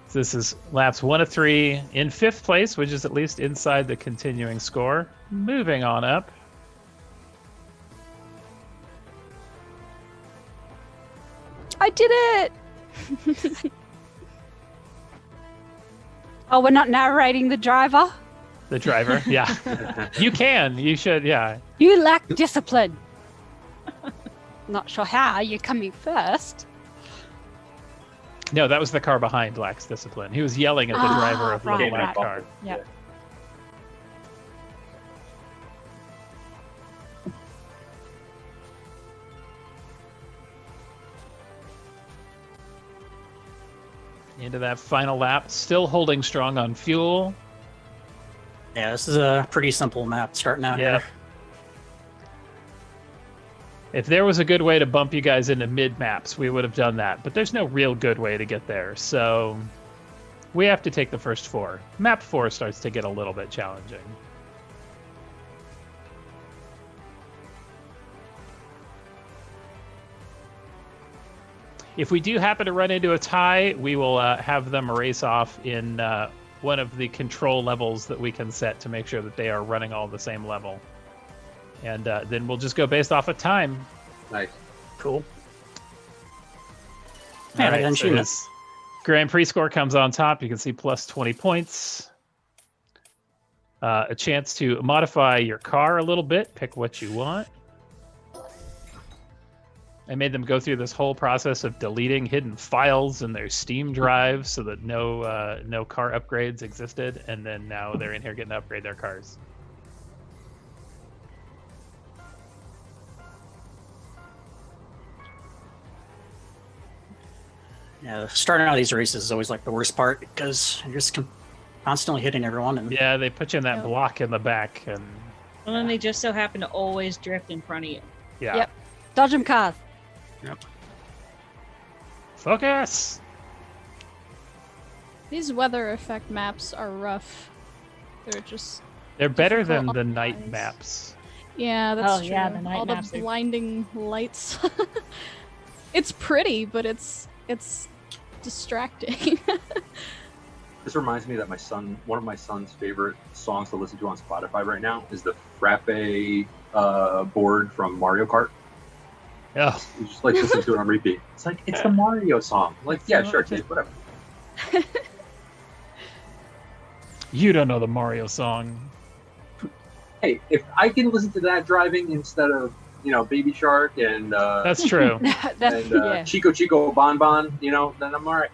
So this is laps 1 of 3 in 5th place, which is at least inside the continuing score. Moving on up. I did it! Oh, we're not narrating the driver? The driver, yeah. You should, yeah. You lack discipline. Not sure how you're coming first. No, that was the car behind lacks discipline. He was yelling at the driver of the little black car. Yep. Into that final lap, still holding strong on fuel. Yeah, this is a pretty simple map starting out Yep. here. If there was a good way to bump you guys into mid maps, we would have done that. But there's no real good way to get there, so we have to take the first 4. Map 4 starts to get a little bit challenging. If we do happen to run into a tie, we will have them race off in one of the control levels that we can set to make sure that they are running all the same level. And then we'll just go based off of time. Nice. Cool. All Man, I right, didn't so shoot his Grand Prix score comes on top. You can see plus 20 points. A chance to modify your car a little bit. Pick what you want. I made them go through this whole process of deleting hidden files in their Steam drive so that no car upgrades existed, and then now they're in here getting to upgrade their cars. Yeah, starting out these races is always like the worst part because you're just constantly hitting everyone. And Yeah, they put you in that block in the back, and And then they just so happen to always drift in front of you. yeah. Yep. Dodge them cars. Yep. Focus! These weather effect maps are rough. They're just They're better than difficult the night otherwise. maps. Yeah, that's Oh, true. yeah, the night All maps the are- blinding lights. It's pretty, but it's distracting. This reminds me that one of my son's favorite songs to listen to on Spotify right now is the Frappe board from Mario Kart. Yeah. You just like listen to it on repeat. It's like, it's the Mario song. I'm like, yeah, sure, kid, whatever. You don't know the Mario song. Hey, if I can listen to that driving instead of, Baby Shark and That's true. That's, yeah. Chico Chico Bon Bon, then I'm all right.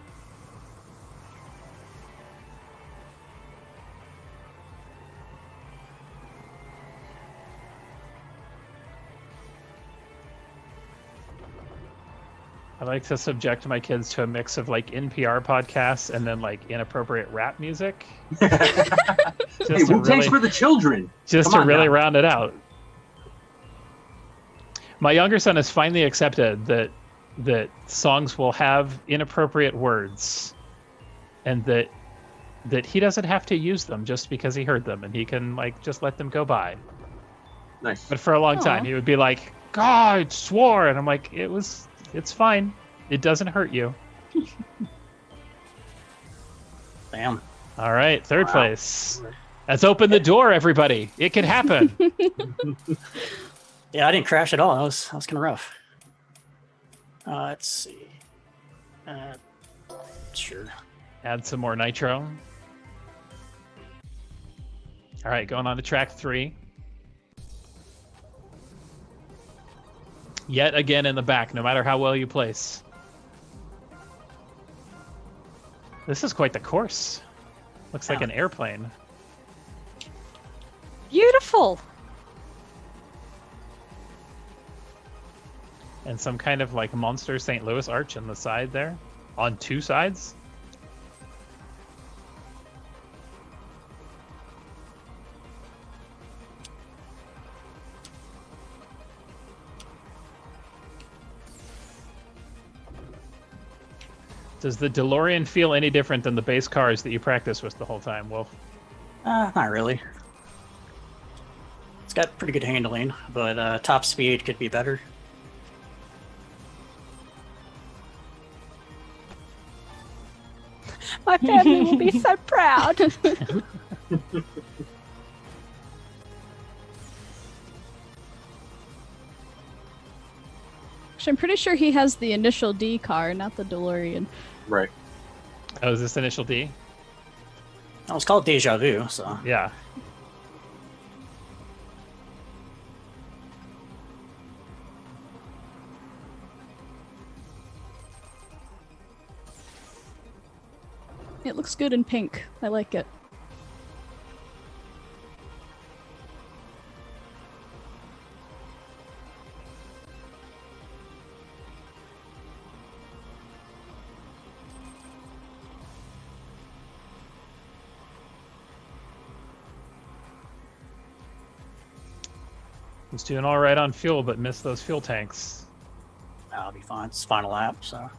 I like to subject my kids to a mix of like NPR podcasts and then like inappropriate rap music. Hey, Wu-Tang's for the children. Just Come to on really now. round it out. My younger son has finally accepted that songs will have inappropriate words, and that he doesn't have to use them just because he heard them, and he can like just let them go by. Nice. But for a long time, he would be like, "God swore," and I'm like, It's fine. It doesn't hurt you. Damn. All right, third place. Let's open the door, everybody. It can happen. Yeah, I didn't crash at all. That was kind of rough. Let's see. Sure. Add some more nitro. All right, going on to track 3. Yet again in the back, no matter how well you place. This is quite the course. Looks like an airplane. Beautiful. And some kind of like monster St. Louis arch on the side there. On 2 sides. Does the DeLorean feel any different than the base cars that you practiced with the whole time, Wolf? Not really. It's got pretty good handling, but top speed could be better. My family will be so proud. Actually, I'm pretty sure he has the initial D car, not the DeLorean. Right. Oh, is this initial D? Oh, it's called Deja Vu, so. Yeah. It looks good in pink. I like it. He's doing all right on fuel, but missed those fuel tanks. That'll be fine. It's final lap, so.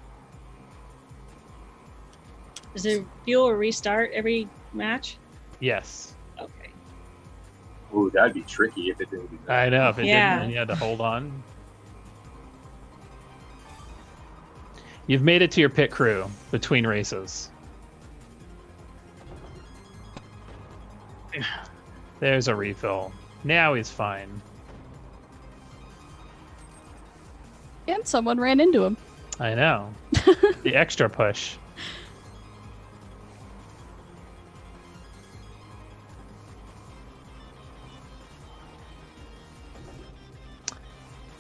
Is it fuel or restart every match? Yes. Okay. Ooh, that'd be tricky if it didn't do that. I know. If it Yeah. didn't, then you had to hold on. You've made it to your pit crew between races. There's a refill. Now he's fine. And someone ran into him. I know. The extra push.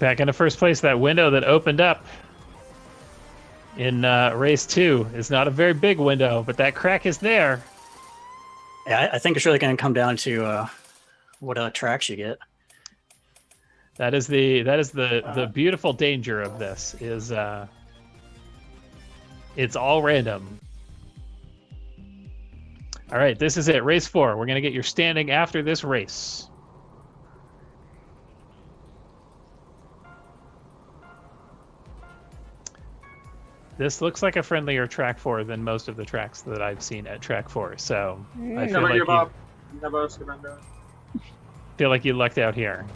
Back into first place. That window that opened up in race 2 is not a very big window, but that crack is there. Yeah, I think it's really going to come down to what tracks you get. That is the beautiful danger of this is it's all random. All right, this is it. Race 4. We're going to get your standing after this race. This looks like a friendlier track 4 than most of the tracks that I've seen at track 4. So I feel like you lucked out here.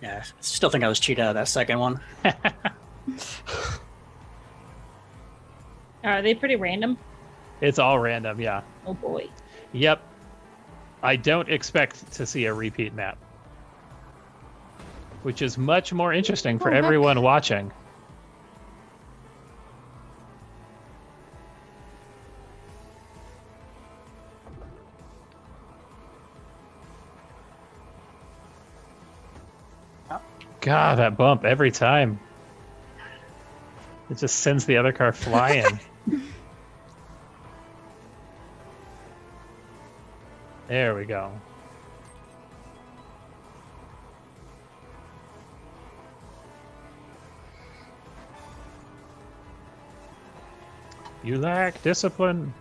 Yeah, I still think I was cheated out of that second one. Are they pretty random? It's all random, yeah. Oh boy. Yep. I don't expect to see a repeat map, which is much more interesting for everyone watching. God, that bump every time. It just sends the other car flying. There we go. You lack discipline.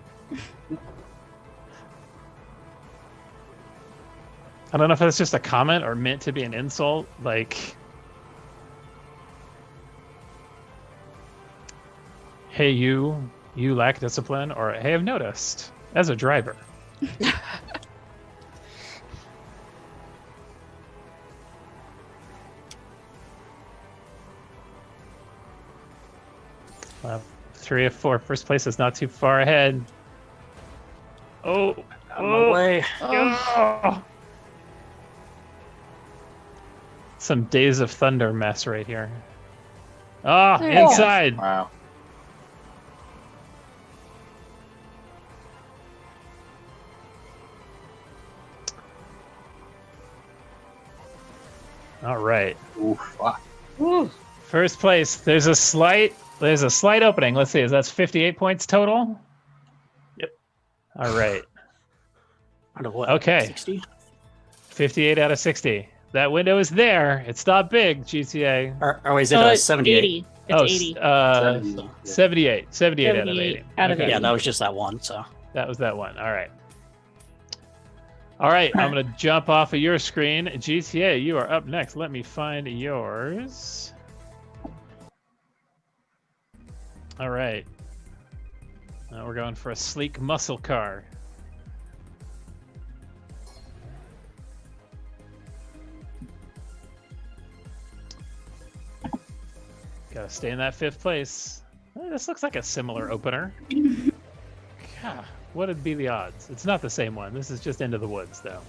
I don't know if that's just a comment or meant to be an insult. Like, hey, you lack discipline, or hey, I've noticed as a driver. Well, 3 of 4. First place is not too far ahead. Oh, Out of my way. Oh. Some Days of Thunder mess right here. Oh, inside. Wow. All right. Oof. First place. There's a slight opening. Let's see. That's 58 points total. Yep. All right. Out of what? Okay. 60? 58 out of 60. That window is there. It's not big, GTA. Or is it 78? 80. It's 80. 78. 78 out of 80. Out of Okay. 80. Yeah, that was just that one, so. That was that one. All right. All right, I'm going to jump off of your screen. GTA, you are up next. Let me find yours. All right. Now we're going for a sleek muscle car. Gotta stay in that 5th place. This looks like a similar opener. God, what would be the odds? It's not the same one. This is just Into the Woods, though.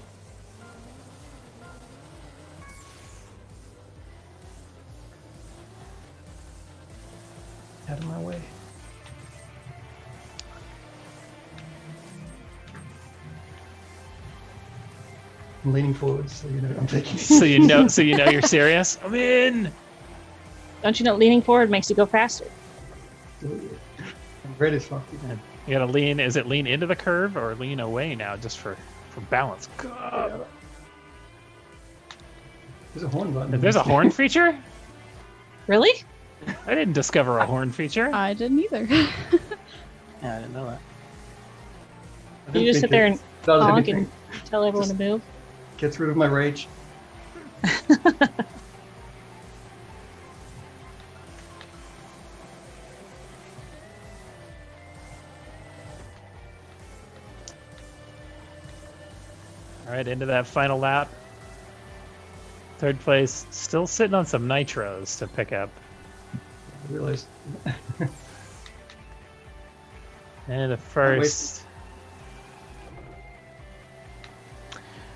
Out of my way. I'm leaning forward, so you know I'm taking. So you know you're serious. I'm in. Don't you know leaning forward makes you go faster? I'm ready, Sloppy. You gotta lean. Is it lean into the curve or lean away now, just for balance? God. There's a horn button. There's a horn feature? Really? I didn't discover a horn feature. I didn't either. Yeah, I didn't know that. You just sit there and honk and tell everyone to move? Gets rid of my rage. All right, into that final lap. Third place, still sitting on some nitros to pick up. I realized. And the first.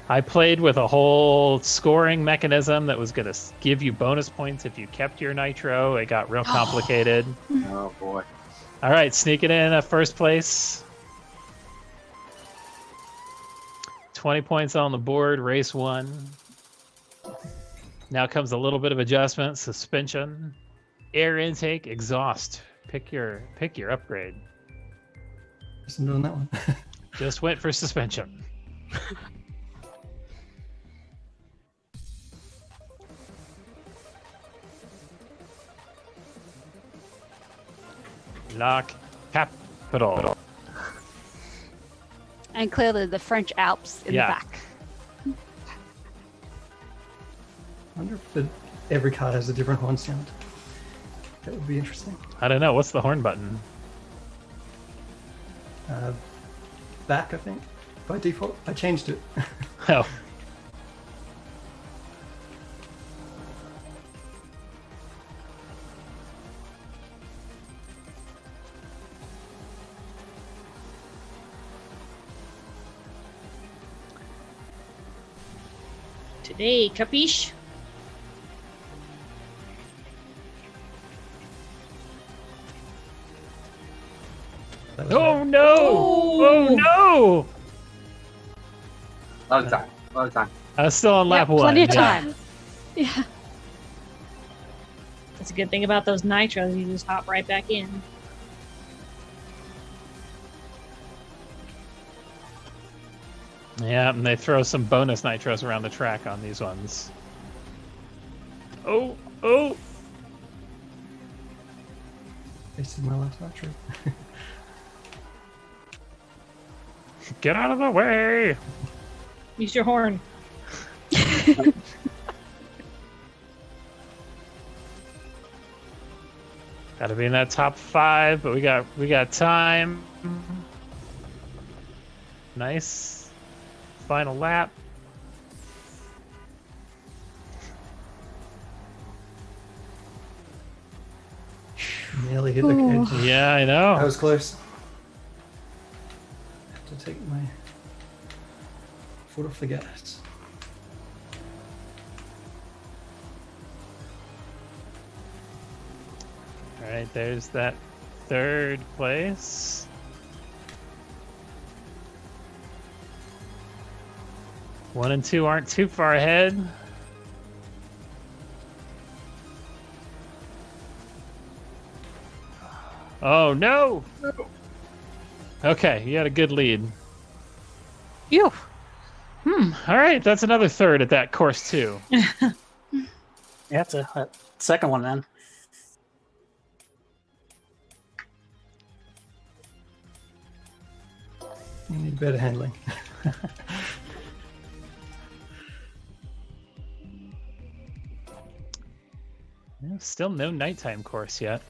I played with a whole scoring mechanism that was going to give you bonus points if you kept your nitro. It got real complicated. Oh boy. All right, sneaking in first place. 20 points on the board, race 1. Now comes a little bit of adjustment, suspension, air intake, exhaust. Pick your upgrade. Just doing that one. Just went for suspension. Lock capital. And clearly the French Alps in the back. I wonder if every card has a different horn sound. That would be interesting. I don't know. What's the horn button? Back, I think. By default, I changed it. Oh. Today, capiche? Oh no! Oh no! A lot of time. A lot of time. I was still on lap 1. Plenty of time. Yeah. That's a good thing about those nitros. You just hop right back in. Yeah, and they throw some bonus nitros around the track on these ones. Oh, oh! This is my last nitro. Get out of the way! Use your horn. Gotta be in that top 5, but we got time. Nice. Final lap. Nearly hit the edge. Yeah, I know. That was close. Have to take my foot off the gas. All right, there's that third place. One and two aren't too far ahead. Oh no! Okay, you had a good lead. Phew. All right, that's another third at that course too. Yeah, it's a second one then. You need better handling. Yeah, still no nighttime course yet.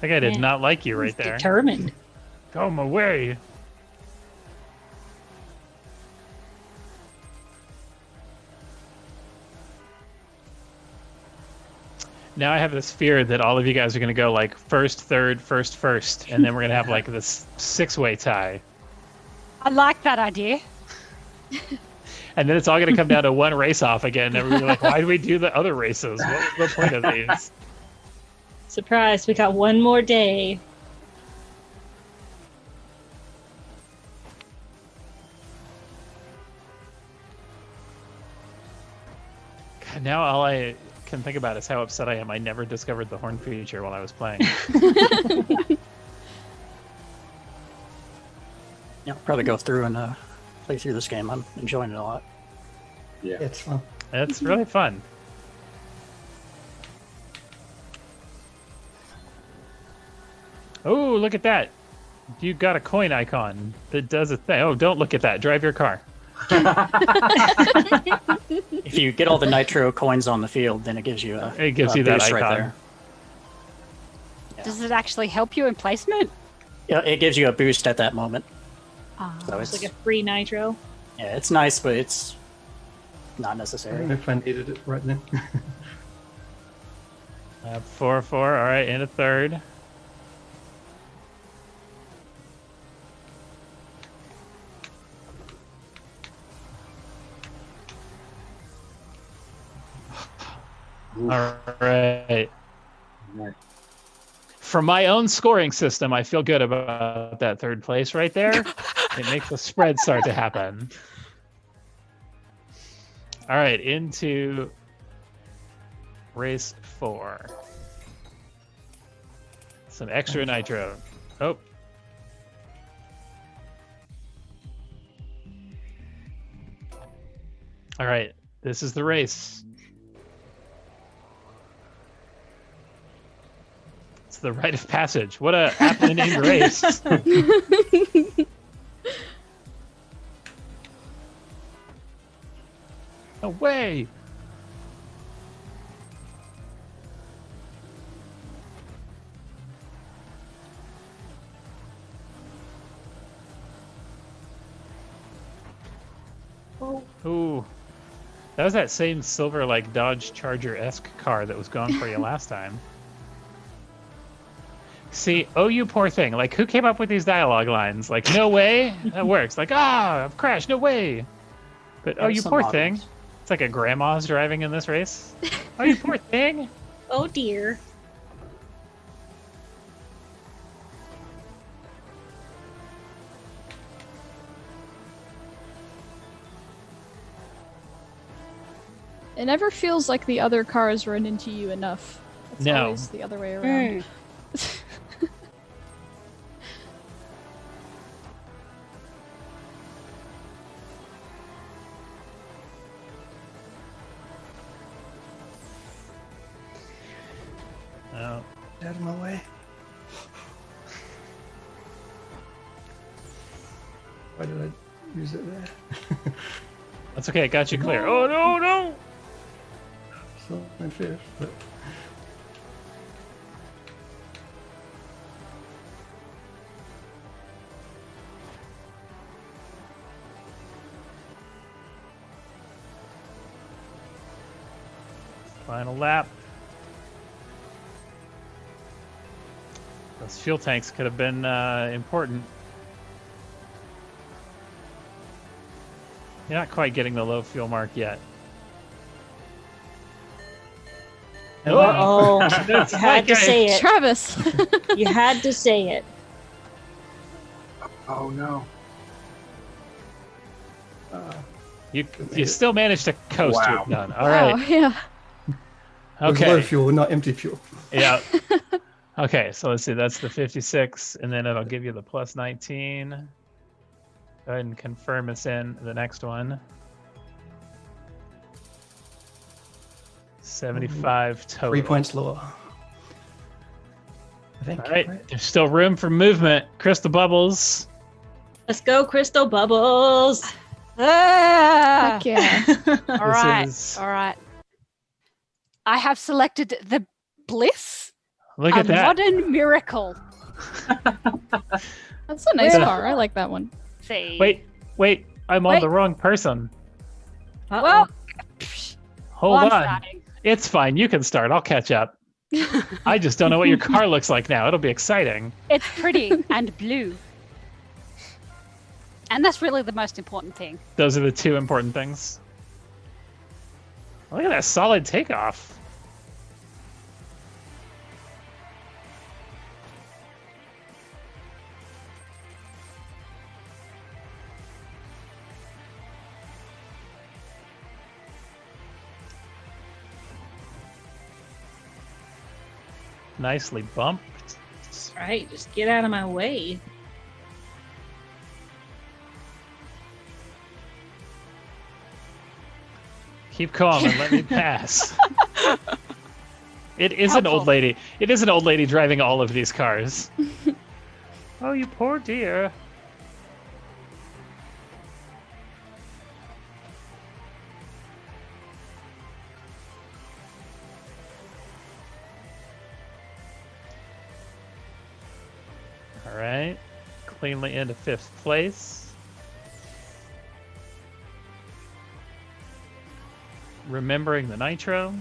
That guy did not like you right there. Determined. Go away. Now I have this fear that all of you guys are going to go like first, third, first, and then we're going to have like this 6-way tie. I like that idea. And then it's all going to come down to one race off again. And we're gonna be like, why do we do the other races? What was the point of these? Surprise, we got one more day. God, now all I can think about is how upset I am. I never discovered the horn feature while I was playing. Yeah, probably go through and play through this game. I'm enjoying it a lot. Yeah, it's fun. It's really fun. Oh, look at that. You got a coin icon that does a thing. Oh, don't look at that. Drive your car. If you get all the nitro coins on the field, then it gives you a It gives you that boost icon. right there. Does it actually help you in placement? Yeah, it gives you a boost at that moment. So It's like a free nitro. yeah, it's nice, but it's not I don't necessary. know if I needed it right then. 4-4. All right, in a third. All right. For my own scoring system, I feel good about that third place right there. It makes the spread start to happen. All right, into race 4. Some extra nitro. Oh. All right, this is the race. It's the rite of passage. What a aptly named race. No way. Ooh. That was that same silver, like, Dodge Charger-esque car that was gone for you last time. See, oh, you poor thing. Like, who came up with these dialogue lines? Like, no way? That works. Like, I've crashed, no way. But, oh, you poor thing. It's like a grandma's driving in this race. Oh, you poor thing. Oh dear. It never feels like the other cars run into you enough. It's No. always the other way around. Oh. Out of my way. Why did I use it there? That's okay, it got you clear. Oh, no, no! It's not my fish, but... Final lap. Those fuel tanks could have been important. You're not quite getting the low fuel mark yet. Oh, you That's had to like say it. Travis. You had to say it. Oh no. You still managed to coast Wow. with none. All Wow, right. yeah. With Okay. low fuel, not empty fuel. Yeah. Okay, so let's see. That's the 56, and then it'll give you the plus 19. Go ahead and confirm us in the next one. 75 total. 3 points lower. I think. All right. There's still room for movement. Crystal bubbles. Let's go, Crystal Bubbles. Ah! Heck yeah. All right. is- All right. I have selected the Bliss. Look at that. Modern Miracle. That's a nice Yeah. car. I like that one. See. Wait. I'm on Wait. the wrong person. Well, Hold I'm on. starting. It's fine. You can start. I'll catch up. I just don't know what your car looks like now. It'll be exciting. It's pretty and blue. And that's really the most important thing. Those are the two important things. Look at that solid takeoff. Nicely bumped. All right, just get out of my way. Keep calm and let me pass. It is an old Helpful. lady. It is an old lady driving all of these cars. Oh, you poor dear. All right. Cleanly into 5th place. Remembering the nitro.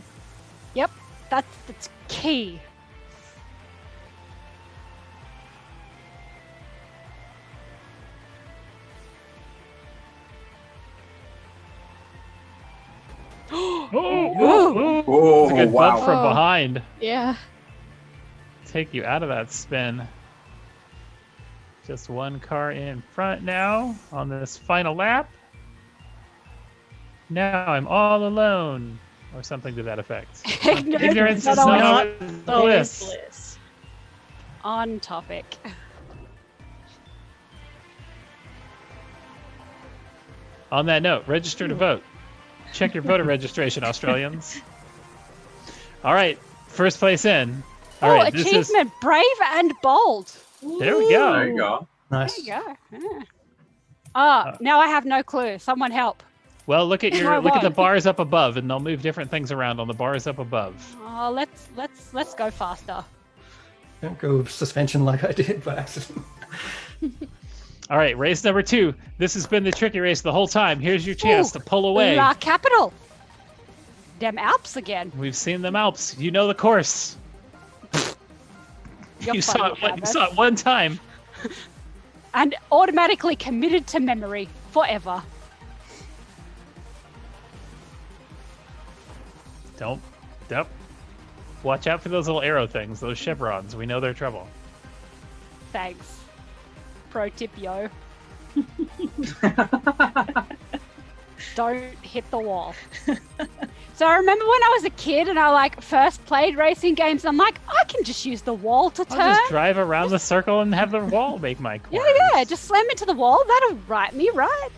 Yep, that's key. Oh, that's a good bump from wow. behind. Yeah. Take you out of that spin. Just one car in front now on this final lap. Now I'm all alone, or something to that effect. Ignorance is not always bliss. On topic. On that note, register to vote. Check your voter registration, Australians. All right, first place in. All right, this is achievement, brave and bold. there we go. There you go. Nice. There you go. Yeah. Now I have no clue. Someone help. Well, look at I the won't. bars up above, and they'll move different things around on the bars up above. Oh, let's go faster. Don't go suspension like I did by accident. All right, race number 2. This has been the tricky race the whole time. Here's your chance to pull away. La Capital. Them Alps again. We've seen them Alps. You know the course. You're You saw funny, it. You saw it one time. And automatically committed to memory forever. Don't. Yep. Watch out for those little arrow things, those chevrons. We know they're trouble. Thanks. Pro tip, yo. Don't hit the wall. So I remember when I was a kid and I first played racing games, I'm like, I can just use the wall to turn. I'll just drive around the circle and have the wall make my corner. Yeah, just slam into the wall. That'll right me right.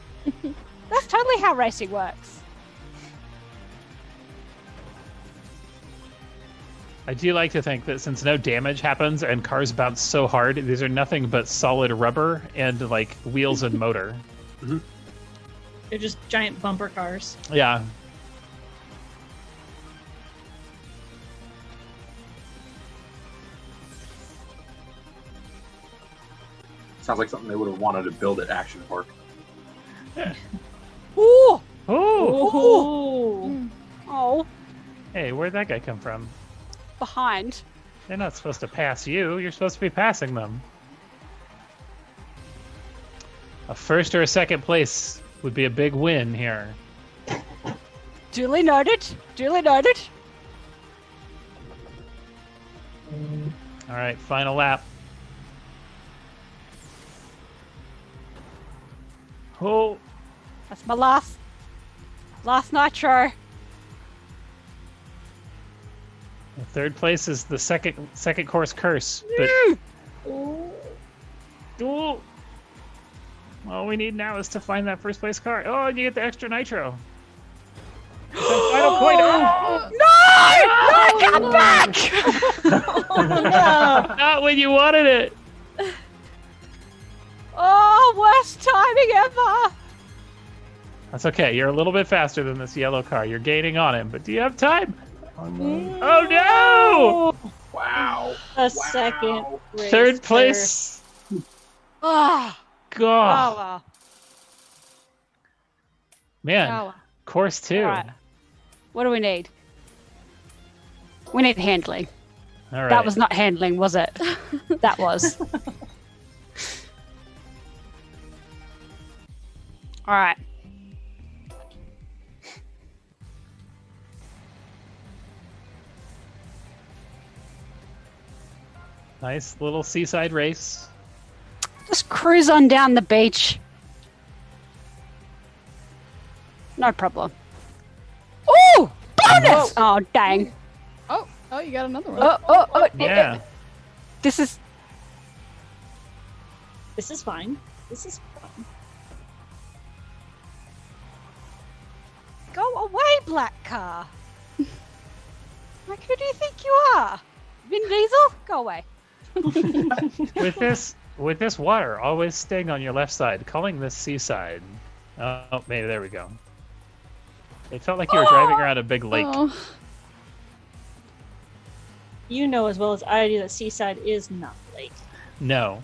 That's totally how racing works. I do like to think that since no damage happens and cars bounce so hard, these are nothing but solid rubber and wheels and motor. They're just giant bumper cars. Yeah. Sounds like something they would have wanted to build at Action Park. Ooh! Oh! Oh, Hey, where'd that guy come from? behind. They're not supposed to pass you. You're supposed to be passing them. A first or a second place would be a big win here. Duly noted. Duly noted. All right, final lap. Oh, That's my last nitro. the third place is the second course curse. But oh, all we need now is to find that first place car. Oh, and you get the extra nitro. Final point. Oh! No! Come back! No! Not when you wanted it. Oh, worst timing ever. That's okay. You're a little bit faster than this yellow car. You're gaining on him. But do you have time? Oh no! Wow. A second. Third place. Oh, God. well. Man. Oh, well. Course 2. All right. What do we need? We need handling. All right. That was not handling, was it? That was. All right. Nice little seaside race. Just cruise on down the beach. No problem. Oh, bonus! Oh, dang. Oh, you got another one. Oh, Yeah. This is fine. This is fine. Go away, black car. Like, who do you think you are? Vin Diesel? Go away. With this water always staying on your left side, calling this seaside. Oh, maybe there we go. It felt like you were driving around a big lake. Oh. You know as well as I do that Seaside is not lake. No.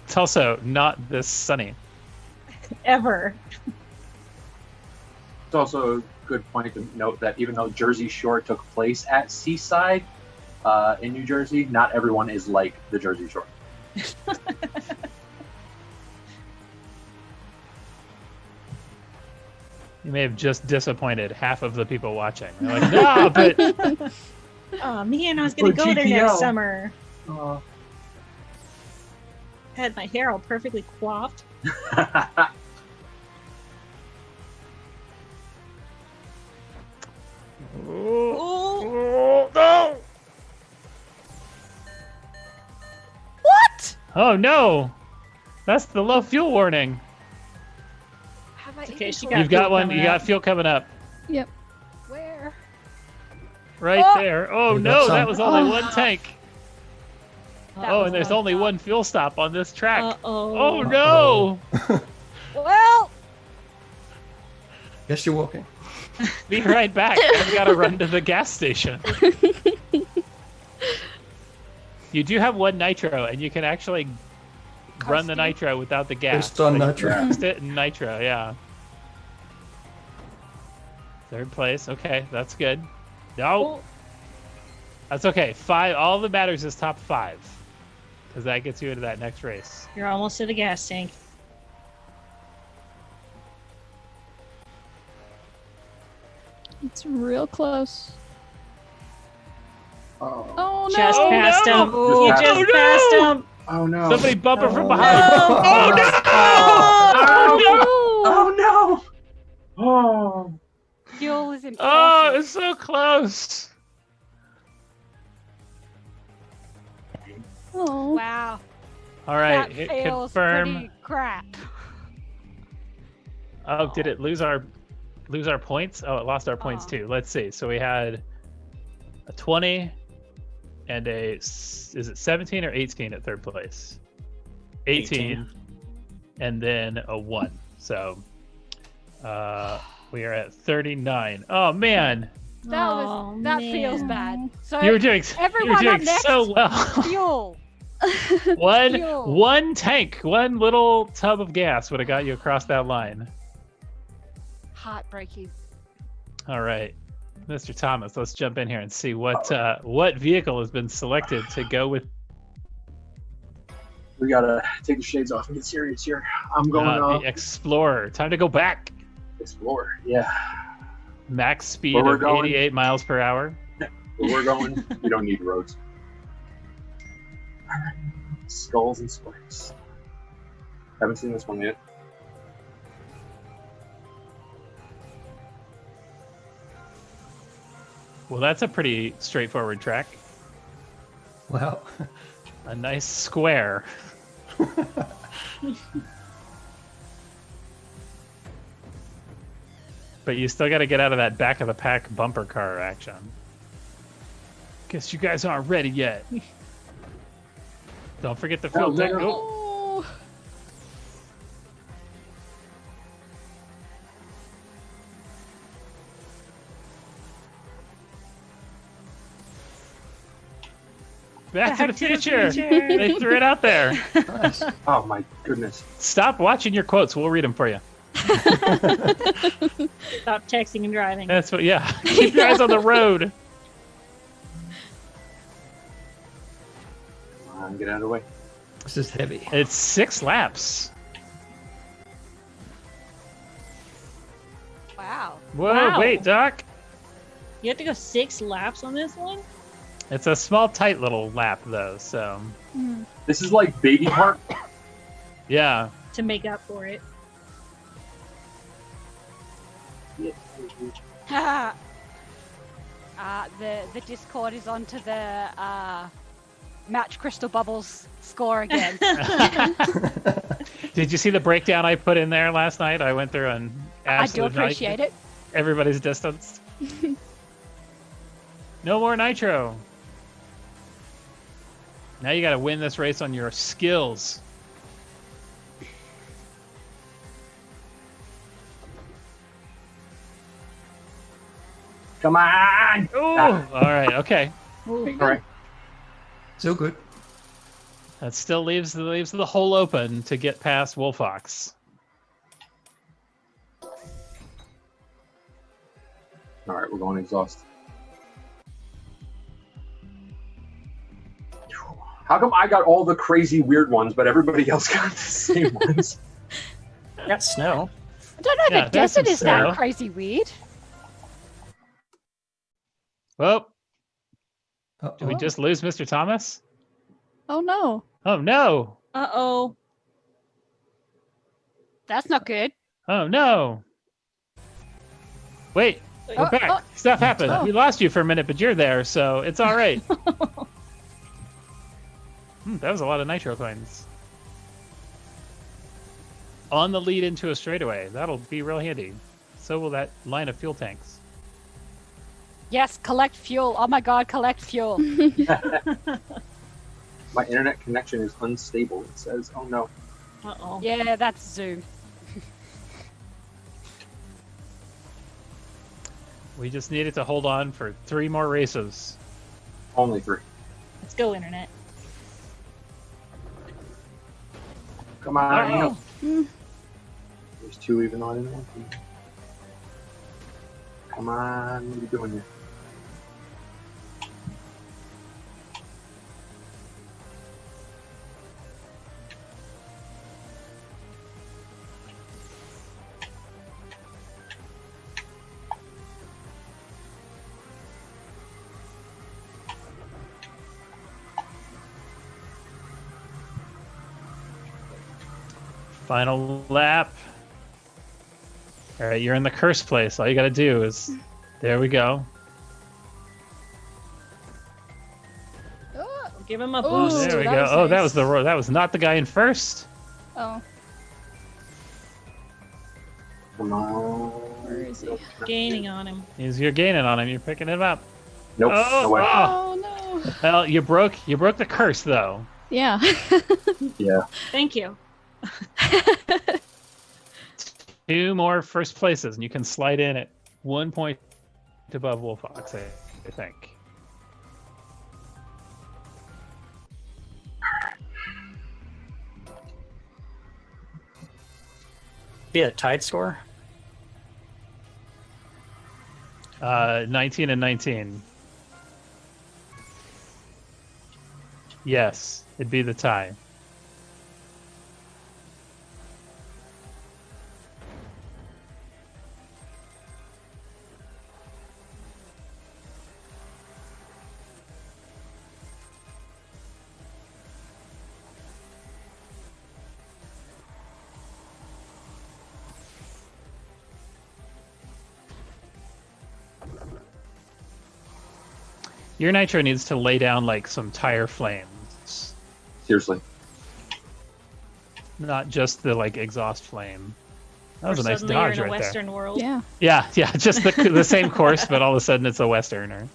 It's also not this sunny. Ever. It's also a good point to note that even though Jersey Shore took place at Seaside in New Jersey, not everyone is like the Jersey Shore. You may have just disappointed half of the people watching. They're like, no, but Oh man, I was gonna go there next summer. Had my hair all perfectly coiffed. Oh, no! What? Oh no! That's the low fuel warning. Okay, You've got one. You got fuel coming up. Yep. Where? Right Oh. there. Oh We got no, some. that was only Oh. one tank. That Oh, was and there's one only stop. one fuel stop on this track. Uh-oh. Oh no! Well, Guess you're walking. Be right back. I've got to run to the gas station. You do have one nitro, and you can actually run the nitro without the gas. Just on Like, nitro. Just it in nitro, yeah. Third place. Okay, that's good. No. That's okay. 5. All that matters is top 5. Because that gets you into that next race. You're almost at a gas tank. It's real close. Oh, Oh no! Just passed him. Oh, You just no! passed him. oh no. Somebody bump her from No. behind. Oh, Oh, Oh no! Oh. fuel is important. Oh, it's so close. Oh. Wow. All right, That hit feels confirm. pretty crap. Oh, did it lose our points? Oh, it lost our points too. Let's see. So we had a 20 and is it 17 or 18 at third place? 18. And then a 1. So we are at 39. Oh man. That feels bad. So You were doing everyone up next, so well. fuel. One tank, one little tub of gas would have got you across that line. Heartbreaking. All right, Mr. Thomas, let's jump in here and see what vehicle has been selected to go with. We gotta take the shades off and get serious here. I'm going the Explorer. Time to go back. Explorer. Yeah. Max speed Where we're of going. 88 miles per hour. Where we're going, we don't need roads. All right. Skulls and spikes. Haven't seen this one yet. Well, that's a pretty straightforward track. Wow. A nice square. But you still got to get out of that back of the pack bumper car action. Guess you guys aren't ready yet. Don't forget the fuel tank. Oh. Oh. Back to the future. They threw it out there. Nice. Oh my goodness. Stop watching your quotes. We'll read them for you. Stop texting and driving. That's what. Yeah. Keep your eyes on the road. Come on, get out of the way. This is heavy. It's 6 laps. Wow. Whoa! Wow. Wait, Doc. You have to go 6 laps on this one? It's a small, tight little lap, though. So. This is like Baby Heart. Yeah. To make up for it. The Discord is onto the match Crystal Bubbles score again. Did you see the breakdown I put in there last night? I went through and I do appreciate it. Everybody's distanced. No more nitro. Now you got to win this race on your skills. Come on! Oh, all right, okay. All right. Still good. That still leaves the hole open to get past Wolfox. All right, we're going exhaust. How come I got all the crazy weird ones, but everybody else got the same ones? Got snow. I don't know. Yeah, The there's some desert is snow. that crazy weird. Well, did we just lose Mr. Thomas? Oh no. Oh no! Uh-oh. That's not good. Oh no! Wait, we're Oh, back. oh. Stuff happened. Oh. We lost you for a minute, but you're there, so it's all right. That was a lot of nitro coins. On the lead into a straightaway. That'll be real handy. So will that line of fuel tanks. Yes, collect fuel. Oh my god, collect fuel. My internet connection is unstable. It says, oh no. Uh-oh. Yeah, that's Zoom. We just needed to hold on for 3 more races. Only 3. Let's go, internet. Come on. Uh-oh. No. There's 2 even though I didn't want to. Come on. What are you doing here? Final lap. All right, you're in the curse place. All you got to do is, there we go. Give him a Oh, boost. There we that go. was Oh, that nice. was that was not the guy in first. Oh, Come on. where is he? Gaining on him. You're gaining on him. You're picking him up. Nope. Oh, No way. oh. Oh no. Well, you broke the curse though. Yeah. Yeah. Thank you. 2 more first places, and you can slide in at 1 point above Wolfox, I think. Be a tied score. 19 and 19. Yes, it'd be the tie. Your nitro needs to lay down like some tire flames, Seriously. not just the like exhaust flame. That was a nice Suddenly dodge you're in a right Western there. world. Yeah. Yeah, just the same course, but all of a sudden it's a Westerner.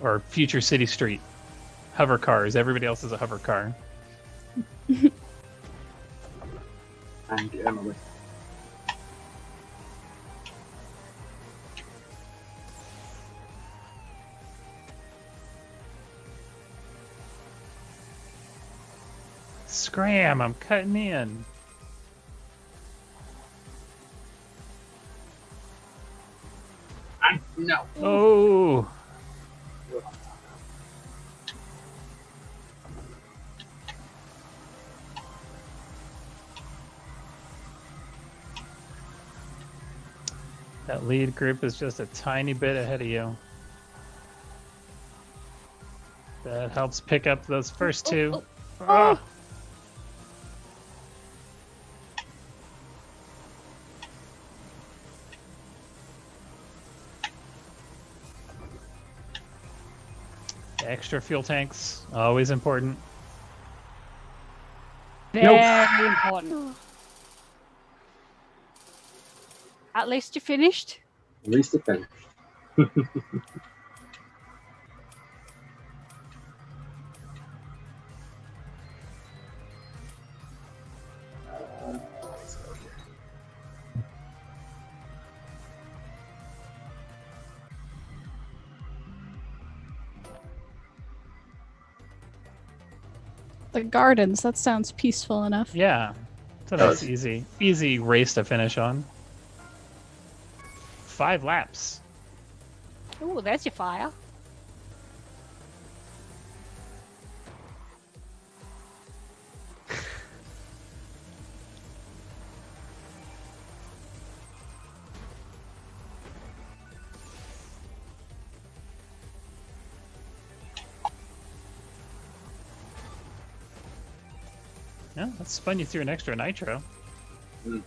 Or Future City Street. Hover cars. Everybody else is a hover car. And Emily. Scram! I'm cutting in. No. Oh! That lead group is just a tiny bit ahead of you. That helps pick up those first 2. Ah! Extra fuel tanks, always important. Very important. At least you finished. At least it finished. The gardens, that sounds peaceful enough. Yeah. It's a nice, easy race to finish on. 5 laps. Ooh, there's your fire. Yeah, that spun you through an extra nitro. Mm.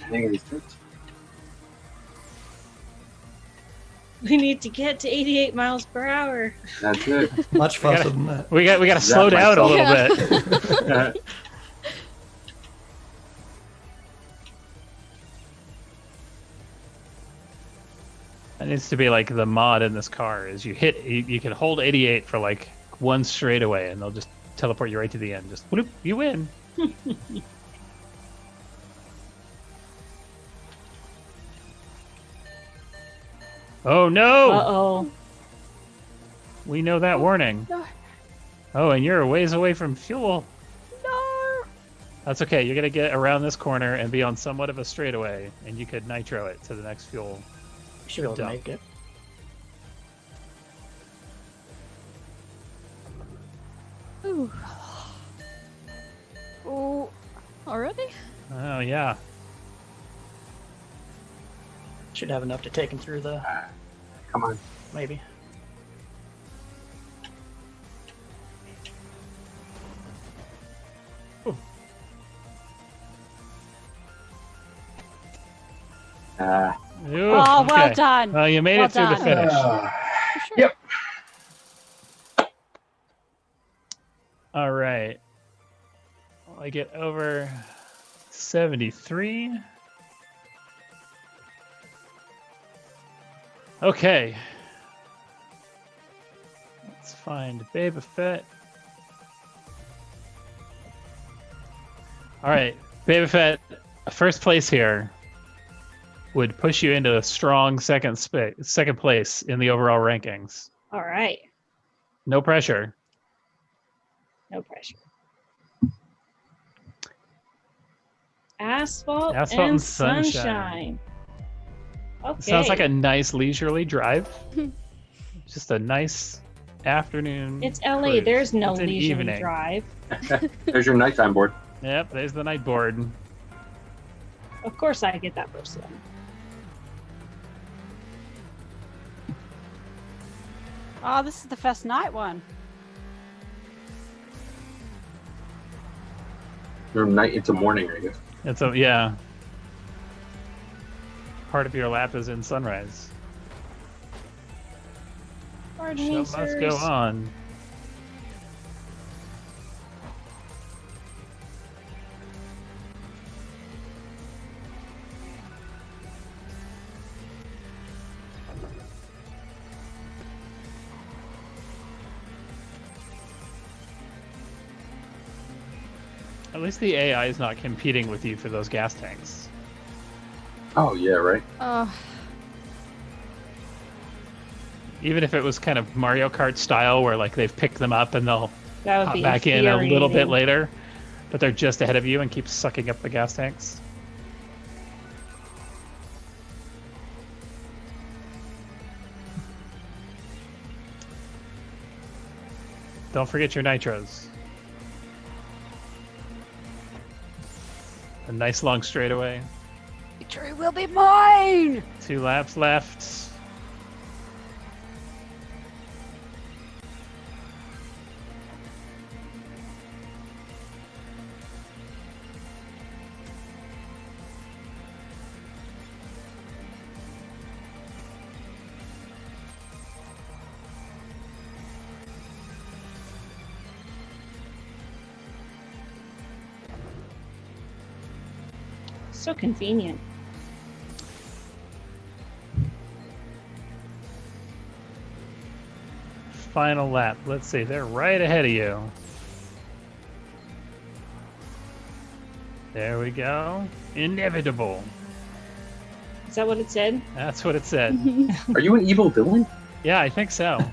Hang of these turns. We need to get to 88 miles per hour. That's it. Much faster than that. We got to slow down a little bit. That needs to be like the mod in this car. Is you can hold 88 for like one straightaway, and they'll just teleport you right to the end. Just whoop, you win. Oh no! Uh-oh. We know that warning. No. Oh, and you're a ways away from fuel. No! That's okay. You're gonna get around this corner and be on somewhat of a straightaway, and you could nitro it to the next fuel. Should be able to dump. make it. Ooh. Oh, already? Oh yeah. Should have enough to take him through the. Come on. Maybe. Ooh, Oh, well okay. done. Well, you made Well it through the done. finish. Yep. All right. Well, I get over 73. Okay. Let's find Boba Fett. All right, Boba Fett, first place here would push you into a strong second place in the overall rankings. All right. No pressure. No pressure. Asphalt Asphalt and Sunshine. sunshine. Okay. Sounds like a nice leisurely drive. Just a nice afternoon. It's LA. cruise. There's no It's an leisurely evening. drive. There's your nighttime board. Yep, there's the night board. Of course, I get that first one. Oh, this is the first night one. From night into morning, I guess. It's a yeah. Part of your lap is in sunrise. Show must go on. At least the AI is not competing with you for those gas tanks. Oh yeah, right. Even if it was kind of Mario Kart style, where like they've picked them up and they'll That would hop be back in a little bit infuriating. later, but they're just ahead of you and keep sucking up the gas tanks. Don't forget your nitros. A nice long straightaway. Victory will be mine! 2 laps left. So convenient. Final lap. Let's see. They're right ahead of you. There we go. Inevitable. Is that what it said? That's what it said. Are you an evil villain? Yeah, I think so.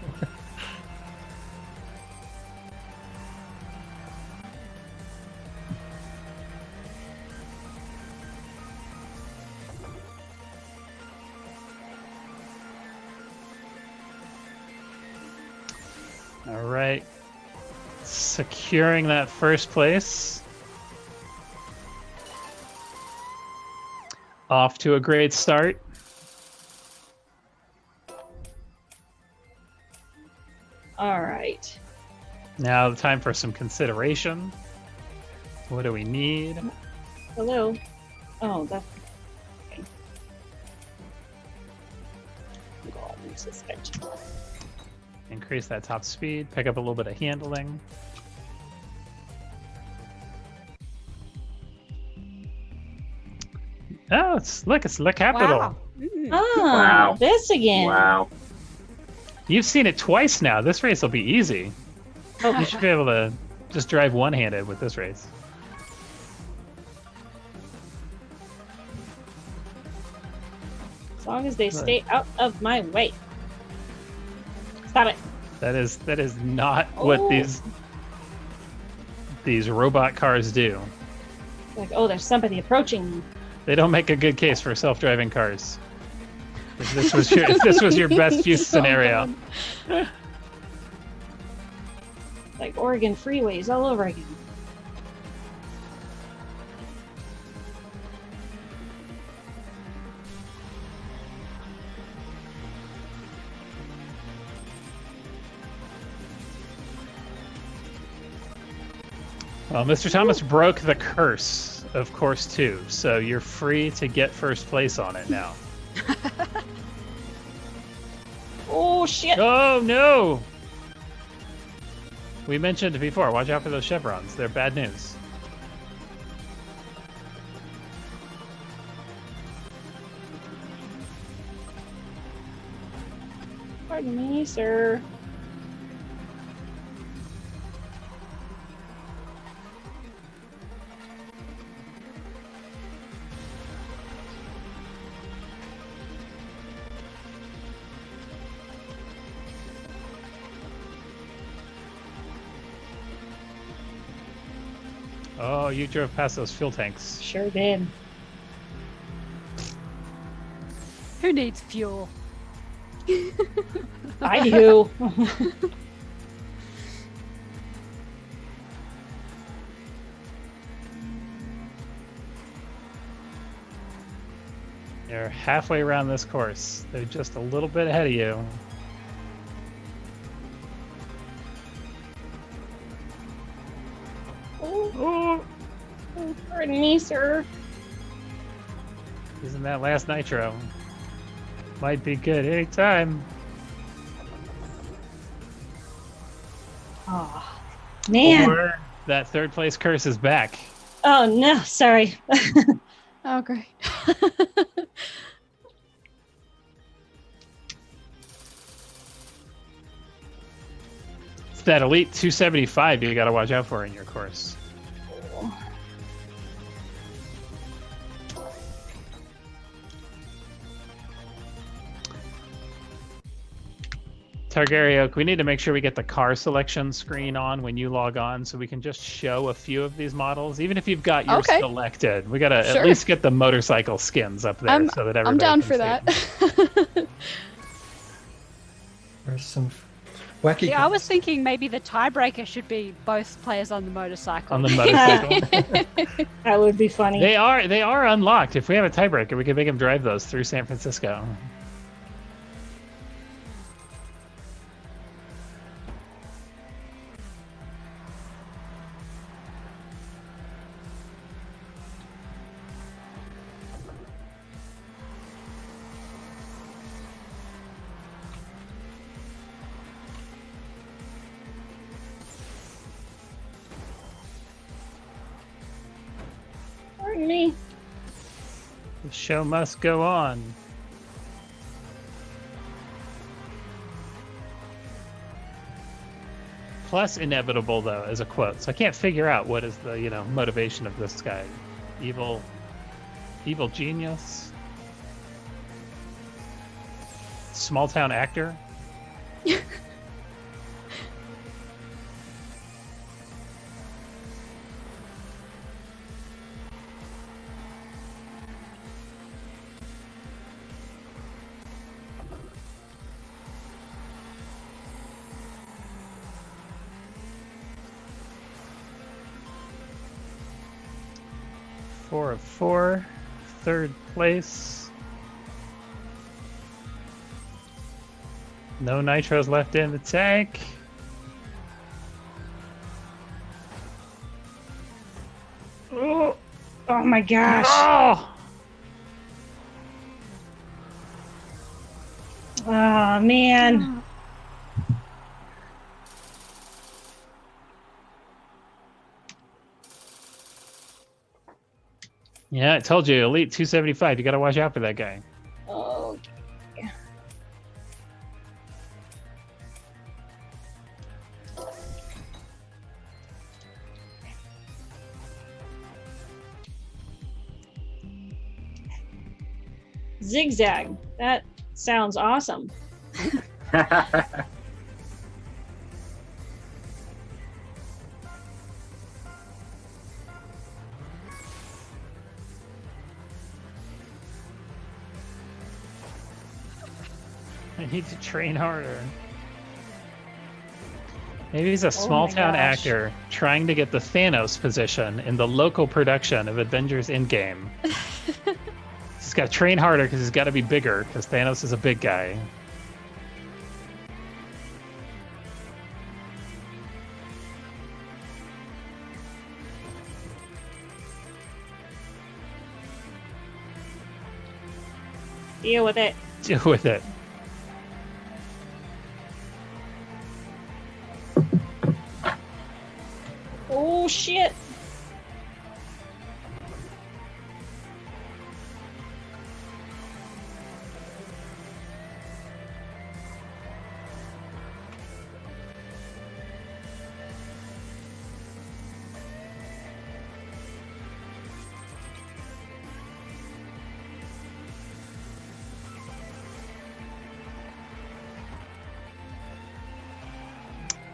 All right. Securing that first place. Off to a great start. All right. Now time for some consideration. What do we need? Hello. Oh, that's okay. Go on, use suspension. Increase that top speed, pick up a little bit of handling. Oh, it's La Capital. Wow. Ah, this again. Wow. You've seen it twice now. This race will be easy. You should be able to just drive one-handed with this race. As long as they stay out of my way. Stop it. That is not what these robot cars do. Like, oh, there's somebody approaching me. They don't make a good case for self-driving cars. If this was your best use scenario. Like Oregon freeways all over again. Well, Mr. Thomas broke the curse of course 2, so you're free to get first place on it now. Oh, shit. Oh, no! We mentioned it before. Watch out for those chevrons. They're bad news. Pardon me, sir. Oh, you drove past those fuel tanks. Sure did. Who needs fuel? I do. You're halfway around this course. They're just a little bit ahead of you. Oh, pardon me, sir. Using that last nitro. Might be good anytime. Oh, man. Or that third place curse is back. Oh, no, sorry. Oh, great. It's that elite 275 you gotta watch out for in your course. Targario, we need to make sure we get the car selection screen on when you log on so we can just show a few of these models. Even if you've got yours selected, we gotta at least get the motorcycle skins up there so that everybody I'm down can for see that. There's some wacky. See, I was thinking maybe the tiebreaker should be both players on the motorcycle. on the motorcycle. That would be funny. They are unlocked. If we have a tiebreaker, we can make them drive those through San Francisco. Pardon me. The show must go on. Plus inevitable, though, as a quote. So I can't figure out what is the, motivation of this guy. Evil genius? Small town actor? Four of 4, third place. No nitros left in the tank. Oh my gosh. Oh! Oh man. Yeah, I told you, Elite 275. You got to watch out for that guy. Oh. Zigzag. That sounds awesome. I need to train harder. Maybe he's a small town actor trying to get the Thanos position in the local production of Avengers Endgame. He's got to train harder because he's got to be bigger because Thanos is a big guy. Deal with it. Deal with it. Oh shit.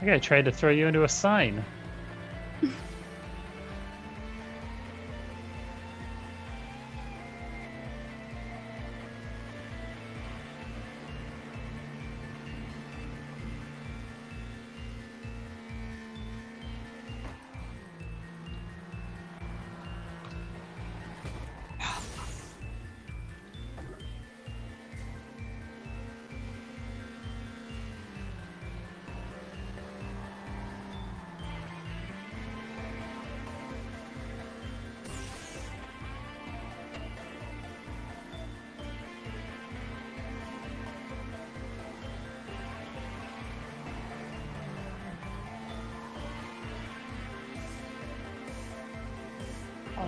I gotta try to throw you into a sign.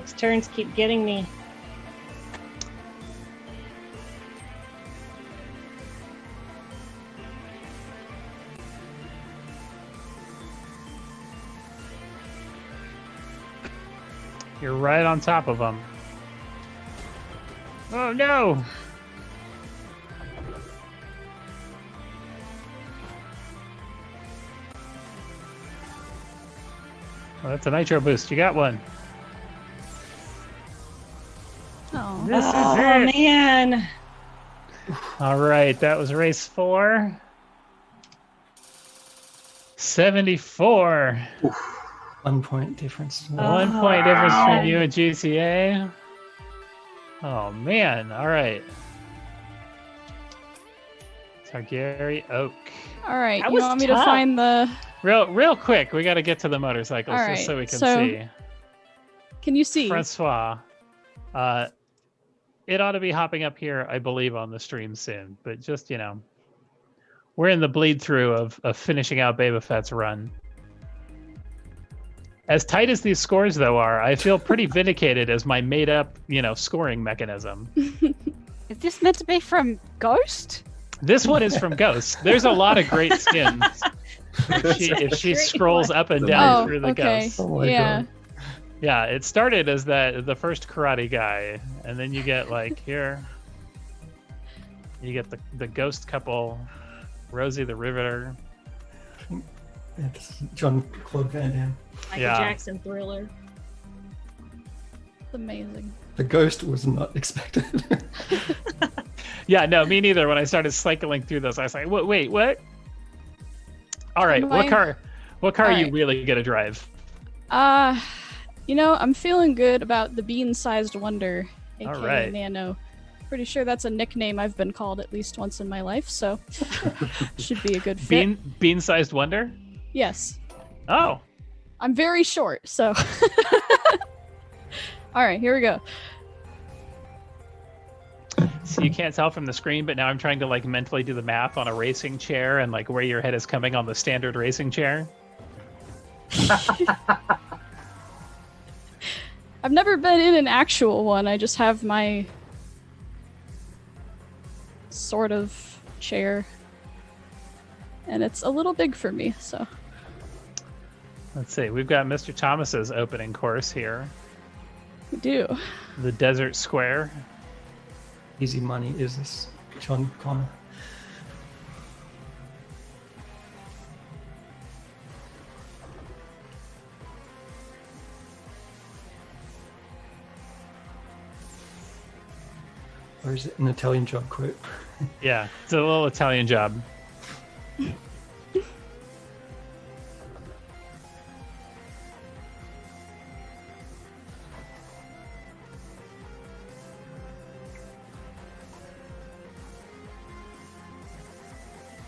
Alex turns keep getting me. You're right on top of him. Oh no! Well, that's a nitro boost. You got one. Oh, This is it. Man. All right, that was race 4. 74. 1 point difference. 1 point difference between you and GCA. Oh man! All right. Targaryen Oak. all right. That You was want me to tough. find the? Real quick, we got to get to the motorcycles All just right, so we can so- see. Can you see? Francois, it ought to be hopping up here, I believe, on the stream soon. But just we're in the bleed through of finishing out Boba Fett's run. As tight as these scores, though, are, I feel pretty vindicated as my made-up, scoring mechanism. Is this meant to be from Ghost? This one is from Ghost. There's a lot of great skins. If she scrolls up and down through the Ghost. Oh yeah. God. Yeah, it started as the first karate guy, and then you get here. You get the Ghost couple, Rosie the Riveter. It's Jean-Claude Van Damme. Michael Jackson Thriller. It's amazing. The Ghost was not expected. Yeah, no, me neither. When I started cycling through those, I was like, wait, what? All right, what car are you really gonna drive? I'm feeling good about the Bean-Sized Wonder, aka All right. Nano. Pretty sure that's a nickname I've been called at least once in my life, so should be a good fit. Bean-Sized Wonder? Yes. Oh. I'm very short, so. All right, here we go. So you can't tell from the screen, but now I'm trying to mentally do the math on a racing chair and where your head is coming on the standard racing chair. I've never been in an actual one. I just have my sort of chair. And it's a little big for me, so. Let's see. We've got Mr. Thomas's opening course here. We do. The Desert Square. Easy money is this, John Connor. Or is it an Italian job quote? Yeah, it's a little Italian job.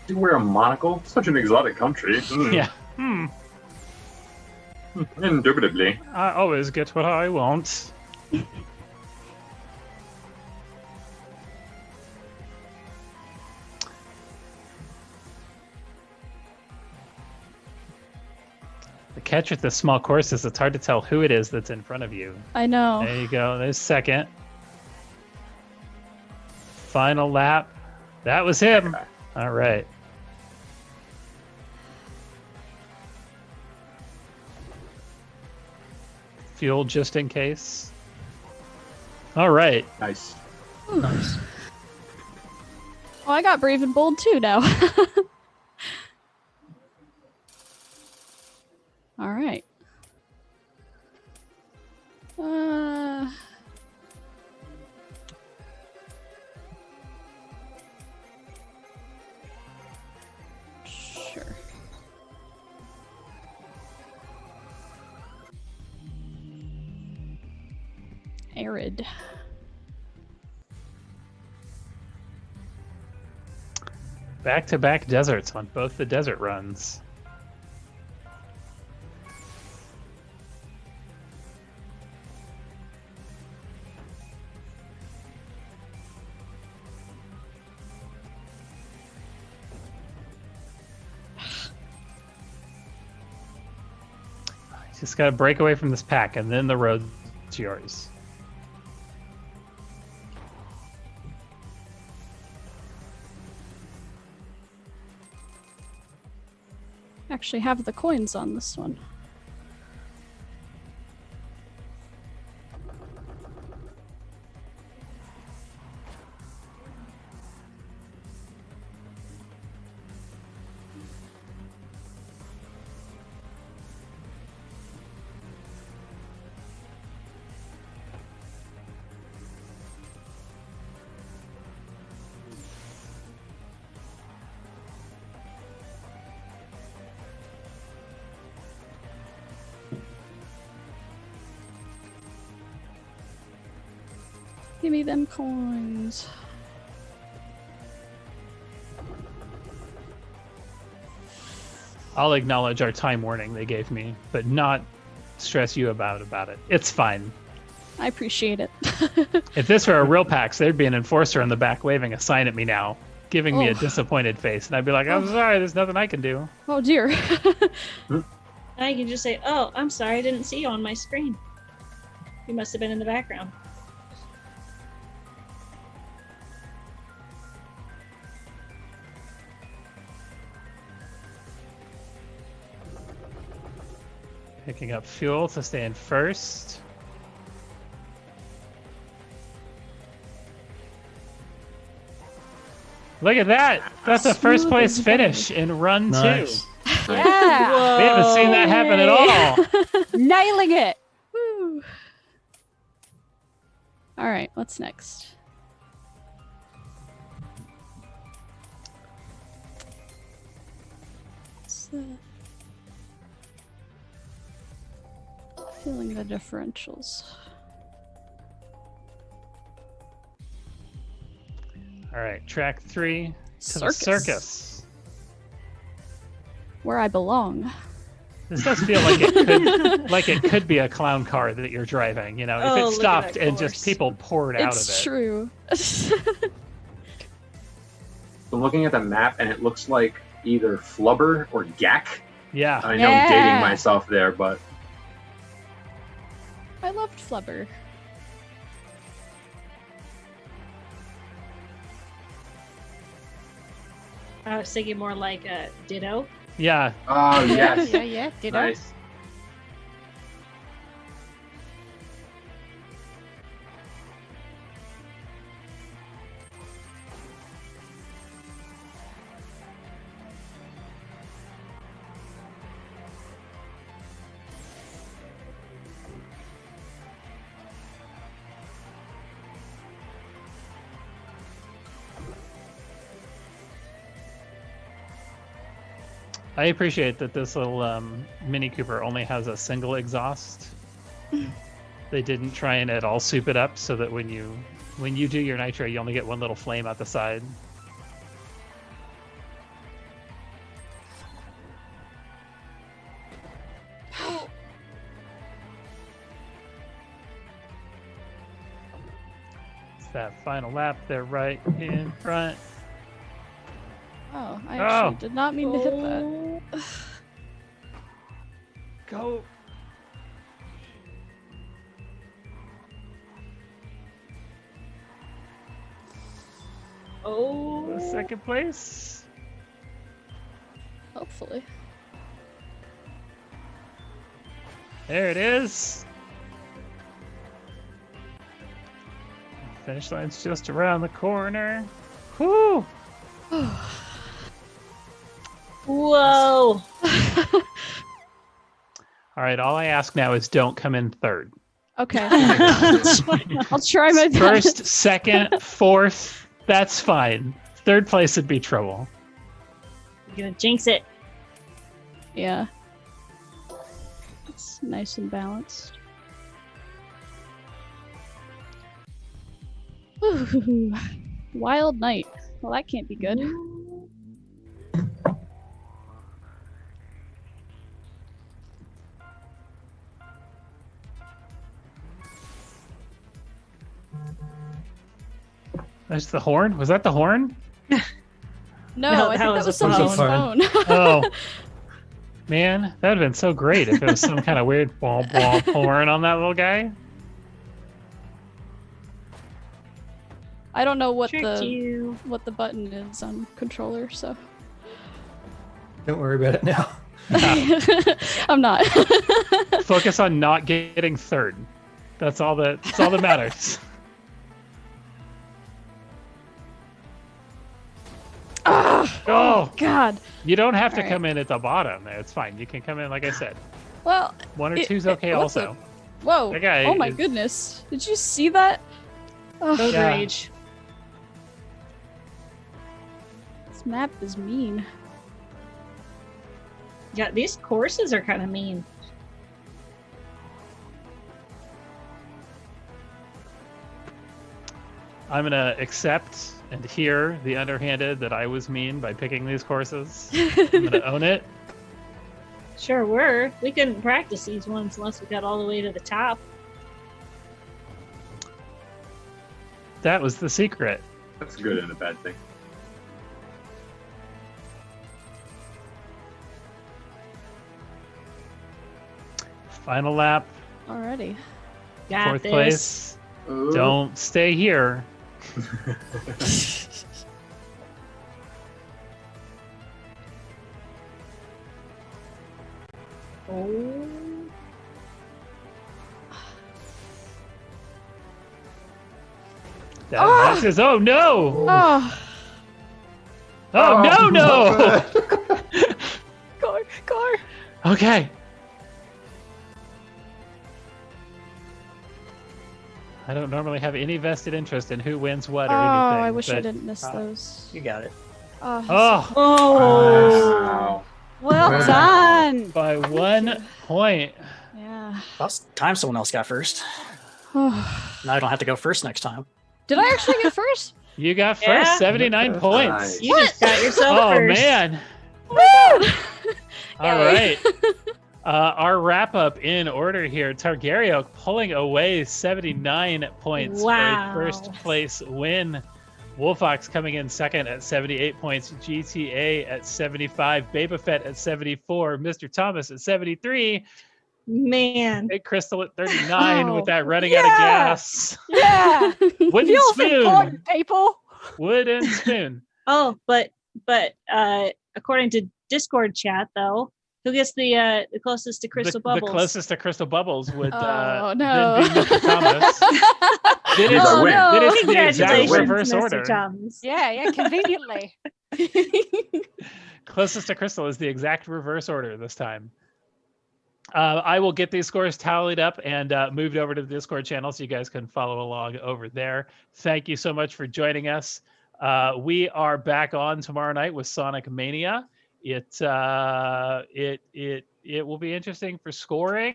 You wear a monocle? Such an exotic country. Yeah. Indubitably. I always get what I want. The catch with the small course is it's hard to tell who it is that's in front of you. I know. There you go. There's second. Final lap. That was him. All right. Fuel just in case. All right. Nice. Nice. Oh, I got Brave and Bold too now. All right. Sure. Arid. Back-to-back deserts on both the desert runs. Just gotta break away from this pack, and then the road's yours. Actually have the coins on this one. Give me them coins. I'll acknowledge our time warning they gave me, but not stress you about it. It's fine. I appreciate it. If this were a real PAX, there'd be an enforcer in the back waving a sign at me now, giving me a disappointed face, and I'd be like, I'm sorry, there's nothing I can do. Oh dear. I can just say, "Oh, I'm sorry, I didn't see you on my screen. You must have been in the background." Picking up fuel to stay in first. Look at that! That's a first place finish in run Nice. 2. Yeah. We haven't seen that happen at all. Nailing it. Woo. All right, what's next? Feeling the differentials. All right, track 3 to the Circus. circus. Where I belong. This does feel like it could be a clown car that you're driving. You know, Oh, if it look at stopped that and just course. people poured out of it. It's true. I'm looking at the map, and it looks like either Flubber or Gak. Yeah. I know I'm dating myself there, but I loved Flubber. I was thinking more like a Ditto. Yeah. oh yes, Yeah, Ditto. nice. I appreciate that this little Mini Cooper only has a single exhaust. They didn't try and at all soup it up so that when you do your nitro, you only get one little flame out the side. It's that final lap there right in front. Oh, I actually did not mean to hit that. Go. Oh. Second place. Hopefully. There it is. Finish line's just around the corner. Whoo! Whoa. All right, all I ask now is don't come in third. Okay. I'll try my best. First, second, fourth, that's fine. Third place would be trouble. You're gonna jinx it. Yeah. It's nice and balanced. Ooh, wild night. Well, that can't be good. That's the horn? Was that the horn? No, I think that was somebody's phone. Oh. Man, that would have been so great if it was some kind of weird blah blah horn on that little guy. I don't know what Tricked you. what the button is on controller, so Don't worry about it now. I'm not. Focus on not getting third. That's all that matters. Oh God! You don't have to All right. come in at the bottom. It's fine. You can come in, like I said. Well, One or two's okay what's also. Whoa! That guy Oh my is- goodness! Did you see that? Road Oh, Yeah. rage. this map is mean. Yeah, these courses are kind of mean. I'm gonna accept and hear the underhanded that I was mean by picking these courses. I'm gonna own it. Sure were. We couldn't practice these ones unless we got all the way to the top. That was the secret. That's a good and a bad thing. Final lap. Alrighty. Got Fourth this. place. Ooh. Don't stay here. Oh. That matches. Oh no! Oh. Oh, no! Car. Okay. I don't normally have any vested interest in who wins what or anything. I wish I but- didn't miss those. You got it. Oh. Oh. Well done. By 1 point. Yeah. About time someone else got first. Oh. Now I don't have to go first next time. Did I actually get first? You got first, Yeah. 79 points. You just got yourself Oh, first. man. Woo! All right. Our wrap up in order here. Targaryok pulling away 79 points Wow. for a first place win. Wolfox coming in second at 78 points. GTA at 75. Babafett at 74. Mr. Thomas at 73. Man. Big Crystal at 39 Oh, with that running out of gas. Yeah. Wooden Fuel's spoon. important, people. Wooden spoon. Oh, but according to Discord chat though, who gets the closest to Crystal The Bubbles? closest to Crystal Bubbles would Oh, then no. be Mr. Thomas. Then it's, Oh, no. then it's the exact Congratulations, reverse Mr. order. Thomas. Yeah, conveniently. Closest to Crystal is the exact reverse order this time. I will get these scores tallied up and moved over to the Discord channel so you guys can follow along over there. Thank you so much for joining us. We are back on tomorrow night with Sonic Mania. It will be interesting for scoring.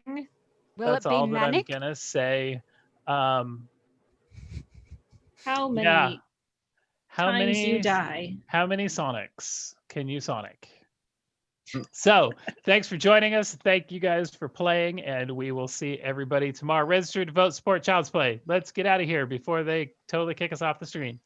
Will That's it be all that manic? I'm gonna say. How many Yeah. How times many you die? How many Sonics can you Sonic? So, thanks for joining us. Thank you guys for playing, and we will see everybody tomorrow. Register to vote, support Child's Play. Let's get out of here before they totally kick us off the stream.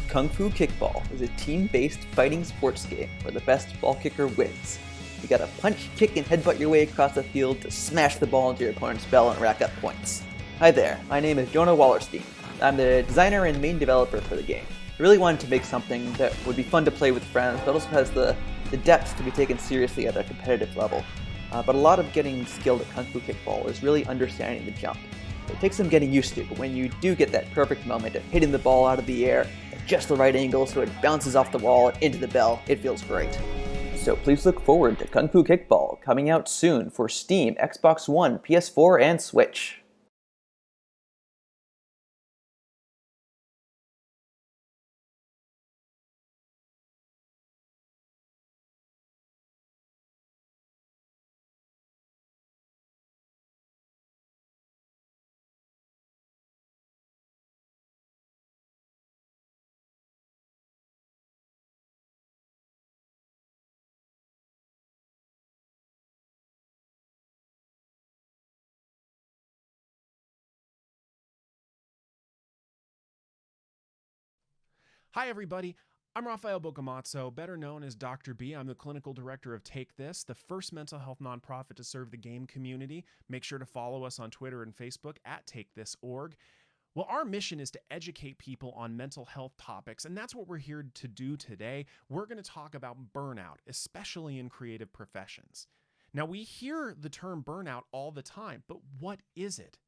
Kung Fu Kickball is a team-based fighting sports game where the best ball kicker wins. You gotta punch, kick, and headbutt your way across the field to smash the ball into your opponent's bell and rack up points. Hi there, my name is Jonah Wallerstein. I'm the designer and main developer for the game. I really wanted to make something that would be fun to play with friends, but also has the depth to be taken seriously at a competitive level. But a lot of getting skilled at Kung Fu Kickball is really understanding the jump. It takes some getting used to, but when you do get that perfect moment of hitting the ball out of the air at just the right angle so it bounces off the wall and into the bell, it feels great. So please look forward to Kung Fu Kickball coming out soon for Steam, Xbox One, PS4, and Switch. Hi, everybody. I'm Rafael Bocamatzo, better known as Dr. B. I'm the clinical director of Take This, the first mental health nonprofit to serve the game community. Make sure to follow us on Twitter and Facebook at TakeThisOrg. Well, our mission is to educate people on mental health topics, and that's what we're here to do today. We're going to talk about burnout, especially in creative professions. Now, we hear the term burnout all the time, but what is it?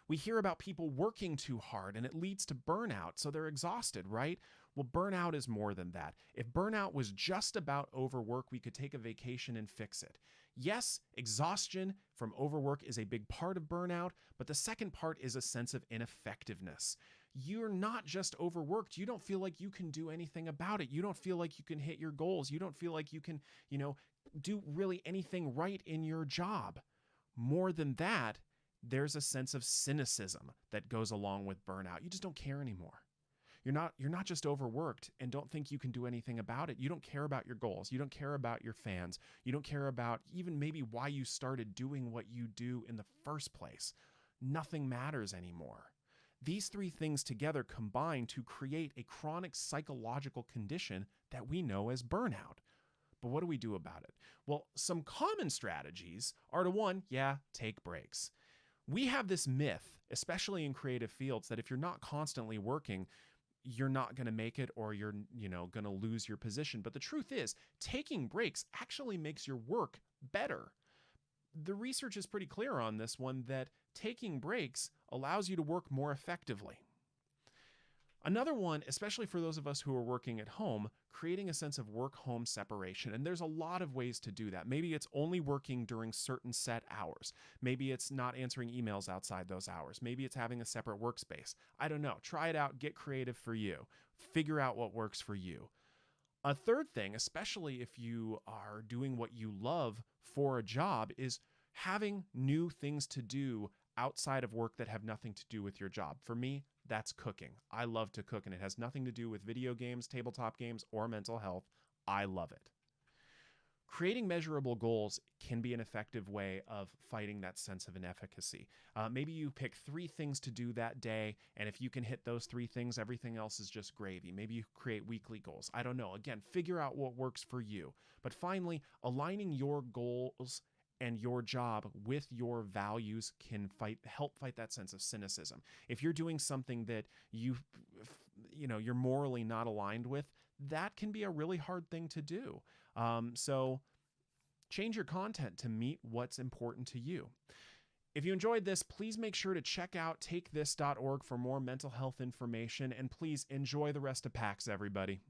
We hear about people working too hard and it leads to burnout, so they're exhausted, right? Well, burnout is more than that. If burnout was just about overwork, we could take a vacation and fix it. Yes, exhaustion from overwork is a big part of burnout, but the second part is a sense of ineffectiveness. You're not just overworked. You don't feel like you can do anything about it. You don't feel like you can hit your goals. You don't feel like you can, do really anything right in your job. More than that, there's a sense of cynicism that goes along with burnout. You just don't care anymore. You're not just overworked and don't think you can do anything about it. You don't care about your goals. You don't care about your fans. You don't care about even maybe why you started doing what you do in the first place. Nothing matters anymore. These three things together combine to create a chronic psychological condition that we know as burnout. But what do we do about it? Well, some common strategies are to one, take breaks. We have this myth, especially in creative fields, that if you're not constantly working, you're not going to make it or you're, going to lose your position. But the truth is, taking breaks actually makes your work better. The research is pretty clear on this one that taking breaks allows you to work more effectively. Another one, especially for those of us who are working at home, creating a sense of work-home separation. And there's a lot of ways to do that. Maybe it's only working during certain set hours. Maybe it's not answering emails outside those hours. Maybe it's having a separate workspace. I don't know. Try it out. Get creative for you. Figure out what works for you. A third thing, especially if you are doing what you love for a job, is having new things to do outside of work that have nothing to do with your job. For me, that's cooking. I love to cook, and it has nothing to do with video games, tabletop games, or mental health. I love it. Creating measurable goals can be an effective way of fighting that sense of inefficacy. Maybe you pick 3 things to do that day, and if you can hit those 3 things, everything else is just gravy. Maybe you create weekly goals. I don't know. Again, figure out what works for you. But finally, aligning your goals and your job with your values can help fight that sense of cynicism. If you're doing something that you're morally not aligned with, that can be a really hard thing to do. So change your content to meet what's important to you. If you enjoyed this, please make sure to check out takethis.org for more mental health information, and please enjoy the rest of PAX, everybody.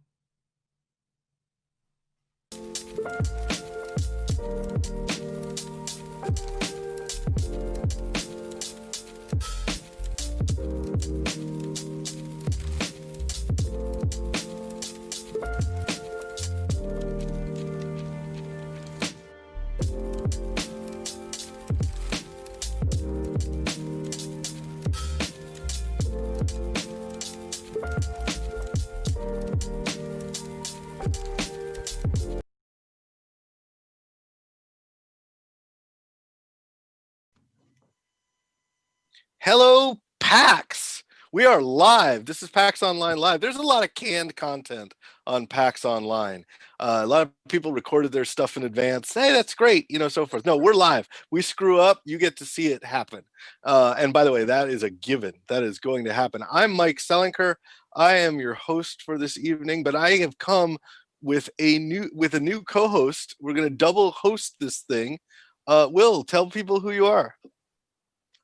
Hello, PAX. We are live. This is PAX Online Live. There's a lot of canned content on PAX Online. A lot of people recorded their stuff in advance. Hey, that's great, so forth. No, we're live. We screw up, you get to see it happen. And by the way, that is a given. That is going to happen. I'm Mike Selinker. I am your host for this evening, but I have come with a new co-host. We're going to double host this thing. Will, tell people who you are.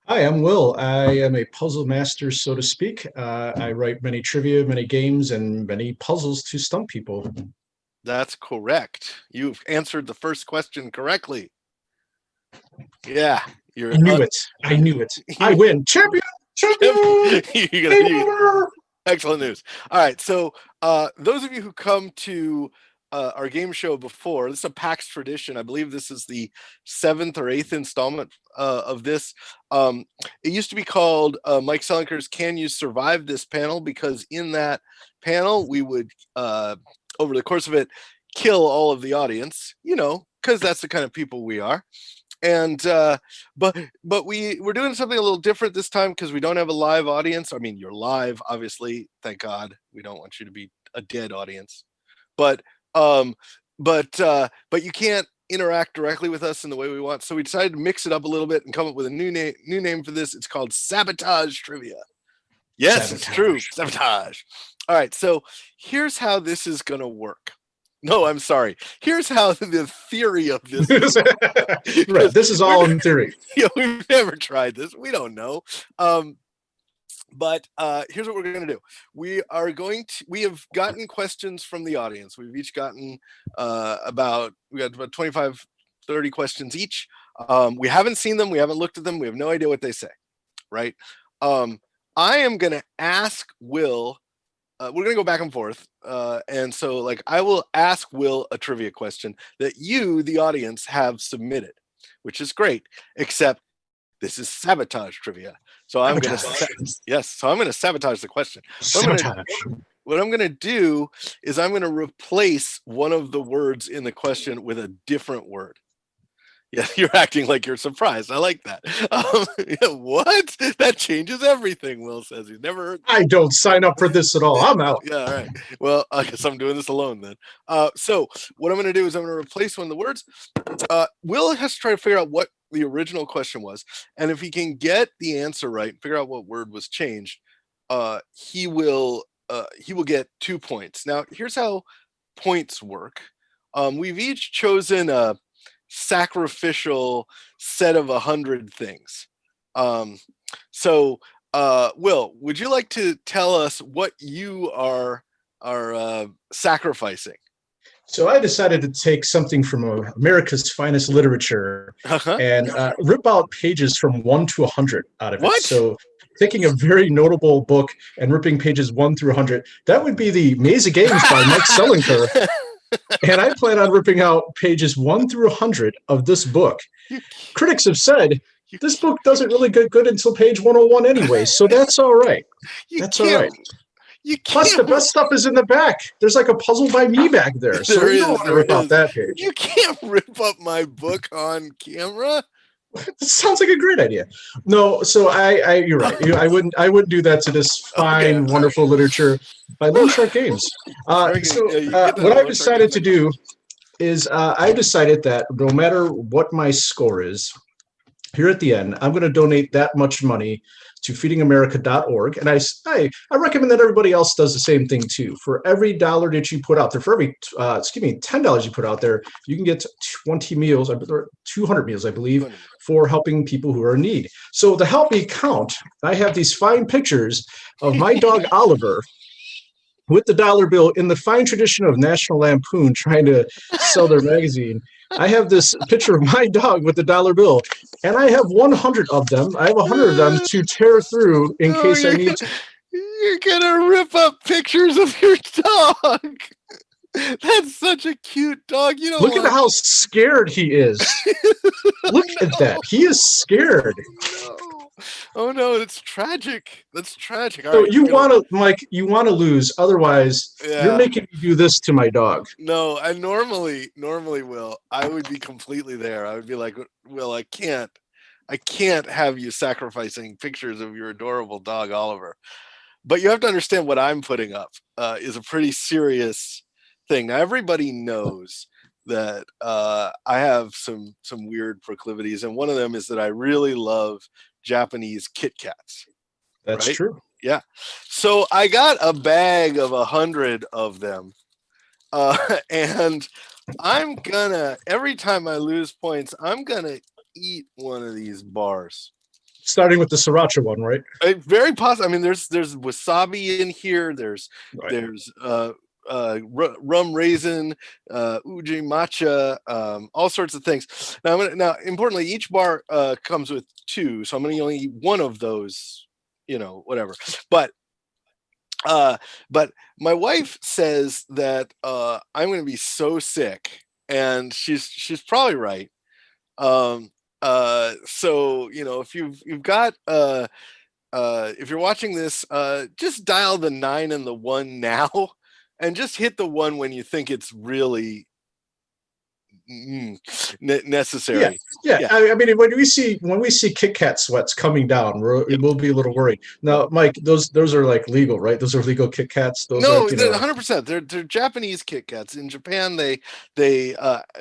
Hi, I'm Will. I am a puzzle master, so to speak. I write many trivia, many games, and many puzzles to stump people. That's correct. You've answered the first question correctly. Yeah, I knew it. I win. Champion! Excellent news. All right, so those of you who come to our game show before, this is a PAX tradition. I believe this is the 7th or 8th installment of this. It used to be called Mike Selinker's Can You Survive This panel, because in that panel we would, over the course of it, kill all of the audience, because that's the kind of people we are. And but we're doing something a little different this time because we don't have a live audience. I mean, you're live, obviously, thank God. We don't want you to be a dead audience, but you can't interact directly with us in the way we want. So we decided to mix it up a little bit and come up with a new name for this. It's called Sabotage Trivia. Yes, Sabotage. It's true. Sabotage. All right, so here's how this is gonna work. No, I'm sorry. Here's how the theory of this is. Right, this is all in theory. We've never tried this. We don't know. But here's what we're going to do. We have gotten questions from the audience. We've each gotten about 25, 30 questions each. We haven't seen them. We haven't looked at them. We have no idea what they say, right? I am going to ask Will, we're going to go back and forth. And so I will ask Will a trivia question that you, the audience, have submitted, which is great, except this is sabotage trivia. So I'm going to sabotage the question. What I'm going to do is I'm going to replace one of the words in the question with a different word. Yeah, you're acting like you're surprised. I like that. What? That changes everything, Will says. He's never heard. I don't sign up for this at all. I'm out. Yeah, all right. Well, I guess I'm doing this alone then. So what I'm going to do is I'm going to replace one of the words. Will has to try to figure out what the original question was. And if he can get the answer right, figure out what word was changed, he will get 2 points. Now, here's how points work. We've each chosen a sacrificial set of 100 things. So Will, would you like to tell us what you are sacrificing? So I decided to take something from America's finest literature and rip out pages from 1 to 100 out of it. So taking a very notable book and ripping pages 1 through 100, that would be the Maze of Games by Mike Selinker. And I plan on ripping out pages 1 through 100 of this book. Critics have said this book doesn't really get good until page 101 anyway, so that's all right. That's all right. Plus, the best stuff is in the back. There's like a puzzle by me back there, so you don't want to rip out that page. You can't rip up my book on camera. This sounds like a great idea. No, so you're right. I wouldn't do that to this fine, wonderful literature by Little Shark Games. What I've decided to do is I've decided that no matter what my score is, here at the end, I'm going to donate that much money to feedingamerica.org. And I recommend that everybody else does the same thing too. For every $1 that you put out there, for every, $10 you put out there, you can get 20 meals, 200 meals, I believe, for helping people who are in need. So to help me count, I have these fine pictures of my dog Oliver with the dollar bill in the fine tradition of National Lampoon trying to sell their magazine. I have this picture of my dog with the dollar bill, and I have 100 of them. I have 100 of them to tear through in case I need to. You're gonna rip up pictures of your dog. That's such a cute dog. You don't look at how scared he is. Look at that. He is scared. Oh no, that's tragic. That's tragic. So you want to, Mike, you want to lose. Otherwise, you're making me do this to my dog. No, I normally Will, I would be completely there. I would be like, Will, I can't have you sacrificing pictures of your adorable dog, Oliver. But you have to understand what I'm putting up is a pretty serious thing. Now, everybody knows that I have some weird proclivities, and one of them is that I really love Japanese Kit Kats. That's right? true. Yeah. So I got a bag of 100 of them, and I'm gonna every time I lose points, I'm gonna eat one of these bars. Starting with the sriracha one, right? Very possible. I mean, there's wasabi in here. There's rum raisin, uji matcha, all sorts of things. Now, importantly, each bar comes with 2, so I'm going to only eat one of those. Whatever. But my wife says that I'm going to be so sick, and she's probably right. So if you've got if you're watching this, just dial the 9 and the 1 now, and just hit the 1 when you think it's really necessary. Yeah. I mean, when we see Kit Kat sweats coming down, we'll be a little worried. Now, Mike, those are like legal, right? Those are legal Kit Kats. Those No, are, 100%. They're Japanese Kit Kats. In Japan, they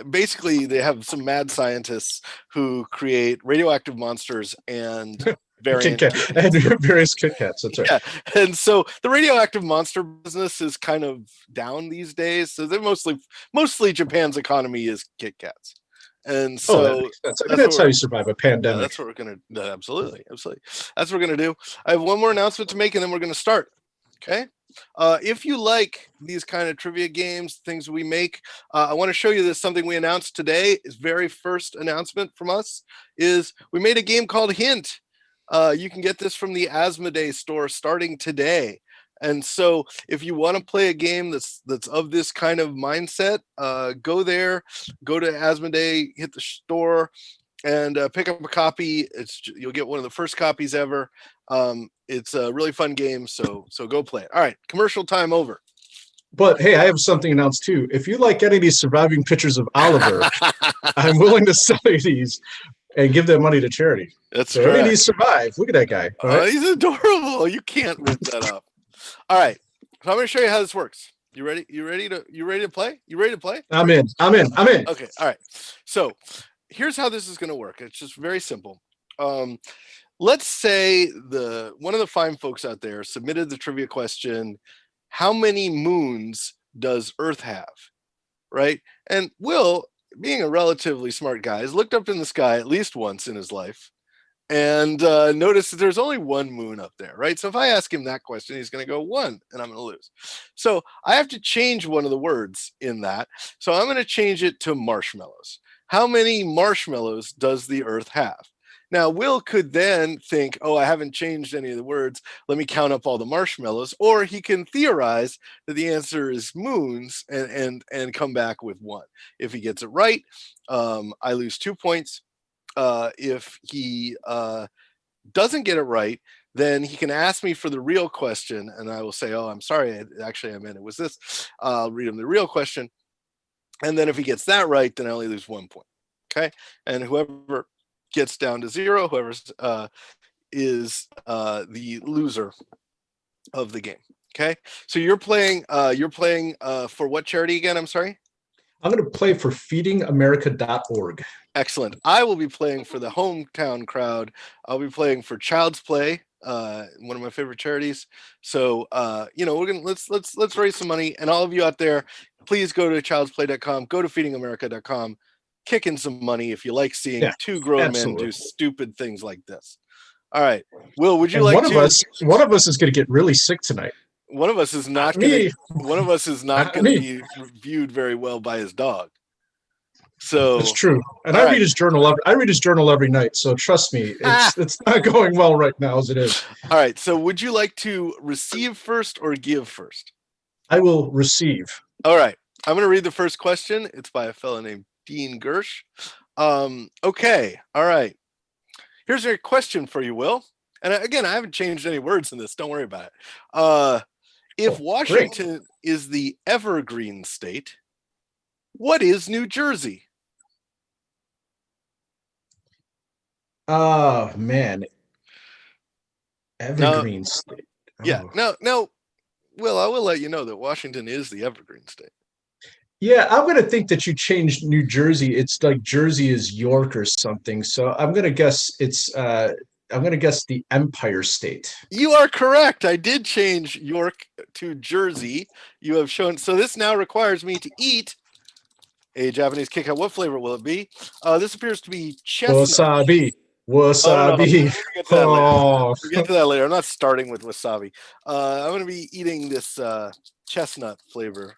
basically they have some mad scientists who create radioactive monsters and variant Kit Kat and various Kit Kats. That's right. Yeah, and so the radioactive monster business is kind of down these days. So they're mostly Japan's economy is Kit Kats, and so that makes sense. I mean, that's how you survive a pandemic. that's what we're gonna absolutely. That's what we're gonna do. I have one more announcement to make, and then we're gonna start. Okay. If you like these kind of trivia games, things we make, I want to show you this. Something we announced today is very first announcement from us is we made a game called Hint. You can get this from the Asmodee store starting today. And so if you want to play a game that's of this kind of mindset, go there, go to Asmodee, hit the store, and pick up a copy. You'll get one of the first copies ever. It's a really fun game, so go play it. All right, commercial time over. But hey, I have something announced too. If you like any of these surviving pictures of Oliver, I'm willing to sell you these and give that money to charity. That's so correct. Any of these survive. Look at that guy. Right? He's adorable. You can't rip that up. All right, so I'm going to show you how this works. You ready? You ready to play? You ready to play? I'm in. Okay. All right. So here's how this is going to work. It's just very simple. Let's say one of the fine folks out there submitted the trivia question, how many moons does Earth have? Right? And Will, being a relatively smart guy, has looked up in the sky at least once in his life and noticed that there's only one moon up there, right? So if I ask him that question, he's going to go 1, and I'm going to lose. So I have to change one of the words in that. So I'm going to change it to marshmallows. How many marshmallows does the Earth have? Now, Will could then think, oh, I haven't changed any of the words. Let me count up all the marshmallows. Or he can theorize that the answer is moons and come back with 1. If he gets it right, I lose 2 points. If he doesn't get it right, then he can ask me for the real question, and I will say, oh, I'm sorry, actually I meant it was this. I'll read him the real question. And then if he gets that right, then I only lose 1 point. Okay. And whoever gets down to 0, whoever is the loser of the game. Okay. So you're playing for what charity again? I'm sorry. I'm going to play for feedingamerica.org. Excellent. I will be playing for the hometown crowd. I'll be playing for Child's Play, one of my favorite charities. So we're gonna let's raise some money. And all of you out there, please go to childsplay.com, go to feedingamerica.com, kick in some money if you like seeing 2 grown men do stupid things like this. All right. Will, would you like one of us is going to get really sick tonight. One of us is not going to be viewed very well by his dog. So that's true. And I read his journal. I read his journal every night. So trust me, it's not going well right now as it is. All right. So would you like to receive first or give first? I will receive. All right. I'm going to read the first question. It's by a fellow named Dean Gersh. Okay. All right. Here's a question for you, Will. And again, I haven't changed any words in this. Don't worry about it. If Washington is the evergreen state, what is New Jersey? Oh, man. Evergreen state. Yeah. Oh. No. Will, I will let you know that Washington is the evergreen state. Yeah, I'm gonna think that you changed New Jersey. It's like Jersey is York or something. So I'm gonna guess the Empire State. You are correct. I did change York to Jersey. You have shown. So this now requires me to eat a Japanese Kit Kat. What flavor will it be? This appears to be chestnut. Wasabi. Oh, no. Wasabi. We'll get to that later. Oh. We'll get to that later. I'm not starting with wasabi. I'm going to be eating this chestnut flavor.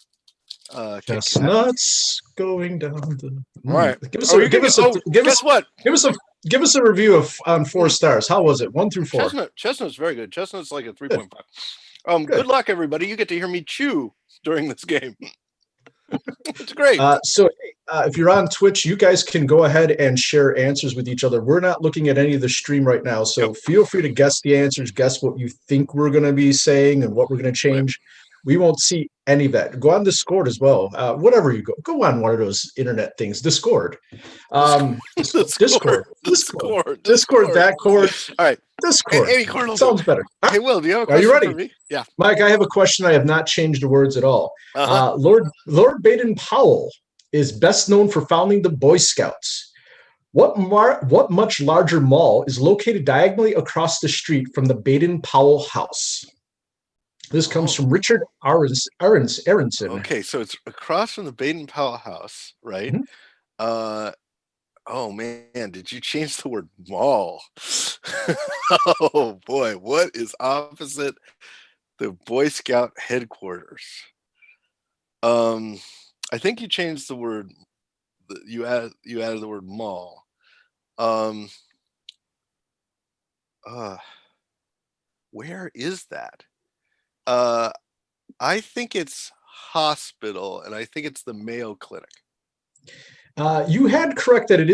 Kit Kat. Chestnuts going down the. All right. Give us a review on 4 stars. How was it? 1 through 4. Chestnut's very good. Chestnut's like a 3.5. Good luck, everybody. You get to hear me chew during this game. It's great. So if you're on Twitch, you guys can go ahead and share answers with each other. We're not looking at any of the stream right now, so feel free to guess the answers, guess what you think we're going to be saying and what we're going to change. We won't see any of that. Go on Discord as well. Whatever you go on one of those internet things. Discord. Discord. That cord. All right. Discord. Any cord will Sounds better. Hey, Will, do you have a Are you question ready? for me? Yeah. Mike, I have a question. I have not changed the words at all. Lord Baden-Powell is best known for founding the Boy Scouts. What much larger mall is located diagonally across the street from the Baden-Powell house? This comes from Richard Aronson. Okay, so it's across from the Baden-Powell house, right? Mm-hmm. Oh man, did you change the word mall? Oh boy, what is opposite the Boy Scout headquarters? I think you changed the word. You added the word mall. Where is that? I think it's hospital, and I think it's the Mayo Clinic. You had correct that it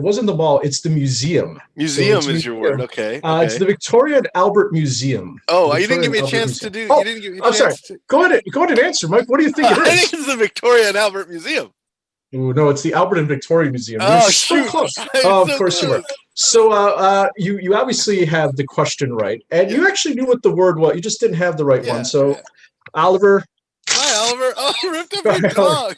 wasn't the mall, it's the museum. Museum is your word, okay. It's the Victoria and Albert Museum. Oh, you didn't give me a chance to do. Oh, you didn't give me a chance sorry. to. Go ahead and answer, Mike. What do you think it is? I think it's the Victoria and Albert Museum. Ooh, no, it's the Albert and Victoria Museum. Oh, You're so shoot. close. I'm Of course you were. So you obviously have the question right, and you actually knew what the word was. You just didn't have the right one. So, Oliver. Hi, Oliver. Oh, you ripped up your dog.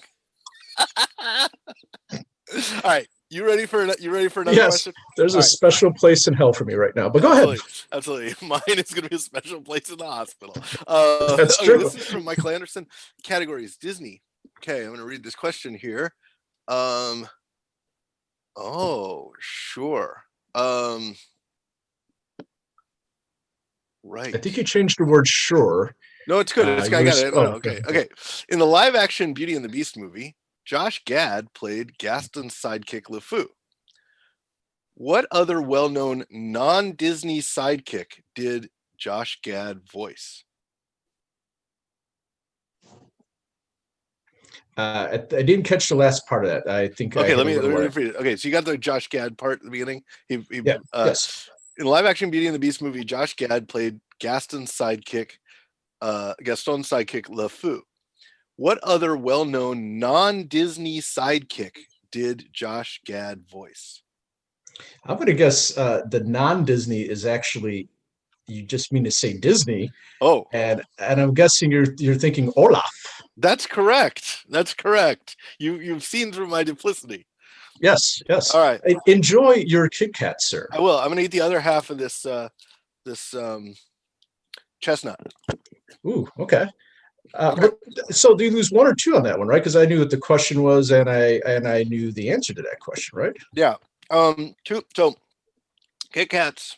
All right, you ready for another question? There's a special place in hell for me right now. But go ahead. Absolutely. Mine is going to be a special place in the hospital. That's true. This is from Michael Anderson. Categories: Disney. Okay, I'm going to read this question here. Oh, sure. Right. I think you changed the word "sure." No, it's good. I got it. Okay. In the live-action Beauty and the Beast movie, Josh Gad played Gaston's sidekick LeFou. What other well-known non-Disney sidekick did Josh Gad voice? I didn't catch the last part of that. I think. Okay, let me read it. Okay, so you got the Josh Gad part at the beginning. Yes. In the live-action Beauty and the Beast movie, Josh Gad played Gaston's sidekick LeFou. What other well-known non-Disney sidekick did Josh Gad voice? I'm going to guess the non-Disney is actually, you just mean to say Disney. Oh. And I'm guessing you're thinking Olaf. That's correct. You've seen through my duplicity. Yes. All right. Enjoy your Kit Kat, sir. I will. I'm going to eat the other half of this chestnut. Ooh, okay. So do you lose 1 or 2 on that one, right? Because I knew what the question was, and I knew the answer to that question, right? Yeah. 2. So Kit Kats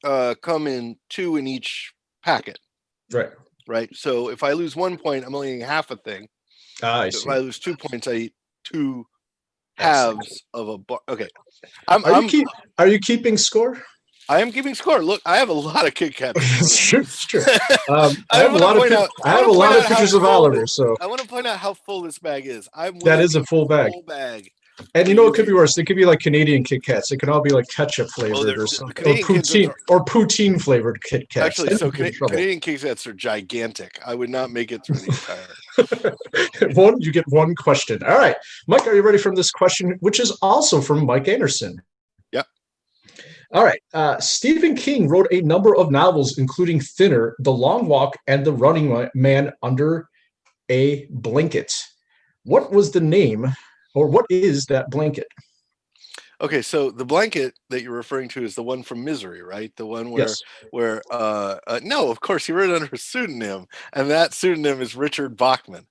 come in 2 in each packet. Right. So if I lose 1 point, I'm only eating half a thing. I see. If I lose 2 points, I eat 2 halves of a bar. Okay. Are you keeping score? I am keeping score. Look, I have a lot of Kit Kats. It's true. I have a lot of pictures of Oliver. So I want to point out how full this bag is. That is a full bag. And you know what could be worse? They could be like Canadian Kit Kats. They can all be like ketchup flavored or something, or poutine flavored Kit Kats. Actually, so Canadian Kit Kats are gigantic. I would not make it through the entire. You get 1 question. All right, Mike, are you ready for this question, which is also from Mike Anderson? Yep. All right. Stephen King wrote a number of novels, including Thinner, The Long Walk, and The Running Man Under a Blanket. What was the name, or what is that blanket? Okay, so the blanket that you're referring to is the one from Misery, right? The one Yes. where no, of course he wrote it under a pseudonym, and that pseudonym is Richard Bachman.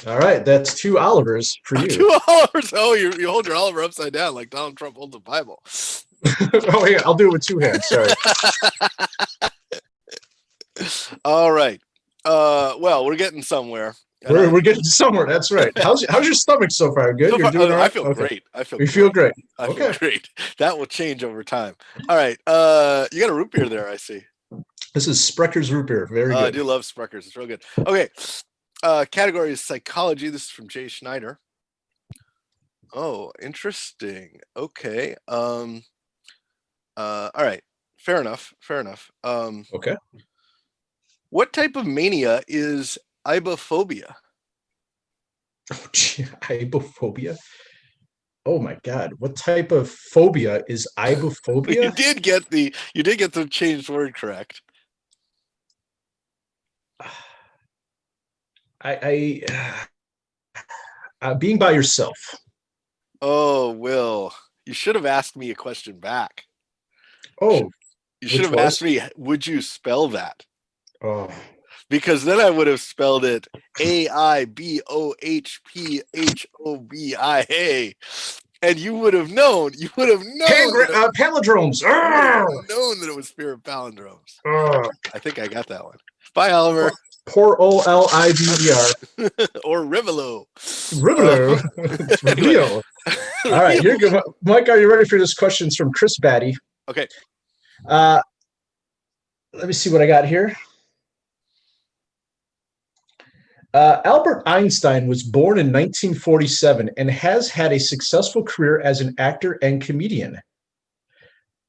All right, that's 2 Olivers for you. 2 Olivers. Oh, you hold your Oliver upside down like Donald Trump holds the Bible. Oh yeah, I'll do it with 2 hands. Sorry. All right. Well, we're getting somewhere. We're getting somewhere. That's right. How's your stomach so far? Good. So You're far, doing all right? I feel Okay. great. I feel. You feel great. I Okay. feel great. That will change over time. All right. You got a root beer there, I see. This is Sprecker's root beer. Very good. I do love Sprecker's. It's real good. Okay. Category is psychology. This is from Jay Schneider. Oh, interesting. Okay. All right. Fair enough. Okay. What type of mania is ibophobia? Ibophobia? Oh my God! What type of phobia is ibophobia? You did get the changed word correct. Being by yourself. Oh, Will, you should have asked me a question back. Oh, you should have asked me, would you spell that? Oh, because then I would have spelled it AIBOHPHOBIA, and you would have known. You would have known palindromes. You would have known that it was Spirit Palindromes. I think I got that one. Bye, Oliver. Poor OLIVER. Or Rivolo. Rivolo. Reveal. All right, you're good. Mike, are you ready for this? Questions from Chris Batty. Okay. Let me see what I got here. Albert Einstein was born in 1947 and has had a successful career as an actor and comedian.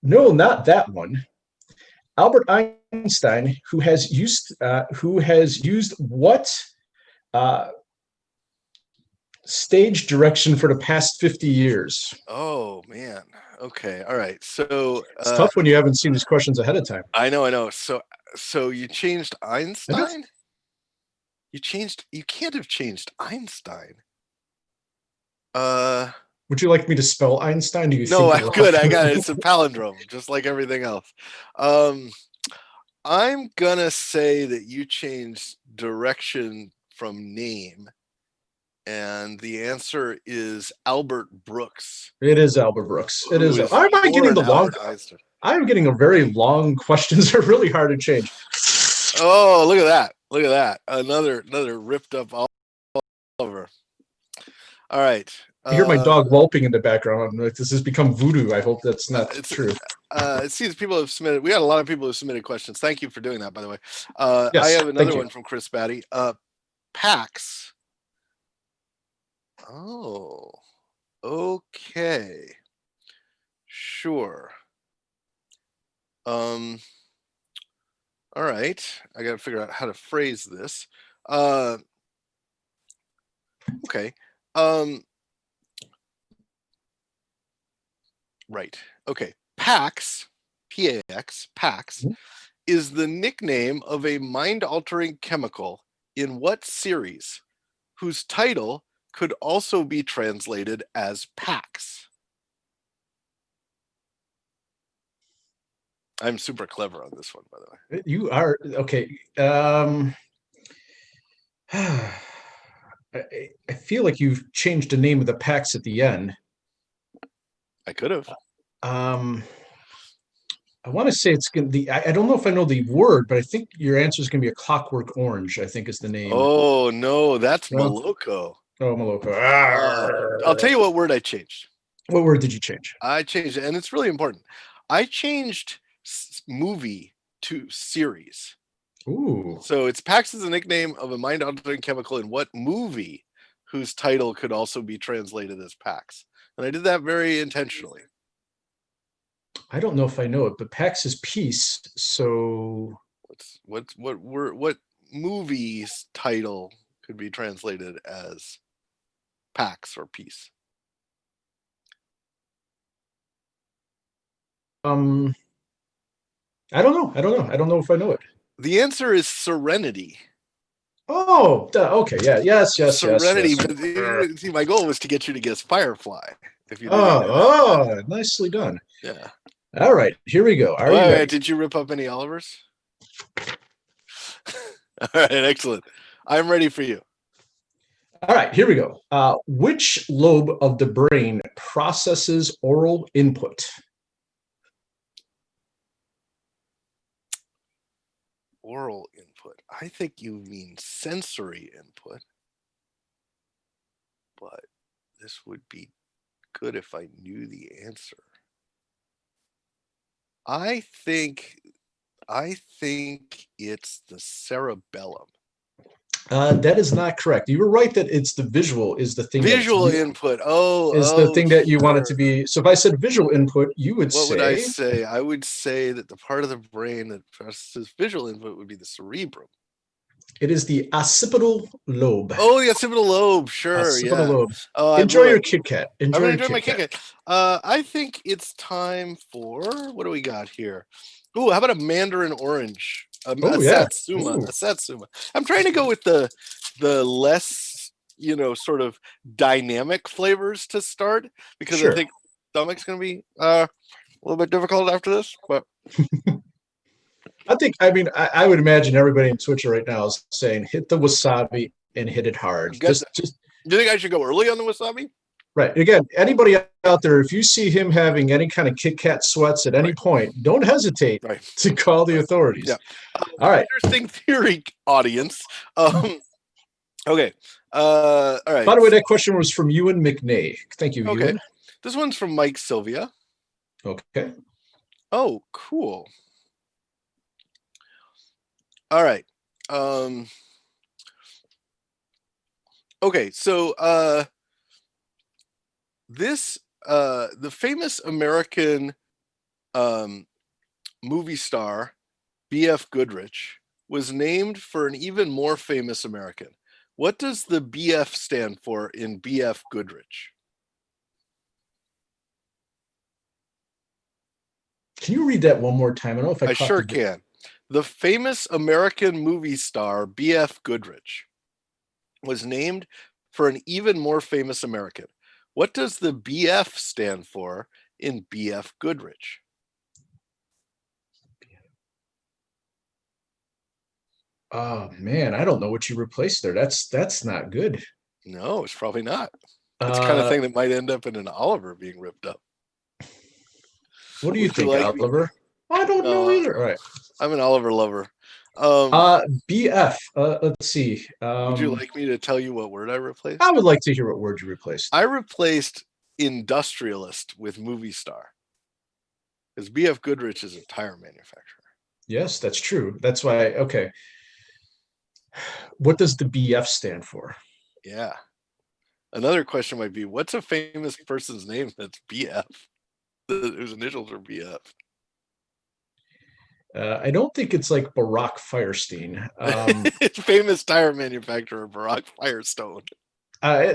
No, not that one. Albert Einstein, who has used what stage direction for the past 50 years? Oh man. Okay. All right. So it's tough when you haven't seen these questions ahead of time. I know. So you changed Einstein? You can't have changed Einstein. Would you like me to spell Einstein? Do you No, think I'm good. I got it. It's a palindrome, just like everything else. I'm gonna say that you changed direction from name, and the answer is Albert Brooks. It is Albert Brooks. It is. Why am I getting the long? I'm getting a very long questions. Are really hard to change. Oh, look at that! Look at that! Another ripped up Oliver. All right. I hear my dog whelping in the background. Like, this has become voodoo. I hope that's not true. It seems people have submitted. We got a lot of people who submitted questions. Thank you for doing that, by the way. Yes, I have another one from Chris Batty. PAX. Oh, okay. Sure. All right. I got to figure out how to phrase this. Okay. Right. Okay. PAX, PAX, PAX, is the nickname of a mind-altering chemical in what series, whose title could also be translated as PAX? I'm super clever on this one, by the way. You are okay. I feel like you've changed the name of the PAX at the end. I could have. I want to say it's going to be, I don't know if I know the word, but I think your answer is going to be a Clockwork Orange, I think is the name. Oh, no, that's Moloko. Oh, Moloko. I'll tell you what word I changed. What word did you change? I changed it, and it's really important. I changed movie to series. Ooh. So it's PAX is the nickname of a mind-altering chemical in what movie whose title could also be translated as PAX? And I did that very intentionally. I don't know if I know it, but PAX is peace. So what movie's title could be translated as PAX or peace? I don't know. I don't know if I know it. The answer is Serenity. Oh, okay. Yeah. Yes. Serenity. Yes. But see, my goal was to get you to guess Firefly. If you didn't get that. Oh, nicely done. Yeah. All right. Here we go. Are you Wait, ready? did you rip up any Olivers? All right. Excellent. I'm ready for you. All right. Here we go. Which lobe of the brain processes oral input? Oral input. I think you mean sensory input. But this would be good if I knew the answer. I think it's the cerebellum. That is not correct. You were right that it's the visual is the thing. Visual input. Is the thing that you want it to be. So if I said visual input, you would say. What would I say? I would say that the part of the brain that processes visual input would be the cerebrum. It is the occipital lobe. Oh, the occipital lobe. Sure. Occipital yeah. lobe. Enjoy your Kit Kat. Enjoy my Kit Kat. I think it's time for, what do we got here? Ooh, how about a mandarin orange? A satsuma. A satsuma. I'm trying to go with the less, sort of dynamic flavors to start, because I think stomach's going to be a little bit difficult after this. But I would imagine everybody in Twitch right now is saying, hit the wasabi and hit it hard. do you think I should go early on the wasabi? Right. Again, anybody out there, if you see him having any kind of Kit Kat sweats at any point, don't hesitate to call the authorities. Yeah. All right. Interesting theory, audience. Okay. All right. By the way, that question was from Ewan McNay. Thank you, Okay. Ewan. This one's from Mike Sylvia. Okay. Oh, cool. All right. Okay, so this the famous American movie star B.F. Goodrich was named for an even more famous American. What does the B.F. stand for in B.F. Goodrich? Can you read that one more time? I don't know if I sure can. The famous American movie star B.F. Goodrich was named for an even more famous American. What does the BF stand for in B.F. Goodrich? Oh man, I don't know what you replaced there. That's not good. No, it's probably not. It's the kind of thing that might end up in an Oliver being ripped up. What do you think, Oliver? I don't know either. All right. I'm an Oliver lover. BF. Let's see. Would you like me to tell you what word I replaced? I would like to hear what word you replaced. I replaced industrialist with movie star. Because B.F. Goodrich is a tire manufacturer. Yes, that's true. That's why. Okay. What does the BF stand for? Yeah. Another question might be, what's a famous person's name that's BF? Whose initials are BF? I don't think it's like Barack Firestein. It's famous tire manufacturer Barack Firestone.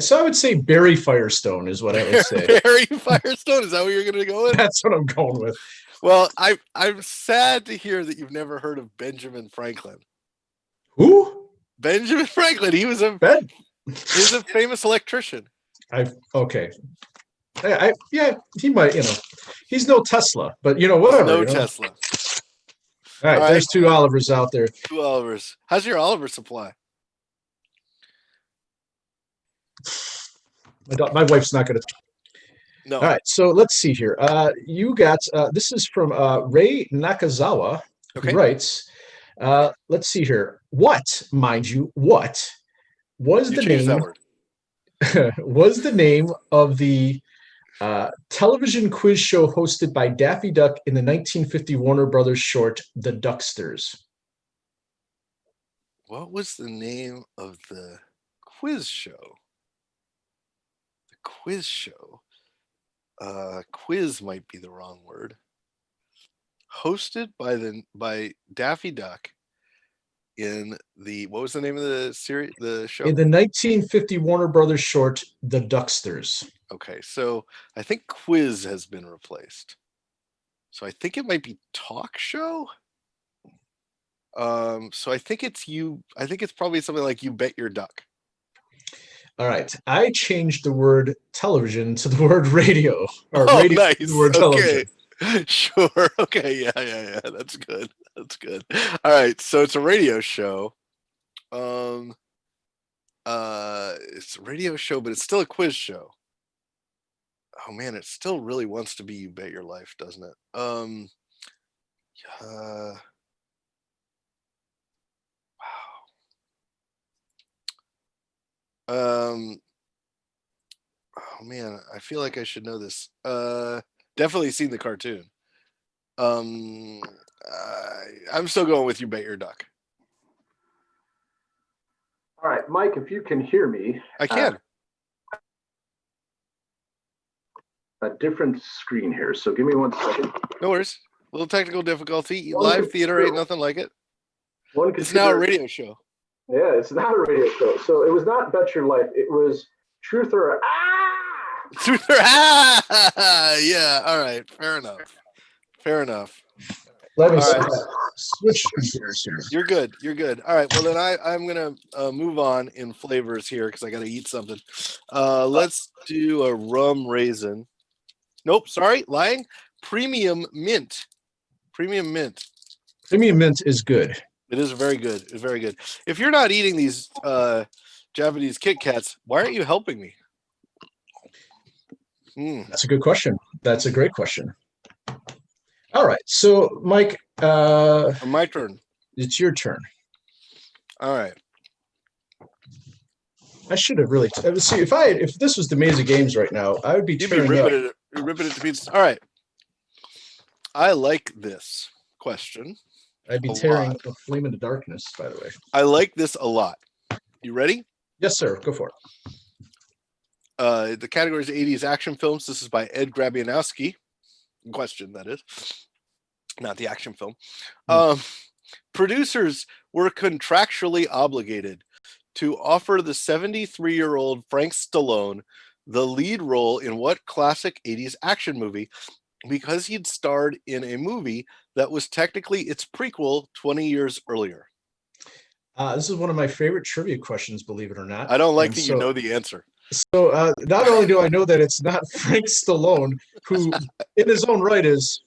So I would say Barry Firestone is what I would say. Barry Firestone, is that what you're going to go with? That's what I'm going with. Well, I'm sad to hear that you've never heard of Benjamin Franklin. Who? Benjamin Franklin. He was a famous electrician. Okay. Yeah, he might. He's no Tesla, but whatever. No Tesla. All right, there's two Olivers out there. Two Olivers. How's your Oliver supply? My wife's not going to. No. All right, so let's see here. You got this is from Ray Nakazawa, who writes. Let's see here. What, mind you, what was the name? Was the name of the television quiz show hosted by Daffy Duck in the 1950 Warner Brothers short The Ducksters? What was the name of the quiz show? The quiz show. Quiz might be the wrong word. Hosted by Daffy Duck in what was the name of the series, the show? In the 1950 Warner Brothers short, The Ducksters. Okay, so I think quiz has been replaced. So I think it might be talk show. So I think it's you. I think it's probably something like "You Bet Your Duck." All right. I changed the word television to the word radio, or Oh, radio to the nice. word television. Okay. Sure. Okay. Yeah. That's good. That's good. All right. So it's a radio show. It's a radio show, but it's still a quiz show. Oh man, it still really wants to be "You Bet Your Life," doesn't it? Um, oh man, I feel like I should know this. Definitely seen the cartoon. I'm still going with "You Bet Your Duck." All right, Mike, if you can hear me. I can. A different screen here, so give me 1 second. No worries. A little technical difficulty. One Live theater ain't computer- nothing like it. One It's now a computer- radio show. Yeah, it's not a radio show. So it was not Bet Your Life. It was Truth or Truth or yeah. All right. Fair enough. Fair enough. Let me All right. switch computers here. You're good. You're good. All right. Well, then I'm gonna move on in flavors here because I gotta eat something. Let's do a rum raisin. Nope. Sorry, lying. Premium mint. Premium mint. Premium mint is good. It is very good. It's very good. If you're not eating these Japanese Kit Kats, why aren't you helping me? That's a good question. That's a great question. All right. So, Mike, my turn. It's your turn. All right. I should have really see if this was the Maze of Games right now, I would be You'd be tearing up. ripping it to pieces. All right. I like this question. I'd be tearing up a flame into darkness, by the way. I like this a lot. You ready? Yes, sir. Go for it. The category is 80s action films. This is by Ed Grabianowski. Question, that is. Not the action film. Producers were contractually obligated to offer the 73-year-old Frank Stallone the lead role in what classic 80s action movie because he'd starred in a movie that was technically its prequel 20 years earlier? This is one of my favorite trivia questions, believe it or not. I don't like that you know the answer. So not only do I know that it's not Frank Stallone, who in his own right is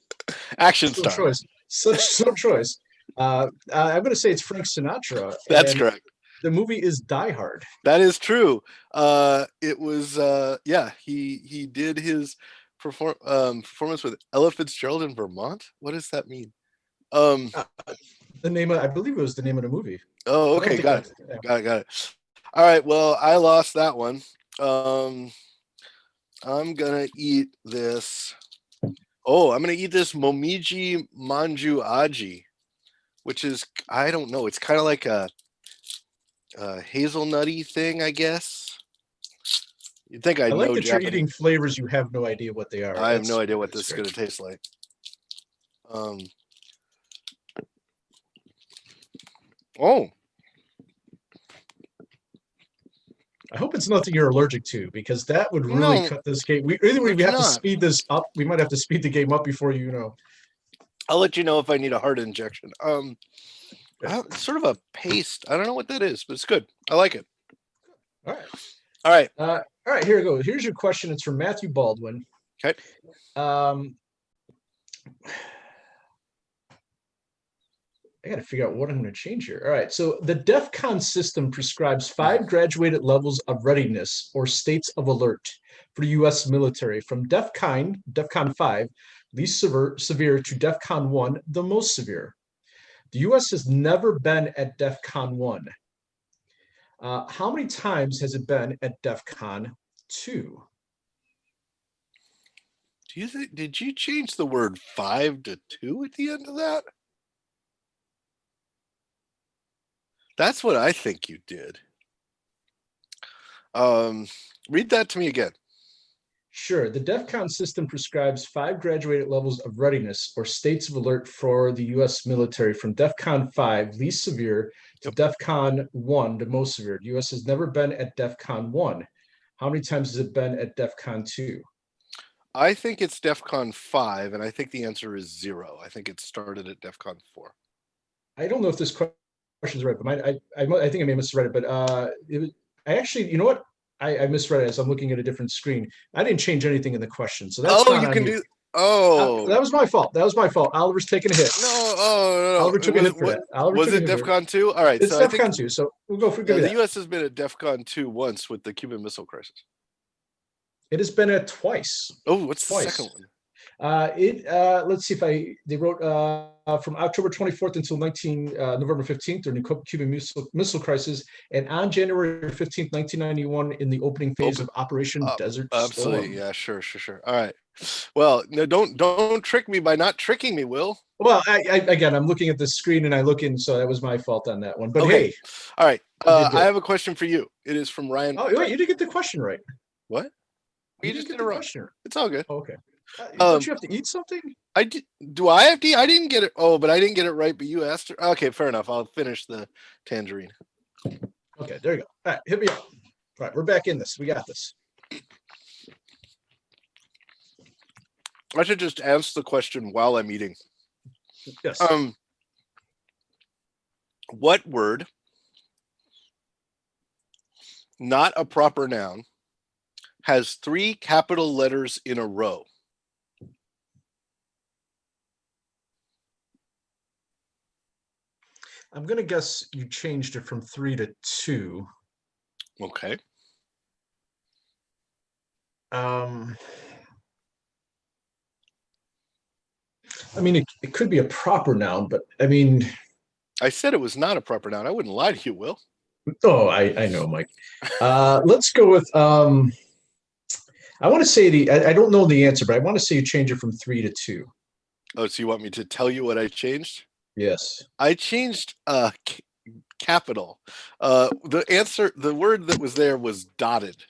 action star. Choice. Some choice. I'm going to say it's Frank Sinatra. That's correct. The movie is Die Hard. That is true. It was he did his performance with Ella Fitzgerald in Vermont. What does that mean? The name of, I believe it was the name of the movie. Oh, okay, got it. All right, well, I lost that one. I'm gonna eat this. Oh, I'm gonna eat this Momiji Manju Aji, which is, I don't know, it's kind of like a hazelnutty thing, I guess. You'd think I like know that Japanese. you're eating flavors you have no idea what they are. I have no idea what this is going to taste like. Oh, I hope it's nothing you're allergic to, because that would really cut this game. We have to speed this up. We might have to speed the game up before you know. I'll let you know if I need a heart injection. It's sort of a paste. I don't know what that is, but it's good. I like it. All right. All right. Here we go. Here's your question. It's from Matthew Baldwin. Okay. I got to figure out what I'm going to change here. All right. So the DEF CON system prescribes 5 graduated levels of readiness or states of alert for the U.S. military, from DEF CON 5, least severe, to DEF CON 1, the most severe. The U.S. has never been at DEF CON 1. How many times has it been at DEF CON 2? Do you think? Did you change the word 5 to 2 at the end of that? That's what I think you did. Read that to me again. Sure. The DEF CON system prescribes 5 graduated levels of readiness or states of alert for the U.S. military, from DEF CON 5, least severe, to DEF CON 1, the most severe. The U.S. has never been at DEF CON 1. How many times has it been at DEF CON 2? I think it's DEF CON 5, and I think the answer is 0. I think it started at DEF CON 4. I don't know if this question is right, but I think I may have misread it. But I actually, you know what? I misread it as I'm looking at a different screen. I didn't change anything in the question, so that's not you on can me. do. Oh, that was my fault. That was my fault. Oliver's taking a hit. No. Oliver took a hit for that. Oliver Was took a it hit for DEFCON 2? All right, It's so I think DEFCON 2. So we'll go for the that. U.S. has been at DEFCON 2 once with the Cuban Missile Crisis. It has been at twice. Oh, what's twice. the second one? Let's see if they wrote from October 24th until November 15th during the Cuban Missile Crisis, and on January 15th, 1991, in the opening phase of Operation Desert Absolutely, Storm. yeah, sure. All right. Well, no, don't trick me by not tricking me, Will. Well, again, I'm looking at the screen and I look in, so that was my fault on that one. But okay. Hey, all right. I have a question for you. It is from Ryan. Oh, wait, you didn't get the question right. What? You just get the question. It's all good. Oh, okay. Don't you have to eat something? I did. Do I have to eat? I didn't get it. Oh, but I didn't get it right. But you asked her. Okay, fair enough. I'll finish the tangerine. Okay, there you go. All right, hit me up. All right, we're back in this. We got this. I should just answer the question while I'm eating. Yes. What word, not a proper noun, has 3 capital letters in a row? I'm going to guess you changed it from 3 to 2. Okay. I mean, it could be a proper noun, but I mean... I said it was not a proper noun. I wouldn't lie to you, Will. Oh, I know, Mike. Let's go with... I want to say I don't know the answer, but I want to say you change it from 3 to 2. Oh, so you want me to tell you what I changed? Yes. I changed capital. The word that was there was dotted.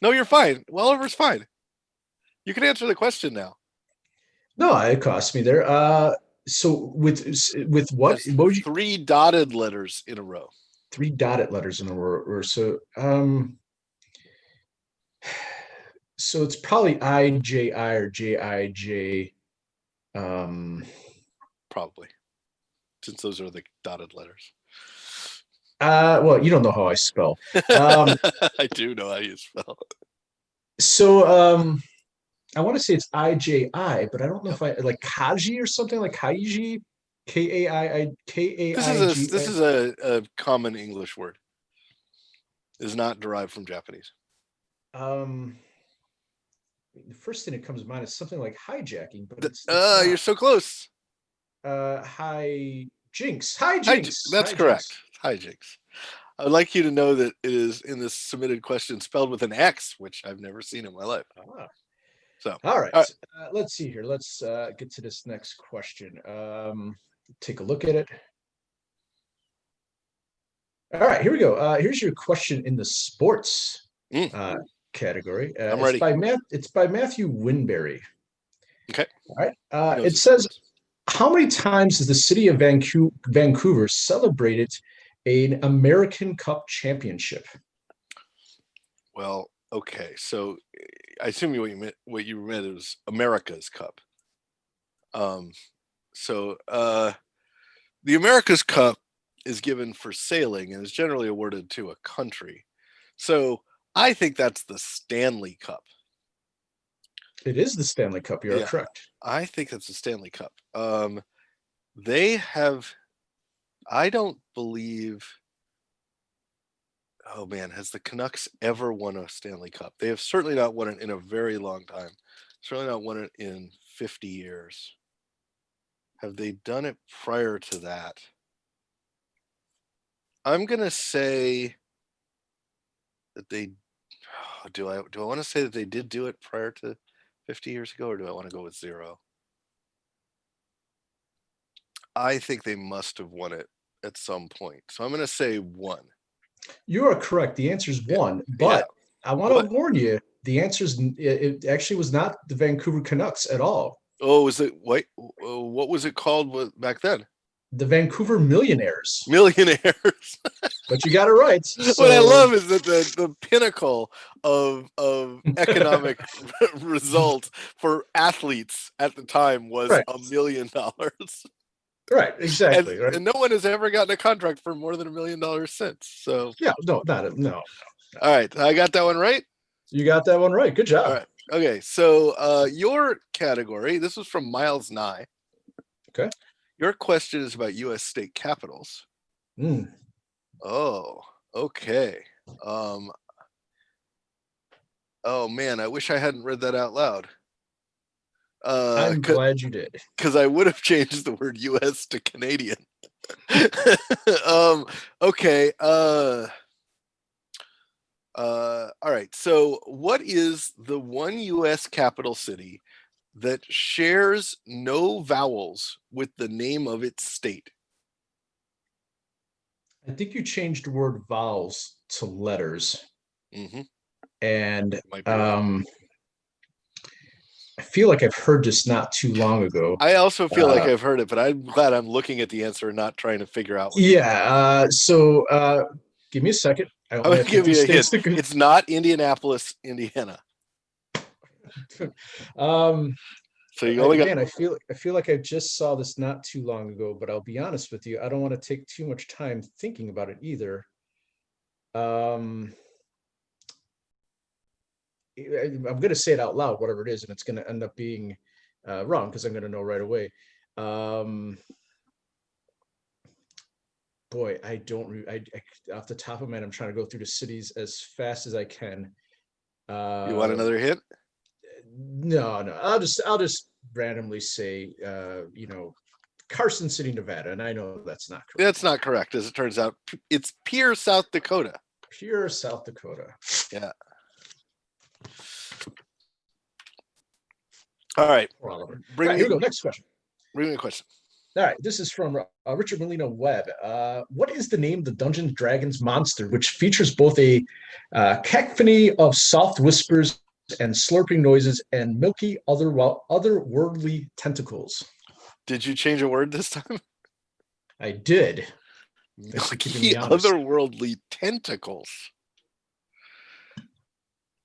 No, you're fine. Welliver's fine. You can answer the question now. No, it cost me there. So with what? There's 3 dotted letters in a row. 3 dotted letters in a row. So it's probably IJI or JIJ. Probably, since those are the dotted letters. Well, you don't know how I spell. I do know how you spell. So I want to say it's IJI, but I don't know if I like Kaji or something like Kaiji. Kaii. This is a common English word. It is not derived from Japanese. The first thing that comes to mind is something like hijacking, but it's you're so close. Hijinks. That's correct. Hijinks. I would like you to know that it is in this submitted question spelled with an X, which I've never seen in my life. So, all right. Let's see here. Let's get to this next question. Take a look at it. All right, here we go. Here's your question in the sports category. I'm ready. It's by Matthew Winberry. Okay. All right. It says, how many times has the city of Vancouver celebrated an American Cup championship? Well, okay. So I assume what you meant was America's Cup. The America's Cup is given for sailing and is generally awarded to a country. So I think that's the Stanley Cup. It is the Stanley Cup. You're correct. I think that's the Stanley Cup. They have, I don't believe, oh man, has the Canucks ever won a Stanley Cup? They have certainly not won it in a very long time. Certainly not won it in 50 years. Have they done it prior to that? I'm going to say that they, do I want to say that they did do it prior to 50 years ago, or do I want to go with 0? I think they must have won it at some point. So I'm going to say 1. You are correct. The answer is 1, but I want to warn you, the answer is, it actually was not the Vancouver Canucks at all. Oh, was it, what was it called back then? The Vancouver Millionaires. But you got it right. So... What I love is that the pinnacle of economic result for athletes at the time was $1 million. Right, exactly. And, right. and no one has ever gotten a contract for more than $1 million since. So Yeah, no. All right, I got that one right. You got that one right. Good job. All right. Okay, so your category. This was from Miles Nye. Okay. Your question is about U.S. state capitals. Oh, okay. Oh man, I wish I hadn't read that out loud. I'm glad you did. Because I would have changed the word U.S. to Canadian. Okay. All right. So, what is the one U.S. capital city that shares no vowels with the name of its state? I think you changed the word vowels to letters. And I feel like I've heard this not too long ago. I also feel like I've heard it, but I'm glad I'm looking at the answer and not trying to figure out. So give me a second. I'm going to give you a hint. It's not Indianapolis, Indiana. So you only again, I feel like I just saw this not too long ago, but I'll be honest with you, I don't want to take too much time thinking about it either. I'm going to say it out loud, whatever it is, and it's going to end up being wrong because I'm going to know right away. Boy, I don't. I off the top of my head, I'm trying to go through the cities as fast as I can. You want another hint? No. I'll just randomly say, Carson City, Nevada, and I know that's not correct. That's not correct, as it turns out. It's Pierre, South Dakota. Pierre, South Dakota. Yeah. All right. Here we go. Next question. Bring me a question. All right. This is from Richard Molina Webb. What is the name of the Dungeons and Dragons monster, which features both a cacophony of soft whispers and slurping noises and milky otherworldly tentacles? Did you change a word this time? I did. Milky otherworldly tentacles.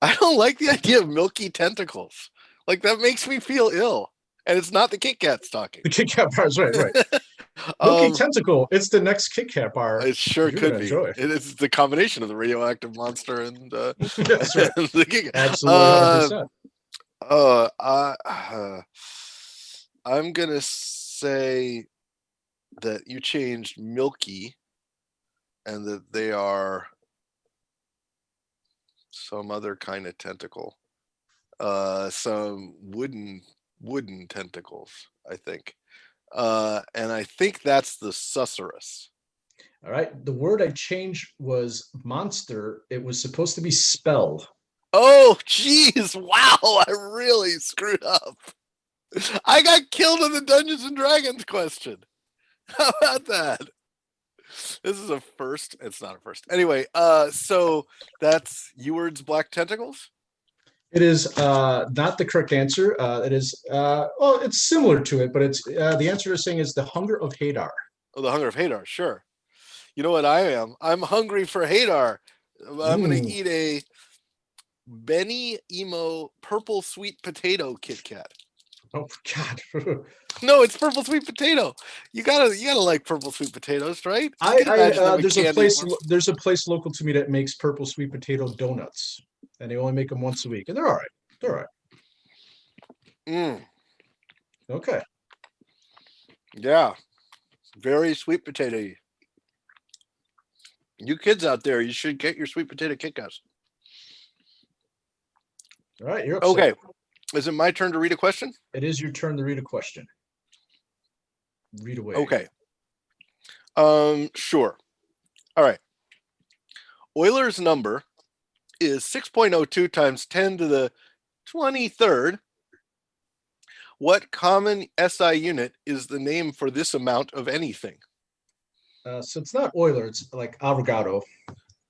I don't like the idea of milky tentacles. Like, that makes me feel ill. And it's not the Kit Kats talking. The Kit Kat bars, right. Milky tentacle. It's the next Kit Kat bar. It sure could be. It's the combination of the radioactive monster and that's right. and the Kit Kat. Absolutely. 100%. I'm gonna say that you changed milky, and that they are some other kind of tentacle. Some wooden tentacles, I think. And I think that's the susurrus. All right. The word I changed was monster. It was supposed to be spell. Oh, geez. Wow. I really screwed up. I got killed on the Dungeons and Dragons question. How about that? This is a first. It's not a first. Anyway, so that's Eward's Black Tentacles? It is not the correct answer. It is, well, it's similar to it, but it's the answer is saying is the Hunger of Hadar. Oh, the Hunger of Hadar, sure. You know what I am? I'm hungry for Hadar. I'm going to eat a Benny Emo purple sweet potato Kit Kat. Oh God! No, it's purple sweet potato. You gotta like purple sweet potatoes, right? There's a place local to me that makes purple sweet potato donuts, and they only make them once a week, and they're all right. Okay. Yeah, very sweet potato. You kids out there, you should get your sweet potato Kit Kats. All right, you're up. Okay. Is it my turn to read a question? It is your turn to read a question. Read away. Okay. Sure. All right. Euler's number is 6.02 times 10 to the 23rd. What common SI unit is the name for this amount of anything? So it's not Euler, it's like Avogadro.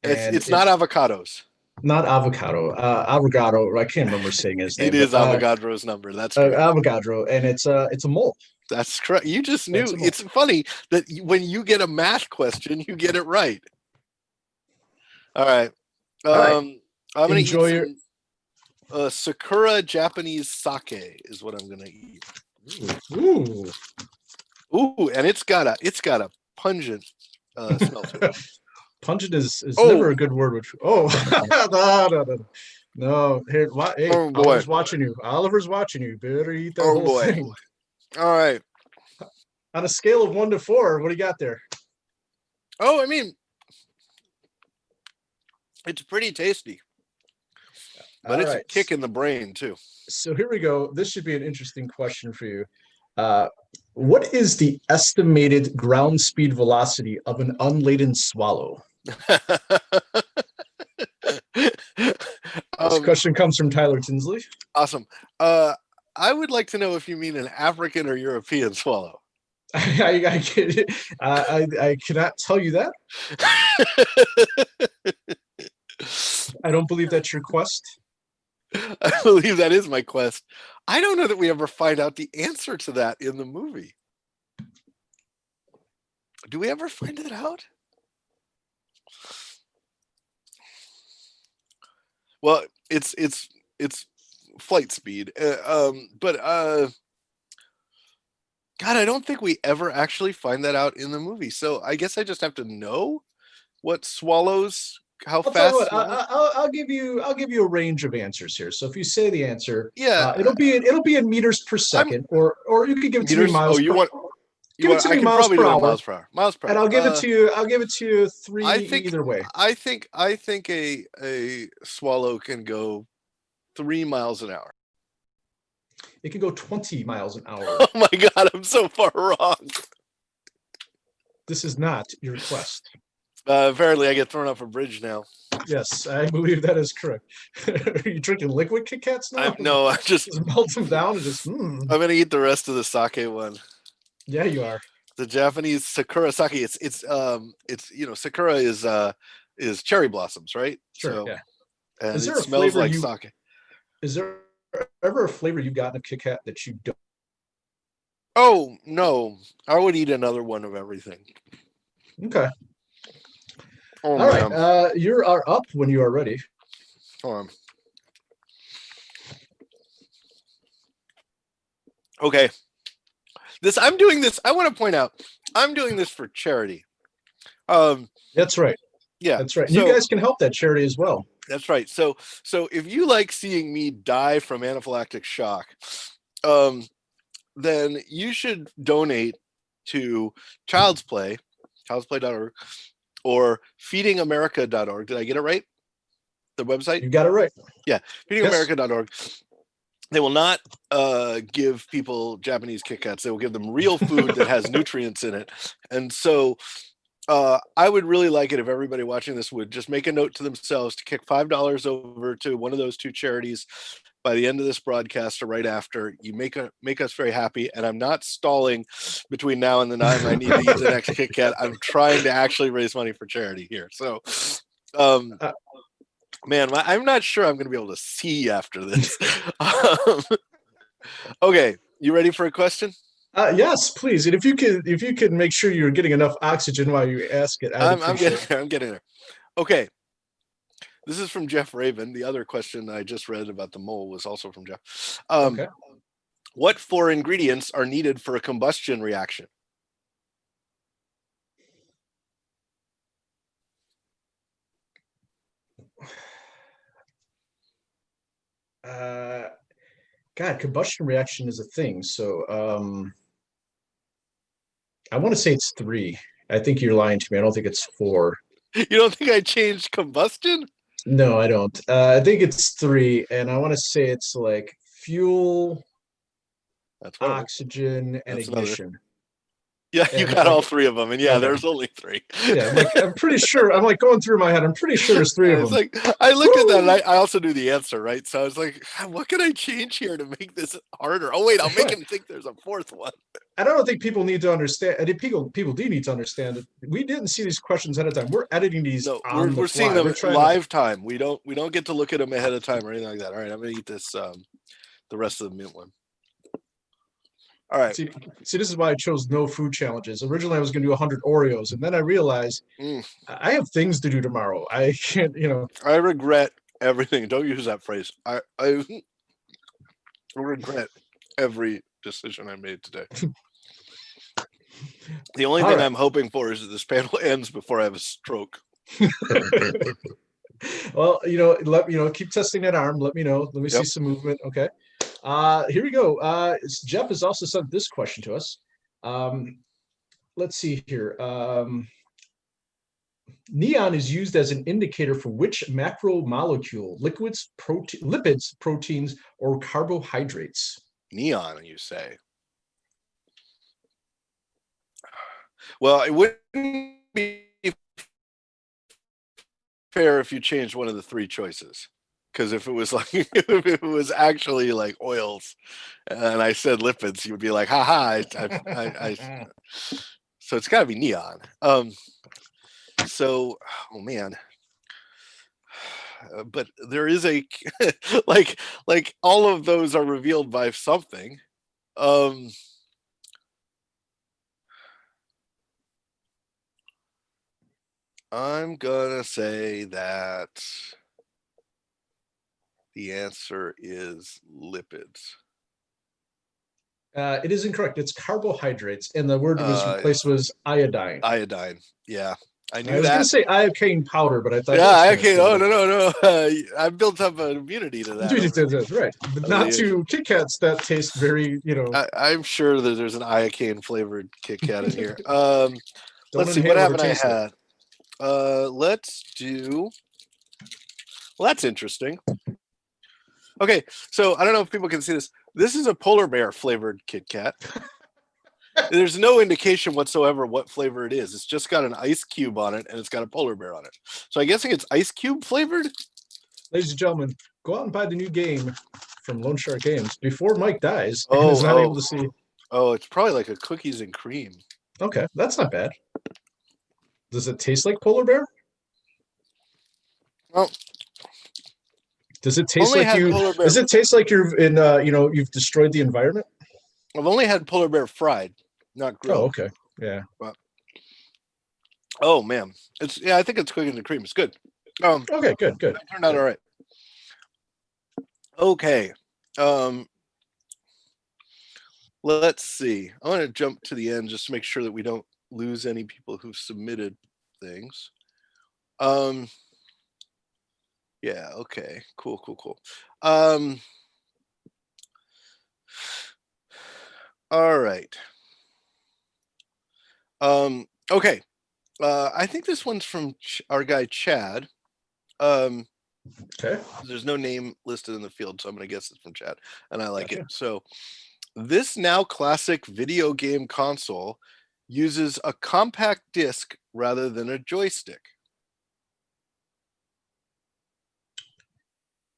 It's not avocados. Not avocado. Avogadro. I can't remember saying his name. It is Avogadro's number. That's correct. Avogadro, and it's a mole. That's correct. You just knew. It's funny that when you get a math question, you get it right. All right. I'm gonna enjoy eat some, Sakura Japanese sake is what I'm gonna eat. Ooh, and it's got a pungent smell to it. Pungent is never a good word. No. No, here, hey, Oh, boy. Oliver's watching you. Oliver's watching you. Better eat that whole thing. All right. On a scale of 1 to 4, what do you got there? Oh, I mean, it's pretty tasty, but it's a kick in the brain too. So here we go. This should be an interesting question for you. What is the estimated ground speed velocity of an unladen swallow? This question comes from Tyler Tinsley. Awesome. I would like to know if you mean an African or European swallow. I cannot tell you that. I don't believe that's your quest. I believe that is my quest. I don't know that we ever find out the answer to that in the movie. Do we ever find it out? Well, it's flight speed, but God, I don't think we ever actually find that out in the movie. So I guess I just have to know what swallows, how fast. I'll give you a range of answers here. So if you say the answer, yeah, it'll be in meters per second, or you could give it to me miles. Give it to me miles per hour. Miles per hour. Miles per hour. And I'll give it to you. I'll give it to you 3 either way. I think a swallow can go 3 miles an hour. It can go 20 miles an hour. Oh my God, I'm so far wrong. This is not your quest. Apparently, I get thrown off a bridge now. Yes, I believe that is correct. Are you drinking liquid Kit Kats now? No, I just melt them down and just. I'm gonna eat the rest of the sake one. Yeah, you are. The Japanese Sakura sake. It's Sakura is cherry blossoms, right? Sure. So, yeah. And it smells like sake. Is there ever a flavor you've gotten of Kit Kat that you don't? Oh no, I would eat another one of everything. Okay. Oh, all right. You are up when you are ready. Hold on. Okay. I'm doing this. I want to point out, I'm doing this for charity. That's right. Yeah, that's right. So, you guys can help that charity as well. That's right. So if you like seeing me die from anaphylactic shock, then you should donate to Child's Play, childsplay.org, or feedingamerica.org. Did I get it right? The website? You got it right. Yeah, feedingamerica.org. They will not give people Japanese Kit Kats. They will give them real food that has nutrients in it. And so I would really like it if everybody watching this would just make a note to themselves to kick $5 over to one of those two charities by the end of this broadcast or right after. You make us very happy. And I'm not stalling between now and the time I need to eat the next Kit Kat. I'm trying to actually raise money for charity here. So, man, I'm not sure I'm going to be able to see after this. Okay, you ready for a question? Yes, please. And if you could make sure you're getting enough oxygen while you ask it, I'm getting there. Okay. This is from Jeff Raven. The other question I just read about the mole was also from Jeff. Okay. What 4 ingredients are needed for a combustion reaction? God, combustion reaction is a thing. So I want to say it's 3. I think you're lying to me. I don't think it's 4. You don't think I changed combustion? No, I don't. I think it's 3, and I want to say it's like fuel, oxygen, and ignition. Yeah, you got all 3 of them, and yeah, there's only 3. Yeah, I'm pretty sure. I'm like going through my head. I'm pretty sure there's 3 of them. Like I looked at that, and I also knew the answer, right? So I was like, what can I change here to make this harder? Oh wait, I'll make him think there's a 4th one. I don't think people need to understand. I think people do need to understand that we didn't see these questions ahead of time. We're editing these. No, on the we're fly. seeing them live time. We don't get to look at them ahead of time or anything like that. All right, I'm gonna eat this the rest of the mint one. All right. See, this is why I chose no food challenges. Originally, I was going to do 100 Oreos, and then I realized I have things to do tomorrow. I can't, I regret everything. Don't use that phrase. I regret every decision I made today. The only All thing right. I'm hoping for is that this panel ends before I have a stroke. Well, keep testing that arm. Let me know. Let me see some movement. Okay. Here we go. Jeff has also sent this question to us. Let's see here. Neon is used as an indicator for which macromolecule, lipids, proteins, or carbohydrates? Neon, you say? Well, it wouldn't be fair if you changed one of the three choices. Because if it was like, if it was actually like oils, and I said lipids, you would be like, haha. So it's got to be neon. So, oh man. But there is a like all of those are revealed by something. I'm gonna say that the answer is lipids. It is incorrect. It's carbohydrates, and the word that was replaced was iodine. Iodine. Yeah, I knew I was that. going to say iocane powder, but I thought. Yeah, iocane. Oh no. I built up an immunity to that. Right, but not to Kit Kats that taste very. I'm sure that there's an iocane flavored Kit Kat in here. Let's see. inhale What or haven't I taste it. had? Let's do. Well, that's interesting. Okay, so I don't know if people can see this. This is a polar bear flavored Kit Kat. There's no indication whatsoever what flavor it is. It's just got an ice cube on it, and it's got a polar bear on it. So I'm guessing it's ice cube flavored. Ladies and gentlemen, go out and buy the new game from Lone Shark Games before Mike dies and is not able to see. Oh, it's probably like a cookies and cream. Okay, that's not bad. Does it taste like polar bear? Well, does it taste like you? Does it taste like you're in? You've destroyed the environment. I've only had polar bear fried, not grilled. Oh, okay, yeah. But, oh man, I think it's cookies and cream. It's good. Okay, good. It turned out all right. Okay. Let's see. I want to jump to the end just to make sure that we don't lose any people who've submitted things. Yeah, okay. Cool. All right. Okay. I think this one's from our guy Chad. Okay. There's no name listed in the field, so I'm going to guess it's from Chad, and I like it. So, this now classic video game console uses a compact disc rather than a joystick.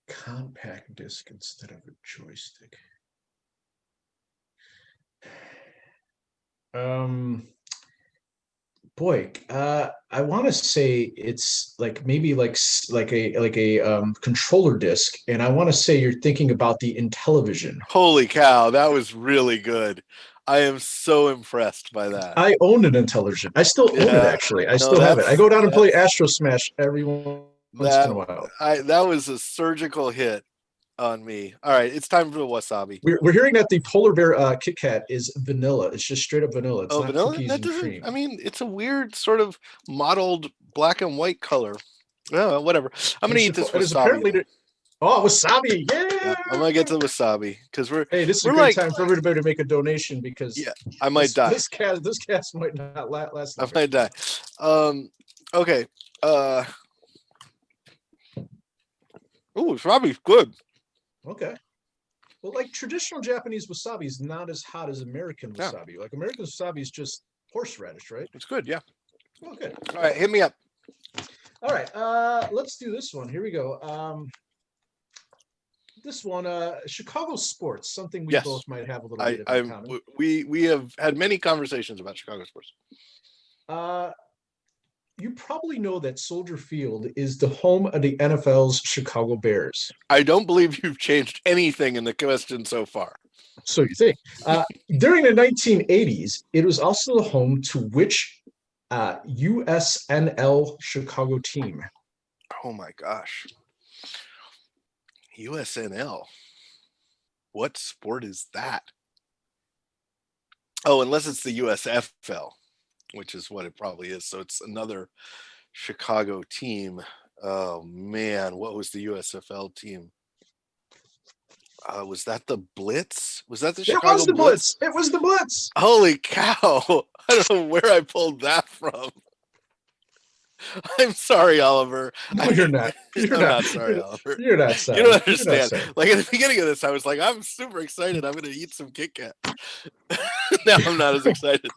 Compact disc instead of a joystick. Boy, I want to say it's like maybe like a controller disc, and I want to say you're thinking about the Intellivision. Holy cow, that was really good. I am so impressed by that. I own an Intellivision. I still own it, actually. I still have it. I go down and play Astro Smash every once in a while. That was a surgical hit on me. All right, it's time for the wasabi. We're hearing that the polar bear Kit Kat is vanilla. It's just straight up vanilla. It's not vanilla? Cookies That and doesn't. cream. I mean, it's a weird sort of mottled black and white color. Oh, whatever. I'm gonna eat this wasabi. Wasabi! Yeah! I'm gonna get to the wasabi because this is a good time for everybody to make a donation because I might die. This cast might not last. I might die. Okay. Wasabi's good. Okay. Well, like traditional Japanese wasabi is not as hot as American wasabi. Yeah. Like American wasabi is just horseradish, right? It's good, yeah. Oh, good. All right, hit me up. All right, let's do this one. Here we go. This one, Chicago sports, something we both might have a little bit of in common. We have had many conversations about Chicago sports. You probably know that Soldier Field is the home of the NFL's Chicago Bears. I don't believe you've changed anything in the question so far. So you think. During the 1980s, it was also the home to which USNL Chicago team? Oh my gosh. USNL. What sport is that? Oh, unless it's the USFL, which is what it probably is. So it's another Chicago team. Oh man, what was the USFL team? Was that the Blitz? Was that the Chicago It was the Blitz? It was the Blitz. Holy cow. I don't know where I pulled that from. I'm sorry, Oliver. No, you're not. I'm not sorry, Oliver. You're not sorry. You don't You're not understand. sorry. Like at the beginning of this, I was like, I'm super excited. I'm going to eat some Kit Kats. Now I'm not as excited.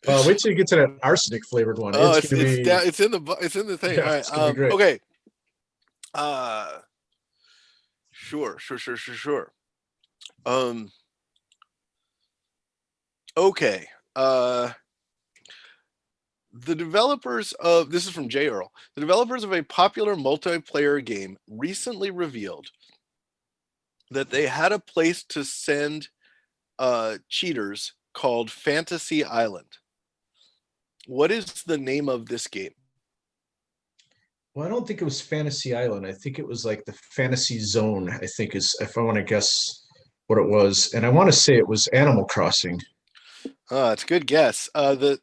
Wait till you get to that arsenic flavored one. Oh, it's in the thing. Yeah, All right. it's gonna be great. Okay. Sure. Okay. The developers of this is from J. Earl. The developers of a popular multiplayer game recently revealed that they had a place to send cheaters called Fantasy Island. What is the name of this game? Well, I don't think it was Fantasy Island. I think it was like the Fantasy Zone, I think is, if I want to guess what it was. And I want to say it was Animal Crossing. It's a good guess. The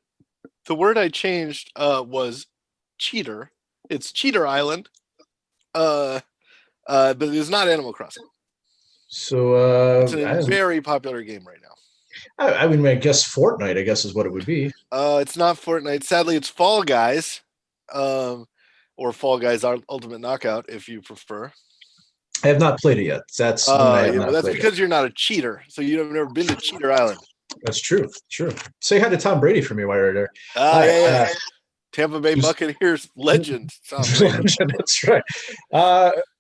word I changed was cheater. It's Cheater Island. But it is not Animal Crossing. So it's a very popular game right now. I mean, I guess Fortnite, I guess, is what it would be. It's not Fortnite. Sadly, it's Fall Guys. Or Fall Guys Ultimate Knockout, if you prefer. I have not played it yet. That's because you're not a cheater, so you've never been to Cheater Island. That's true. True. Say hi to Tom Brady for me while you're there. Yeah. Tampa Bay Buccaneers legend. That's right.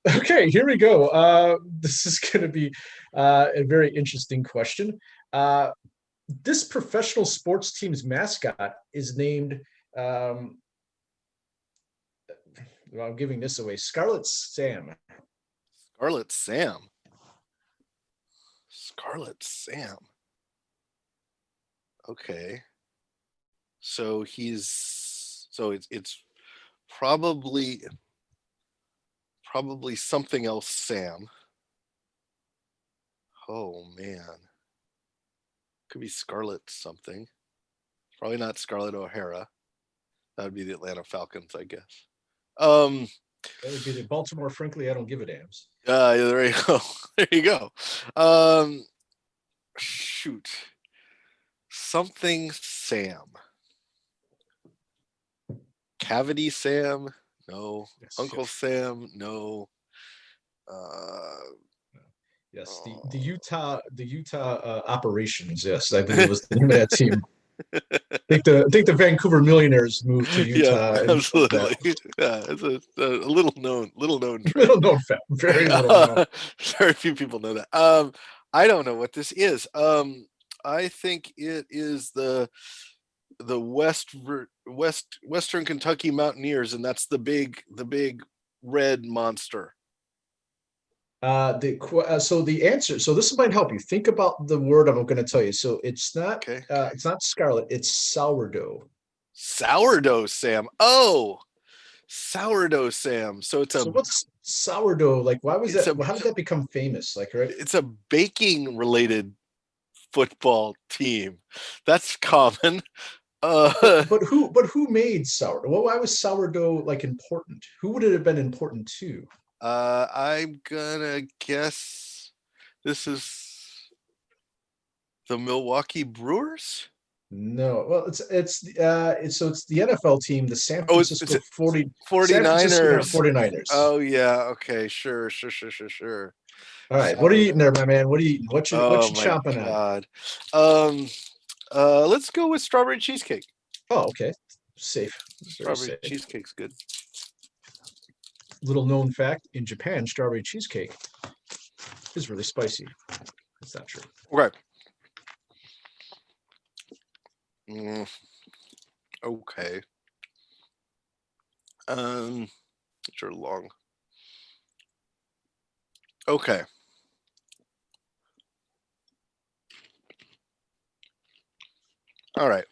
Okay, here we go. This is going to be a very interesting question. This professional sports team's mascot is named. I'm giving this away. Scarlet Sam. Scarlet Sam. Scarlet Sam. Okay. So it's probably something else Sam. Oh man. Could be Scarlet something. Probably not Scarlett O'Hara. That would be the Atlanta Falcons, I guess. That would be the Baltimore Frankly I Don't Give a Dams. Yeah, there you go. There you go. Shoot. Something Sam. Cavity Sam? No. Yes, Uncle yes. Sam? No. Yes, the Utah operations. Yes, I believe was the name of that team. I think the Vancouver Millionaires moved to Utah. Yeah, absolutely. Yeah, it's a little known trend. Little known fact. Very little known. Very few people know that. I don't know what this is. I think it is the Western Kentucky Mountaineers, and that's the big red monster. So the answer. So this might help you think about the word I'm going to tell you. So it's not. It's not scarlet. It's sourdough. Sourdough Sam. Oh, sourdough Sam. So what's sourdough like? Why was that? How did that become famous? Like, right? It's a baking related football team. That's common. But who made sourdough? Well, why was sourdough like important? Who would it have been important to? I'm gonna guess this is the Milwaukee Brewers. No, well, it's the NFL team, the San Francisco 49ers. 49ers. Oh yeah, okay, sure. All right, what are you eating there, my man? What are you eating? What you chomping on? Let's go with strawberry cheesecake. Oh, okay, safe. Strawberry cheesecake's good. Little known fact: in Japan, strawberry cheesecake is really spicy. That's not true. Okay. Okay. Sure, long. Okay. All right.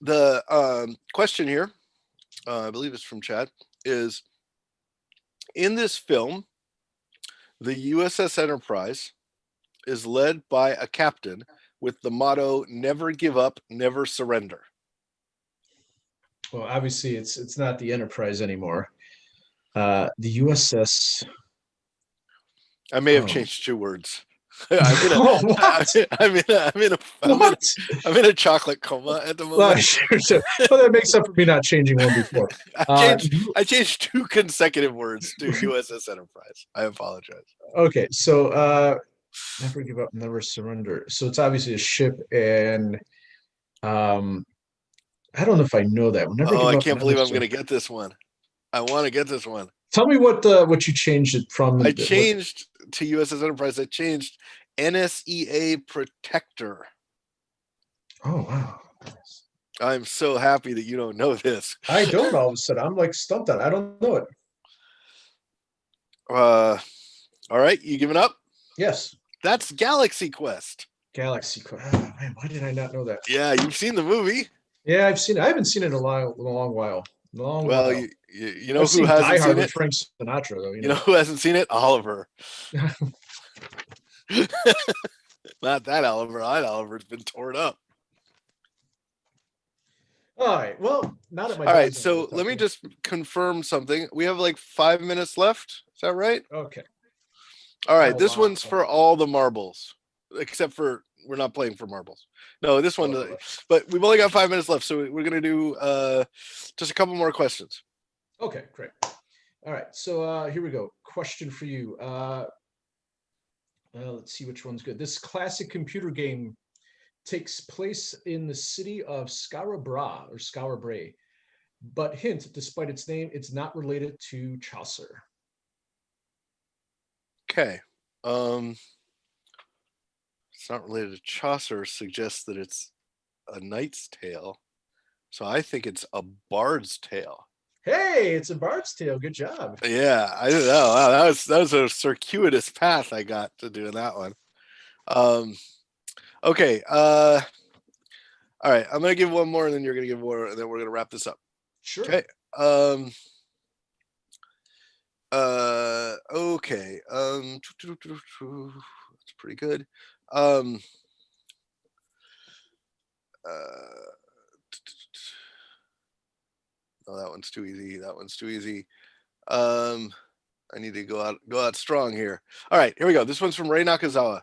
The question here, I believe it's from Chad, is in this film, The USS Enterprise is led by a captain with the motto "Never give up, never surrender"? Well, obviously, it's not the Enterprise anymore. The USS. I may have Oh. changed 2 words. I'm in a, Oh, what? I'm in a chocolate coma at the Well, moment. sure. Well, that makes up for me not changing one before. I changed 2 consecutive words to USS Enterprise. I apologize. Okay, so never give up, never surrender. So it's obviously a ship, and I don't know if I know that. Never give I up, can't never believe I'm surrender. going to get this one. I want to get this one. Tell me what you changed it from. I changed to USS Enterprise. I changed NSEA Protector. Oh, wow. I'm so happy that you don't know this. I don't all of a sudden. I'm like stumped on it. I don't know it. All right, you giving up? Yes. That's Galaxy Quest. Galaxy Quest. Oh, man, why did I not know that? Yeah, you've seen the movie. Yeah, I've seen it. I haven't seen it in a long while. Well, you know I've who seen hasn't Die Hard seen with it? Frank Sinatra, though. You know who hasn't seen it? Oliver. Not that Oliver. That Oliver's been torn up. All right. Well, now that my All right, dog's so let me just confirm something. We have like 5 minutes left. Is that right? Okay. All right, Oh, this wow. one's for all the marbles, except for we're not playing for marbles. No, this one, but we've only got 5 minutes left, so we're gonna do just a couple more questions. Okay, great. All right, so here we go. Question for you. Let's see which one's good. This classic computer game takes place in the city of Skara but hint, despite its name, it's not related to Chaucer. Okay. It's not related to Chaucer, suggests that it's a knight's tale. So I think it's a bard's tale. Hey, it's a bard's tale. Good job. Yeah, I don't know. Wow, that was a circuitous path I got to doing that one. Okay. All right. I'm gonna give one more, and then you're gonna give one, and then we're gonna wrap this up. Sure. Okay. Okay. That's pretty good. Oh, that one's too easy. That one's too easy. I need to go out strong here. All right, here we go. This one's from Rei Nakazawa.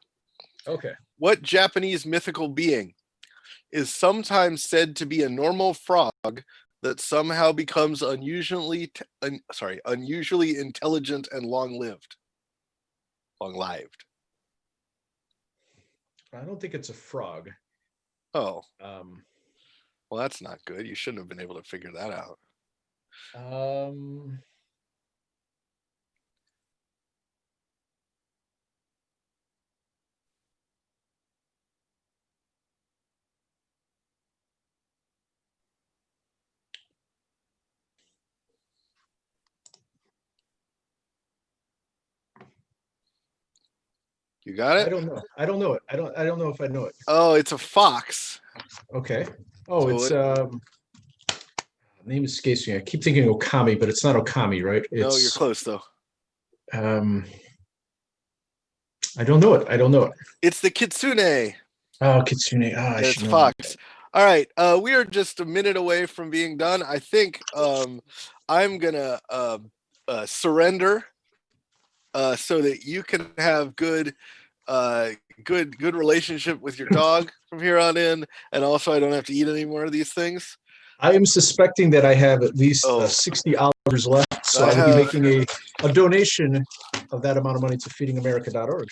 Okay. What Japanese mythical being is sometimes said to be a normal frog that somehow becomes unusually intelligent and long-lived? Long-lived. I don't think it's a frog. Oh. Well, that's not good. You shouldn't have been able to figure that out. You got it? I don't know. I don't know it. I don't know if I know it. Oh, it's a fox. Okay. Oh, So it's name escapes me. I keep thinking Okami, but it's not Okami, right? No, you're close though. I don't know it. I don't know it. It's the kitsune. Oh, kitsune. Ah, It's fox. All right. We are just a minute away from being done. I think I'm gonna surrender so that you can have good relationship with your dog from here on in, and also I don't have to eat any more of these things. I am suspecting that I have at least 60 hours left, so I will be making a donation of that amount of money to feedingamerica.org.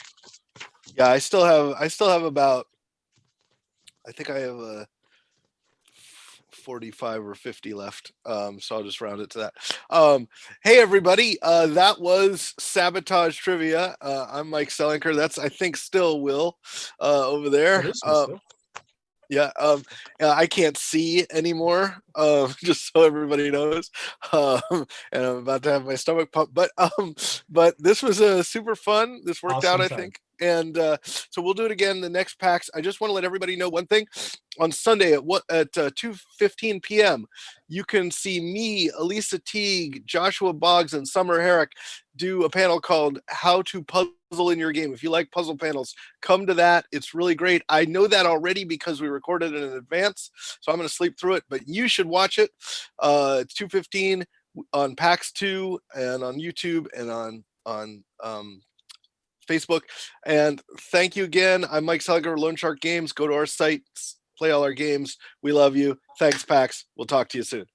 Yeah, I still have about, I think I have 45 or 50 left. So I'll just round it to that. Hey everybody, that was Sabotage Trivia. I'm Mike Selinker. That's, I think, still Will over there. Yeah, I can't see anymore, just so everybody knows. And I'm about to have my stomach pump. But this was super fun. This worked out, I think. And so we'll do it again the next PAX. I just want to let everybody know one thing. On Sunday at 2:15 p.m., you can see me, Elisa Teague, Joshua Boggs, and Summer Herrick do a panel called How to Puzzle in Your Game. If you like puzzle panels, come to that. It's really great. I know that already because we recorded it in advance, so I'm going to sleep through it, but you should watch it. It's 2:15 on PAX 2 and on YouTube and on Facebook. And thank you again. I'm Mike Seliger, Lone Shark Games. Go to our site, play all our games. We love you. Thanks, PAX. We'll talk to you soon.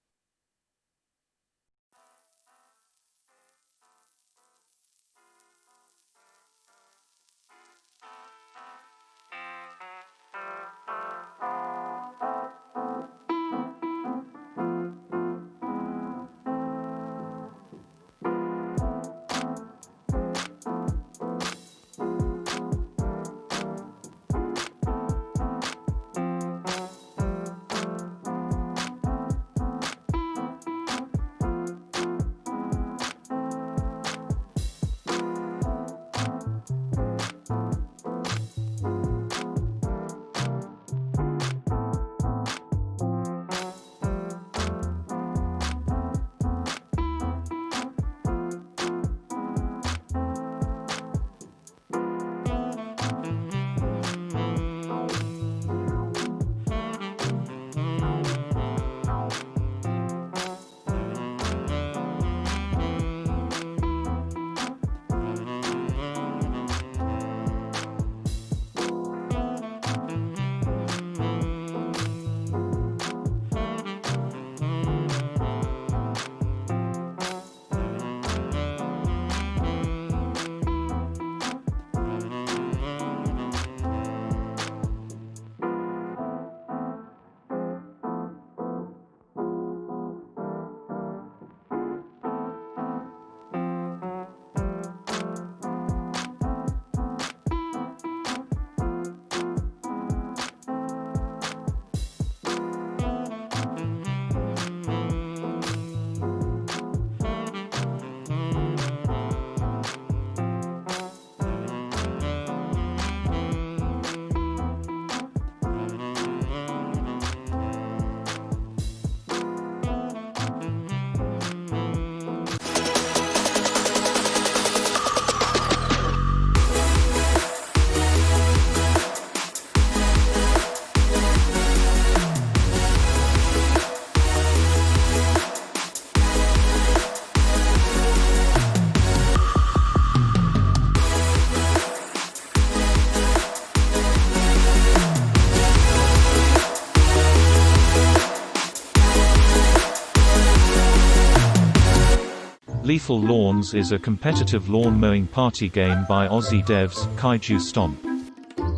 Lethal Lawns is a competitive lawn mowing party game by Aussie devs, Kaiju Stomp.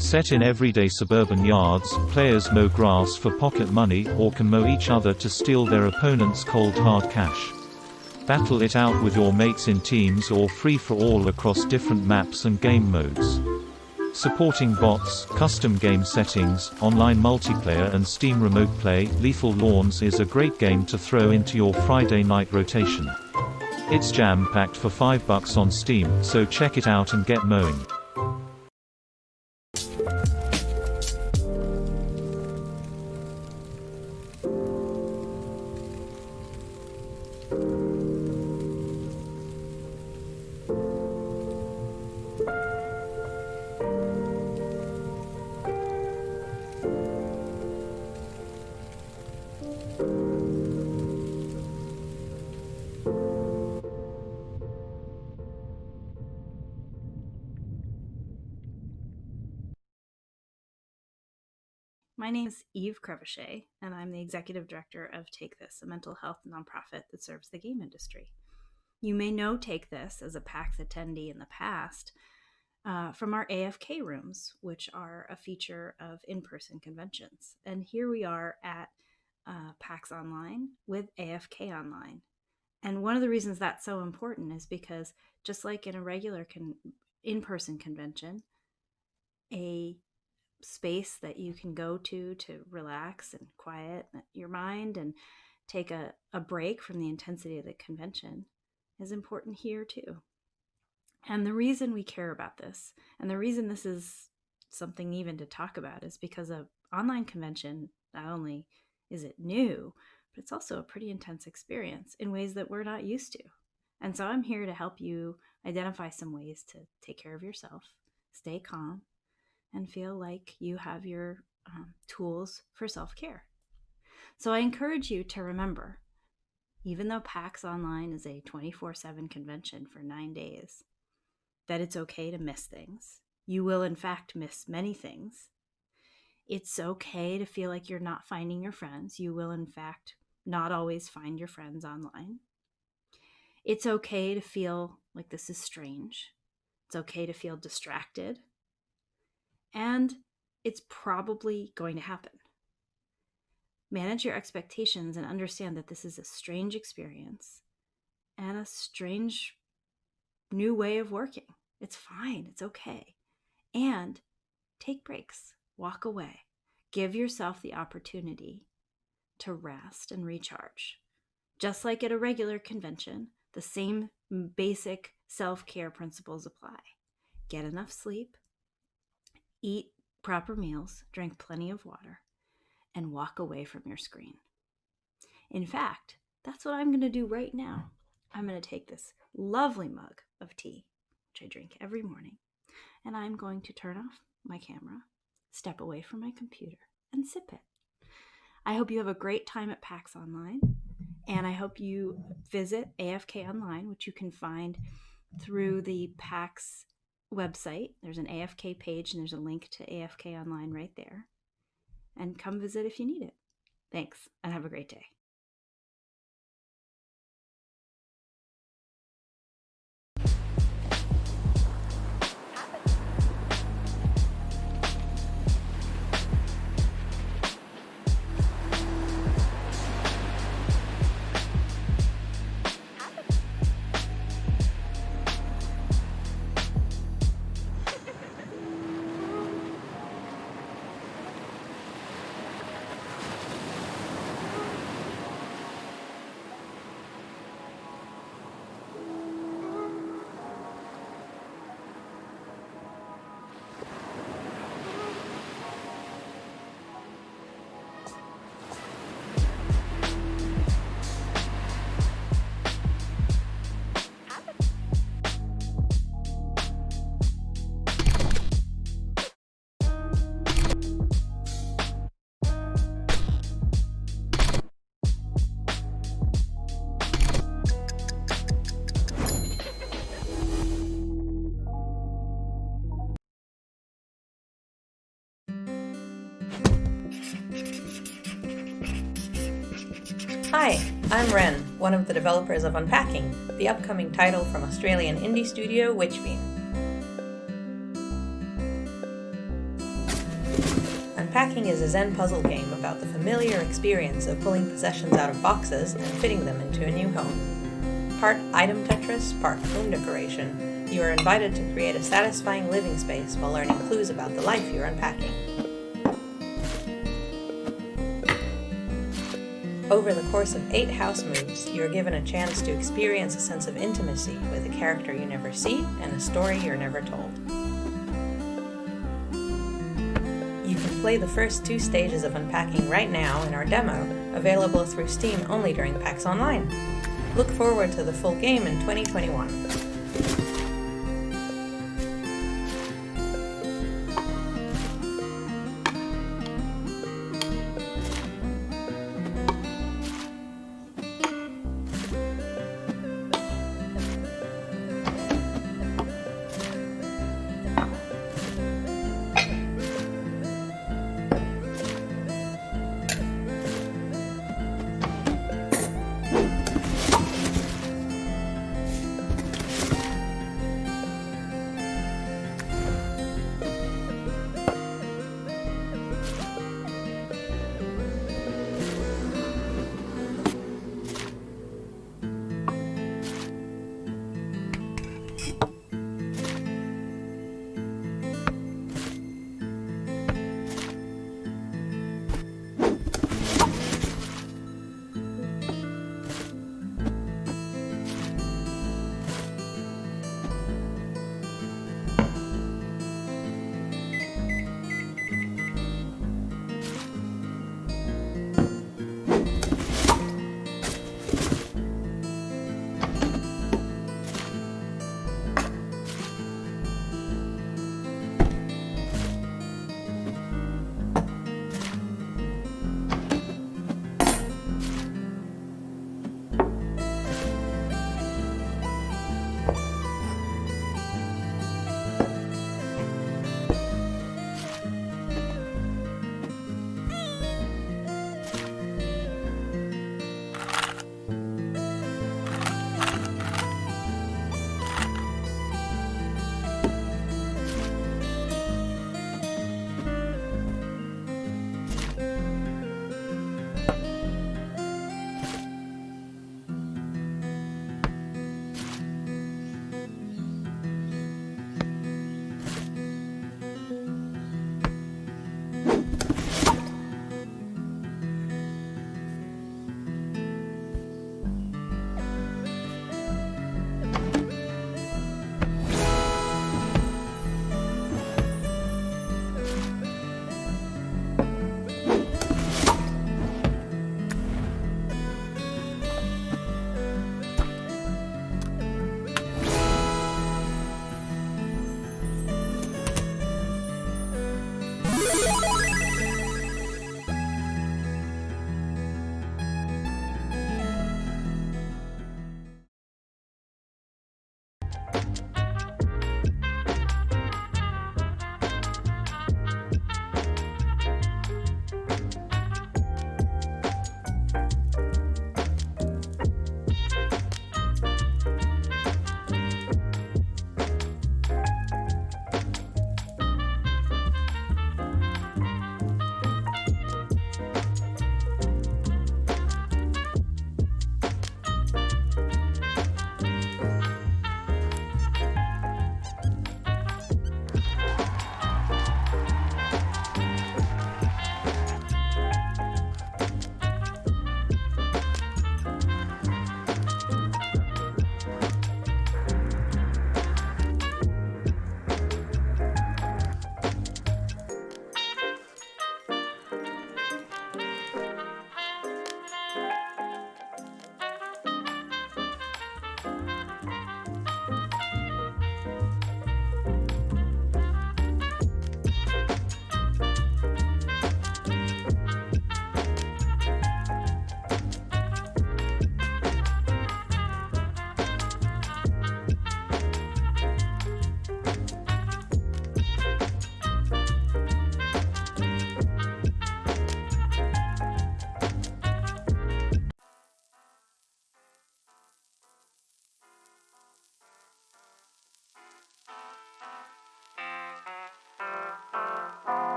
Set in everyday suburban yards, players mow grass for pocket money, or can mow each other to steal their opponent's cold hard cash. Battle it out with your mates in teams or free-for-all across different maps and game modes. Supporting bots, custom game settings, online multiplayer and Steam Remote Play, Lethal Lawns is a great game to throw into your Friday night rotation. It's jam-packed for $5 on Steam, so check it out and get mowing. My name is Eve Crevichet, and I'm the executive director of Take This, a mental health nonprofit that serves the game industry. You may know Take This as a PAX attendee in the past from our AFK rooms, which are a feature of in-person conventions. And here we are at PAX Online with AFK Online. And one of the reasons that's so important is because just like in a regular in-person convention, a space that you can go to relax and quiet your mind and take a break from the intensity of the convention is important here too. And the reason we care about this, and the reason this is something even to talk about, is because an online convention, not only is it new, but it's also a pretty intense experience in ways that we're not used to. And so I'm here to help you identify some ways to take care of yourself, stay calm, and feel like you have your tools for self-care. So I encourage you to remember, even though PAX Online is a 24/7 convention for 9 days, that it's okay to miss things. You will, in fact, miss many things. It's okay to feel like you're not finding your friends. You will, in fact, not always find your friends online. It's okay to feel like this is strange. It's okay to feel distracted. And it's probably going to happen. Manage your expectations and understand that this is a strange experience and a strange new way of working. It's fine. It's okay. And take breaks. Walk away. Give yourself the opportunity to rest and recharge. Just like at a regular convention, the same basic self-care principles apply. Get enough sleep, eat proper meals, drink plenty of water, and walk away from your screen. In fact, that's what I'm going to do right now. I'm going to take this lovely mug of tea, which I drink every morning, and I'm going to turn off my camera, step away from my computer, and sip it. I hope you have a great time at PAX Online, and I hope you visit AFK Online, which you can find through the PAX website. There's an AFK page, and there's a link to AFK Online right there. And come visit if you need it. Thanks, and have a great day. Hi, I'm Ren, one of the developers of Unpacking, the upcoming title from Australian indie studio Witchbeam. Unpacking is a Zen puzzle game about the familiar experience of pulling possessions out of boxes and fitting them into a new home. Part item Tetris, part home decoration, you are invited to create a satisfying living space while learning clues about the life you're unpacking. Over the course of 8 house moves, you are given a chance to experience a sense of intimacy with a character you never see and a story you're never told. You can play the first 2 stages of Unpacking right now in our demo, available through Steam only during PAX Online. Look forward to the full game in 2021.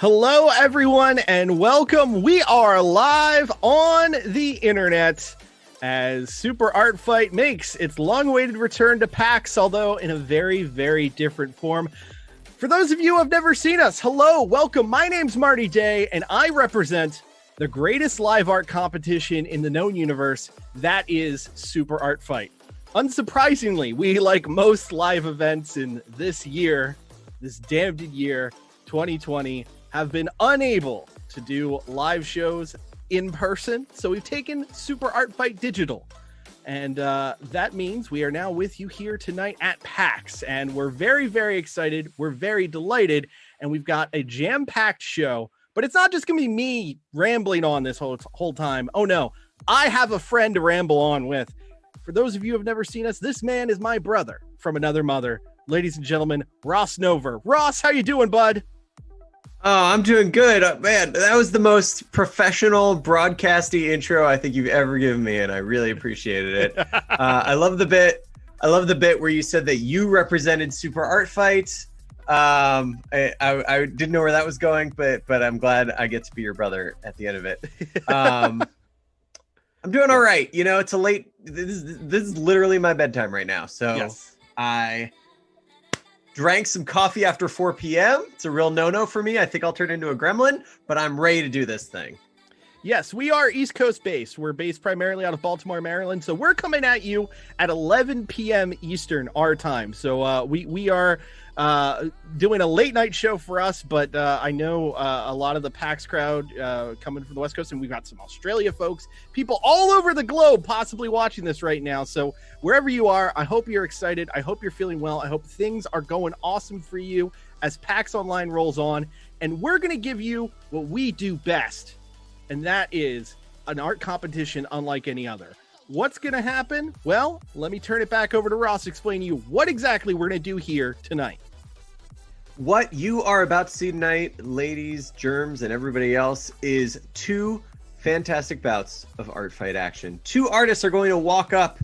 Hello, everyone, and welcome. We are live on the internet as Super Art Fight makes its long-awaited return to PAX, although in a very, very different form. For those of you who have never seen us, hello, welcome. My name's Marty Day, and I represent the greatest live art competition in the known universe. That is Super Art Fight. Unsurprisingly, we, like most live events in this year, this damned year, 2020, have been unable to do live shows in person, so we've taken Super Art Fight digital. And that means we are now with you here tonight at PAX, and we're very, very excited. We're very delighted, and we've got a jam-packed show, but it's not just going to be me rambling on this whole time. Oh, no. I have a friend to ramble on with. For those of you who have never seen us, this man is my brother from another mother. Ladies and gentlemen, Ross Nover. Ross, how you doing, bud? Oh, I'm doing good. Man, that was the most professional broadcasty intro I think you've ever given me, and I really appreciated it. I love the bit. I love the bit where you said that you represented Super Art Fight. I didn't know where that was going, but I'm glad I get to be your brother at the end of it. I'm doing all right. You know, it's a late. This is literally my bedtime right now, so yes. I drank some coffee after 4 p.m. It's a real no-no for me. I think I'll turn into a gremlin, but I'm ready to do this thing. Yes, we are East Coast based. We're based primarily out of Baltimore, Maryland. So we're coming at you at 11 p.m. Eastern, our time. So we are doing a late night show for us, but I know a lot of the PAX crowd coming from the West Coast, and we've got some Australia folks, people all over the globe possibly watching this right now. So wherever you are, I hope you're excited. I hope you're feeling well. I hope things are going awesome for you as PAX Online rolls on. And we're going to give you what we do best, and that is an art competition unlike any other. What's going to happen? Well, let me turn it back over to Ross to explain to you what exactly we're going to do here tonight. What you are about to see tonight, ladies, germs, and everybody else, is two fantastic bouts of art fight action. Two artists are going to walk up,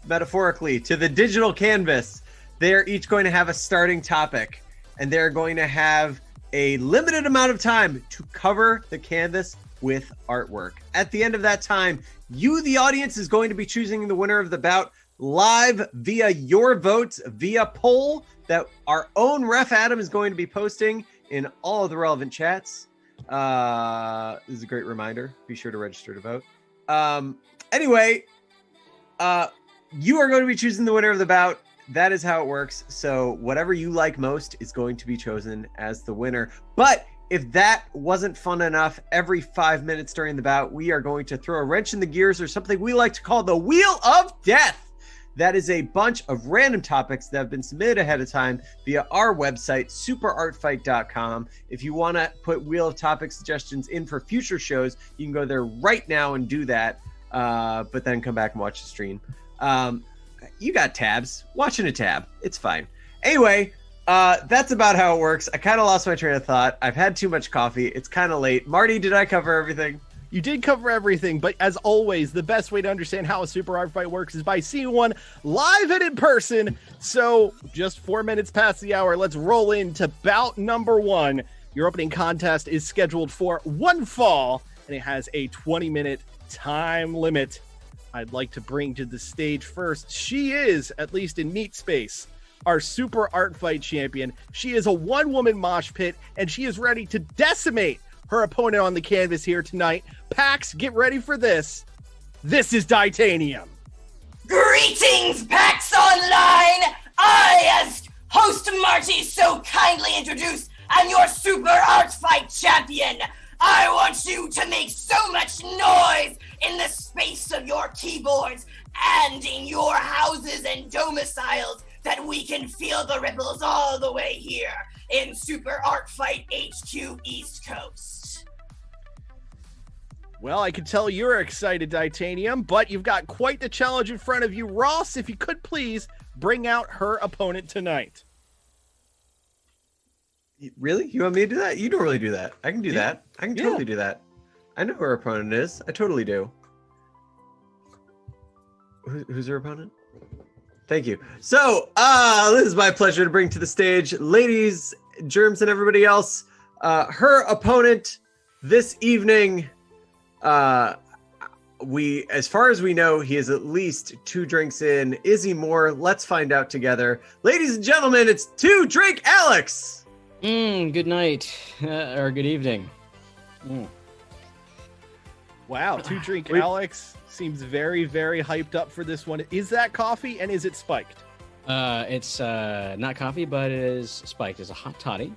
metaphorically, to the digital canvas. They're each going to have a starting topic, and they're going to have a limited amount of time to cover the canvas with artwork. At the end of that time, you, the audience, is going to be choosing the winner of the bout live via your votes, via poll that our own Ref Adam is going to be posting in all of the relevant chats. This is a great reminder. Be sure to register to vote. Anyway, you are going to be choosing the winner of the bout. That is how it works. So whatever you like most is going to be chosen as the winner. But if that wasn't fun enough, every 5 minutes during the bout, we are going to throw a wrench in the gears, or something we like to call the Wheel of Death. That is a bunch of random topics that have been submitted ahead of time via our website, superartfight.com. If you want to put Wheel of Topic suggestions in for future shows, you can go there right now and do that, but then come back and watch the stream. You got tabs. Watching a tab. It's fine. Anyway, that's about how it works. I kind of lost my train of thought. I've had too much coffee. It's kind of late. Marty, did I cover everything? You did cover everything, but as always, the best way to understand how a Super Art Fight works is by seeing one live and in person. So just 4 minutes past the hour, let's roll into bout number one. Your opening contest is scheduled for one fall, and it has a 20-minute time limit. I'd like to bring to the stage first. She is, at least in meat space, our Super Art Fight champion. She is a one-woman mosh pit, and she is ready to decimate her opponent on the canvas here tonight. PAX, get ready for this. This is Titanium. Greetings, PAX Online! I, as host Marty so kindly introduced, am your Super Art Fight champion. I want you to make so much noise in the space of your keyboards and in your houses and domiciles that we can feel the ripples all the way here in Super Art Fight HQ East Coast. Well, I can tell you're excited, Titanium, but you've got quite the challenge in front of you. Ross, if you could please bring out her opponent tonight. Really? You want me to do that? You don't really do that. I can do that. I can totally do that. I know who her opponent is. I totally do. Who's her opponent? Thank you. So, this is my pleasure to bring to the stage, ladies, germs, and everybody else. Her opponent this evening, as far as we know, he is at least 2 drinks in. Is he more? Let's find out together. Ladies and gentlemen, it's 2 Drink Alex. Good night, or good evening. Wow, 2 Drink Alex seems very, very hyped up for this one. Is that coffee, and is it spiked? It's not coffee, but it is spiked. It's a hot toddy.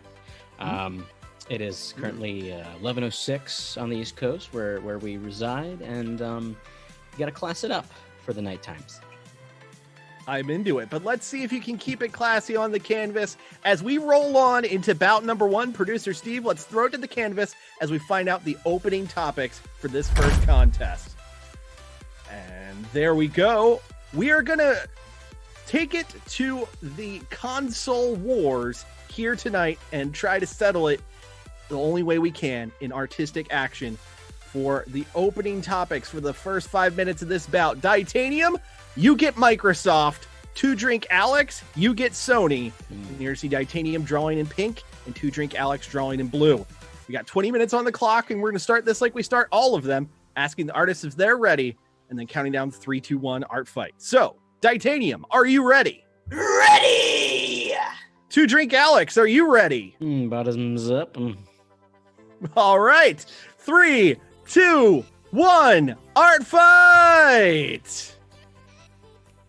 It is currently 11:06 on the East Coast, where we reside, and you got to class it up for the night times. I'm into it, but let's see if you can keep it classy on the canvas as we roll on into bout number 1. Producer Steve, let's throw it to the canvas as we find out the opening topics for this first contest. And there we go. We are gonna take it to the console wars here tonight and try to settle it the only way we can in artistic action for the opening topics for the first 5 minutes of this bout. Titanium, you get Microsoft. 2 Drink Alex, you get Sony. And here's the Titanium drawing in pink and 2 Drink Alex drawing in blue. We got 20 minutes on the clock, and we're going to start this like we start all of them, asking the artists if they're ready, and then counting down 3, 2, 1, art fight. So, Titanium, are you ready? Ready! 2 Drink Alex, are you ready? Bottoms up. All right. 3, 2, 1, art fight!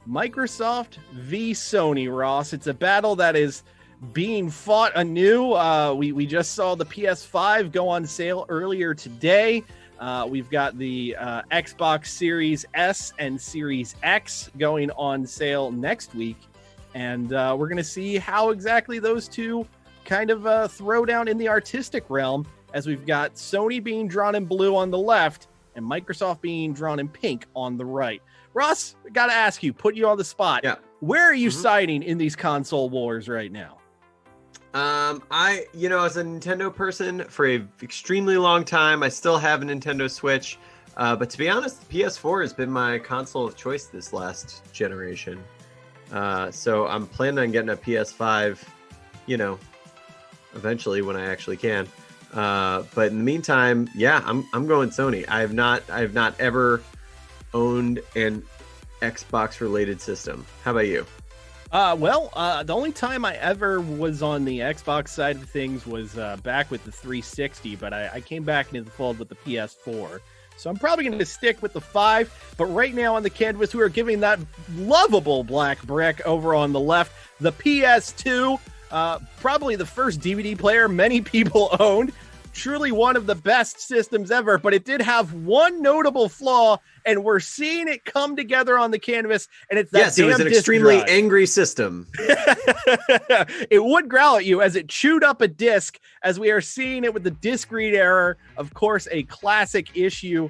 Microsoft v. Sony, Ross. It's a battle that is being fought anew. We just saw the PS5 go on sale earlier today. We've got the Xbox Series S and Series X going on sale next week. And we're going to see how exactly those two kind of throw down in the artistic realm, as we've got Sony being drawn in blue on the left and Microsoft being drawn in pink on the right. Ross, I got to ask you, put you on the spot. Yeah. Where are you siding in these console wars right now? As a Nintendo person for a extremely long time, I still have a Nintendo Switch. But to be honest, the PS4 has been my console of choice this last generation. So I'm planning on getting a PS5, eventually when I actually can. But in the meantime, yeah, I'm going Sony. I've not ever owned an Xbox related system. How about you? The only time I ever was on the Xbox side of things was back with the 360, but I came back into the fold with the PS4. So I'm probably going to stick with the 5, but right now on the canvas, we are giving that lovable black brick over on the left, the PS2, probably the first DVD player many people owned. Truly one of the best systems ever, but it did have one notable flaw, and we're seeing it come together on the canvas, and it's that yes, it was an extremely angry system. It would growl at you as it chewed up a disc, as we are seeing it with the disc read error, of course, a classic issue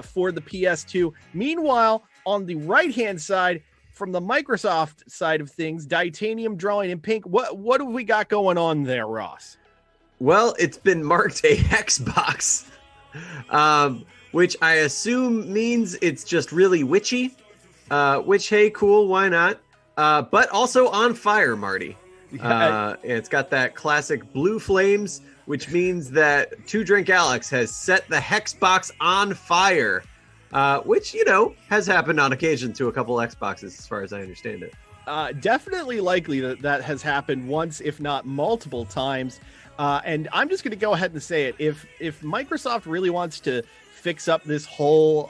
for the PS2. Meanwhile, on the right-hand side, from the Microsoft side of things, Titanium drawing in pink, what have we got going on there, Ross? Well, it's been marked a Xbox, which I assume means it's just really witchy, which, hey, cool, why not? But also on fire, Marty. It's got that classic blue flames, which means that 2 Drink Alex has set the Hexbox on fire, which, has happened on occasion to a couple Xboxes, as far as I understand it. Definitely likely that has happened once, if not multiple times. And I'm just going to go ahead and say it. If Microsoft really wants to fix up this whole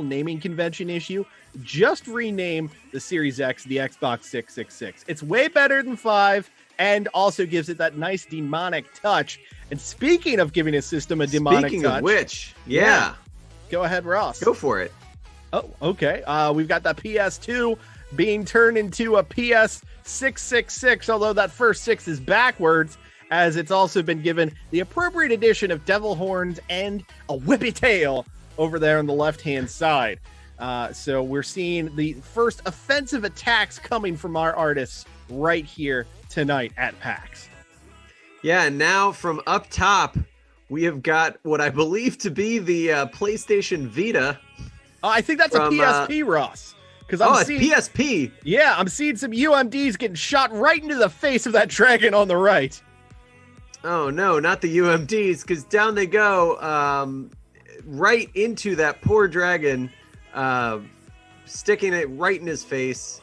naming convention issue, just rename the Series X the Xbox 666. It's way better than 5, and also gives it that nice demonic touch. And speaking of giving a system a demonic touch, speaking of which, yeah, go ahead, Ross. Go for it. Oh, okay. We've got that PS2 being turned into a PS666, although that first 6 is backwards, as it's also been given the appropriate addition of devil horns and a whippy tail over there on the left-hand side. So we're seeing the first offensive attacks coming from our artists right here tonight at PAX. Yeah, and now from up top, we have got what I believe to be the PlayStation Vita. I think that's a PSP, Ross. It's PSP. Yeah, I'm seeing some UMDs getting shot right into the face of that dragon on the right. Oh no, not the UMDs, because down they go, right into that poor dragon, sticking it right in his face.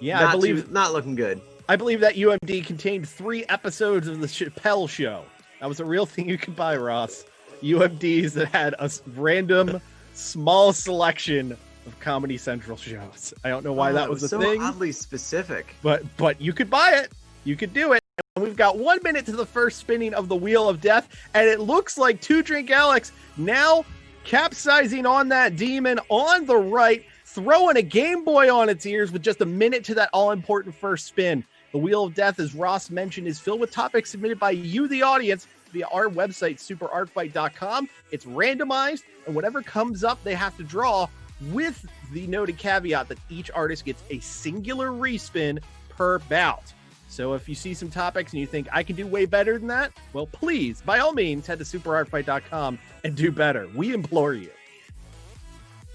Yeah, I believe not looking good. I believe that UMD contained 3 episodes of the Chappelle Show. That was a real thing you could buy, Ross. UMDs that had a random, small selection of Comedy Central shows. I don't know why that was a so thing. Oddly specific. But you could buy it. You could do it. And we've got 1 minute to the first spinning of the Wheel of Death, and it looks like Two Drink Alex now capsizing on that demon on the right, throwing a Game Boy on its ears with just a minute to that all-important first spin. The Wheel of Death, as Ross mentioned, is filled with topics submitted by you, the audience, via our website, superartfight.com. It's randomized, and whatever comes up, they have to draw, with the noted caveat that each artist gets a singular respin per bout. So if you see some topics and you think, I can do way better than that, well, please, by all means, head to superartfight.com and do better. We implore you.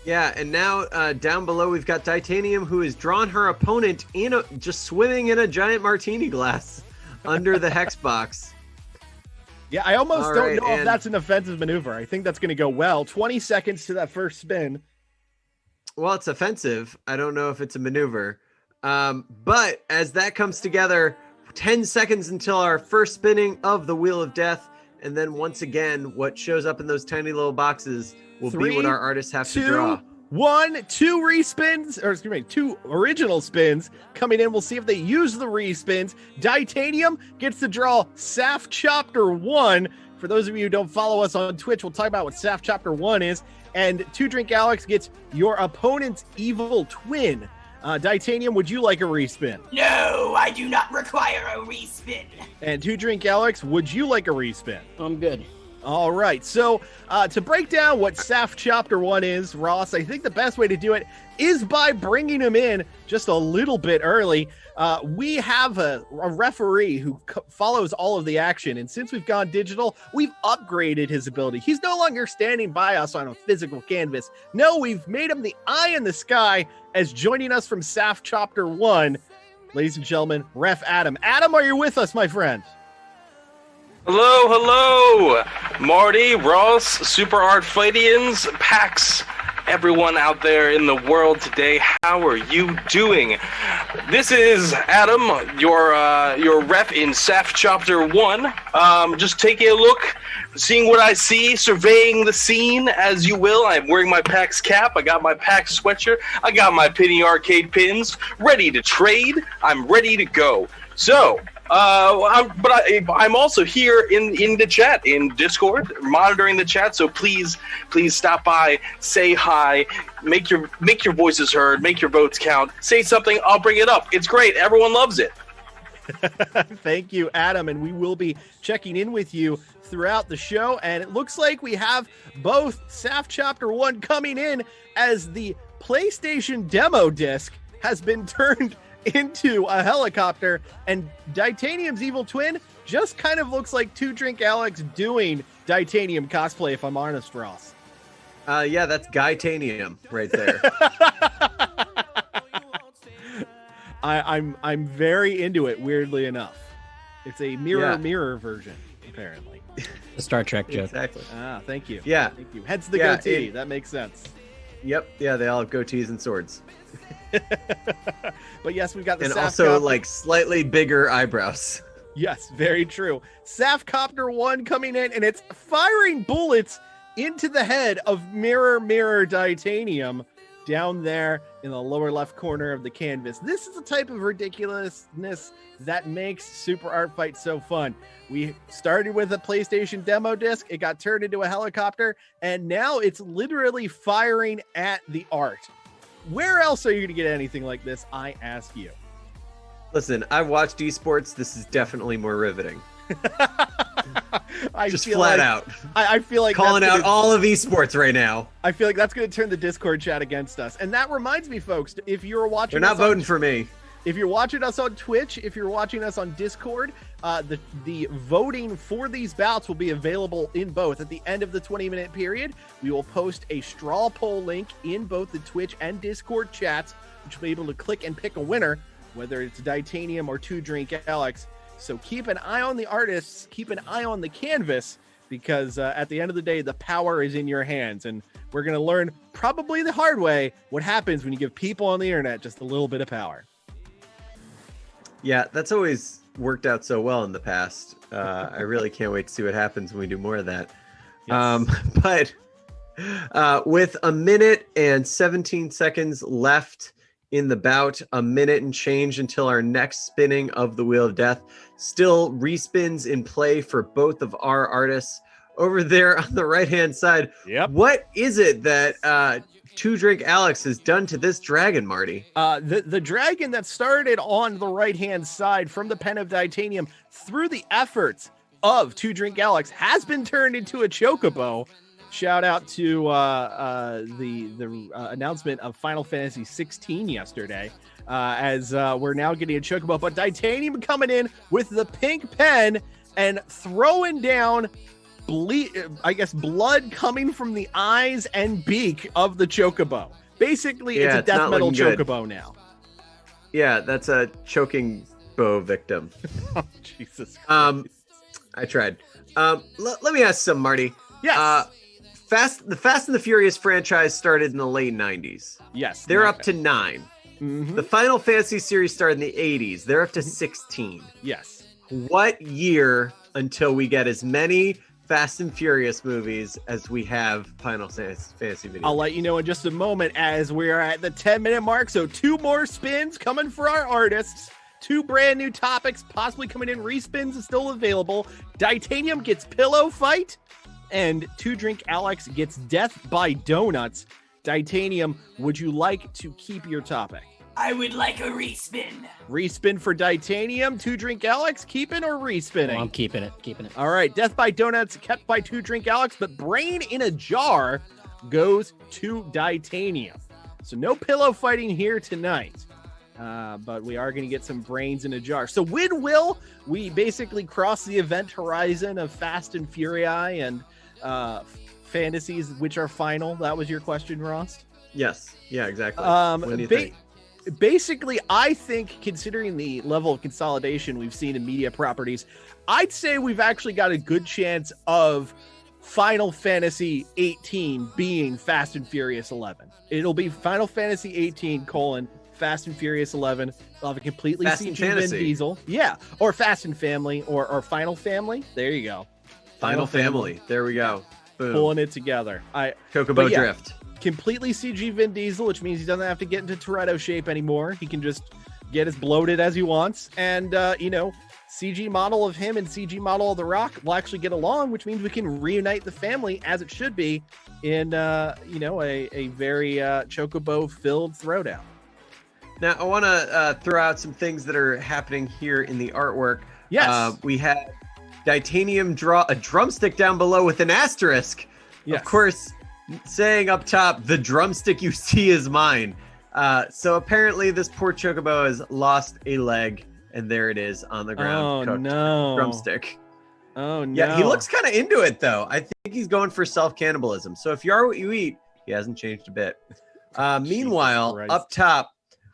Yeah, and now down below we've got Titanium, who has drawn her opponent just swimming in a giant martini glass under the hex box. Yeah, I almost don't know if that's an offensive maneuver. I think that's going to go well. 20 seconds to that first spin. Well, it's offensive. I don't know if it's a maneuver. But as that comes together, 10 seconds until our first spinning of the Wheel of Death. And then once again, what shows up in those tiny little boxes will be what our artists have to draw. 1, 2 respins, or excuse me, 2 original spins coming in. We'll see if they use the respins. Titanium gets to draw Saf Chapter 1. For those of you who don't follow us on Twitch, we'll talk about what Saf Chapter 1 is. And Two Drink Alex gets your opponent's evil twin. Titanium, would you like a respin? No, I do not require a respin. And Two Drink Alex, would you like a respin? I'm good. All right, so to break down what Saf Chapter 1 is, Ross, I think the best way to do it is by bringing him in just a little bit early. We have a referee who follows all of the action, and since we've gone digital, we've upgraded his ability. He's no longer standing by us on a physical canvas. No, we've made him the eye in the sky as joining us from Saf Chapter 1. Ladies and gentlemen, Ref Adam. Adam, are you with us, my friend? Hello, Marty, Ross, Super Art Fightians, PAX, everyone out there in the world today. How are you doing? This is Adam, your ref in Saf Chapter 1. Just taking a look, seeing what I see, surveying the scene as you will. I'm wearing my PAX cap. I got my PAX sweatshirt. I got my Penny Arcade pins, ready to trade. I'm ready to go. So, I'm also here in the chat, in Discord, monitoring the chat. So please stop by, say hi, make your voices heard, make your votes count, say something, I'll bring it up. It's great. Everyone loves it. Thank you, Adam, and we will be checking in with you throughout the show. And it looks like we have both Saf Chapter 1 coming in as the PlayStation demo disc has been turned into a helicopter, and Titanium's evil twin just kind of looks like Two Drink Alex doing Titanium cosplay, if I'm honest, Ross. Yeah, that's Guytanium right there. I'm very into it, weirdly enough. It's a mirror version, apparently. The Star Trek joke. Exactly. Thank you. Yeah. Thank you. Hence the goatee. That makes sense. Yep. Yeah, they all have goatees and swords. But yes, we've got the and Saf also Copter. like slightly bigger eyebrows. Yes, very true. Saf Copter 1 coming in, and it's firing bullets into the head of Mirror Titanium down there in the lower left corner of the canvas. This is the type of ridiculousness that makes Super Art Fight so fun. We started with a PlayStation demo disc, it got turned into a helicopter, and now it's literally firing at the art. Where else are you going to get anything like this, I ask you? Listen, I've watched esports. This is definitely more riveting. Just flat out. I feel like calling out all of esports right now. I feel like that's going to turn the Discord chat against us. And that reminds me, folks, if you're watching, they're not voting for me. If you're watching us on Twitch, if you're watching us on Discord, the voting for these bouts will be available in both. At the end of the 20-minute period, we will post a straw poll link in both the Twitch and Discord chats, which will be able to click and pick a winner, whether it's Titanium or Two Drink Alex. So keep an eye on the artists, keep an eye on the canvas, because at the end of the day, the power is in your hands. And we're going to learn, probably the hard way, what happens when you give people on the internet just a little bit of power. Yeah, that's always worked out so well in the past. I really can't wait to see what happens when we do more of that. Yes. But with a minute and 17 seconds left in the bout, a minute and change until our next spinning of the Wheel of Death, still respins in play for both of our artists. Over there on the right-hand side, what is it that Two Drink Alex has done to this dragon, Marty? The dragon that started on the right-hand side from the Pen of Titanium through the efforts of Two Drink Alex has been turned into a chocobo. Shout out to the announcement of Final Fantasy 16 yesterday, as we're now getting a chocobo. But Titanium coming in with the pink pen and throwing down blood coming from the eyes and beak of the chocobo. Basically, it's a death metal chocobo now. Yeah, that's a choking bow victim. Oh, Jesus Christ. I tried. Let me ask some, Marty. Yes. The Fast and the Furious franchise started in the late 90s. Yes. They're up to 9. Mm-hmm. The Final Fantasy series started in the 80s. They're up to 16. Yes. What year until we get as many Fast and Furious movies as we have Final Fantasy videos? I'll let you know in just a moment, as we're at the 10-minute mark. So 2 more spins coming for our artists. 2 brand new topics possibly coming in. Respins is still available. Titanium gets Pillow Fight, and Two Drink Alex gets Death by Donuts. Titanium, would you like to keep your topic? I would like a respin. Respin for Titanium. Two Drink Alex, keeping or respinning? Oh, I'm keeping it. All right, Death by Donuts kept by Two Drink Alex, but Brain in a Jar goes to Titanium. So no pillow fighting here tonight. But we are going to get some brains in a jar. So when will we basically cross the event horizon of Fast and Furii and fantasies which are final? That was your question, Ross? Yes. Yeah, exactly. When do you think? Basically, I think, considering the level of consolidation we've seen in media properties, I'd say we've actually got a good chance of Final Fantasy 18 being Fast and Furious 11. It'll be Final Fantasy 18 : Fast and Furious 11. They'll have a completely CG Vin Diesel. Yeah, or Fast and Family, or Final Family. There you go. Final Family. There we go. Boom. Pulling it together. Chocobo Drift. Completely CG Vin Diesel, which means he doesn't have to get into Toretto shape anymore. He can just get as bloated as he wants. And, CG model of him and CG model of The Rock will actually get along, which means we can reunite the family as it should be in, a very chocobo-filled throwdown. Now, I want to throw out some things that are happening here in the artwork. Yes. We had Titanium draw a drumstick down below with an asterisk. Yes. Of course, saying up top, the drumstick you see is mine. So apparently this poor chocobo has lost a leg, and there it is on the ground. Oh, no. Drumstick. Oh, no. Yeah, he looks kind of into it, though. I think he's going for self-cannibalism. So if you are what you eat, he hasn't changed a bit. Meanwhile, up top,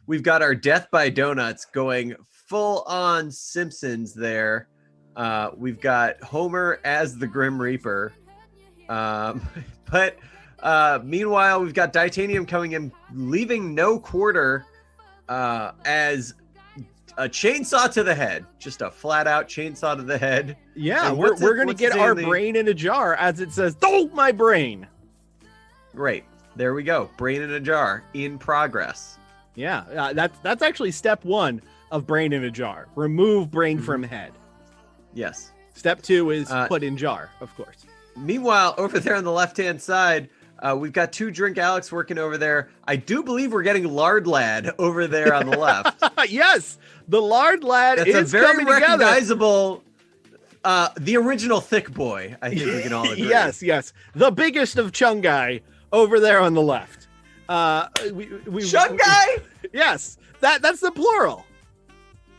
we've got our Death by Donuts going full-on Simpsons there. We've got Homer as the Grim Reaper. But meanwhile, we've got Titanium coming in, leaving no quarter as a chainsaw to the head. Just a flat-out chainsaw to the head. Yeah, and we're going to get our brain in a jar, as it says, "Oh, my brain." Great. There we go. Brain in a jar in progress. Yeah, that's actually step 1 of brain in a jar. Remove brain from head. Yes. Step 2 is put in jar, of course. Meanwhile, over there on the left-hand side, we've got Two Drink Alex working over there. I do believe we're getting Lard Lad over there on the left. Yes, the Lard Lad That's is a very coming together. recognizable, the original Thick Boy. I think we can all agree. Yes, the biggest of Chungai over there on the left. Chungai? Yes, that's the plural.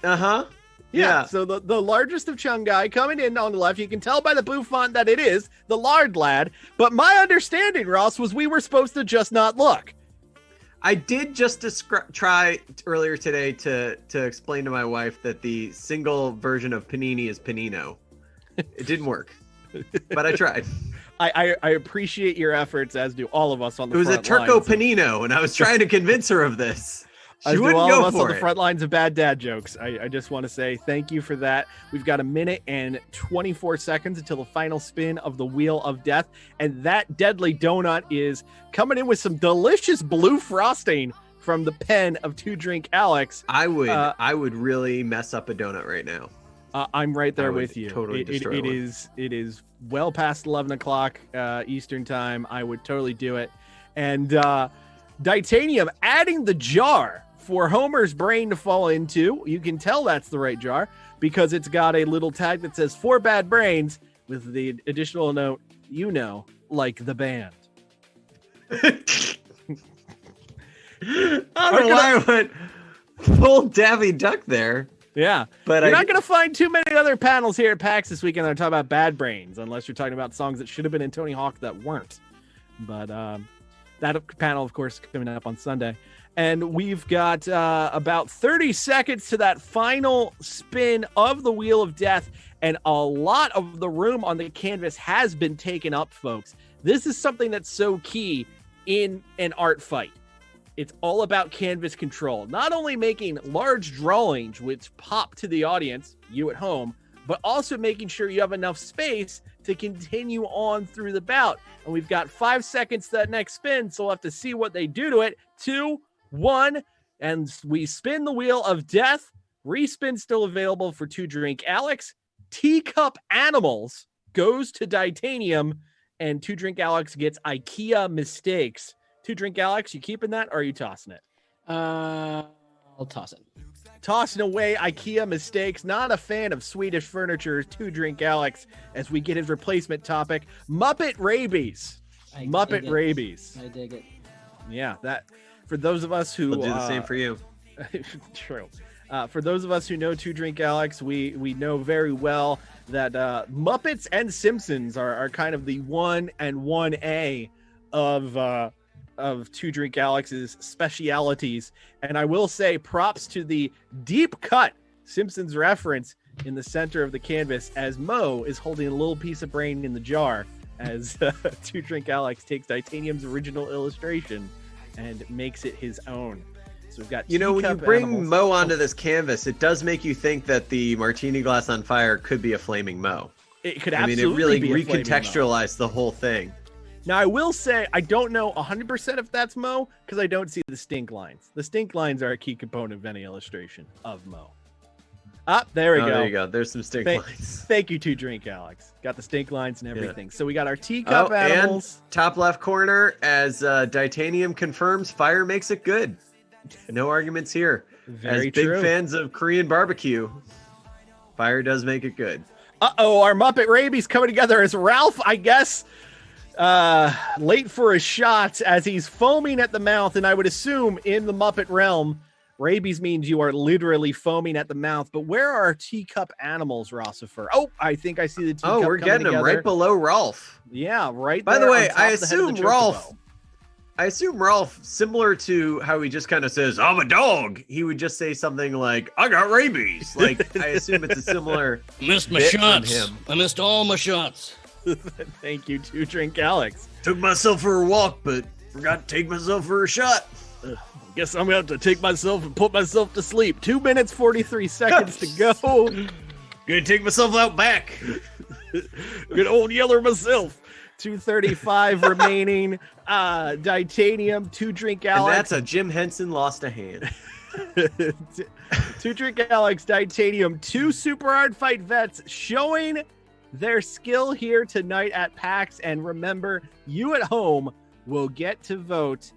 Uh-huh. Yeah, so the largest of Chungai coming in on the left. You can tell by the bouffant that it is the Lard Lad. But my understanding, Ross, was we were supposed to just not look. I did just try earlier today to explain to my wife that the single version of panini is panino. It didn't work, but I tried. I appreciate your efforts, as do all of us on the front lines. It was a Turco panino, and I was trying to convince her of this. She wouldn't all go of us for on the it. front lines of bad dad jokes. I just want to say thank you for that. We've got 1 minute and 24 seconds until the final spin of the Wheel of Death. And that deadly donut is coming in with some delicious blue frosting from the pen of Two Drink Alex. I would really mess up a donut right now. I'm right there with you. Totally destroy one. It is well past 11 o'clock Eastern time. I would totally do it. And Titanium adding the jar for Homer's brain to fall into. You can tell that's the right jar because it's got a little tag that says 4 bad brains with the additional note, like the band. I don't know why I went full Daffy Duck there. Yeah, but you're not going to find too many other panels here at PAX this weekend that are talking about bad brains, unless you're talking about songs that should have been in Tony Hawk that weren't. But that panel, of course, coming up on Sunday. And we've got about 30 seconds to that final spin of the Wheel of Death, and a lot of the room on the canvas has been taken up, folks. This is something that's so key in an art fight. It's all about canvas control, not only making large drawings which pop to the audience, you at home, but also making sure you have enough space to continue on through the bout. And we've got 5 seconds to that next spin, so we'll have to see what they do to it. 2, 1, and we spin the Wheel of Death. Respin still available for Two Drink Alex. Teacup Animals goes to Titanium, and Two Drink Alex gets IKEA Mistakes. Two Drink Alex, you keeping that or are you tossing it? I'll toss it. Tossing away IKEA Mistakes. Not a fan of Swedish furniture. Two Drink Alex, as we get his replacement topic, Muppet Rabies. Muppet Rabies. I dig it. Yeah, that for those of us who will do the same for you. True. For those of us who know Two Drink Alex, we know very well that Muppets and Simpsons are kind of the 1 and 1A of Two Drink Alex's specialities. And I will say props to the deep cut Simpsons reference in the center of the canvas as Mo is holding a little piece of brain in the jar as Two Drink Alex takes Titanium's original illustration and makes it his own. So we've got when you bring Mo onto this canvas, it does make you think that the martini glass on fire could be a flaming Mo. It could it absolutely really be a flaming recontextualized the whole thing. Now, I will say, I don't know 100% if that's Mo, because I don't see the stink lines. The stink lines are a key component of any illustration of Mo. There we go. There you go. There's some stink lines. Thank you, Two Drink Alex. Got the stink lines and everything. Yeah. So we got our teacup animals. And top left corner, as Titanium confirms, fire makes it good. No arguments here. Very as big true. fans of Korean barbecue, fire does make it good. Our Muppet Rabies coming together as Ralph, I guess, late for a shot as he's foaming at the mouth, and I would assume in the Muppet realm, rabies means you are literally foaming at the mouth. But where are our teacup animals, Rossifer? Oh, I think I see the teacup. Oh, we're getting them right below Rolf. Yeah, right. By the way, I assume Rolf, similar to how he just kind of says, "I'm a dog," he would just say something like, "I got rabies." Like, I assume it's a similar. Missed my shots. I missed all my shots. Thank you, Two Drink Alex. Took myself for a walk, but forgot to take myself for a shot. Guess I'm gonna have to take myself and put myself to sleep. 2 minutes 43 seconds to go. Gonna take myself out back. Good old yeller myself. 2:35 remaining. Titanium, Two Drink Alex. And that's a Jim Henson lost a hand. Two Drink Alex, Titanium, 2 Super Hard Fight vets showing their skill here tonight at PAX. And remember, you at home will get to vote.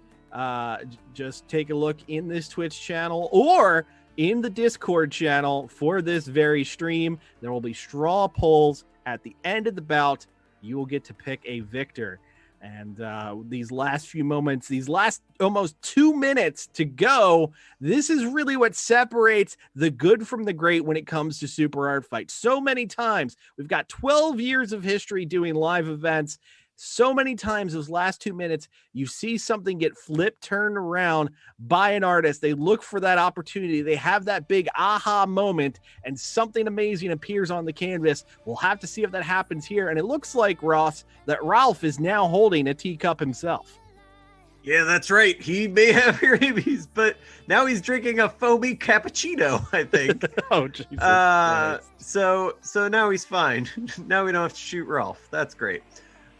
Just take a look in this Twitch channel or in the Discord channel for this very stream. There will be straw polls at the end of the bout. You will get to pick a victor. And these last few moments, these last almost 2 minutes to go, this is really what separates the good from the great when it comes to Super Art Fight. So many times, we've got 12 years of history doing live events. So many times those last 2 minutes, you see something get flipped, turned around by an artist. They look for that opportunity. They have that big aha moment, and something amazing appears on the canvas. We'll have to see if that happens here. And it looks like, Ross, that Ralph is now holding a teacup himself. Yeah, that's right. He may have rabies, but now he's drinking a foamy cappuccino, I think. Oh, Jesus Christ. So now he's fine. Now we don't have to shoot Ralph. That's great.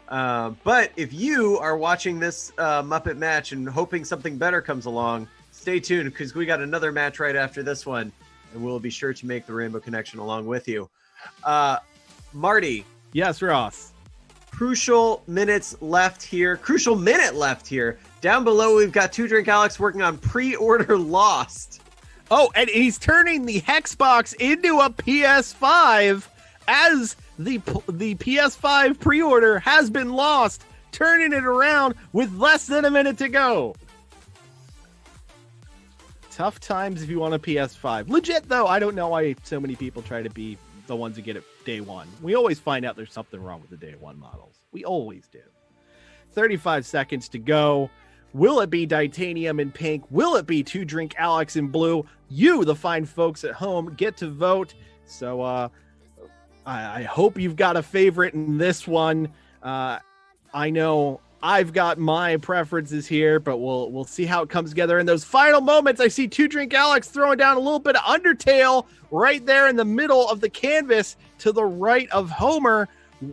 But if you are watching this Muppet match and hoping something better comes along, stay tuned because we got another match right after this one, and we'll be sure to make the Rainbow Connection along with you. Marty. Yes, Ross. Crucial minute left here. Down below, we've got Two Drink Alex working on pre-order Lost. Oh, and he's turning the Hexbox into a PS5 as the PS5 pre-order has been lost, turning it around with less than a minute to go. Tough times if you want a PS5. Legit, though, I don't know why so many people try to be the ones that get it day one. We always find out there's something wrong with the day one models. We always do. 35 seconds to go. Will it be Titanium in pink? Will it be Two Drink Alex in blue? You, the fine folks at home, get to vote. So I hope you've got a favorite in this one. I know I've got my preferences here, but we'll see how it comes together. In those final moments, I see Two Drink Alex throwing down a little bit of Undertale right there in the middle of the canvas to the right of Homer.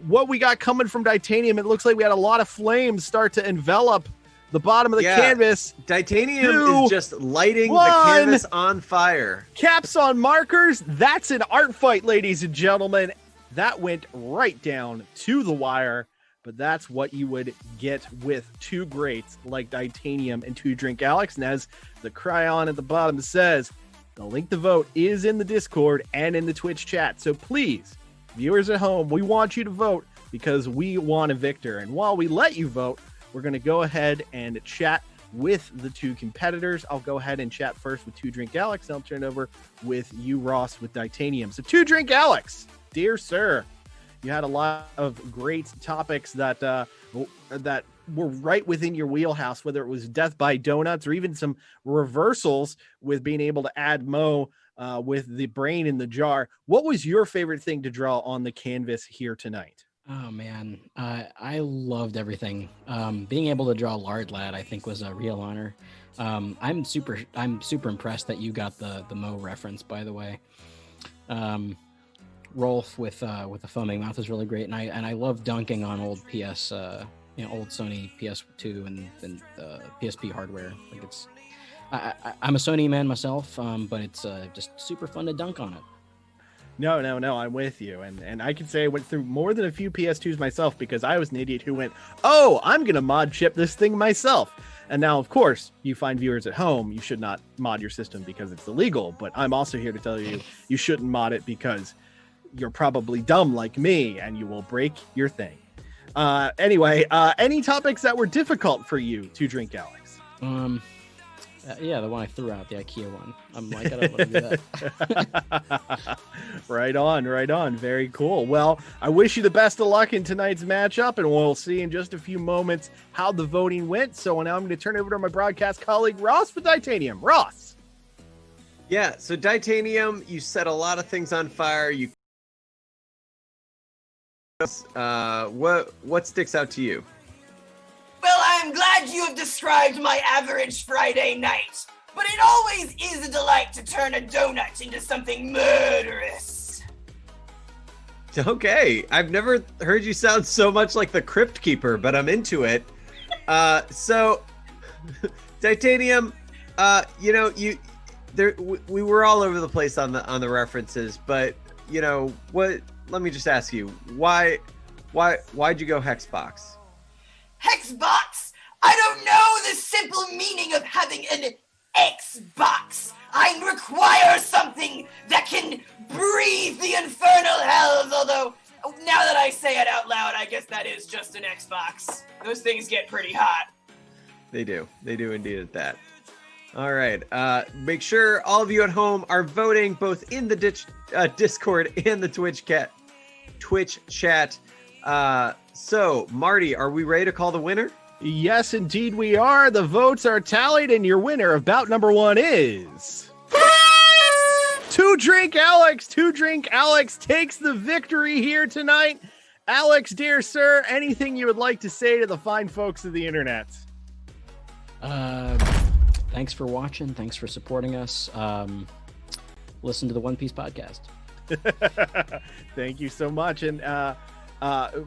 What we got coming from Titanium, it looks like we had a lot of flames start to envelop the bottom of the canvas. Titanium is just lighting the canvas on fire. Caps on markers. That's an art fight, ladies and gentlemen. That went right down to the wire, but that's what you would get with two greats like Titanium and Two Drink Alex. And as the cryon at the bottom says, the link to vote is in the Discord and in the Twitch chat. So please, viewers at home, we want you to vote because we want a victor. And while we let you vote, we're going to go ahead and chat with the two competitors. I'll go ahead and chat first with Two Drink Alex, and I'll turn it over with you, Ross, with Titanium. So Two Drink Alex, dear sir, you had a lot of great topics that were right within your wheelhouse, whether it was Death by Donuts or even some reversals with being able to add Mo with the brain in the jar. What was your favorite thing to draw on the canvas here tonight? Oh man, I loved everything. Being able to draw Lard Lad, I think, was a real honor. I'm super impressed that you got the Mo reference, by the way. Rolf with the foaming mouth is really great, and I love dunking on old PS, old Sony PS2 and PSP hardware. Like I'm a Sony man myself, but it's just super fun to dunk on it. No, I'm with you. And I can say I went through more than a few PS2s myself because I was an idiot who went, oh, I'm going to mod chip this thing myself. And now, of course, you find viewers at home, you should not mod your system because it's illegal. But I'm also here to tell you, you shouldn't mod it because you're probably dumb like me and you will break your thing. Anyway, any topics that were difficult for you to drink, Alex? Yeah, the one I threw out, the IKEA one. I'm like, I don't want to do that. Right on. Very cool. Well, I wish you the best of luck in tonight's matchup, and we'll see in just a few moments how the voting went. So now I'm going to turn it over to my broadcast colleague, Ross, with Titanium. Ross. Yeah, so Titanium, you set a lot of things on fire. What sticks out to you? Well, I'm glad you have described my average Friday night, but it always is a delight to turn a donut into something murderous. Okay, I've never heard you sound so much like the Crypt Keeper, but I'm into it. So, Titanium, we were all over the place on the references, but what? Let me just ask you, why'd you go Hexbox? Hexbox? I don't know the simple meaning of having an Xbox. I require something that can breathe the infernal hells, although now that I say it out loud, I guess that is just an Xbox. Those things get pretty hot. They do indeed at that. All right, make sure all of you at home are voting both in the Discord and the Twitch chat. So, Marty, are we ready to call the winner? Yes, indeed we are. The votes are tallied, and your winner of bout number 1 is... Two Drink Alex! Two Drink Alex takes the victory here tonight. Alex, dear sir, anything you would like to say to the fine folks of the internet? Thanks for watching. Thanks for supporting us. Listen to the One Piece podcast. Thank you so much. And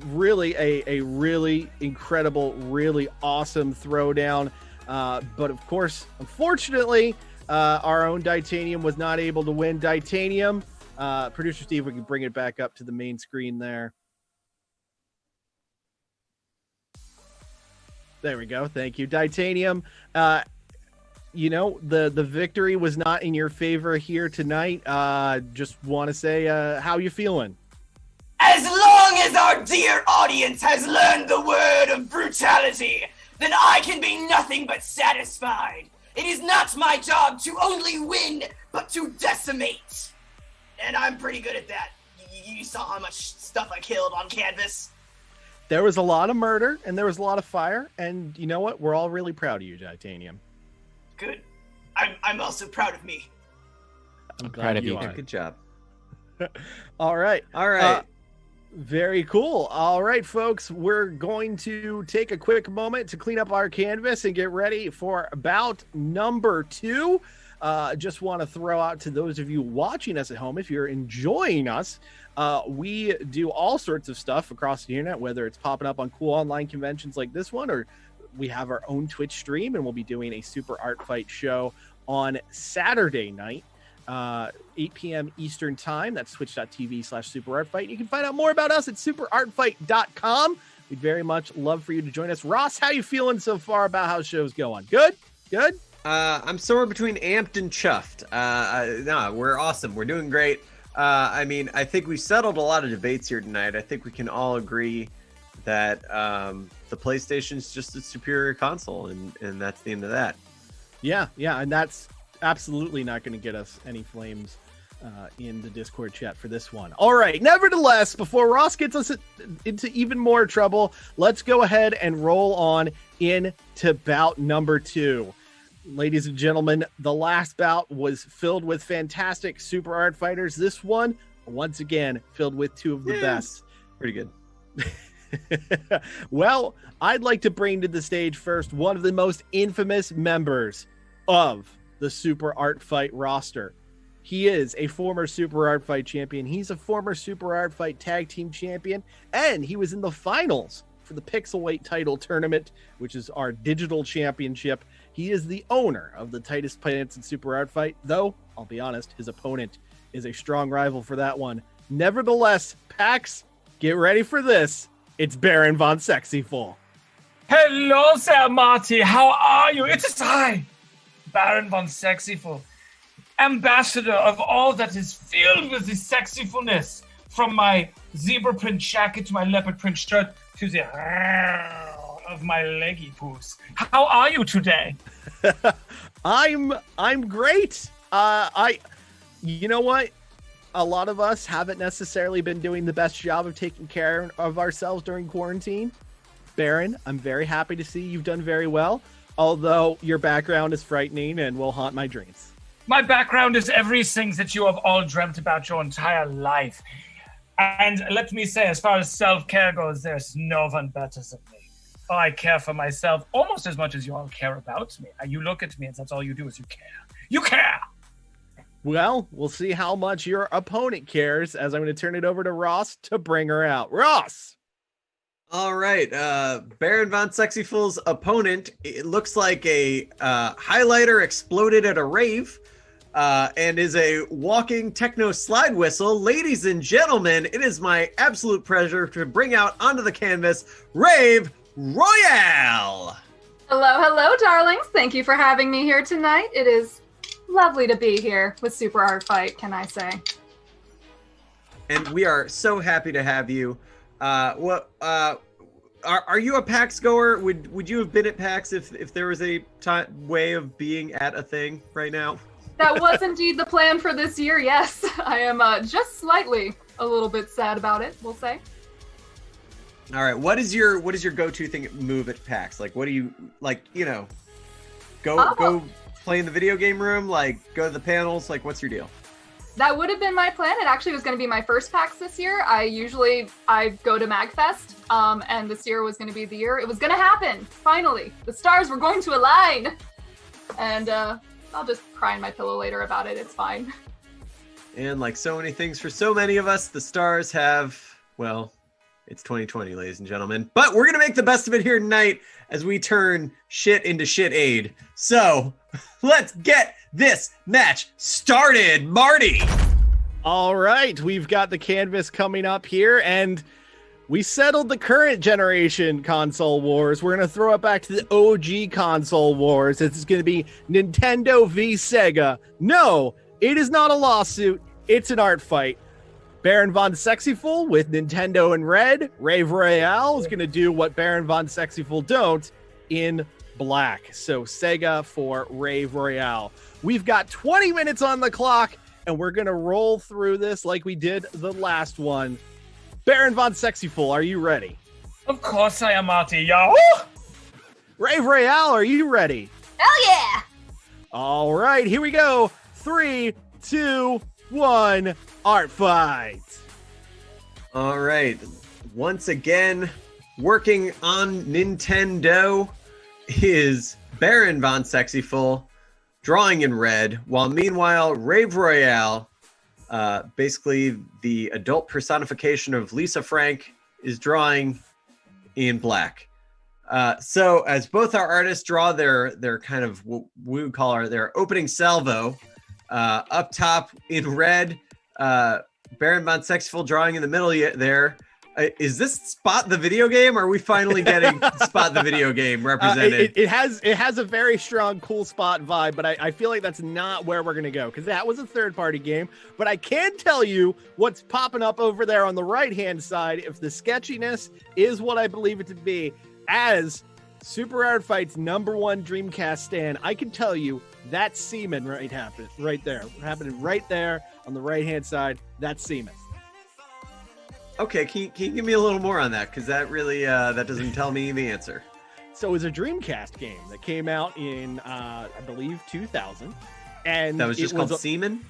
really a really incredible, really awesome throwdown. But of course, unfortunately, our own Titanium was not able to win. Titanium, producer Steve, we can bring it back up to the main screen there. There we go. Thank you, Titanium. You know, the victory was not in your favor here tonight. Just want to say, how you feeling? As long as our dear audience has learned the word of brutality, then I can be nothing but satisfied. It is not my job to only win, but to decimate. And I'm pretty good at that. You saw how much stuff I killed on canvas. There was a lot of murder, and there was a lot of fire, and you know what? We're all really proud of you, Titanium. Good. I'm also proud of me. I'm proud of you. Good job. All right. All right. Very cool. All right, folks, we're going to take a quick moment to clean up our canvas and get ready for bout number 2. Just want to throw out to those of you watching us at home, if you're enjoying us, we do all sorts of stuff across the internet, whether it's popping up on cool online conventions like this one, or we have our own Twitch stream, and we'll be doing a Super Art Fight show on Saturday night, 8 p.m. Eastern time. That's twitch.tv/superartfight. You can find out more about us at superartfight.com. We'd very much love for you to join us. Ross, how you feeling so far about how the show's going? Good? I'm somewhere between amped and chuffed. No, we're awesome. We're doing great. I mean, I think we settled a lot of debates here tonight. I think we can all agree that the PlayStation is just a superior console, and that's the end of that. Yeah, and that's absolutely not going to get us any flames in the Discord chat for this one. All right, nevertheless, before Ross gets us into even more trouble, let's go ahead and roll on into bout number 2. Ladies and gentlemen, the last bout was filled with fantastic Super Art Fighters. This one, once again, filled with 2 of the best. Pretty good. Well, I'd like to bring to the stage first one of the most infamous members of the Super Art Fight roster. He is a former Super Art Fight champion. He's a former Super Art Fight tag team champion, and he was in the finals for the Pixelweight title tournament, which is our digital championship. He is the owner of the tightest pants in Super Art Fight, though, I'll be honest, his opponent is a strong rival for that one. Nevertheless, PAX, get ready for this. It's Baron von Sexyful. Hello, Sir Marty. How are you? It is I, Baron von Sexyful, ambassador of all that is filled with the sexyfulness, from my zebra print jacket to my leopard print shirt to the of my leggy poos. How are you today? I'm great. You know what? A lot of us haven't necessarily been doing the best job of taking care of ourselves during quarantine. Baron, I'm very happy to see you've done very well, although your background is frightening and will haunt my dreams. My background is everything that you have all dreamt about your entire life. And let me say, as far as self-care goes, there's no one better than me. I care for myself almost as much as you all care about me. You look at me and that's all you do is you care. You care! Well, we'll see how much your opponent cares, as I'm going to turn it over to Ross to bring her out. Ross! All right, Baron von Sexyful's opponent, it looks like a highlighter exploded at a rave, and is a walking techno slide whistle. Ladies and gentlemen, it is my absolute pleasure to bring out onto the canvas Rave Royale! Hello, darlings. Thank you for having me here tonight. It is lovely to be here with Super Art Fight, can I say. And we are so happy to have you. Are you a PAX goer? Would you have been at PAX if there was a way of being at a thing right now? That was indeed the plan for this year, yes. I am just slightly a little bit sad about it, we'll say. All right. What is your go-to thing move at PAX? Like, what do you like? Go play in the video game room. Like, go to the panels. Like, what's your deal? That would have been my plan. It actually was going to be my first PAX this year. I go to MagFest, and this year was going to be the year. It was going to happen. Finally, the stars were going to align. And I'll just cry in my pillow later about it. It's fine. And like so many things for so many of us, the stars have, well, it's 2020, ladies and gentlemen. But we're going to make the best of it here tonight as we turn shit into shit aid. So let's get this match started, Marty. All right, we've got the canvas coming up here, and we settled the current generation console wars. We're going to throw it back to the OG console wars. This is going to be Nintendo v. Sega. No, it is not a lawsuit. It's an art fight. Baron von Sexyful with Nintendo in red. Rave Royale is going to do what Baron von Sexyful don't in black. So Sega for Rave Royale. We've got 20 minutes on the clock, and we're going to roll through this like we did the last one. Baron von Sexyful, are you ready? Of course I am, Marty. Yo! Rave Royale, are you ready? Hell yeah! All right, here we go. 3, 2, 1, art fight. All right. Once again, working on Nintendo is Baron von Sexyful, drawing in red, while meanwhile, Rave Royale, basically the adult personification of Lisa Frank, is drawing in black. So as both our artists draw their kind of what we would call their opening salvo, up top in red, Baron von Sexyful drawing in the middle there. Is this Spot the video game, or are we finally getting Spot the video game represented? It has a very strong Cool Spot vibe, but I feel like that's not where we're going to go, because that was a third-party game. But I can tell you what's popping up over there on the right-hand side, if the sketchiness is what I believe it to be, as Super Art Fight's #1 Dreamcast stand, I can tell you that's semen right there. Happening right there on the right-hand side, that's semen. Okay, can you give me a little more on that? Because that really, that doesn't tell me the answer. So it was a Dreamcast game that came out in, I believe, 2000. And that was just called Seaman?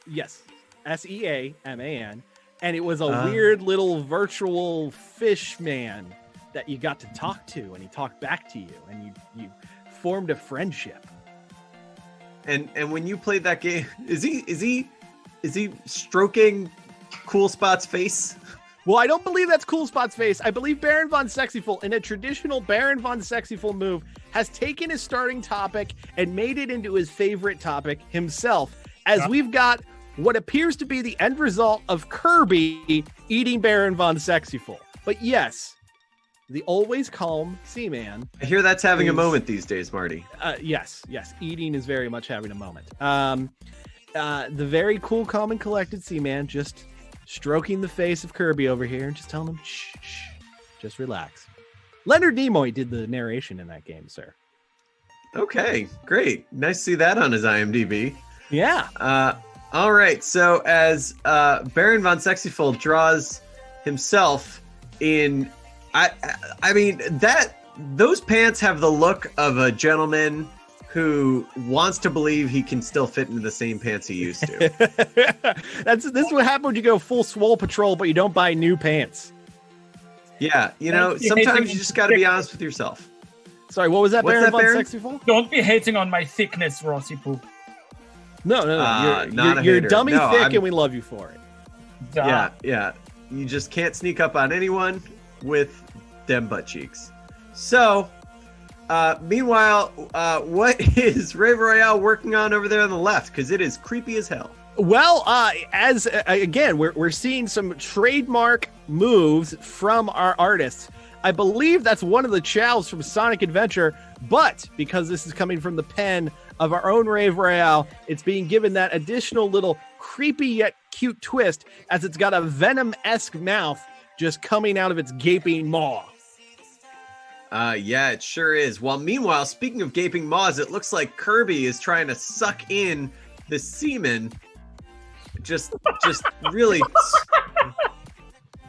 Yes, Seaman. And it was a weird little virtual fish man that you got to talk to, and he talked back to you, and you formed a friendship. And when you played that game, is he stroking Cool Spot's face? Well, I don't believe that's Cool Spot's face. I believe Baron von Sexyful, in a traditional Baron von Sexyful move, has taken his starting topic and made it into his favorite topic himself, as we've got what appears to be the end result of Kirby eating Baron von Sexyful. But yes, the always calm Seaman. I hear that's having a moment these days, Marty. Yes. Eating is very much having a moment. The very cool, calm, and collected Seaman just stroking the face of Kirby over here and just telling him, shh, just relax. Leonard Nimoy did the narration in that game, sir. Okay, great. Nice to see that on his IMDb. Yeah. All right, so as Baron von Sexyful draws himself in, I mean, those pants have the look of a gentleman who wants to believe he can still fit into the same pants he used to. This is what happens when you go full Swole Patrol, but you don't buy new pants. Yeah, sometimes you just got to be honest with yourself. Sorry, what was that, Baron von Sexyful? Don't be hating on my thickness, Rossi Poo. No. You're dummy thick, and we love you for it. Duh. Yeah. You just can't sneak up on anyone with them butt cheeks. So, meanwhile, what is Rave Royale working on over there on the left? Because it is creepy as hell. Well, again, we're seeing some trademark moves from our artists. I believe that's one of the chows from Sonic Adventure, but because this is coming from the pen of our own Rave Royale, it's being given that additional little creepy yet cute twist, as it's got a Venom-esque mouth just coming out of its gaping maw. Yeah, it sure is. Well, meanwhile, speaking of gaping maws, it looks like Kirby is trying to suck in the semen, just really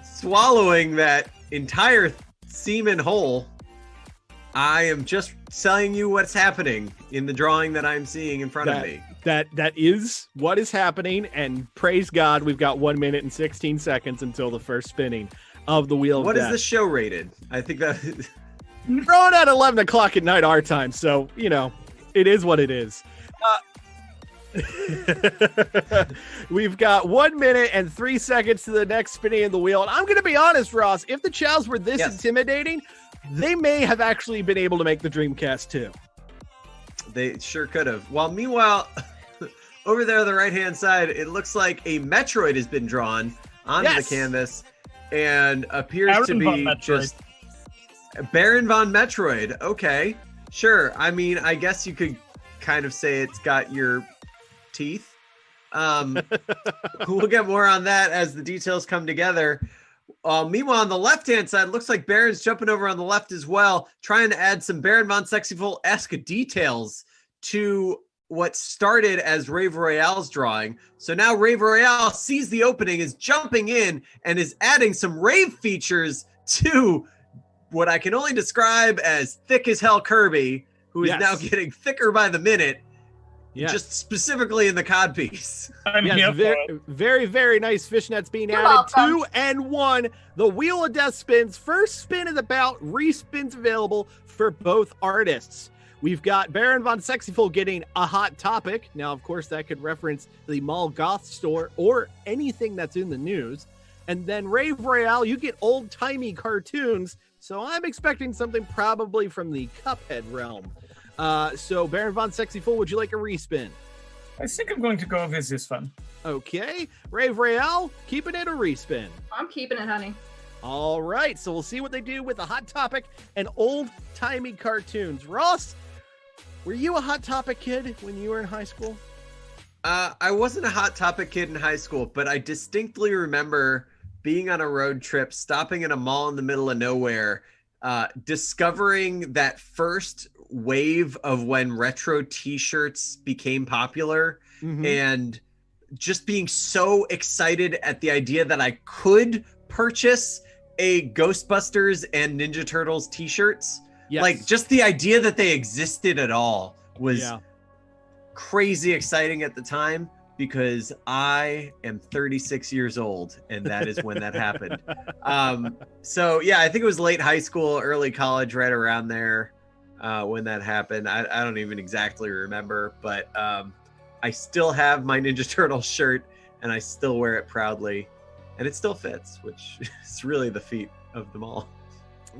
swallowing that entire semen hole. I am just telling you what's happening in the drawing that I'm seeing in front of me. That is what is happening, and praise God, we've got 1 minute and 16 seconds until the first spinning of the wheel. What of is death. the show rated? I think that Drawn at 11 o'clock at night our time, so it is what it is. We've got 1 minute and 3 seconds to the next spinning of the wheel, and I'm going to be honest, Ross. If the chows were this intimidating, they may have actually been able to make the Dreamcast too. They sure could have. Well, meanwhile, over there on the right-hand side, it looks like a Metroid has been drawn onto the canvas and appears to be just Baron von Metroid. Okay, sure. I mean, I guess you could kind of say it's got your teeth. We'll get more on that as the details come together. Meanwhile, on the left-hand side, looks like Baron's jumping over on the left as well, trying to add some Baron von Sexyful-esque details to what started as Rave Royale's drawing. So now Rave Royale sees the opening, is jumping in, and is adding some Rave features to what I can only describe as thick as hell Kirby, who is now getting thicker by the minute. Just specifically in the codpiece. Very, very nice fishnets being added. 2 and 1. The Wheel of Death spins. First spin of the bout. Respins available for both artists. We've got Baron von Sexyful getting a hot topic. Now, of course, that could reference the Mall Goth store or anything that's in the news. And then Rave Royale, you get old-timey cartoons. So I'm expecting something probably from the Cuphead realm. So Baron von Sexyful, would you like a respin? I think I'm going to go with this one. Okay. Rave Royale, keeping it a respin. I'm keeping it, honey. All right. So we'll see what they do with a hot topic and old-timey cartoons. Ross, were you a hot topic kid when you were in high school? I wasn't a hot topic kid in high school, but I distinctly remember being on a road trip, stopping in a mall in the middle of nowhere, discovering that first wave of when retro t-shirts became popular, and just being so excited at the idea that I could purchase a Ghostbusters and Ninja Turtles t-shirts. Like, just the idea that they existed at all was crazy exciting at the time, because I am 36 years old, and that is when that happened. So yeah, I think it was late high school, early college, right around there when that happened. I don't even exactly remember, but I still have my Ninja Turtle shirt, and I still wear it proudly, and it still fits, which is really the feat of them all.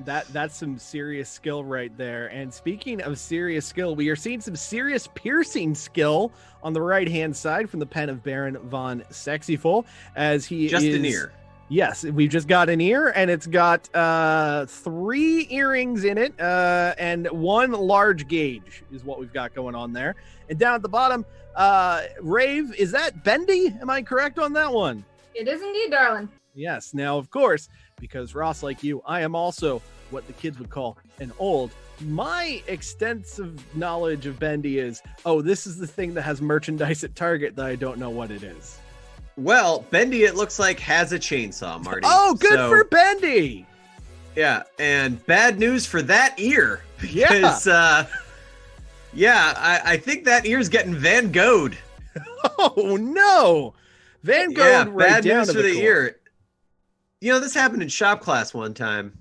That's some serious skill right there. And speaking of serious skill, we are seeing some serious piercing skill on the right-hand side from the pen of Baron von Sexyful, as he just an ear. Yes, we've just got an ear, and it's got 3 earrings in it, and 1 large gauge is what we've got going on there. And down at the bottom, Rave, is that Bendy? Am I correct on that one? It is indeed, darling. Yes. Now, of course, because Ross, like you, I am also what the kids would call an old. My extensive knowledge of Bendy is, this is the thing that has merchandise at Target that I don't know what it is. Well, Bendy, it looks like, has a chainsaw, Marty. Oh, good for Bendy. Yeah, and bad news for that ear. Because, I think that ear's getting Van Gogh'd. Oh, no. Van Gogh right bad down news to for the core. ear. You know, this happened in shop class one time.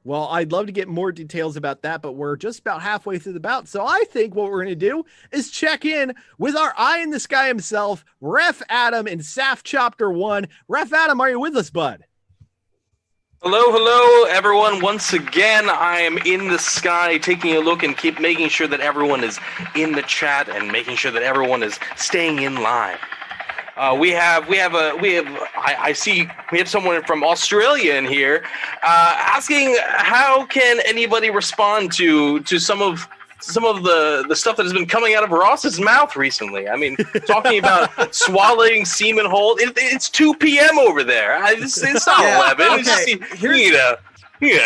Well, I'd love to get more details about that, but we're just about halfway through the bout. So I think what we're going to do is check in with our eye in the sky himself, Ref Adam in SAF Chapter 1. Ref Adam, are you with us, bud? Hello, everyone. Once again, I am in the sky taking a look and keep making sure that everyone is in the chat and making sure that everyone is staying in line. I see we have someone from Australia in here asking how can anybody respond to some of the stuff that has been coming out of Ross's mouth recently. I mean, talking about swallowing semen whole. It's 2 p.m. over there. It's not 11. Okay. You need to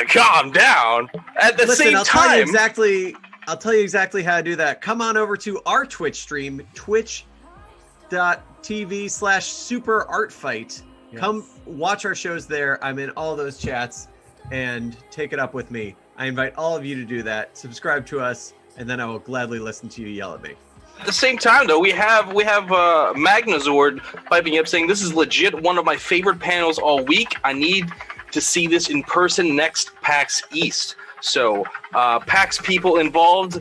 calm down. At the same time, I'll tell you exactly how to do that. Come on over to our Twitch stream, twitch.tv/superartfight. Come watch our shows there. I'm in all those chats. and take it up with me, I invite all of you to do that. Subscribe to us, and then I will gladly listen to you yell at me. At the same time, though, we have Magnazord piping up saying this is legit one of my favorite panels all week. I need to see this in person next PAX East. So PAX people involved,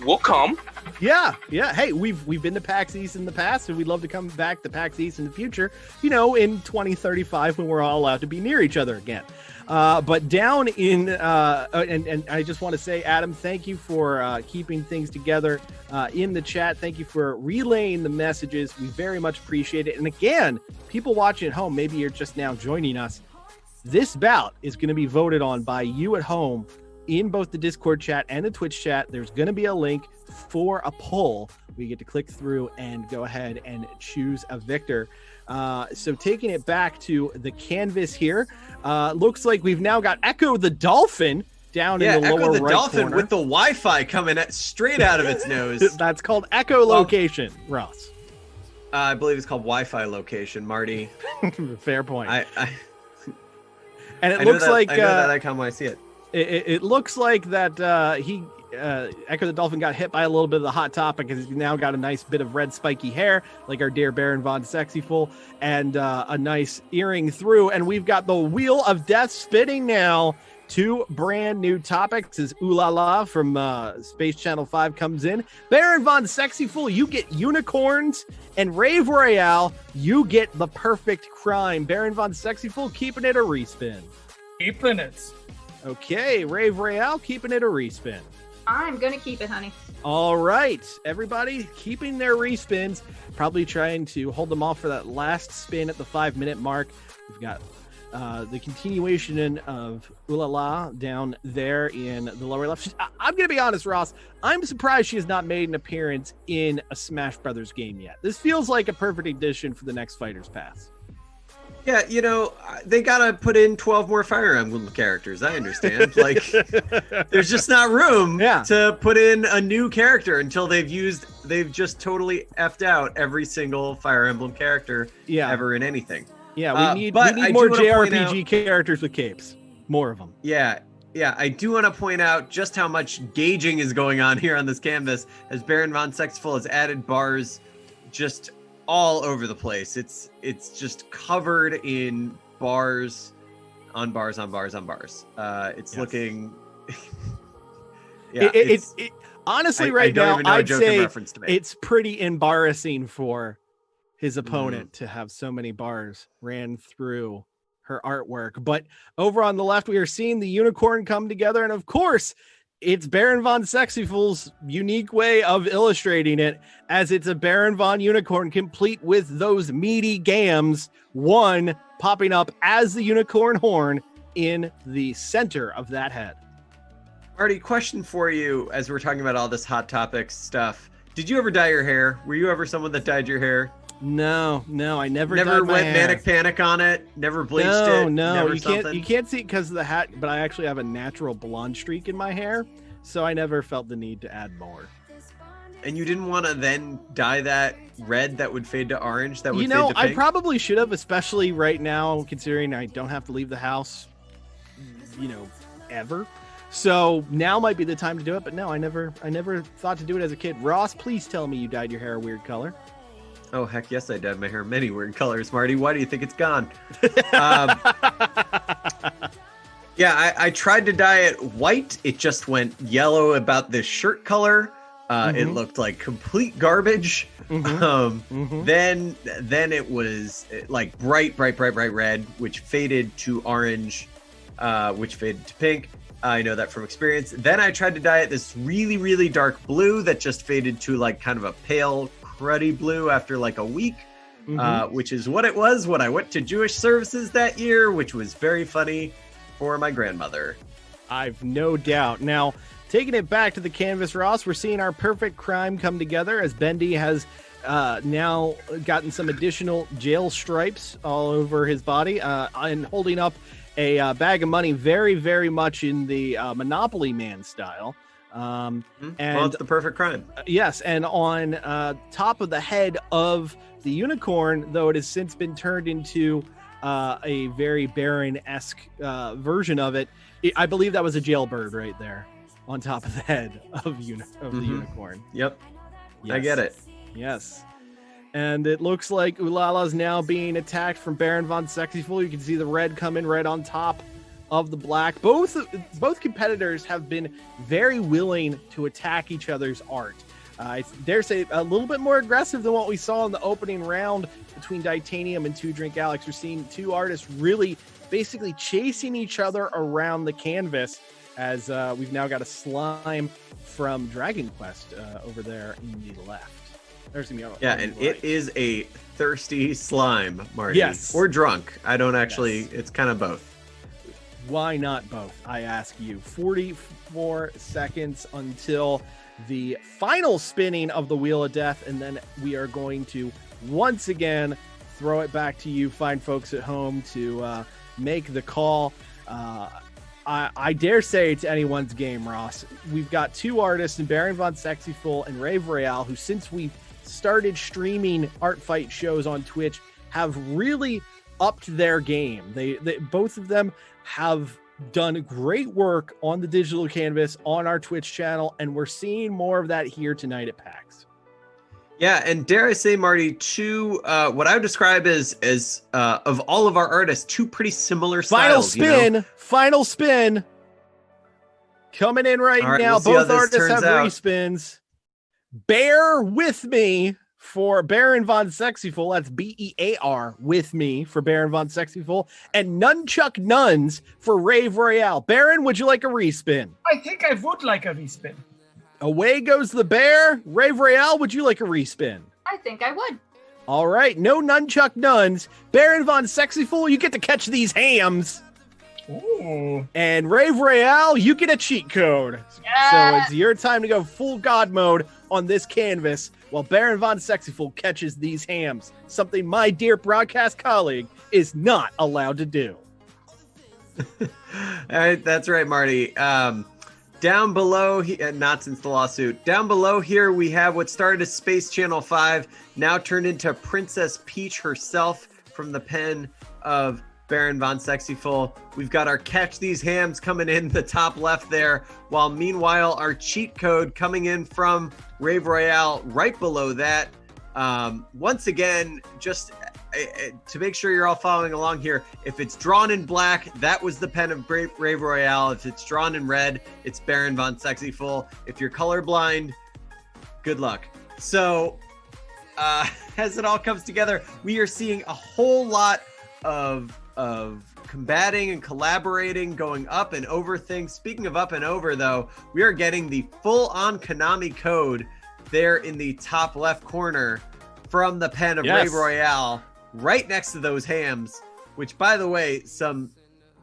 will come. Yeah. Hey, we've been to PAX East in the past, and we'd love to come back to PAX East in the future. In 2035 when we're all allowed to be near each other again. But down in and I just want to say, Adam, thank you for keeping things together in the chat. Thank you for relaying the messages. We very much appreciate it. And again, people watching at home, maybe you're just now joining us. This bout is going to be voted on by you at home in both the Discord chat and the Twitch chat. There's going to be a link for a poll. We get to click through and go ahead and choose a victor. So taking it back to the canvas here, looks like we've now got Echo the Dolphin down in the Echo lower the right Dolphin corner. with the Wi-Fi coming straight out of its nose. That's called echolocation, Ross. I believe it's called Wi-Fi location, Marty. Fair point. And it looks like I know that icon when I see it. It looks like that Echo the Dolphin got hit by a little bit of the hot topic, because he's now got a nice bit of red spiky hair, like our dear Baron Von Sexyful, and a nice earring through. And we've got the Wheel of Death spinning now. 2 brand new topics as Ooh La La from Space Channel 5 comes in. Baron Von Sexyful, you get unicorns, and Rave Royale, you get the perfect crime. Baron Von Sexyful keeping it a respin. Keeping it. Okay, Rave Royale keeping it a respin. I'm gonna keep it, honey. All right, everybody keeping their respins, probably trying to hold them off for that last spin at the 5-minute mark. We've got the continuation of Ooh La La down there in the lower left. I'm going to be honest, Ross. I'm surprised she has not made an appearance in a Smash Brothers game yet. This feels like a perfect addition for the next Fighters Pass. Yeah, they gotta put in 12 more Fire Emblem characters. I understand. There's just not room to put in a new character until they've just totally effed out every single Fire Emblem character ever in anything. Yeah, we need more JRPG characters with capes. More of them. Yeah, I do want to point out just how much gauging is going on here on this canvas, as Baron Von Sexful has added bars just all over the place. It's just covered in bars on bars on bars on bars. It's looking honestly right now I'd say it's pretty embarrassing for his opponent to have so many bars ran through her artwork. But over on the left, we are seeing the unicorn come together, and of course it's Baron Von Sexyful's unique way of illustrating it, as it's a Baron Von unicorn complete with those meaty gams, one popping up as the unicorn horn in the center of that head. Marty, question for you as we're talking about all this Hot Topics stuff. Did you ever dye your hair? Were you ever someone that dyed your hair? No, I never went hair. manic panic on it. Never bleached it. No, you can't see it because of the hat. But I actually have a natural blonde streak in my hair, so I never felt the need to add more. And you didn't want to then dye that red that would fade to orange? That would fade to pink? I probably should have, especially right now, considering I don't have to leave the house, ever. So now might be the time to do it. But no, I never thought to do it as a kid. Ross, please tell me you dyed your hair a weird color. Oh, heck yes, I dyed my hair many weird colors, Marty. Why do you think it's gone? I tried to dye it white. It just went yellow about this shirt color. It looked like complete garbage. Then it was like bright red, which faded to orange, which faded to pink. I know that from experience. Then I tried to dye it this really, really dark blue that just faded to like kind of a pale, cruddy blue after like a week, which is what it was when I went to Jewish services that year, which was very funny for my grandmother. I've no doubt. Now, taking it back to the canvas, Ross, we're seeing our perfect crime come together as Bendy has now gotten some additional jail stripes all over his body and holding up a bag of money very, very much in the Monopoly Man style. And it's the perfect crime. Yes, and on top of the head of the unicorn, though it has since been turned into a very Baron-esque version of it. I believe that was a jailbird right there on top of the head of the unicorn. Yep. Yes. I get it. Yes. And it looks like Ulala is now being attacked from Baron von Sexyful. You can see the red come in right on top of the black. Both competitors have been very willing to attack each other's art. I dare say a little bit more aggressive than what we saw in the opening round between Titanium and Two Drink Alex. We're seeing two artists really basically chasing each other around the canvas, as we've now got a slime from Dragon Quest over there in the left. There's gonna be and it is a thirsty slime, Marty. Yes. Or drunk. I don't actually, it's kind of both. Why not both, I ask you? 44 seconds until the final spinning of the Wheel of Death, and then we are going to once again throw it back to you fine folks at home to make the call. I dare say it's anyone's game, Ross. We've got two artists in Baron von Sexyful and Rave Royale, who since we started streaming art fight shows on Twitch have really upped their game. They both of them have done great work on the digital canvas on our Twitch channel, and we're seeing more of that here tonight at PAX. Yeah, and dare I say, Marty, two what I would describe as of all of our artists, two pretty similar styles. Final spin coming in right now. We'll both artists have respins. Bear with me for Baron von Sexyful. That's BEAR with me for Baron von Sexyful, and Nunchuck Nuns for Rave Royale. Baron, would you like a respin? I think I would like a respin. Away goes the bear. Rave Royale, would you like a respin? I think I would. All right, no Nunchuck Nuns. Baron von Sexyful, you get to catch these hams. Ooh. And Rave Royale, you get a cheat code. So it's your time to go full god mode on this canvas while Baron von Sexyful catches these hams, something my dear broadcast colleague is not allowed to do. All right, that's right, Marty. Down below, not since the lawsuit, down below here we have what started as Space Channel 5, now turned into Princess Peach herself from the pen of Baron von Sexyful. We've got our Catch These Hams coming in the top left there, while meanwhile our cheat code coming in from Rave Royale right below that. Once again, just to make sure you're all following along here, if it's drawn in black, that was the pen of Rave Royale. If it's drawn in red, it's Baron von Sexyful. If you're colorblind, good luck. So as it all comes together, we are seeing a whole lot of combating and collaborating, going up and over things. Speaking of up and over, though, we are getting the full-on Konami code there in the top left corner from the pen of Rave Royale, right next to those hams, which, by the way, some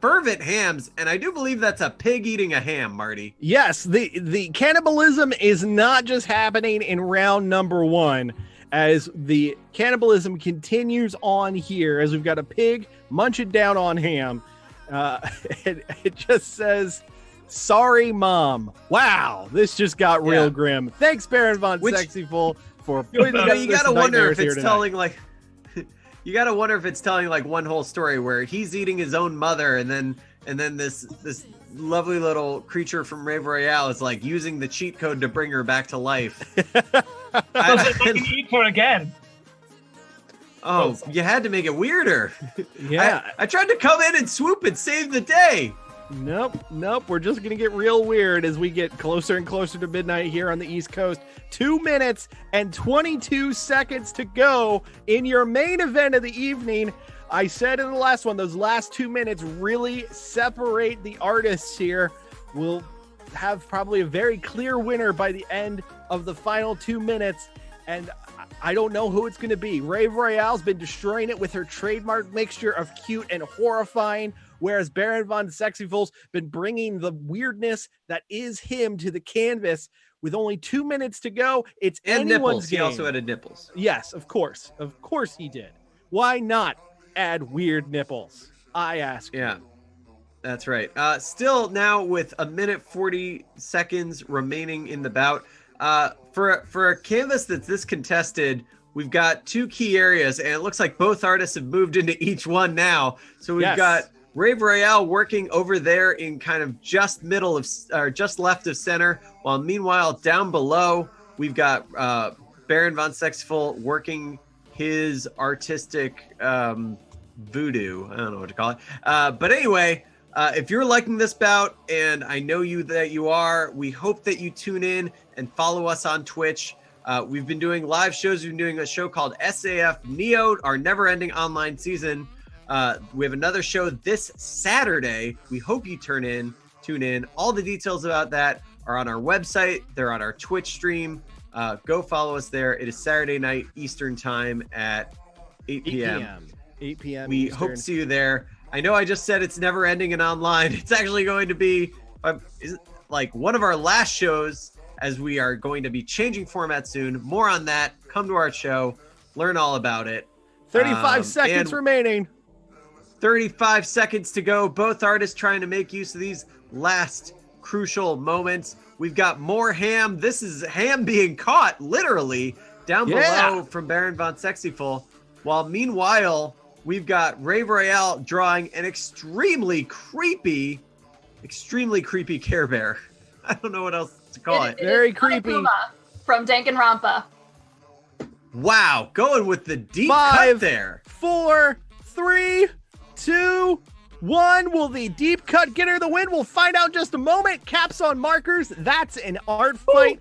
fervent hams, and I do believe that's a pig eating a ham, Marty. Yes, the cannibalism is not just happening in round number one, as the cannibalism continues on here, as we've got a pig munching down on ham. It just says, "Sorry, Mom." Wow, this just got real grim. Thanks, Baron von Sexyful, for putting together you gotta wonder if it's telling tonight. you gotta wonder if it's telling like one whole story where he's eating his own mother, and then this lovely little creature from Rave Royale is like using the cheat code to bring her back to life. So they can eat her again. Oh, you had to make it weirder. Yeah. I tried to come in and swoop and save the day. Nope. We're just going to get real weird as we get closer and closer to midnight here on the East Coast. 2 minutes and 22 seconds to go in your main event of the evening. I said in the last one, those last 2 minutes really separate the artists here. We'll have probably a very clear winner by the end of the final 2 minutes. And I don't know who it's going to be. Rave Royale's been destroying it with her trademark mixture of cute and horrifying, whereas Baron von Sexyful's been bringing the weirdness that is him to the canvas. With only 2 minutes to go, it's and anyone's nipples. game. He also added nipples. Yes, of course he did. Why not add weird nipples? I ask. Yeah, that's right. Still now with 1 minute 40 seconds remaining in the bout. For a canvas that's this contested, we've got two key areas, and it looks like both artists have moved into each one now. So we've got Rave Royale working over there in kind of just middle of, or just left of center, while meanwhile down below we've got Baron von Sexful working his artistic voodoo. I don't know what to call it. But anyway, if you're liking this bout, and I know that you are, we hope that you tune in and follow us on Twitch. We've been doing live shows. We've been doing a show called SAF Neo, our never-ending online season. We have another show this Saturday. We hope you tune in. All the details about that are on our website. They're on our Twitch stream. Go follow us there. It is Saturday night Eastern time at 8 p.m. 8 p.m. We Eastern. hope to see you there. I know I just said it's never ending and online. It's actually going to be like one of our last shows, as we are going to be changing format soon. More on that. Come to our show. Learn all about it. 35 seconds remaining. 35 seconds to go. Both artists trying to make use of these last crucial moments. We've got more ham. This is ham being caught, literally, down below from Baron von Sexyful. While meanwhile, we've got Rave Royale drawing an extremely creepy Care Bear. I don't know what else to call it. Very creepy. Puma from Danganronpa. Wow, going with the deep cut there. 4, 3, 2, 1. Will the deep cut get her the win? We'll find out in just a moment. Caps on markers. That's an art fight.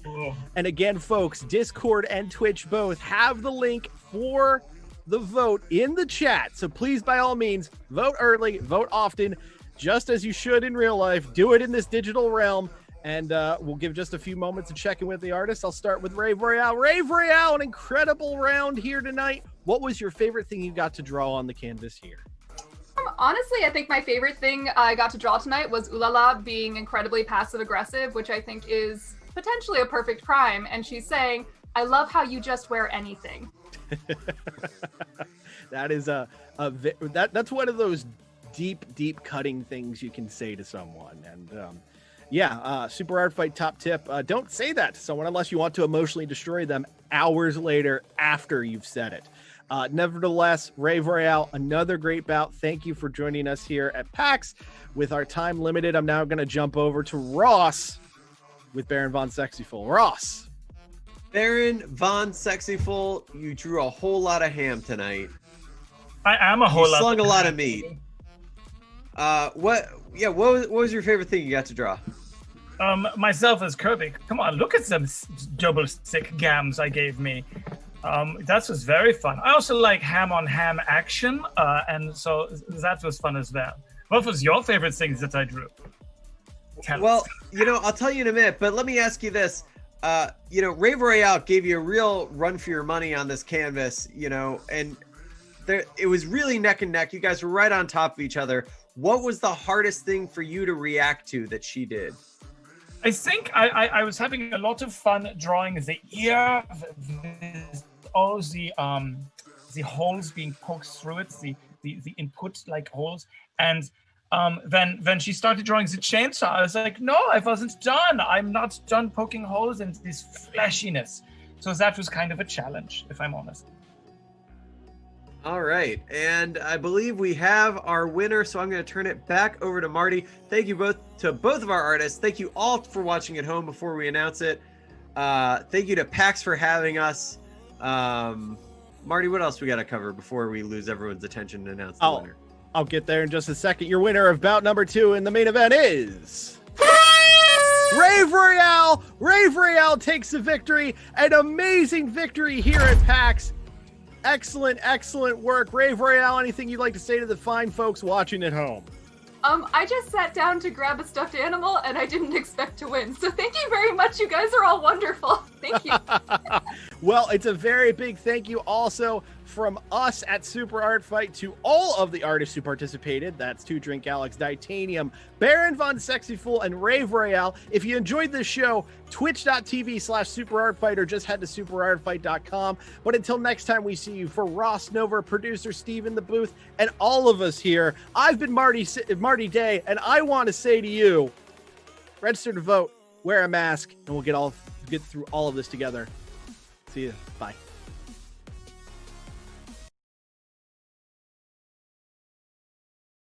And again, folks, Discord and Twitch both have the link for the vote in the chat. So please, by all means, vote early, vote often, just as you should in real life. Do it in this digital realm. And we'll give just a few moments to check in with the artist. I'll start with Rave Royale. Rave Royale, an incredible round here tonight. What was your favorite thing you got to draw on the canvas here? Honestly, I think my favorite thing I got to draw tonight was Ulala being incredibly passive-aggressive, which I think is potentially a perfect crime. And she's saying, I love how you just wear anything. That is that's one of those deep cutting things you can say to someone. And Super Art Fight top tip, don't say that to someone unless you want to emotionally destroy them hours later after you've said it. Nevertheless, Rave Royale, another great bout. Thank you for joining us here at PAX. With our time limited, I'm now going to jump over to Ross with Baron von Sexyful. Ross. Baron von Sexyful, you drew a whole lot of ham tonight. I am a whole lot. You slung a lot of meat. What was your favorite thing you got to draw? Myself as Kirby. Come on, look at some double stick gams I gave me. That was very fun. I also like ham on ham action, and so that was fun as well. What was your favorite things that I drew? Well, I'll tell you in a minute, but let me ask you this. Rave Royale gave you a real run for your money on this canvas, and it was really neck and neck. You guys were right on top of each other. What was the hardest thing for you to react to that she did? I think I was having a lot of fun drawing the ear, with all the holes being poked through it, the input like holes, and when she started drawing the chainsaw, I was like, no, I wasn't done. I'm not done poking holes in this fleshiness. So that was kind of a challenge, if I'm honest. All right, and I believe we have our winner, so I'm going to turn it back over to Marty. Thank you both of our artists. Thank you all for watching at home before we announce it. Thank you to PAX for having us. Marty, what else we got to cover before we lose everyone's attention and announce the winner? I'll get there in just a second. Your winner of bout number 2 in the main event is Rave Royale. Rave Royale takes the victory. An amazing victory here at PAX. Excellent work. Rave Royale, anything you'd like to say to the fine folks watching at home? I just sat down to grab a stuffed animal and I didn't expect to win. So thank you very much. You guys are all wonderful. Thank you. Well, it's a very big thank you also from us at Super Art Fight to all of the artists who participated. That's Two Drink Alex, Titanium, Baron von Sexyful, and Rave Royale. If you enjoyed this show, twitch.tv/superartfight or just head to superartfight.com. But until next time we see you, for Ross Nova, producer Steve in the booth, and all of us here, I've been Marty Day, and I want to say to you, register to vote, wear a mask, and we'll get through all of this together. See you. Bye.